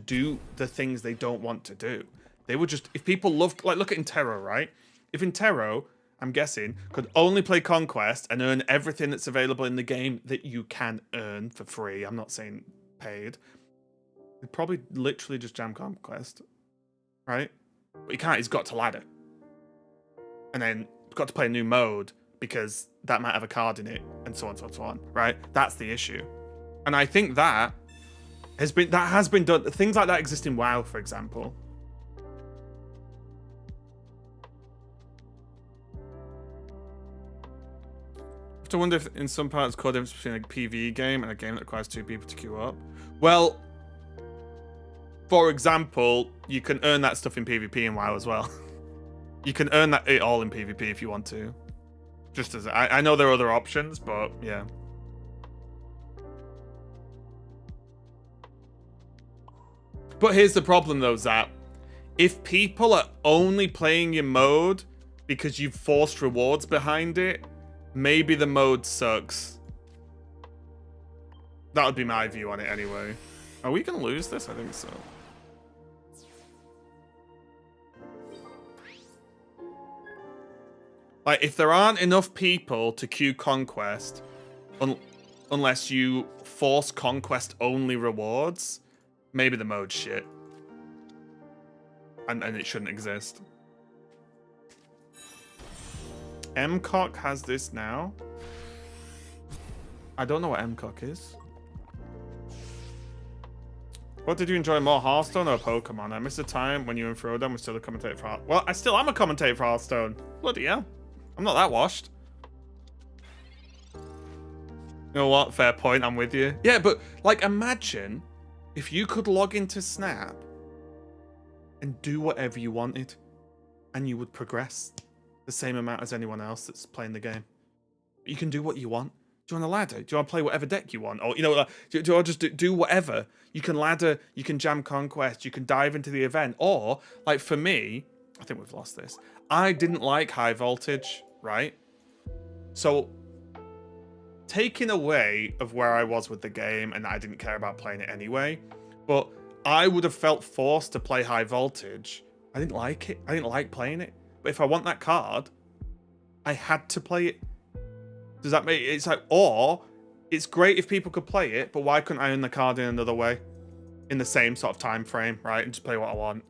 do the things they don't want to do. They would just, if people love, like, look at Intero, right? If Intero, I'm guessing, could only play Conquest and earn everything that's available in the game that you can earn for free, I'm not saying paid, he'd probably literally just jam Conquest, right? But he can't, he's got to ladder. And then got to play a new mode because that might have a card in it, and so on, so on, so on, right? That's the issue. And I think that has been done. Things like that exist in WoW, for example. I have to wonder if in some parts core difference between a PvE game and a game that requires 2 people to queue up. Well, for example, you can earn that stuff in PvP in WoW as well. You can earn it all in PvP if you want to. Just as I know there are other options, but yeah. But here's the problem though, Zap. If people are only playing your mode because you've forced rewards behind it, maybe the mode sucks. That would be my view on it anyway. Are we gonna lose this? I think so. Like, if there aren't enough people to queue Conquest, unless you force Conquest only rewards, maybe the mode's shit. And it shouldn't exist. MCOC has this now. I don't know what MCOC is. What did you enjoy more, Hearthstone or Pokemon? I missed the time when you and Frodo were still a commentator for Hearthstone. Well, I still am a commentator for Hearthstone. Bloody hell. I'm not that washed. You know what? Fair point. I'm with you. Yeah, but like, imagine if you could log into Snap and do whatever you wanted, and you would progress the same amount as anyone else that's playing the game. You can do what you want. Do you want a ladder? Do you want to play whatever deck you want? Or, you know, like, do you want to just do whatever? You can ladder, you can jam Conquest, you can dive into the event. Or, like, for me, I think we've lost this. I didn't like high voltage, right? So, taking away of where I was with the game, and I didn't care about playing it anyway, but I would have felt forced to play high voltage. I didn't like it. I didn't like playing it. But if I want that card, I had to play it. Does that make it's like, or it's great if people could play it, but why couldn't I earn the card in another way? In the same sort of time frame, right? And just play what I want.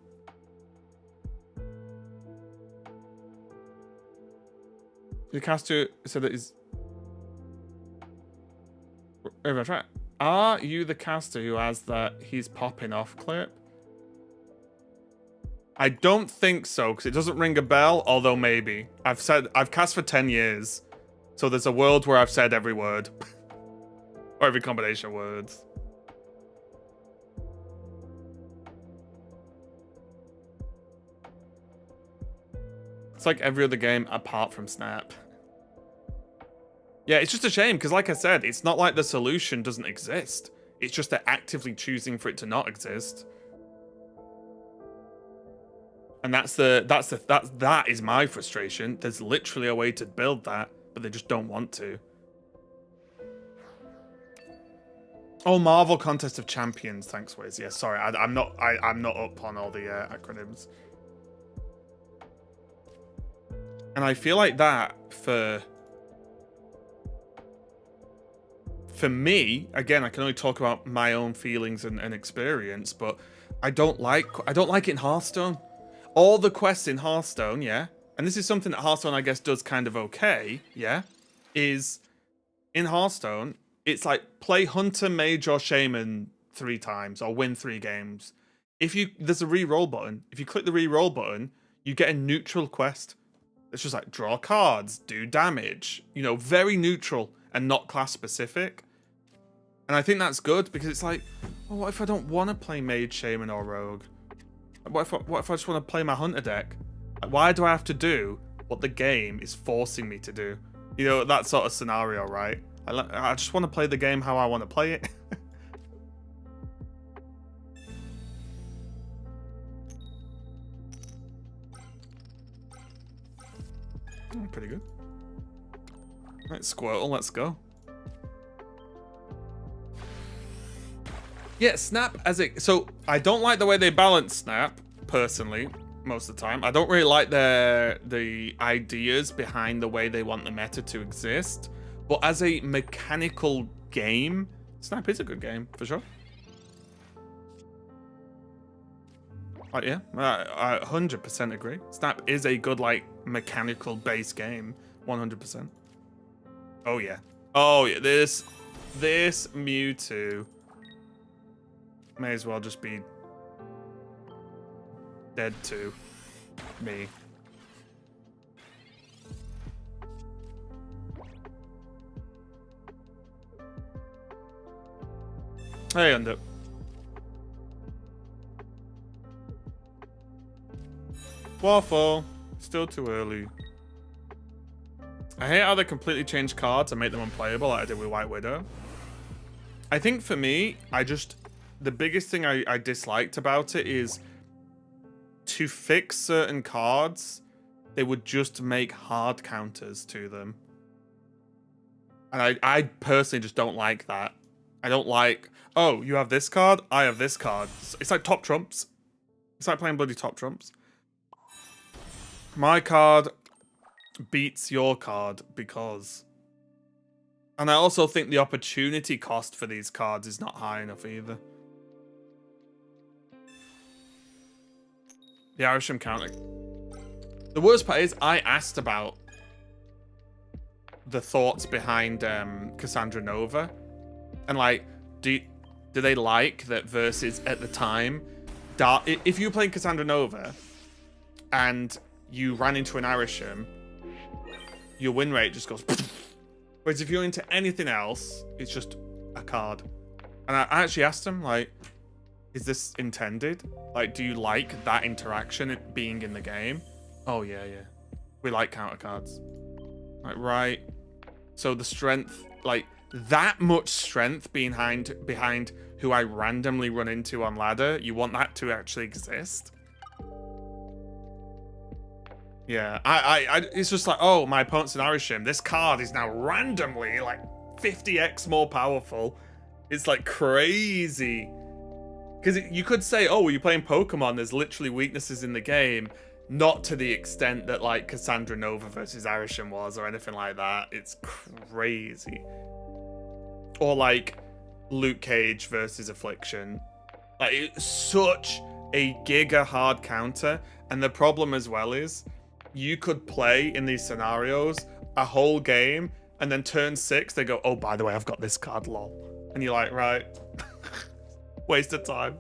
The caster said that is over track. Are you the caster who has that he's popping off clip? I don't think so, because it doesn't ring a bell, although maybe. I've cast for 10 years. So there's a world where I've said every word. Or every combination of words. It's like every other game apart from Snap. Yeah, it's just a shame, because like I said, it's not like the solution doesn't exist. It's just they're actively choosing for it to not exist. And that is my frustration. There's literally a way to build that, but they just don't want to. Oh, Marvel Contest of Champions. Thanks, Wiz. Yeah, sorry, I'm not up on all the acronyms. And I feel like that for me, again, I can only talk about my own feelings and experience, but I don't like it in Hearthstone. All the quests in Hearthstone, yeah, and this is something that Hearthstone, I guess, does kind of okay, yeah, is in Hearthstone, it's like play Hunter, Mage, or Shaman 3 times, or win 3 games. There's a re-roll button. If you click the re-roll button, you get a neutral quest. It's just like draw cards, do damage, you know, very neutral and not class specific. And I think that's good because it's like, well, what if I don't want to play Mage, Shaman, or Rogue? What if I just want to play my Hunter deck? Like, why do I have to do what the game is forcing me to do? You know, that sort of scenario, right? I just want to play the game how I want to play it. Pretty good. Right, Squirtle, let's go. Yeah, Snap as it... So, I don't like the way they balance Snap, personally, most of the time. I don't really like the ideas behind the way they want the meta to exist. But as a mechanical game, Snap is a good game, for sure. Yeah, I 100% agree. Snap is a good, like, mechanical base game. 100%. Oh, yeah. Oh, yeah. This Mewtwo may as well just be dead to me. Hey, end up. Waffle. Still too early. I hate how they completely change cards and make them unplayable like I did with White Widow. I think for me, the biggest thing I disliked about it is to fix certain cards, they would just make hard counters to them. And I personally just don't like that. I don't like, oh, you have this card, I have this card. It's like top trumps. It's like playing bloody top trumps. My card beats your card because... And I also think the opportunity cost for these cards is not high enough either. The Irisham counter. The worst part is I asked about the thoughts behind Cassandra Nova. And like, do they like that versus at the time? If you were playing Cassandra Nova and you ran into an Irisham, your win rate just goes... Whereas if you're into anything else, it's just a card. And I actually asked him, like, is this intended? Like, do you like that interaction being in the game? Oh, yeah. We like counter cards. Like, right. So the strength, like, that much strength behind who I randomly run into on ladder, you want that to actually exist? Yeah, it's just like, oh, my opponent's an Irisham. This card is now randomly, like, 50x more powerful. It's, like, crazy. Because you could say, oh, were you playing Pokemon? There's literally weaknesses in the game. Not to the extent that, like, Cassandra Nova versus Irisham was or anything like that. It's crazy. Or, like, Luke Cage versus Affliction. Like, it's such a giga hard counter. And the problem as well is, you could play in these scenarios a whole game, and then turn 6, they go, oh, by the way, I've got this card, lol. And you're like, right. Waste of time.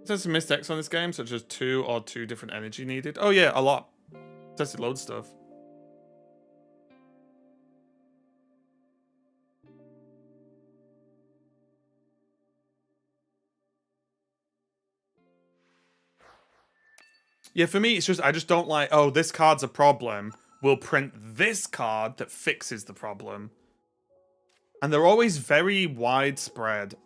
There's some mistakes on this game, such as 2 or 2 different energy needed. Oh yeah, a lot. Tested loads of stuff. Yeah, for me, it's just, I just don't like, oh, this card's a problem. We'll print this card that fixes the problem. And they're always very widespread.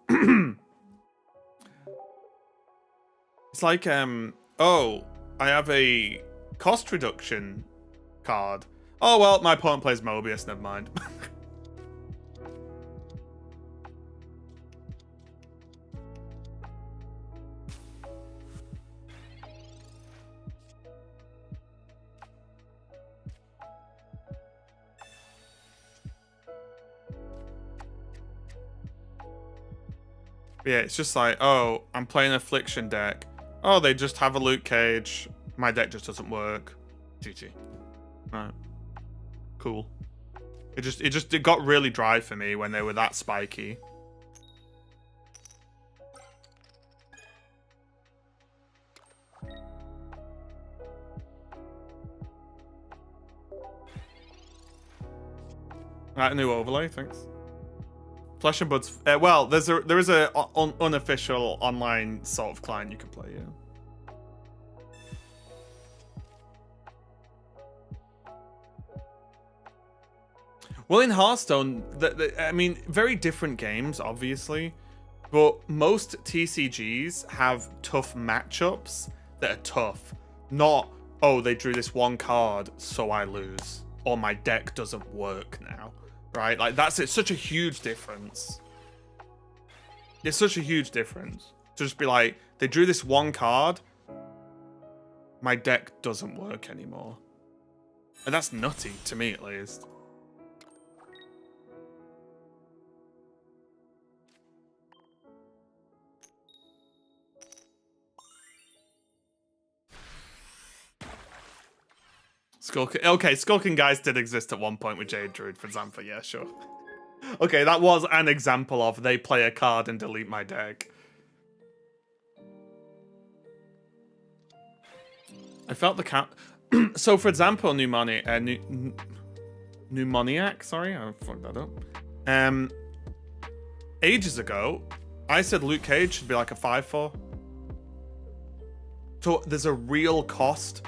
It's like, oh, I have a cost reduction card. Oh, well, my opponent plays Mobius, never mind. Yeah, it's just like, oh, I'm playing Affliction deck. Oh, they just have a Luke Cage. My deck just doesn't work. GG. Right. Cool. It got really dry for me when they were that spiky. Right, a new overlay, thanks. Flesh and Buds. Well, there is a unofficial online sort of client you can play. Yeah. Well, in Hearthstone, I mean, very different games, obviously, but most TCGs have tough matchups that are tough. Not, oh, they drew this one card, so I lose, or my deck doesn't work now, right? Like it's such a huge difference. It's such a huge difference to just be like, they drew this one card, my deck doesn't work anymore, and that's nutty to me at least. Skulking guys did exist at one point with Jade Druid, for example. Yeah, sure. Okay, that was an example of they play a card and delete my deck. I felt the count. So, for example, Pneumoniac. Sorry, I fucked that up. Ages ago, I said Luke Cage should be like a 5/4. So there's a real cost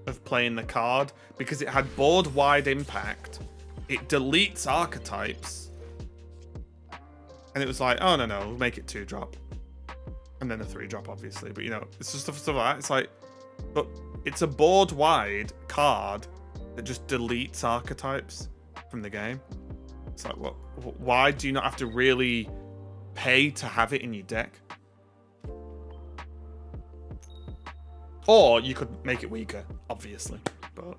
of playing the card because it had board-wide impact. It deletes archetypes. And it was like, oh, no, we'll make it 2-drop. And then a 3-drop, obviously. But, you know, it's just stuff like that. It's like, but it's a board-wide card that just deletes archetypes from the game. It's like, what? Why do you not have to really pay to have it in your deck? Or you could make it weaker, obviously, but...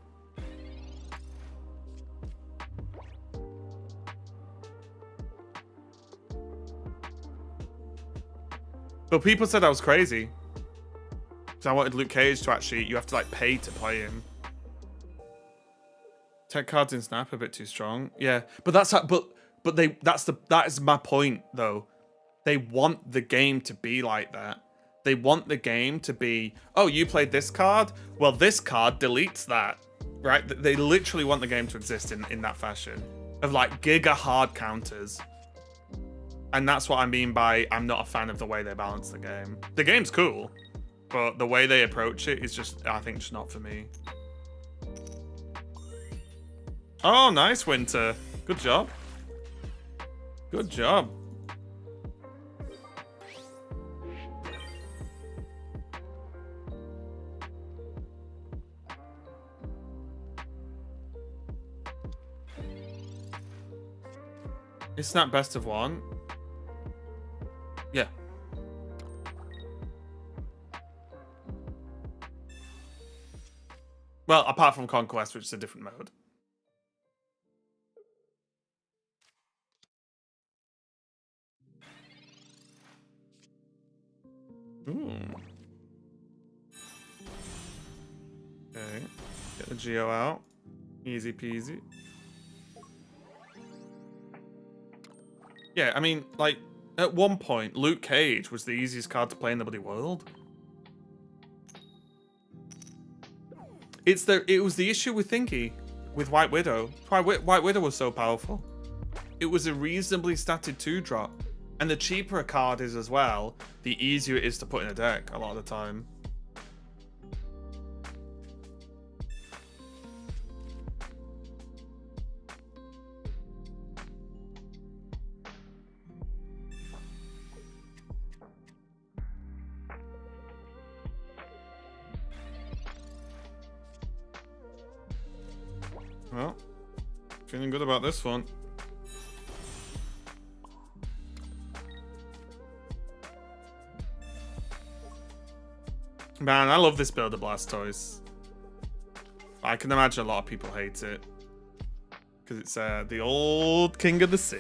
But people said I was crazy. So I wanted Luke Cage to actually, you have to like pay to play him. Tech cards in Snap a bit too strong. Yeah, but that's how, but that is my point though. They want the game to be like that. They want the game to be, oh, you played this card? Well, this card deletes that, right? They literally want the game to exist in that fashion of like giga hard counters. And that's what I mean by I'm not a fan of the way they balance the game. The game's cool, but the way they approach it is just, I think, just not for me. Oh, nice, Winter. Good job. Good job. It's not best of one. Yeah. Well, apart from Conquest, which is a different mode. Ooh. Okay. Get the Geo out. Easy peasy. Yeah, I mean, like, at one point, Luke Cage was the easiest card to play in the bloody world. It was the issue with Thingy, with White Widow. White Widow was so powerful. It was a reasonably statted 2-drop. And the cheaper a card is as well, the easier it is to put in a deck a lot of the time. Feeling good about this one. Man, I love this build of Blastoise. I can imagine a lot of people hate it. Because it's the old king of the sea.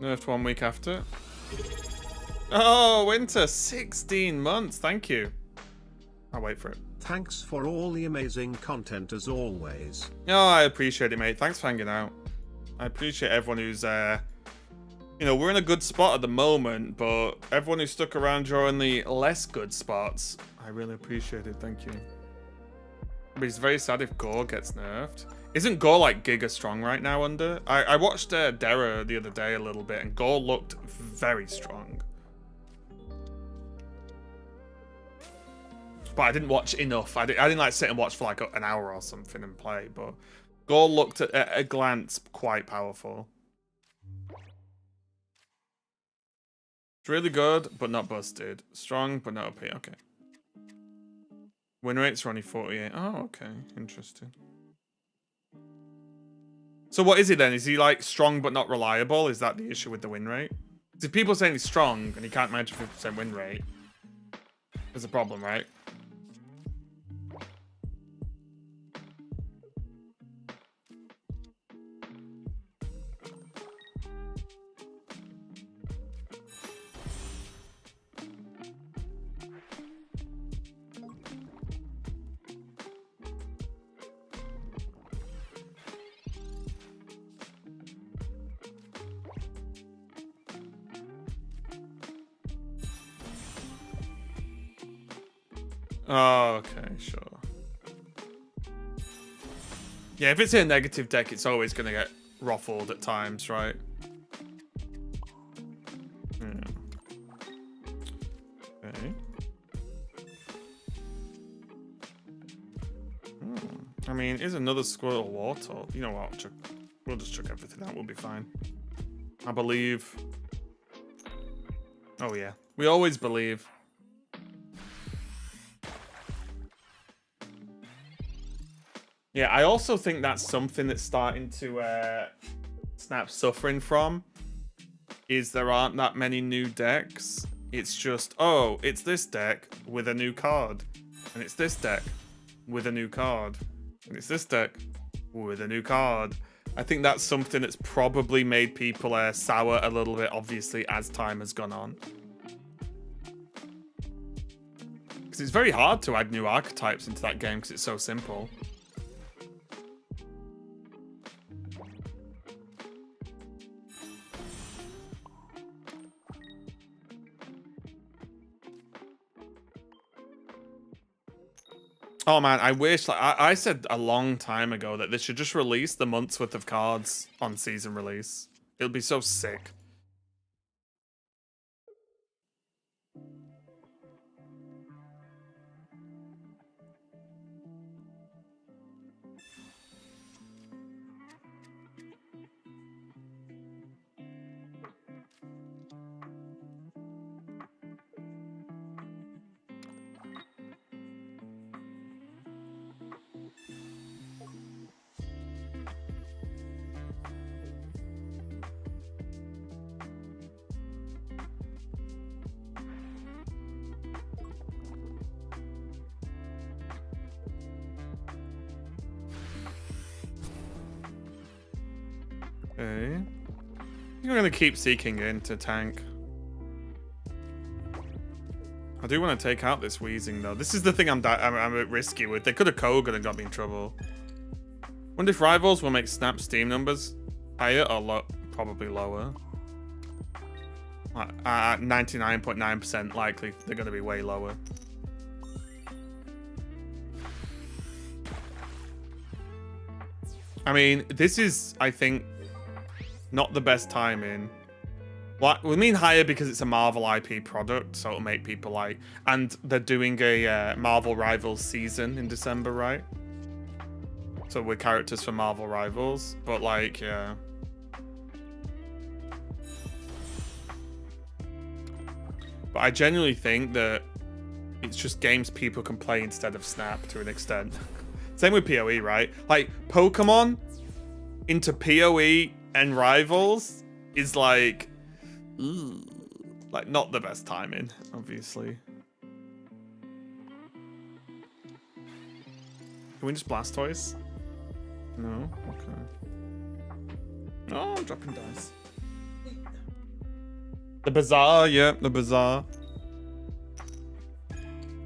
Nerfed 1 week after. Oh, winter. 16 months. Thank you. I'll wait for it. Thanks for all the amazing content as always. Oh, I appreciate it, mate. Thanks for hanging out. I appreciate everyone who's, you know, we're in a good spot at the moment, but everyone who stuck around during the less good spots, I really appreciate it. Thank you. But it's very sad if Gore gets nerfed. Isn't Gore like Giga strong right now under? I watched Dera the other day a little bit, and Gore looked very strong. But I didn't watch enough. I didn't like sit and watch for like an hour or something and play. But Gore looked at a glance quite powerful. It's really good, but not busted. Strong, but not OP. Okay. Win rates are only 48. Oh, okay. Interesting. So what is he then? Is he like strong but not reliable? Is that the issue with the win rate? If people are saying he's strong and he can't manage a 50% win rate, there's a problem, right? Oh, okay, sure. Yeah, if it's in a negative deck, it's always going to get ruffled at times, right? Yeah. Okay. I mean, is another Squirtle Wartortle? You know what? We'll just chuck everything out. We'll be fine. I believe. Oh, yeah. We always believe. Yeah, I also think that's something that's starting to Snap suffering from, is there aren't that many new decks. It's just, oh, it's this deck with a new card, and it's this deck with a new card, and it's this deck with a new card. I think that's something that's probably made people sour a little bit, obviously, as time has gone on. Because it's very hard to add new archetypes into that game because it's so simple. Oh man, I wish, like I said a long time ago that they should just release the month's worth of cards on season release. It'll be so sick. Okay. I think I'm gonna keep Seeking in to tank. I do want to take out this Wheezing though. This is the thing I'm a bit risky with. They could have Kogan and got me in trouble. Wonder if rivals will make Snap Steam numbers higher or probably lower. 99.9% likely they're going to be way lower. I mean, this is, I think, not the best timing What we mean higher because it's a Marvel IP product, so it'll make people like. And they're doing a Marvel Rivals season in December, right? So we're characters for Marvel Rivals, but like, yeah. But I genuinely think that it's just games people can play instead of Snap to an extent. Same with PoE, right? Like, Pokemon into PoE and Rivals is like, not the best timing, obviously. Can we just Blastoise? No? Okay. Oh, I'm dropping dice. The Bazaar, yeah, the Bazaar.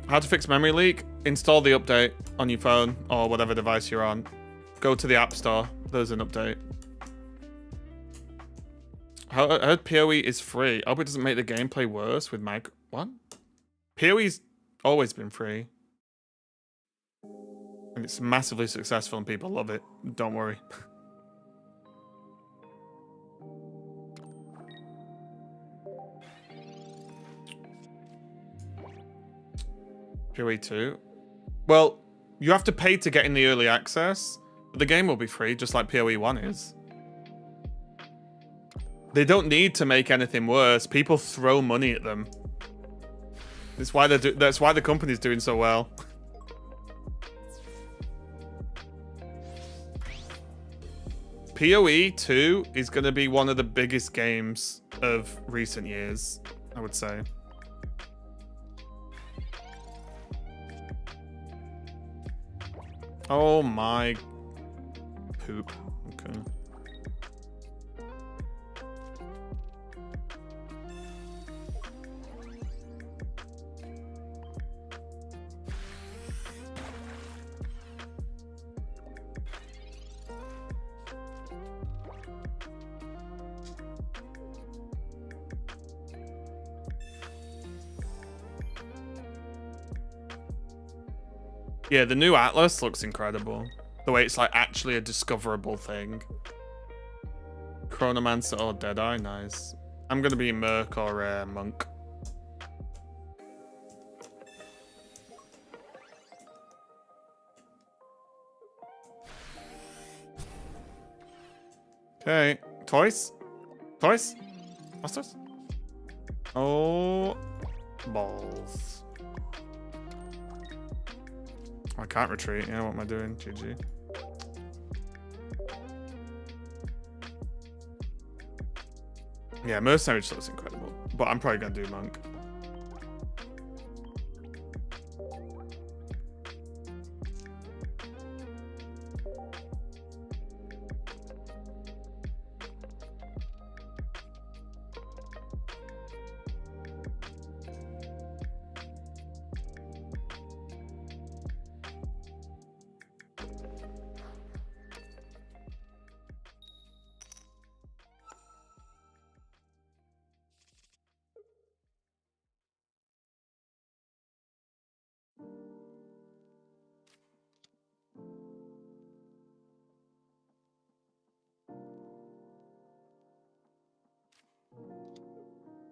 How to fix memory leak? Install the update on your phone or whatever device you're on. Go to the App Store. There's an update. I heard PoE is free. I hope it doesn't make the gameplay worse with What? PoE's always been free. And it's massively successful and people love it. Don't worry. PoE 2. Well, you have to pay to get in the early access, but the game will be free, just like PoE 1 is. They don't need to make anything worse. People throw money at them. That's why that's why the company's doing so well. PoE 2 is going to be one of the biggest games of recent years, I would say. Oh my poop. Okay. Yeah, the new Atlas looks incredible. The way it's like actually a discoverable thing. Chronomancer or Deadeye, nice. I'm gonna be Merc or Monk. Okay, toys? Toys? Masters? Oh, balls. I can't retreat. Yeah, what am I doing? GG. Yeah, Mercenary just looks incredible. But I'm probably going to do Monk.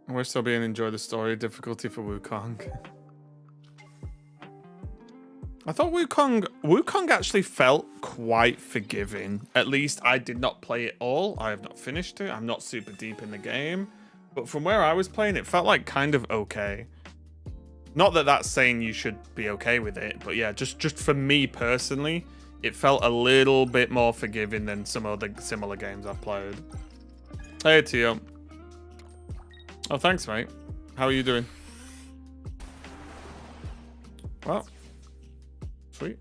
We're still being enjoy the story. Difficulty for Wukong. I thought Wukong actually felt quite forgiving. At least I did not play it all. I have not finished it. I'm not super deep in the game. But from where I was playing, it felt like kind of okay. Not that that's saying you should be okay with it. But yeah, just for me personally, it felt a little bit more forgiving than some other similar games I've played. Hey, Tio. Oh, thanks, mate. How are you doing? Well, sweet.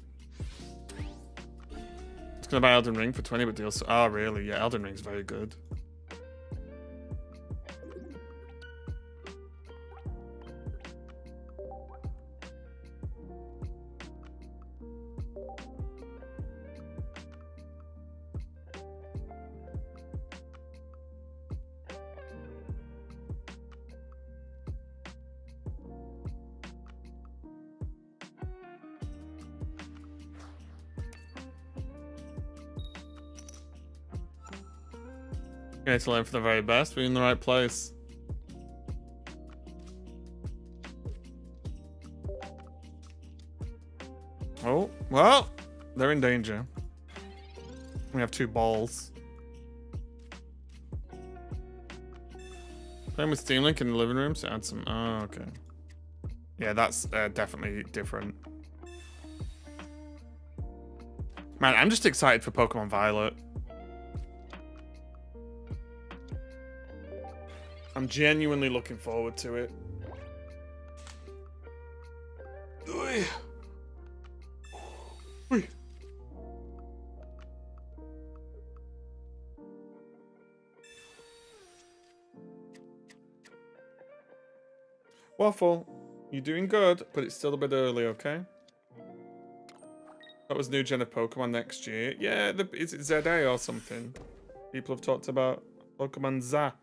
It's gonna buy Elden Ring for 20, but deals. Oh, really? Yeah, Elden Ring's very good. You need to learn for the very best. We're in the right place. Well, they're in danger. We have 2 balls. Playing with Steam Link in the living room to add some... Oh, okay. Yeah, that's definitely different. Man, I'm just excited for Pokemon Violet. I'm genuinely looking forward to it. Ui. Ui. Waffle, you're doing good, but it's still a bit early, okay? That was new gen of Pokemon next year. Yeah, is it ZA or something? People have talked about Pokemon ZA.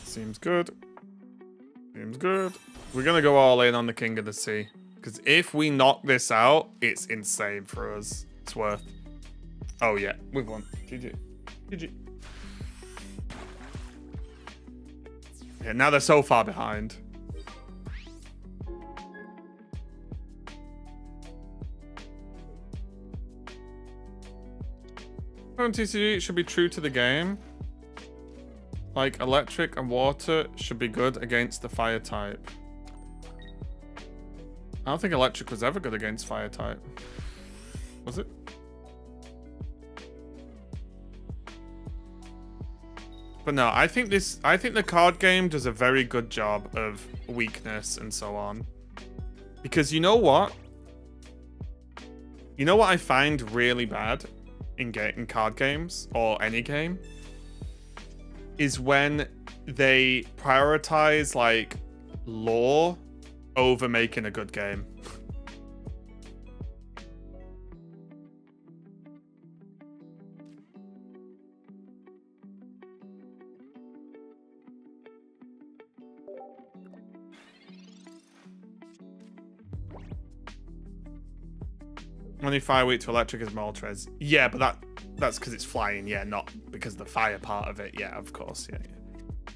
Seems good. Seems good. We're gonna go all in on the King of the Sea. Because if we knock this out, it's insane for us. It's worth. Oh yeah, we've won. GG. GG. Yeah, now they're so far behind. TCG should be true to the game. Like electric and water should be good against the fire type. I don't think electric was ever good against fire type. Was it? But no, I think the card game does a very good job of weakness and so on. Because you know what? You know what I find really bad in card games or any game? Is when they prioritize like lore over making a good game. Only fire weak to electric is Moltres. Yeah, but that's because it's flying. Yeah, not because of the fire part of it. Yeah, of course. Yeah, yeah.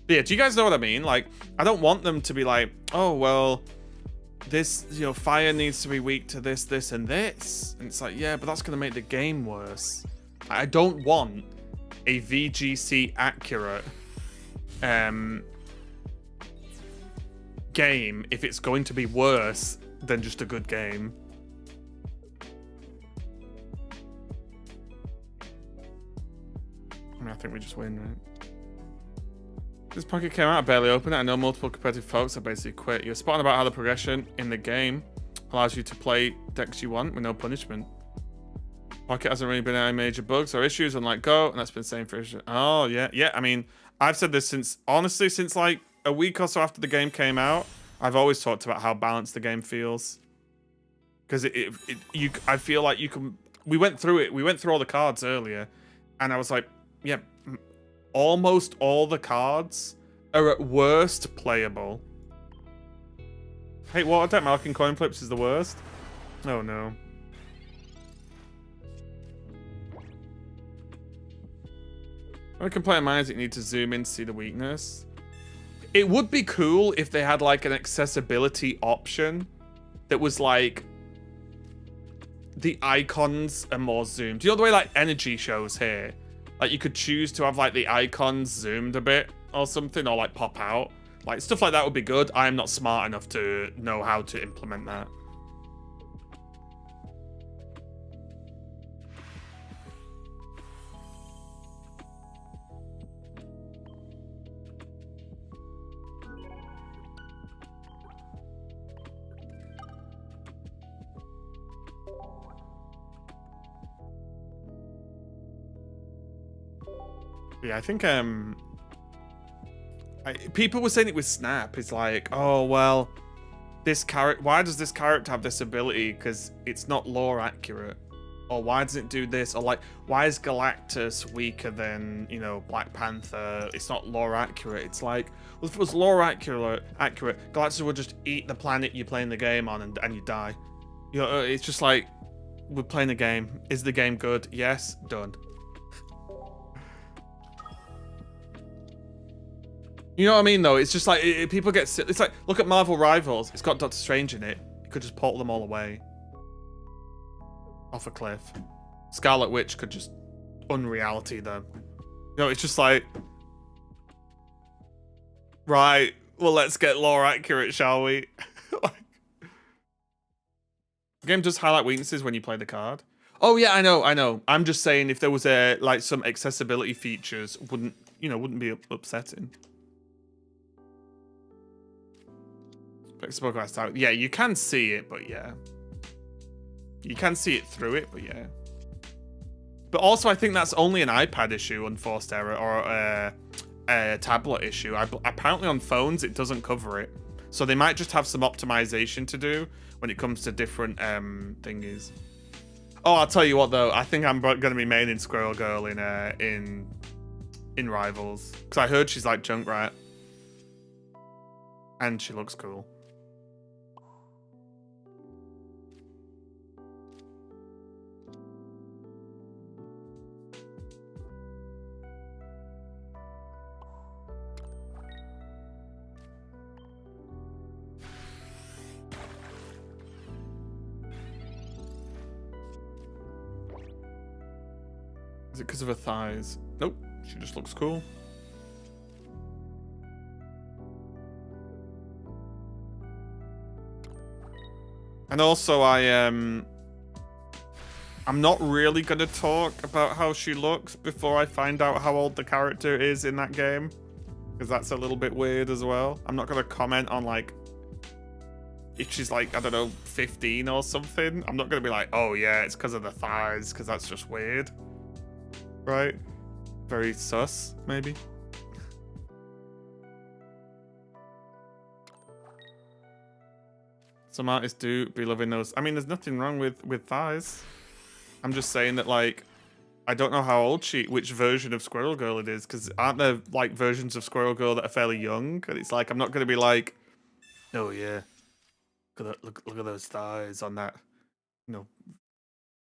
But yeah, do you guys know what I mean? Like, I don't want them to be like, oh, well, this, you know, fire needs to be weak to this, this, and this. And it's like, yeah, but that's going to make the game worse. I don't want a VGC accurate game if it's going to be worse than just a good game. I think we just win, right? This pocket came out, I barely opened it. I know multiple competitive folks have basically quit. You're spot on about how the progression in the game allows you to play decks you want with no punishment. Pocket hasn't really been any major bugs or issues, unlike Go, and that's been the same for issues. Oh, yeah. Yeah, I mean, I've said this since like a week or so after the game came out. I've always talked about how balanced the game feels. Because I feel like you can... We went through it. We went through all the cards earlier, and I was like, yeah, almost all the cards are at worst playable. Hey, water deck Malkin coin flips is the worst? Oh no. When complaint mine is it need to zoom in to see the weakness. It would be cool if they had like an accessibility option that was like the icons are more zoomed. You know the way like energy shows here? Like you could choose to have like the icons zoomed a bit or something, or like pop out. Like stuff like that would be good. I am not smart enough to know how to implement that. Yeah, I think people were saying it with Snap. It's like, oh well, this character. Why does this character have this ability? Because it's not lore accurate. Or why does it do this? Or like, why is Galactus weaker than, you know, Black Panther? It's not lore accurate. It's like, well, if it was lore accurate, Galactus would just eat the planet you're playing the game on and you die. You know, it's just like, we're playing a game. Is the game good? Yes, done. You know what I mean, though? It's just like, people get... It's like, look at Marvel Rivals. It's got Doctor Strange in it. You could just portal them all away. Off a cliff. Scarlet Witch could just unreality them. You know, it's just like... Right, well, let's get lore accurate, shall we? Like, the game does highlight weaknesses when you play the card. Oh, yeah, I know. I'm just saying if there was like some accessibility features, wouldn't be upsetting. Flexible glass out. Yeah, you can see it, but yeah. You can see it through it, but yeah. But also, I think that's only an iPad issue, unforced error, or a tablet issue. Apparently on phones, it doesn't cover it. So they might just have some optimization to do when it comes to different thingies. Oh, I'll tell you what, though. I think I'm going to be maining Squirrel Girl in Rivals. Because I heard she's like Junkrat. And she looks cool. Is it because of her thighs? Nope. She just looks cool. And also, I'm not really going to talk about how she looks before I find out how old the character is in that game. Because that's a little bit weird as well. I'm not going to comment on, like, if she's, like, I don't know, 15 or something. I'm not going to be like, oh, yeah, it's because of the thighs, because that's just weird. Right? Very sus, maybe. Some artists do be loving those. I mean, there's nothing wrong with thighs. I'm just saying that, like, I don't know how old which version of Squirrel Girl it is, because aren't there, like, versions of Squirrel Girl that are fairly young? And it's like, I'm not going to be like, oh, yeah, look at those thighs on that,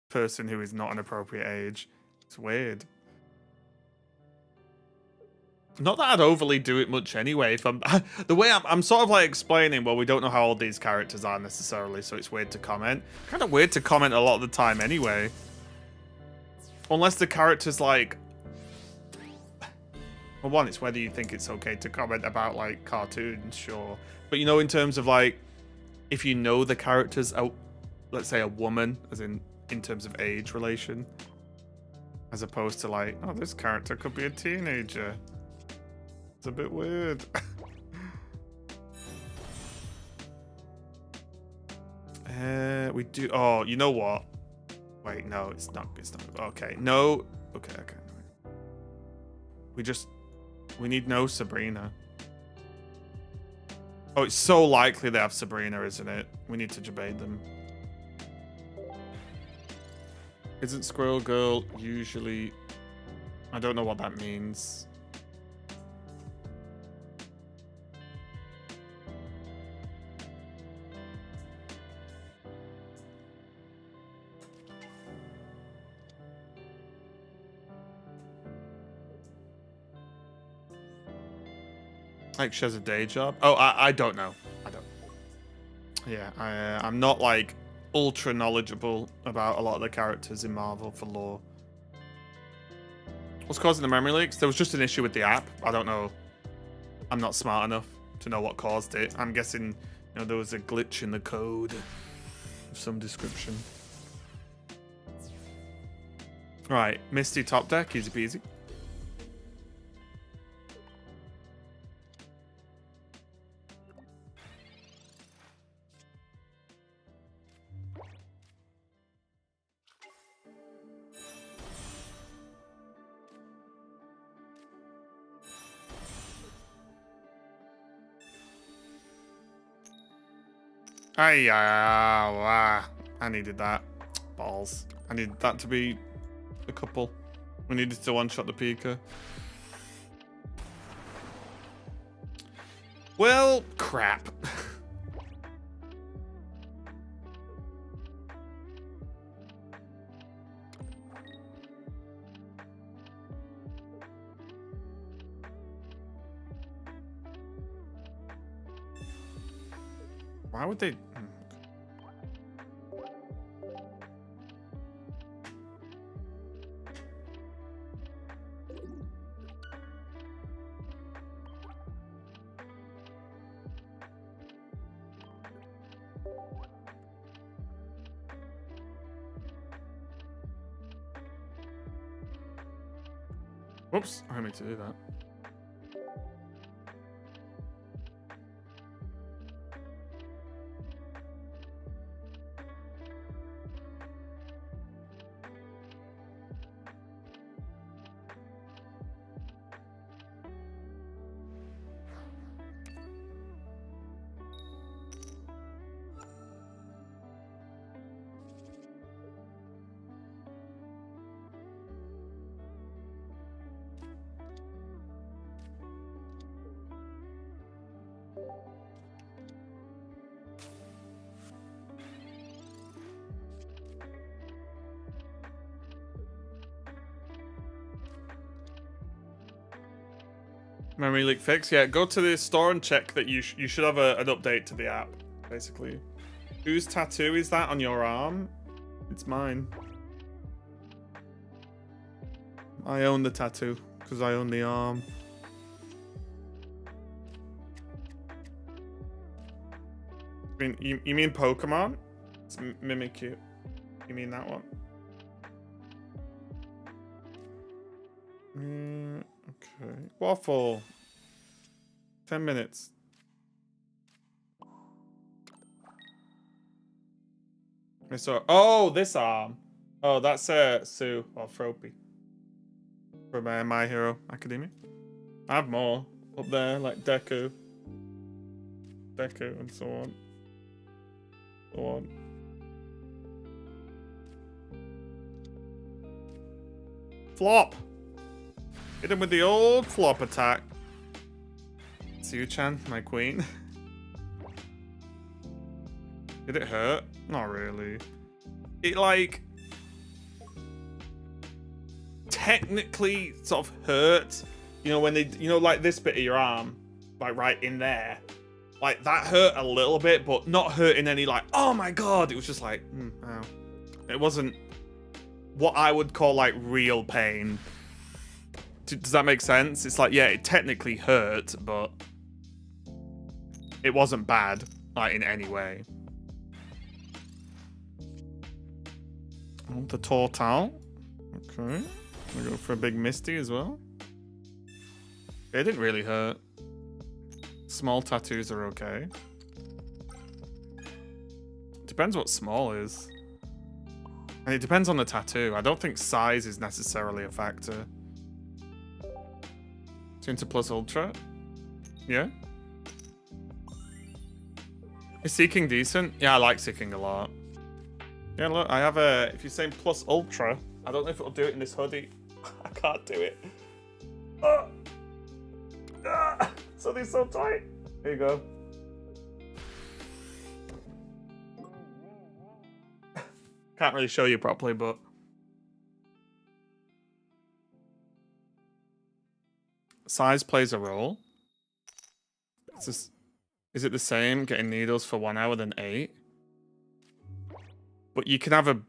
person who is not an appropriate age. It's weird. Not that I'd overly do it much anyway. If the way I'm sort of like explaining, well, we don't know how old these characters are necessarily, so it's weird to comment. Kind of weird to comment a lot of the time anyway. Unless the character's like... Well, one, it's whether you think it's okay to comment about, like, cartoons, sure. But, in terms of, like, if you know the character's, let's say, a woman, as in terms of age relation, as opposed to, like, oh, this character could be a teenager. It's a bit weird. We do... Oh, you know what? Wait, no, it's not. Okay, no. Okay. We need no Sabrina. Oh, it's so likely they have Sabrina, isn't it? We need to debate them. Isn't Squirrel Girl usually... I don't know what that means. Like she has a day job? Oh, I don't know. I don't. Yeah, I'm not like ultra knowledgeable about a lot of the characters in Marvel for lore. What's causing the memory leaks? There was just an issue with the app. I don't know. I'm not smart enough to know what caused it. I'm guessing, there was a glitch in the code of some description. Right, Misty top deck, easy peasy. I needed that. Balls. I needed that to be a couple. We needed to one-shot the Pika. Well, crap. Why would they? Whoops, I meant to do that. Memory leak fix. Yeah, go to the store and check that you should have an update to the app, basically. Whose tattoo is that on your arm? It's mine. I own the tattoo because I own the arm. You mean Pokemon? It's Mimikyu. You mean that one? Okay. Waffle. 10 minutes. I saw. Oh, this arm. Oh, that's Sue or Froppy from My Hero Academia. I have more up there, like Deku, and so on. So on. Flop. Hit him with the old flop attack. Sue-chan, my queen. Did it hurt? Not really. It, like, technically sort of hurt. You know, when they, you know, like this bit of your arm, like right in there. Like, that hurt a little bit, but not hurting any, like, oh my god. It was just like, ow. It wasn't what I would call, like, real pain. Does that make sense? It's like, yeah, it technically hurt, but it wasn't bad, like, in any way. Oh, the Tortal. Okay. We go for a big Misty as well. It didn't really hurt. Small tattoos are okay. Depends what small is. And it depends on the tattoo. I don't think size is necessarily a factor. Into plus ultra. Yeah. Is Seeking decent? Yeah, I like Seeking a lot. Yeah, look, I have a... If you're saying plus ultra, I don't know if it'll do it in this hoodie. I can't do it. Something's so tight. There you go. Can't really show you properly, but... Size plays a role. It's just, is it the same getting needles for 1 hour than 8? But you can have a...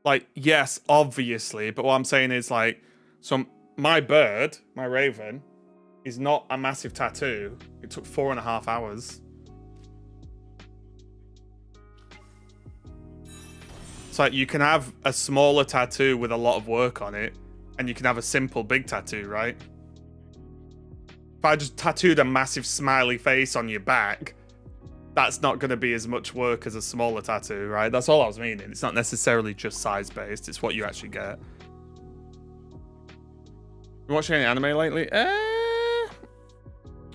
Like, yes, obviously. But what I'm saying is, like... So, my bird, my raven, is not a massive tattoo. It took 4.5 hours. It's like, you can have a smaller tattoo with a lot of work on it. And you can have a simple big tattoo, right? If I just tattooed a massive smiley face on your back, that's not going to be as much work as a smaller tattoo, right? That's all I was meaning. It's not necessarily just size-based. It's what you actually get. You watching any anime lately?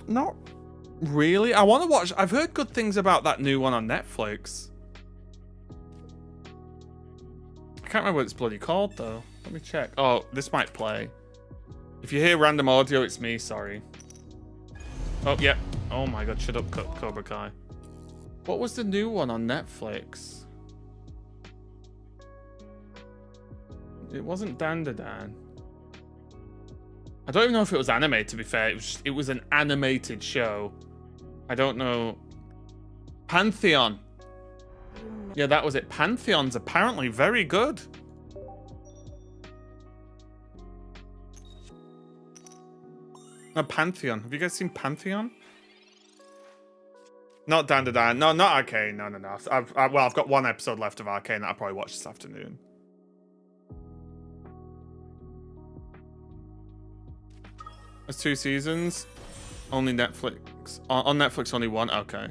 Not really. I want to watch... I've heard good things about that new one on Netflix. I can't remember what it's bloody called, though. Let me check. Oh, this might play. If you hear random audio, it's me. Sorry. Oh, yeah. Oh my god, shut up, Cobra Kai. What was the new one on Netflix? It wasn't Dandadan. I don't even know if it was anime, to be fair. It was an animated show. I don't know. Pantheon. Yeah, that was it. Pantheon's apparently very good. No, Pantheon. Have you guys seen Pantheon? Not Dan to Dan. No, not Arcane. No. I've got one episode left of Arcane that I'll probably watch this afternoon. There's 2 seasons. Only Netflix. On Netflix, only 1. Okay.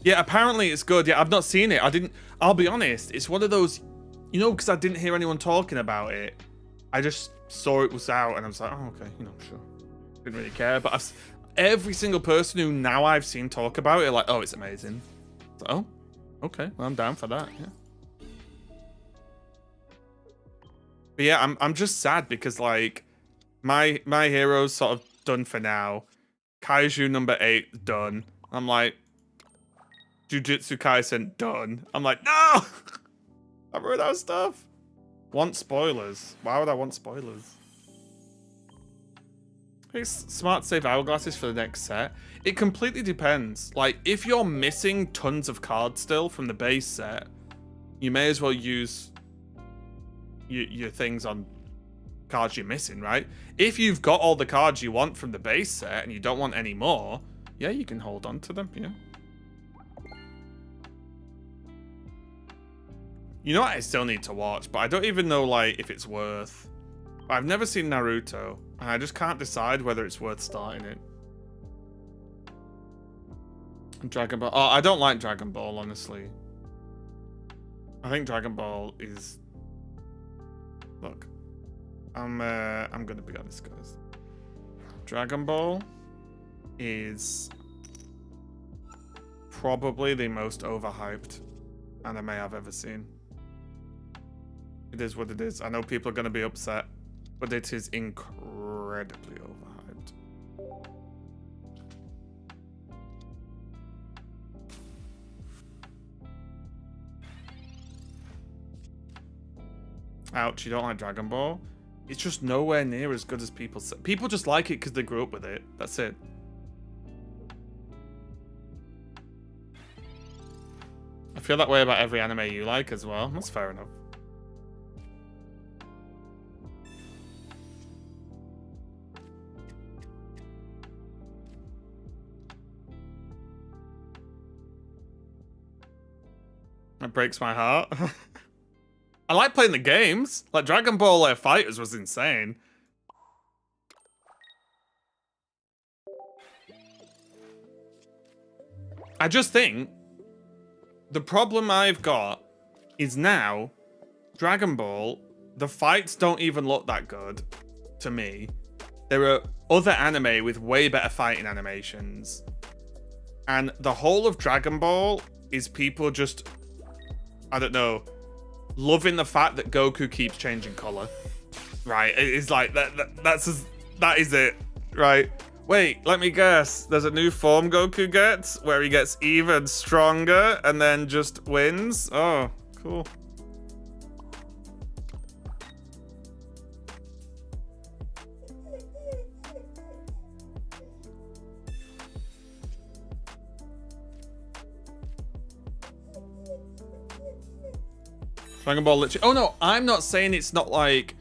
Yeah, apparently it's good. Yeah, I've not seen it. I'll be honest. It's one of those, you know, because I didn't hear anyone talking about it. I just saw it was out and I was like, oh, okay, sure. Didn't really care. But every single person who now I've seen talk about it, like, oh, it's amazing. So, oh, okay, well, I'm down for that. Yeah. But yeah, I'm just sad because like my hero's sort of done for now. Kaiju number 8 done. I'm like, Jujutsu Kaisen done. I'm like, no! I've run out of stuff. Want spoilers? Why would I want spoilers? Smart save hourglasses for the next set. It completely depends. Like, if you're missing tons of cards still from the base set, you may as well use your things on cards you're missing, right? If you've got all the cards you want from the base set and you don't want any more, yeah, you can hold on to them, yeah. You know what I still need to watch, but I don't even know, like, if it's worth. I've never seen Naruto, and I just can't decide whether it's worth starting it. And Dragon Ball. Oh, I don't like Dragon Ball, honestly. I think Dragon Ball is... Look. I'm gonna be honest, guys. Dragon Ball is probably the most overhyped anime I've ever seen. It is what it is. I know people are gonna be upset, but it is incredibly overhyped. Ouch, you don't like Dragon Ball? It's just nowhere near as good as people say. People just like it because they grew up with it. That's it. I feel that way about every anime you like as well. That's fair enough. That breaks my heart. I like playing the games. Like Dragon Ball Fighters was insane. I just think the problem I've got is now Dragon Ball, the fights don't even look that good to me. There are other anime with way better fighting animations. And the whole of Dragon Ball is people just, I don't know, loving the fact that Goku keeps changing color. Right, it's like that is it, right? Wait, let me guess. There's a new form Goku gets where he gets even stronger and then just wins. Oh, cool. Dragon Ball literally. Oh no, I'm not saying it's not like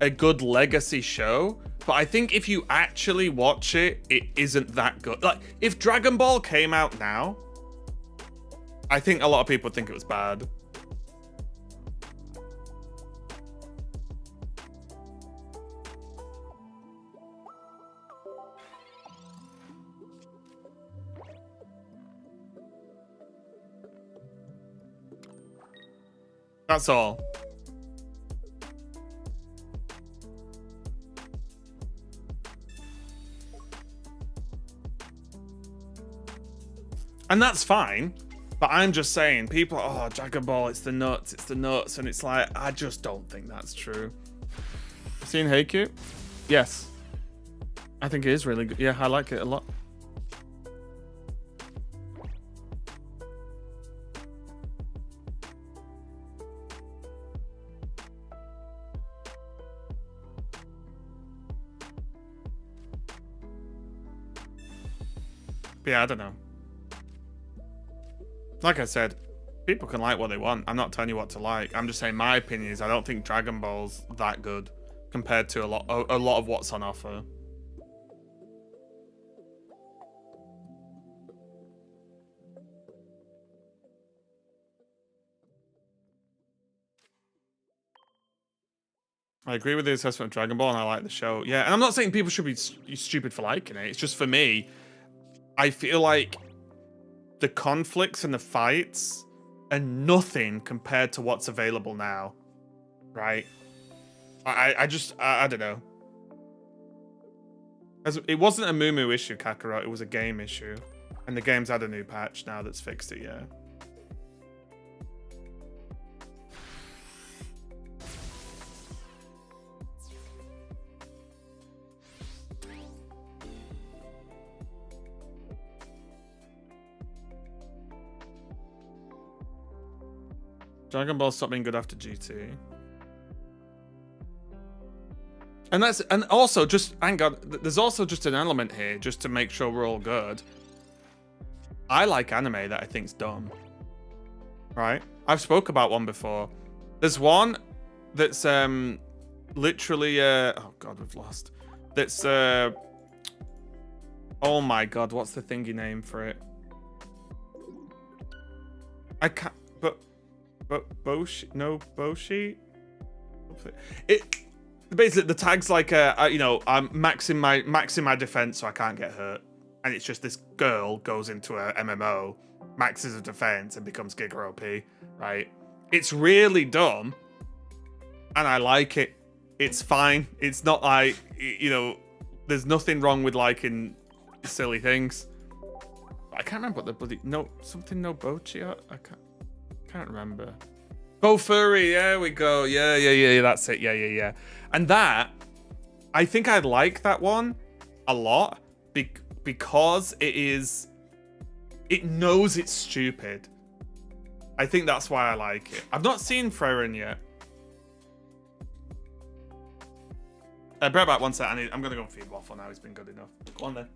a good legacy show, but I think if you actually watch it, it isn't that good. Like, if Dragon Ball came out now, I think a lot of people would think it was bad. That's all. And that's fine, but I'm just saying, people, oh, Dragon Ball, it's the nuts, and it's like, I just don't think that's true. Seen Haikyuu? Yes. I think it is really good. Yeah, I like it a lot. Yeah, I don't know. Like I said, people can like what they want. I'm not telling you what to like. I'm just saying my opinion is I don't think Dragon Ball's that good compared to a lot of what's on offer. I agree with the assessment of Dragon Ball, and I like the show. Yeah, and I'm not saying people should be stupid for liking it. It's just for me, I feel like the conflicts and the fights are nothing compared to what's available now, right? I don't know. It wasn't a Moo issue, Kakarot. It was a game issue, and the game's had a new patch now that's fixed it. Yeah. Dragon Ball stopped being good after GT. And also just, hang on, there's also just an element here, just to make sure we're all good. I like anime that I think's dumb. Right? I've spoke about one before. There's one that's literally oh god, we've lost. That's oh my god, what's the thingy name for it? I can't, but Boshi, no Boshi. It basically the tag's like you know, I'm maxing my defense so I can't get hurt, and it's just this girl goes into a MMO, maxes her defense and becomes Giga OP, right? It's really dumb, and I like it. It's fine. It's not like, you know, there's nothing wrong with liking silly things. I can't remember what the bloody no Bochi. I can't remember. Bo Furry, there we go. Yeah, that's it. Yeah. And that, I think I like that one a lot because it knows it's stupid. I think that's why I like it. I've not seen Frerin yet. Bring it back one sec. I'm going to go and feed Waffle now. He's been good enough. Go on then.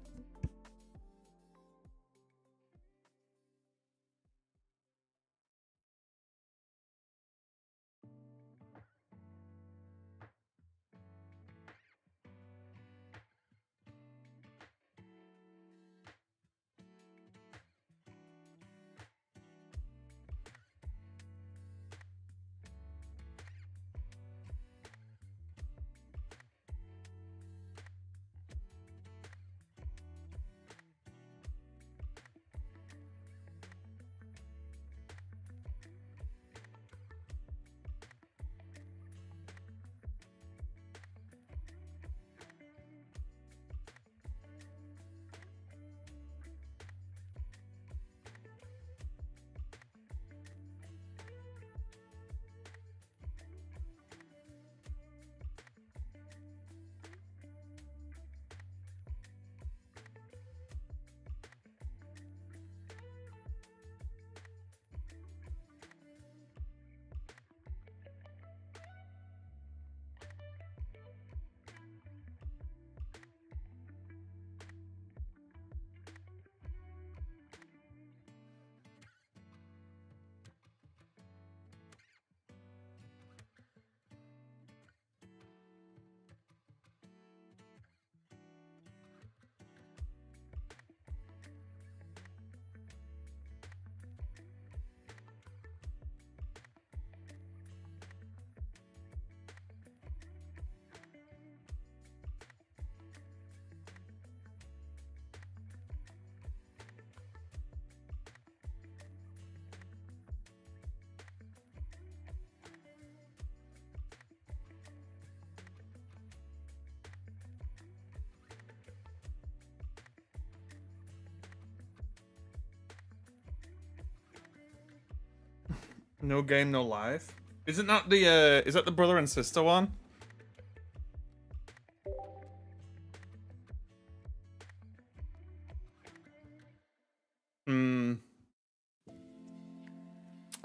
No game, no life. Isn't that the is that the brother and sister one?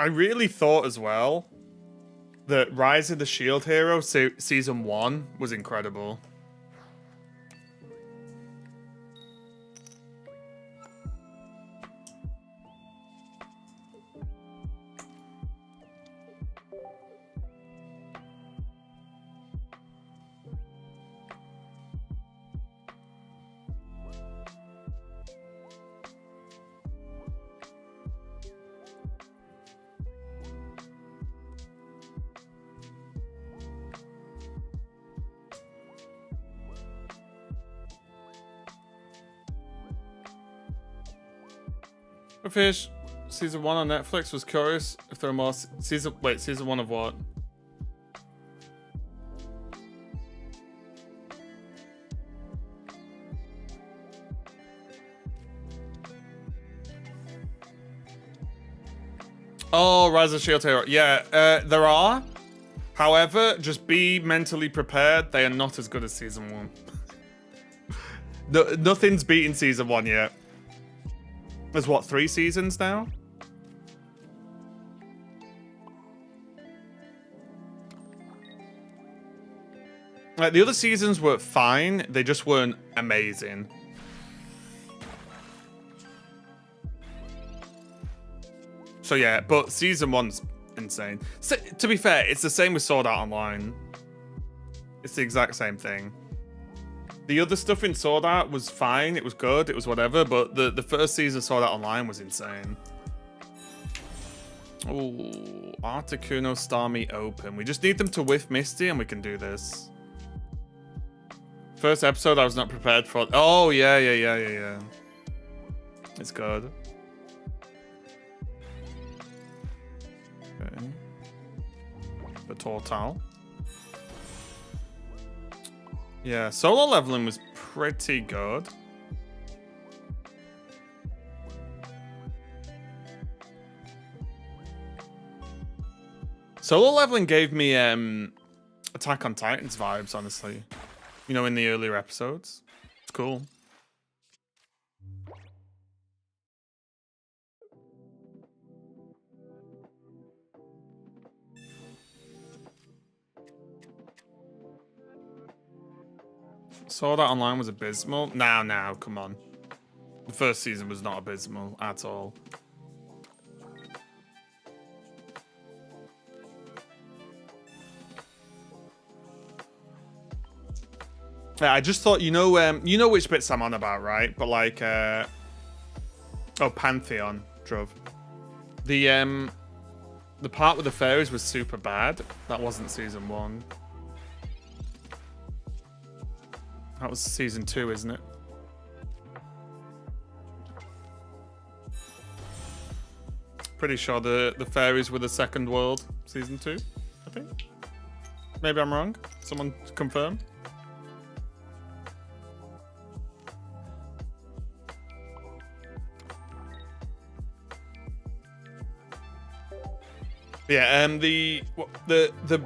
I really thought as well that Rise of the Shield Hero season 1 was incredible. A fish. Season 1 on Netflix. Was curious if there are more season. Wait, season 1 of what? Oh, Rise of Shield Hero. Yeah, there are. However, just be mentally prepared. They are not as good as season 1. No, nothing's beaten season 1 yet. There's what, 3 seasons now? Like, the other seasons were fine. They just weren't amazing. So yeah, but season 1's insane. So, to be fair, it's the same with Sword Art Online. It's the exact same thing. The other stuff in Sword Art was fine. It was good. It was whatever. But the first season of Sword Art Online was insane. Oh, Articuno Starmie open. We just need them to whiff Misty and we can do this. First episode I was not prepared for. Oh, yeah. It's good. Okay. The Tortal. Yeah, solo leveling was pretty good. Solo leveling gave me Attack on Titans vibes, honestly. You know, in the earlier episodes. It's cool. Sword Art Online was abysmal. Now, come on. The first season was not abysmal at all. Yeah, I just thought, you know which bits I'm on about, right? But like, oh, Pantheon, Druv. The part with the fairies was super bad. That wasn't season 1. That was season 2, isn't it? Pretty sure the fairies were the second world, season 2, I think. Maybe I'm wrong. Someone confirm. Yeah, the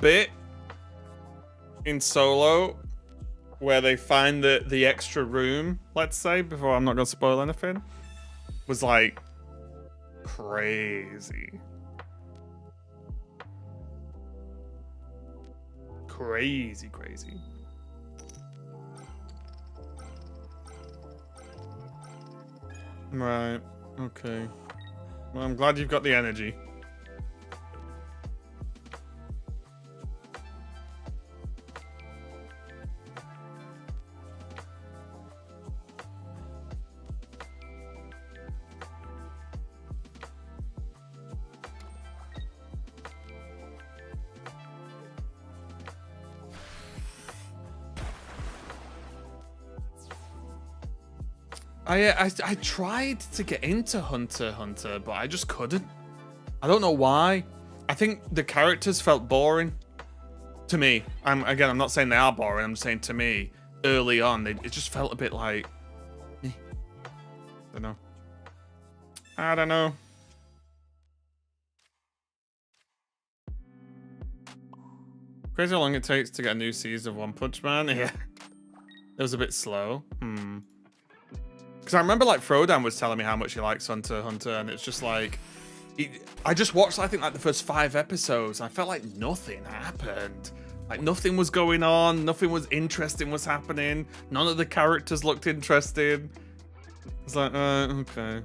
bit in Solo where they find the extra room, let's say, before I'm not gonna spoil anything, was like crazy. Crazy. Right, okay. Well, I'm glad you've got the energy. I tried to get into Hunter x Hunter, but I just couldn't. I don't know why. I think the characters felt boring to me. I'm not saying they are boring. I'm saying to me, early on, it just felt a bit like, I don't know. Crazy how long it takes to get a new season of One Punch Man. Yeah, it was a bit slow. Because I remember like Frodan was telling me how much he likes Hunter x Hunter, and it's just like, I just watched I think like the first 5 episodes, and I felt like nothing happened. Like nothing was going on, nothing was interesting was happening, none of the characters looked interesting. It's like, okay.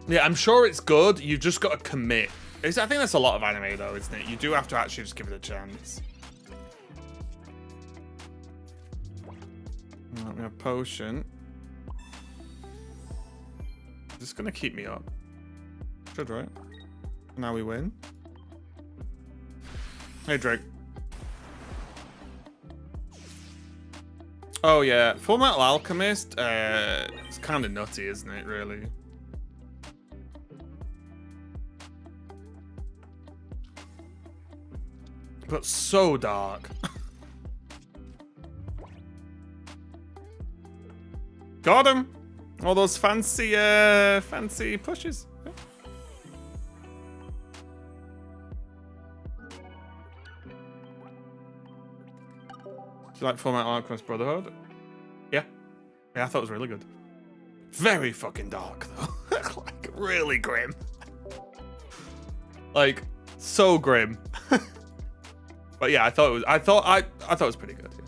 Yeah, I'm sure it's good. You've just got to commit. I think that's a lot of anime, though, isn't it? You do have to actually just give it a chance. Right, we have potion. Is this gonna keep me up? Should, right? Now we win. Hey, Drake. Oh, yeah. Full Metal Alchemist, it's kind of nutty, isn't it, really? But so dark. Got him! All those fancy, fancy pushes. Do you like Full Metal Alchemist Brotherhood? Yeah. Yeah, I thought it was really good. Very fucking dark, though. Like, really grim. Like, so grim. But yeah, I thought it was pretty good. Yeah.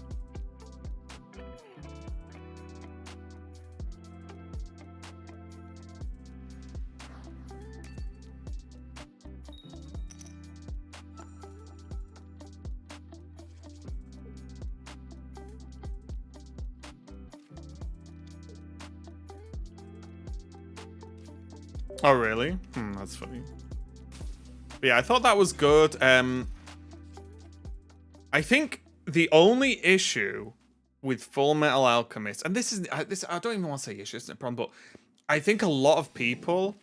Oh, really? That's funny. But yeah, I thought that was good. I think the only issue with Full Metal Alchemist, and this I don't even want to say issue, it's a problem, but I think a lot of people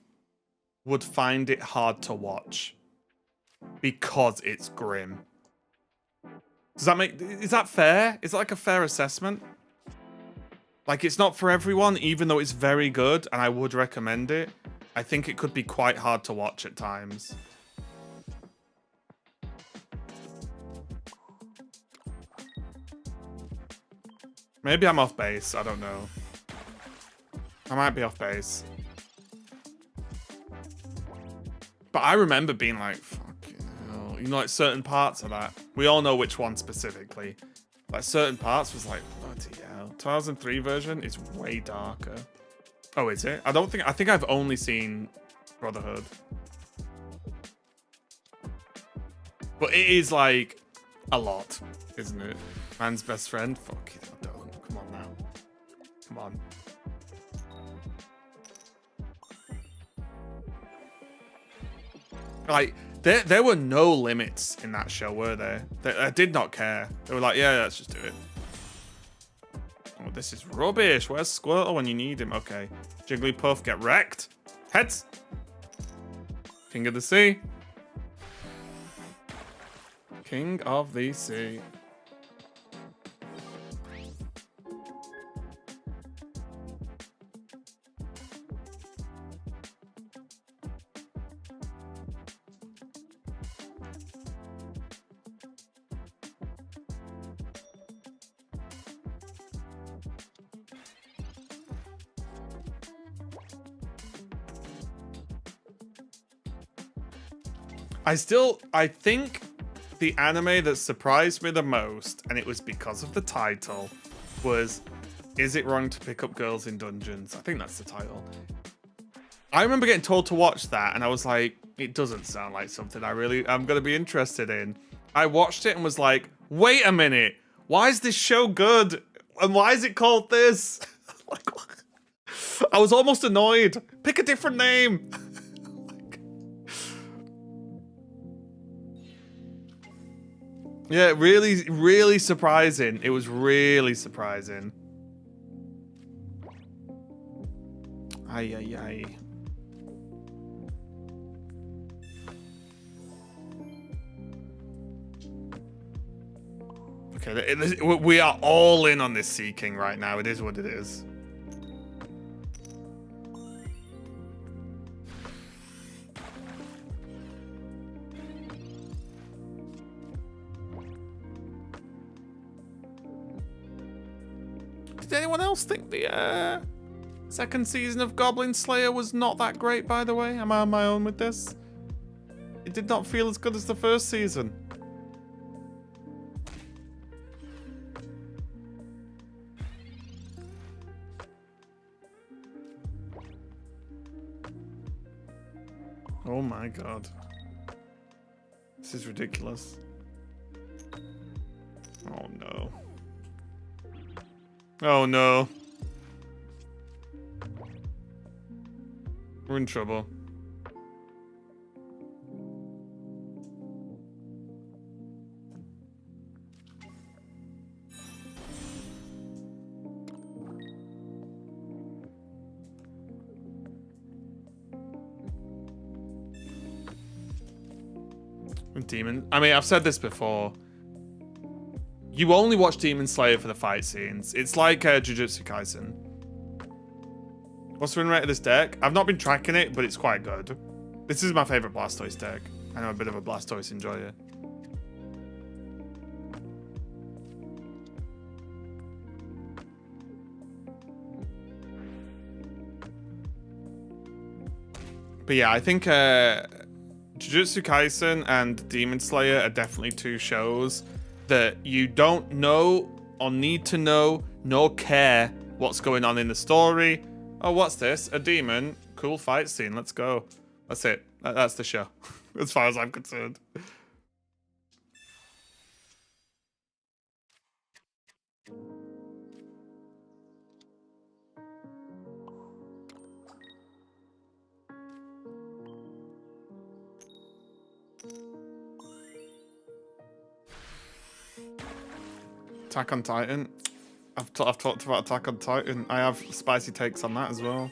would find it hard to watch because it's grim. Is that fair? Is that like a fair assessment? Like, it's not for everyone, even though it's very good, and I would recommend it. I think it could be quite hard to watch at times. Maybe I'm off base, I don't know. I might be off base. But I remember being like, fucking hell. You know, like certain parts of that. We all know which one specifically. Like certain parts was like, bloody hell. 2003 version is way darker. Oh, is it? I think I've only seen Brotherhood. But it is like a lot, isn't it? Man's best friend? Fuck it, I don't. Come on now. Come on. Like, there were no limits in that show, were there? They did not care. They were like, yeah, let's just do it. Oh, this is rubbish. Where's Squirtle when you need him? Okay. Jigglypuff, get wrecked. Heads. King of the Sea. King of the Sea. I think the anime that surprised me the most, and it was because of the title, was Is It Wrong to Pick Up Girls in Dungeons? I think that's the title. I remember getting told to watch that, and I was like, it doesn't sound like something I'm going to be interested in. I watched it and was like, wait a minute, why is this show good? And why is it called this? Like, I was almost annoyed. Pick a different name. Yeah, really, really surprising. It was really surprising. Ay, ay, ay. Okay, we are all in on this Sea King right now. It is what it is. Did anyone else think the second season of Goblin Slayer was not that great, by the way? Am I on my own with this? It did not feel as good as the first season. Oh my god. This is ridiculous. Oh no. Oh no. We're in trouble. Demon. I mean, I've said this before. You only watch Demon Slayer for the fight scenes. It's like Jujutsu Kaisen. What's the win rate of this deck? I've not been tracking it, but it's quite good. This is my favorite Blastoise deck. I know I'm a bit of a Blastoise enjoyer. But yeah, I think Jujutsu Kaisen and Demon Slayer are definitely two shows that you don't know or need to know nor care what's going on in the story. Oh, what's this? A demon? Cool fight scene. Let's go. That's it. That's the show, as far as I'm concerned. Attack on Titan. I've talked about Attack on Titan. I have spicy takes on that as well.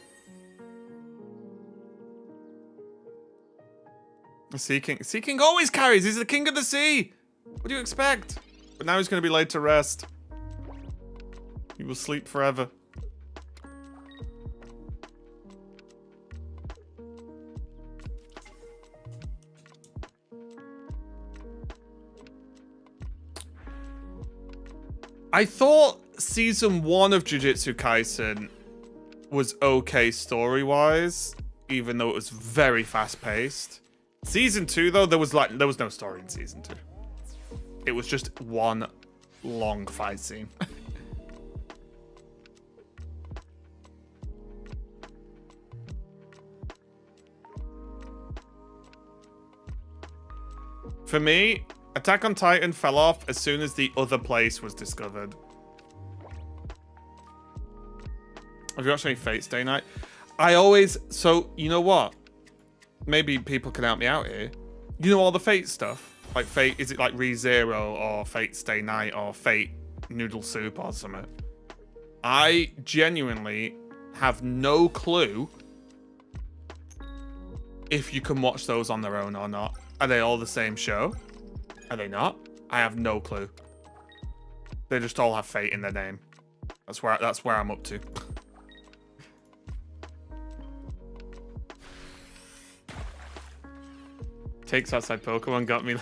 The Sea King. Sea King always carries. He's the king of the sea. What do you expect? But now he's going to be laid to rest. He will sleep forever. I thought season 1 of Jujutsu Kaisen was okay story-wise, even though it was very fast-paced. Season 2, though, there was no story in season 2. It was just one long fight scene. For me, Attack on Titan fell off as soon as the other place was discovered. Have you watched any Fate Stay Night? So, you know what? Maybe people can help me out here. You know all the Fate stuff? Like Fate, is it like ReZero or Fate Stay Night or Fate Noodle Soup or something? I genuinely have no clue if you can watch those on their own or not. Are they all the same show? Are they not? I have no clue. They just all have Fate in their name. That's where I'm up to. Takes outside Pokemon got me.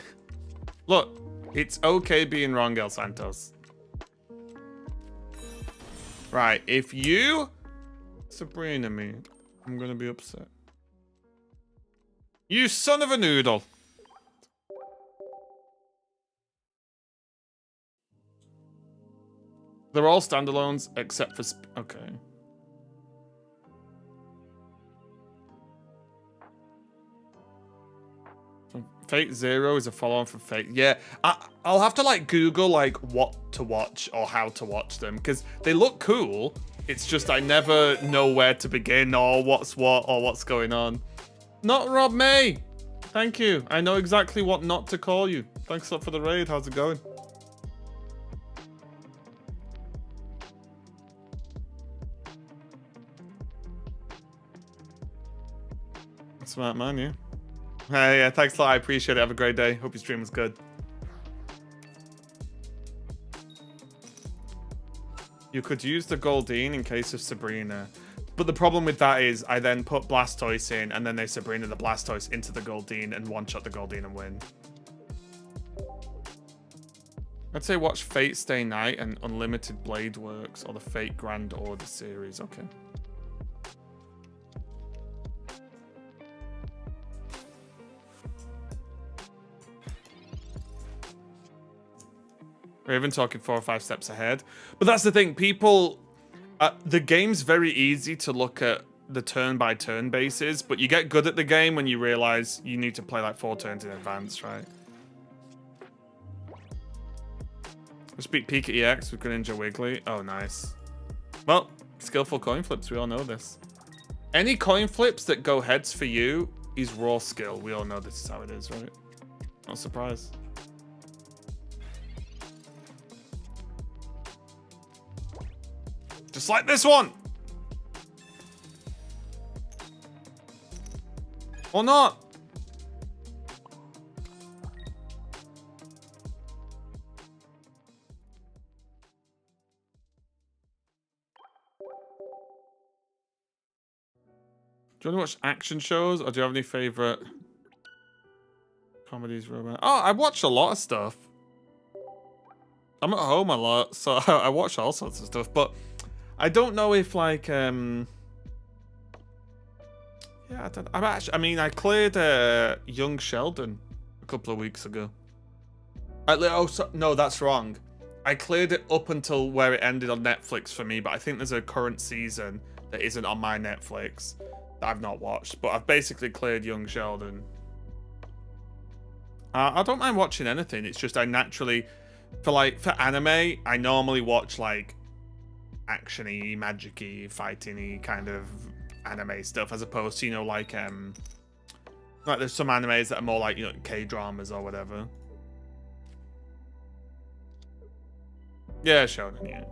Look, it's okay being wrong, El Santos. Right, if you Sabrina me, I'm gonna be upset. You son of a noodle. They're all standalones except for... Okay. So Fate Zero is a follow-on from Fate. Yeah, I'll have to like Google like what to watch or how to watch them because they look cool. It's just I never know where to begin or what's what or what's going on. Not Rob May. Thank you. I know exactly what not to call you. Thanks a lot for the raid. How's it going? Smart man, yeah. Hey, yeah, thanks a lot. I appreciate it. Have a great day. Hope your stream was good. You could use the Goldeen in case of Sabrina. But the problem with that is I then put Blastoise in and then they Sabrina the Blastoise into the Goldeen and one-shot the Goldeen and win. I'd say watch Fate Stay Night and Unlimited Blade Works or the Fate Grand Order series. Okay. We're even talking 4 or 5 steps ahead. But that's the thing. People... the game's very easy to look at the turn-by-turn basis, but you get good at the game when you realize you need to play like 4 turns in advance, right? Let's beat Pika EX with Greninja Wiggly. Oh, nice. Well, skillful coin flips. We all know this. Any coin flips that go heads for you is raw skill. We all know this is how it is, right? Not surprised. Just like this one. Or not. Do you want to watch action shows, or do you have any favorite comedies, romance? Oh, I watch a lot of stuff. I'm at home a lot, so I watch all sorts of stuff. But I don't know if like yeah, I mean, I cleared Young Sheldon a couple of weeks ago. No, that's wrong. I cleared it up until where it ended on Netflix for me, but I think there's a current season that isn't on my Netflix that I've not watched. But I've basically cleared Young Sheldon. I don't mind watching anything. It's just I naturally, for anime, I normally watch like action-y, magic-y, fighting-y kind of anime stuff, as opposed to, you know, like there's some animes that are more like, you know, K-dramas or whatever. Yeah, Shonen, yeah.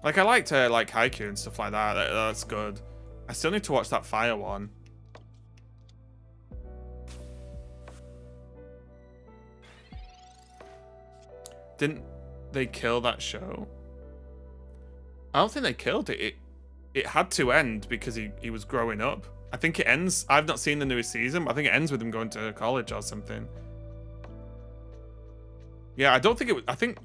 Like, I liked like Haikyuu and stuff like that. That's good. I still need to watch that Fire one. Didn't they kill that show? I don't think they killed it. It had to end because he was growing up. I think it ends. I've not seen the newest season, but I think it ends with him going to college or something. Yeah, I don't think it was. I think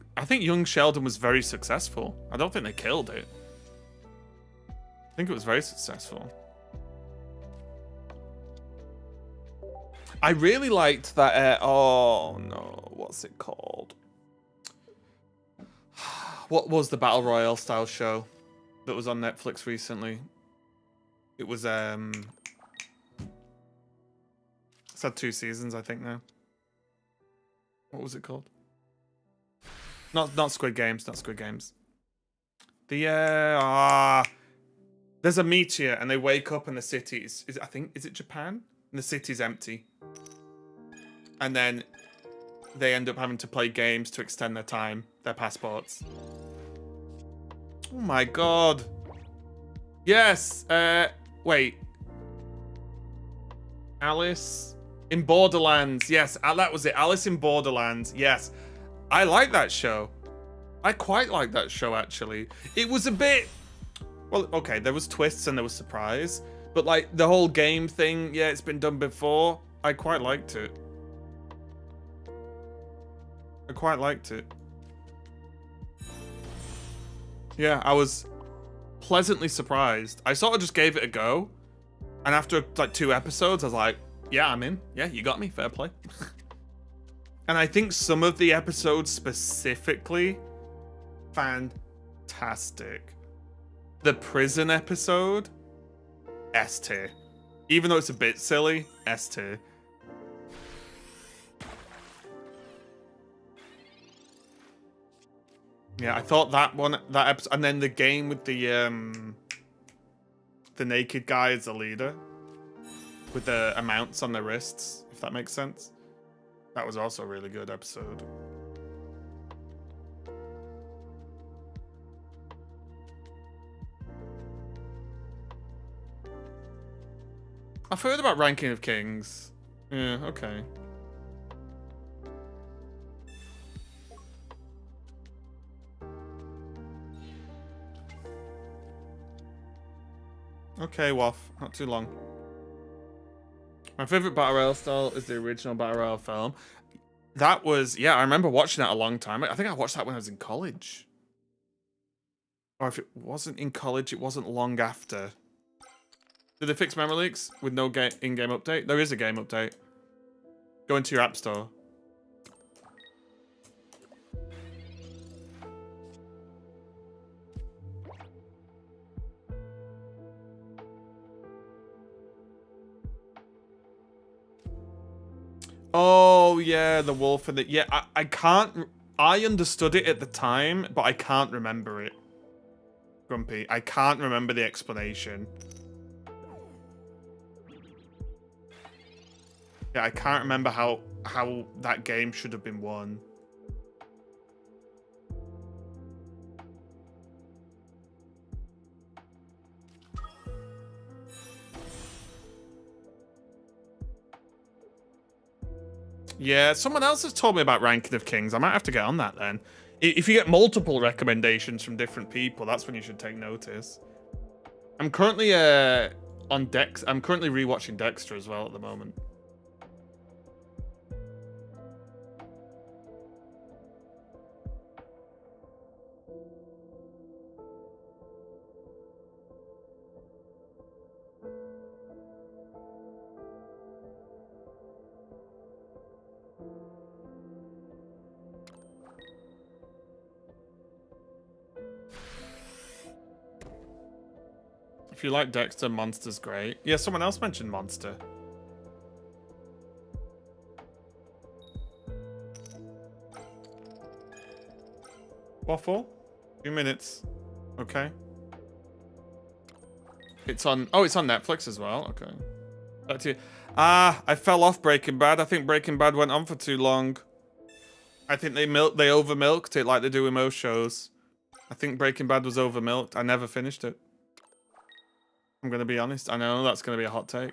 Young Sheldon was very successful. I don't think they killed it. I think it was very successful. I really liked that. Oh no, what's it called? What was the Battle Royale style show that was on Netflix recently? It was it's had 2 seasons, I think now. What was it called? Not Squid Games, not Squid Games. The there's a meteor and they wake up and the city's is it Japan? And the city's empty. And then they end up having to play games to extend their passports. Oh my god. Yes, wait. Alice in Borderlands. Yes, that was it. Alice in Borderlands. Yes. I like that show. I quite like that show, actually. It was a bit... Well, okay, there was twists and there was surprise. But, like, the whole game thing, yeah, it's been done before. I quite liked it. I quite liked it. Yeah, I was pleasantly surprised. I sort of just gave it a go. And after, like, 2 episodes, I was like, yeah, I'm in. Yeah, you got me. Fair play. And I think some of the episodes specifically, fantastic. The prison episode, S tier. Even though it's a bit silly, S tier. Yeah, I thought that episode, and then the game with the naked guy as the leader, with the amounts on their wrists, if that makes sense. That was also a really good episode. I've heard about Ranking of Kings. Yeah, okay. Okay, Waff. Not too long. My favorite Battle Royale style is the original Battle Royale film. That was, yeah, I remember watching that a long time. I think I watched that when I was in college. Or if it wasn't in college, it wasn't long after. Did they fix memory leaks with no in-game update? There is a game update. Go into your app store. Oh, yeah, the wolf and the... Yeah, I can't... I understood it at the time, but I can't remember it. Grumpy. I can't remember the explanation. Yeah, I can't remember how that game should have been won. Yeah, someone else has told me about Ranking of Kings. I might have to get on that then. If you get multiple recommendations from different people, that's when you should take notice. I'm currently on Dex. I'm currently rewatching Dexter as well at the moment. If you like Dexter, Monster's great. Yeah, someone else mentioned Monster. Waffle? 2 minutes. Okay. It's on... Oh, it's on Netflix as well. Okay. Back to you. Ah, I fell off Breaking Bad. I think Breaking Bad went on for too long. I think they over milked it like they do in most shows. I think Breaking Bad was over milked. I never finished it. I'm gonna be honest. I know that's gonna be a hot take.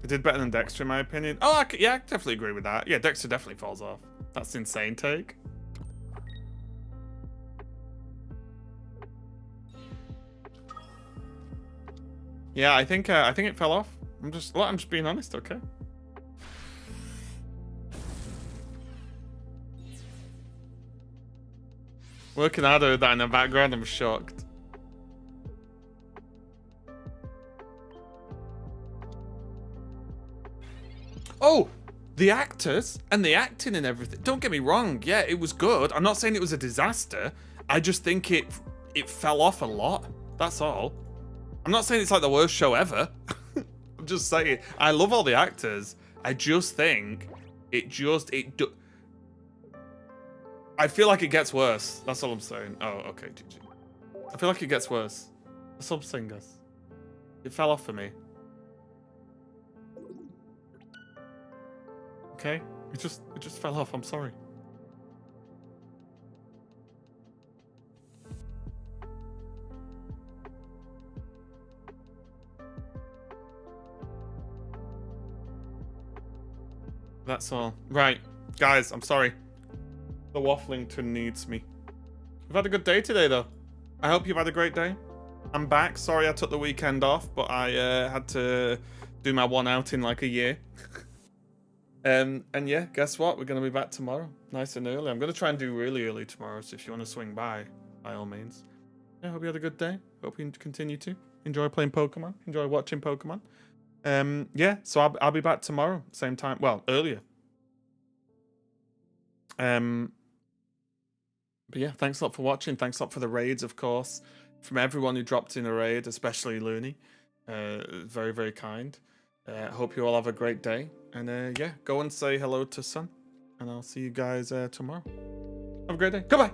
It did better than Dexter in my opinion. Oh, yeah, I definitely agree with that. Yeah, Dexter definitely falls off. That's an insane take. Yeah, I think it fell off. I'm just being honest, okay? Working harder with that in the background, I'm shocked. Oh, the actors and the acting and everything. Don't get me wrong. Yeah, it was good. I'm not saying it was a disaster. I just think it fell off a lot. That's all. I'm not saying it's like the worst show ever. I'm just saying I love all the actors. I just think I feel like it gets worse. That's all I'm saying. Oh, okay, GG. I feel like it gets worse. That's all I'm saying, guys. It fell off for me. Okay? It just fell off. I'm sorry. That's all. Right. Guys, I'm sorry. The Wafflington needs me. We've had a good day today, though. I hope you've had a great day. I'm back. Sorry I took the weekend off, but I had to do my one out in like a year. And yeah, guess what? We're going to be back tomorrow. Nice and early. I'm going to try and do really early tomorrow, so if you want to swing by all means. Yeah, hope you had a good day. Hope you continue to enjoy playing Pokemon. Enjoy watching Pokemon. Yeah, so I'll be back tomorrow, same time. Well, earlier. But yeah, thanks a lot for watching. Thanks a lot for the raids, of course. From everyone who dropped in a raid, especially Looney. Very, very kind. Hope you all have a great day. And yeah, go and say hello to Sun. And I'll see you guys tomorrow. Have a great day. Goodbye.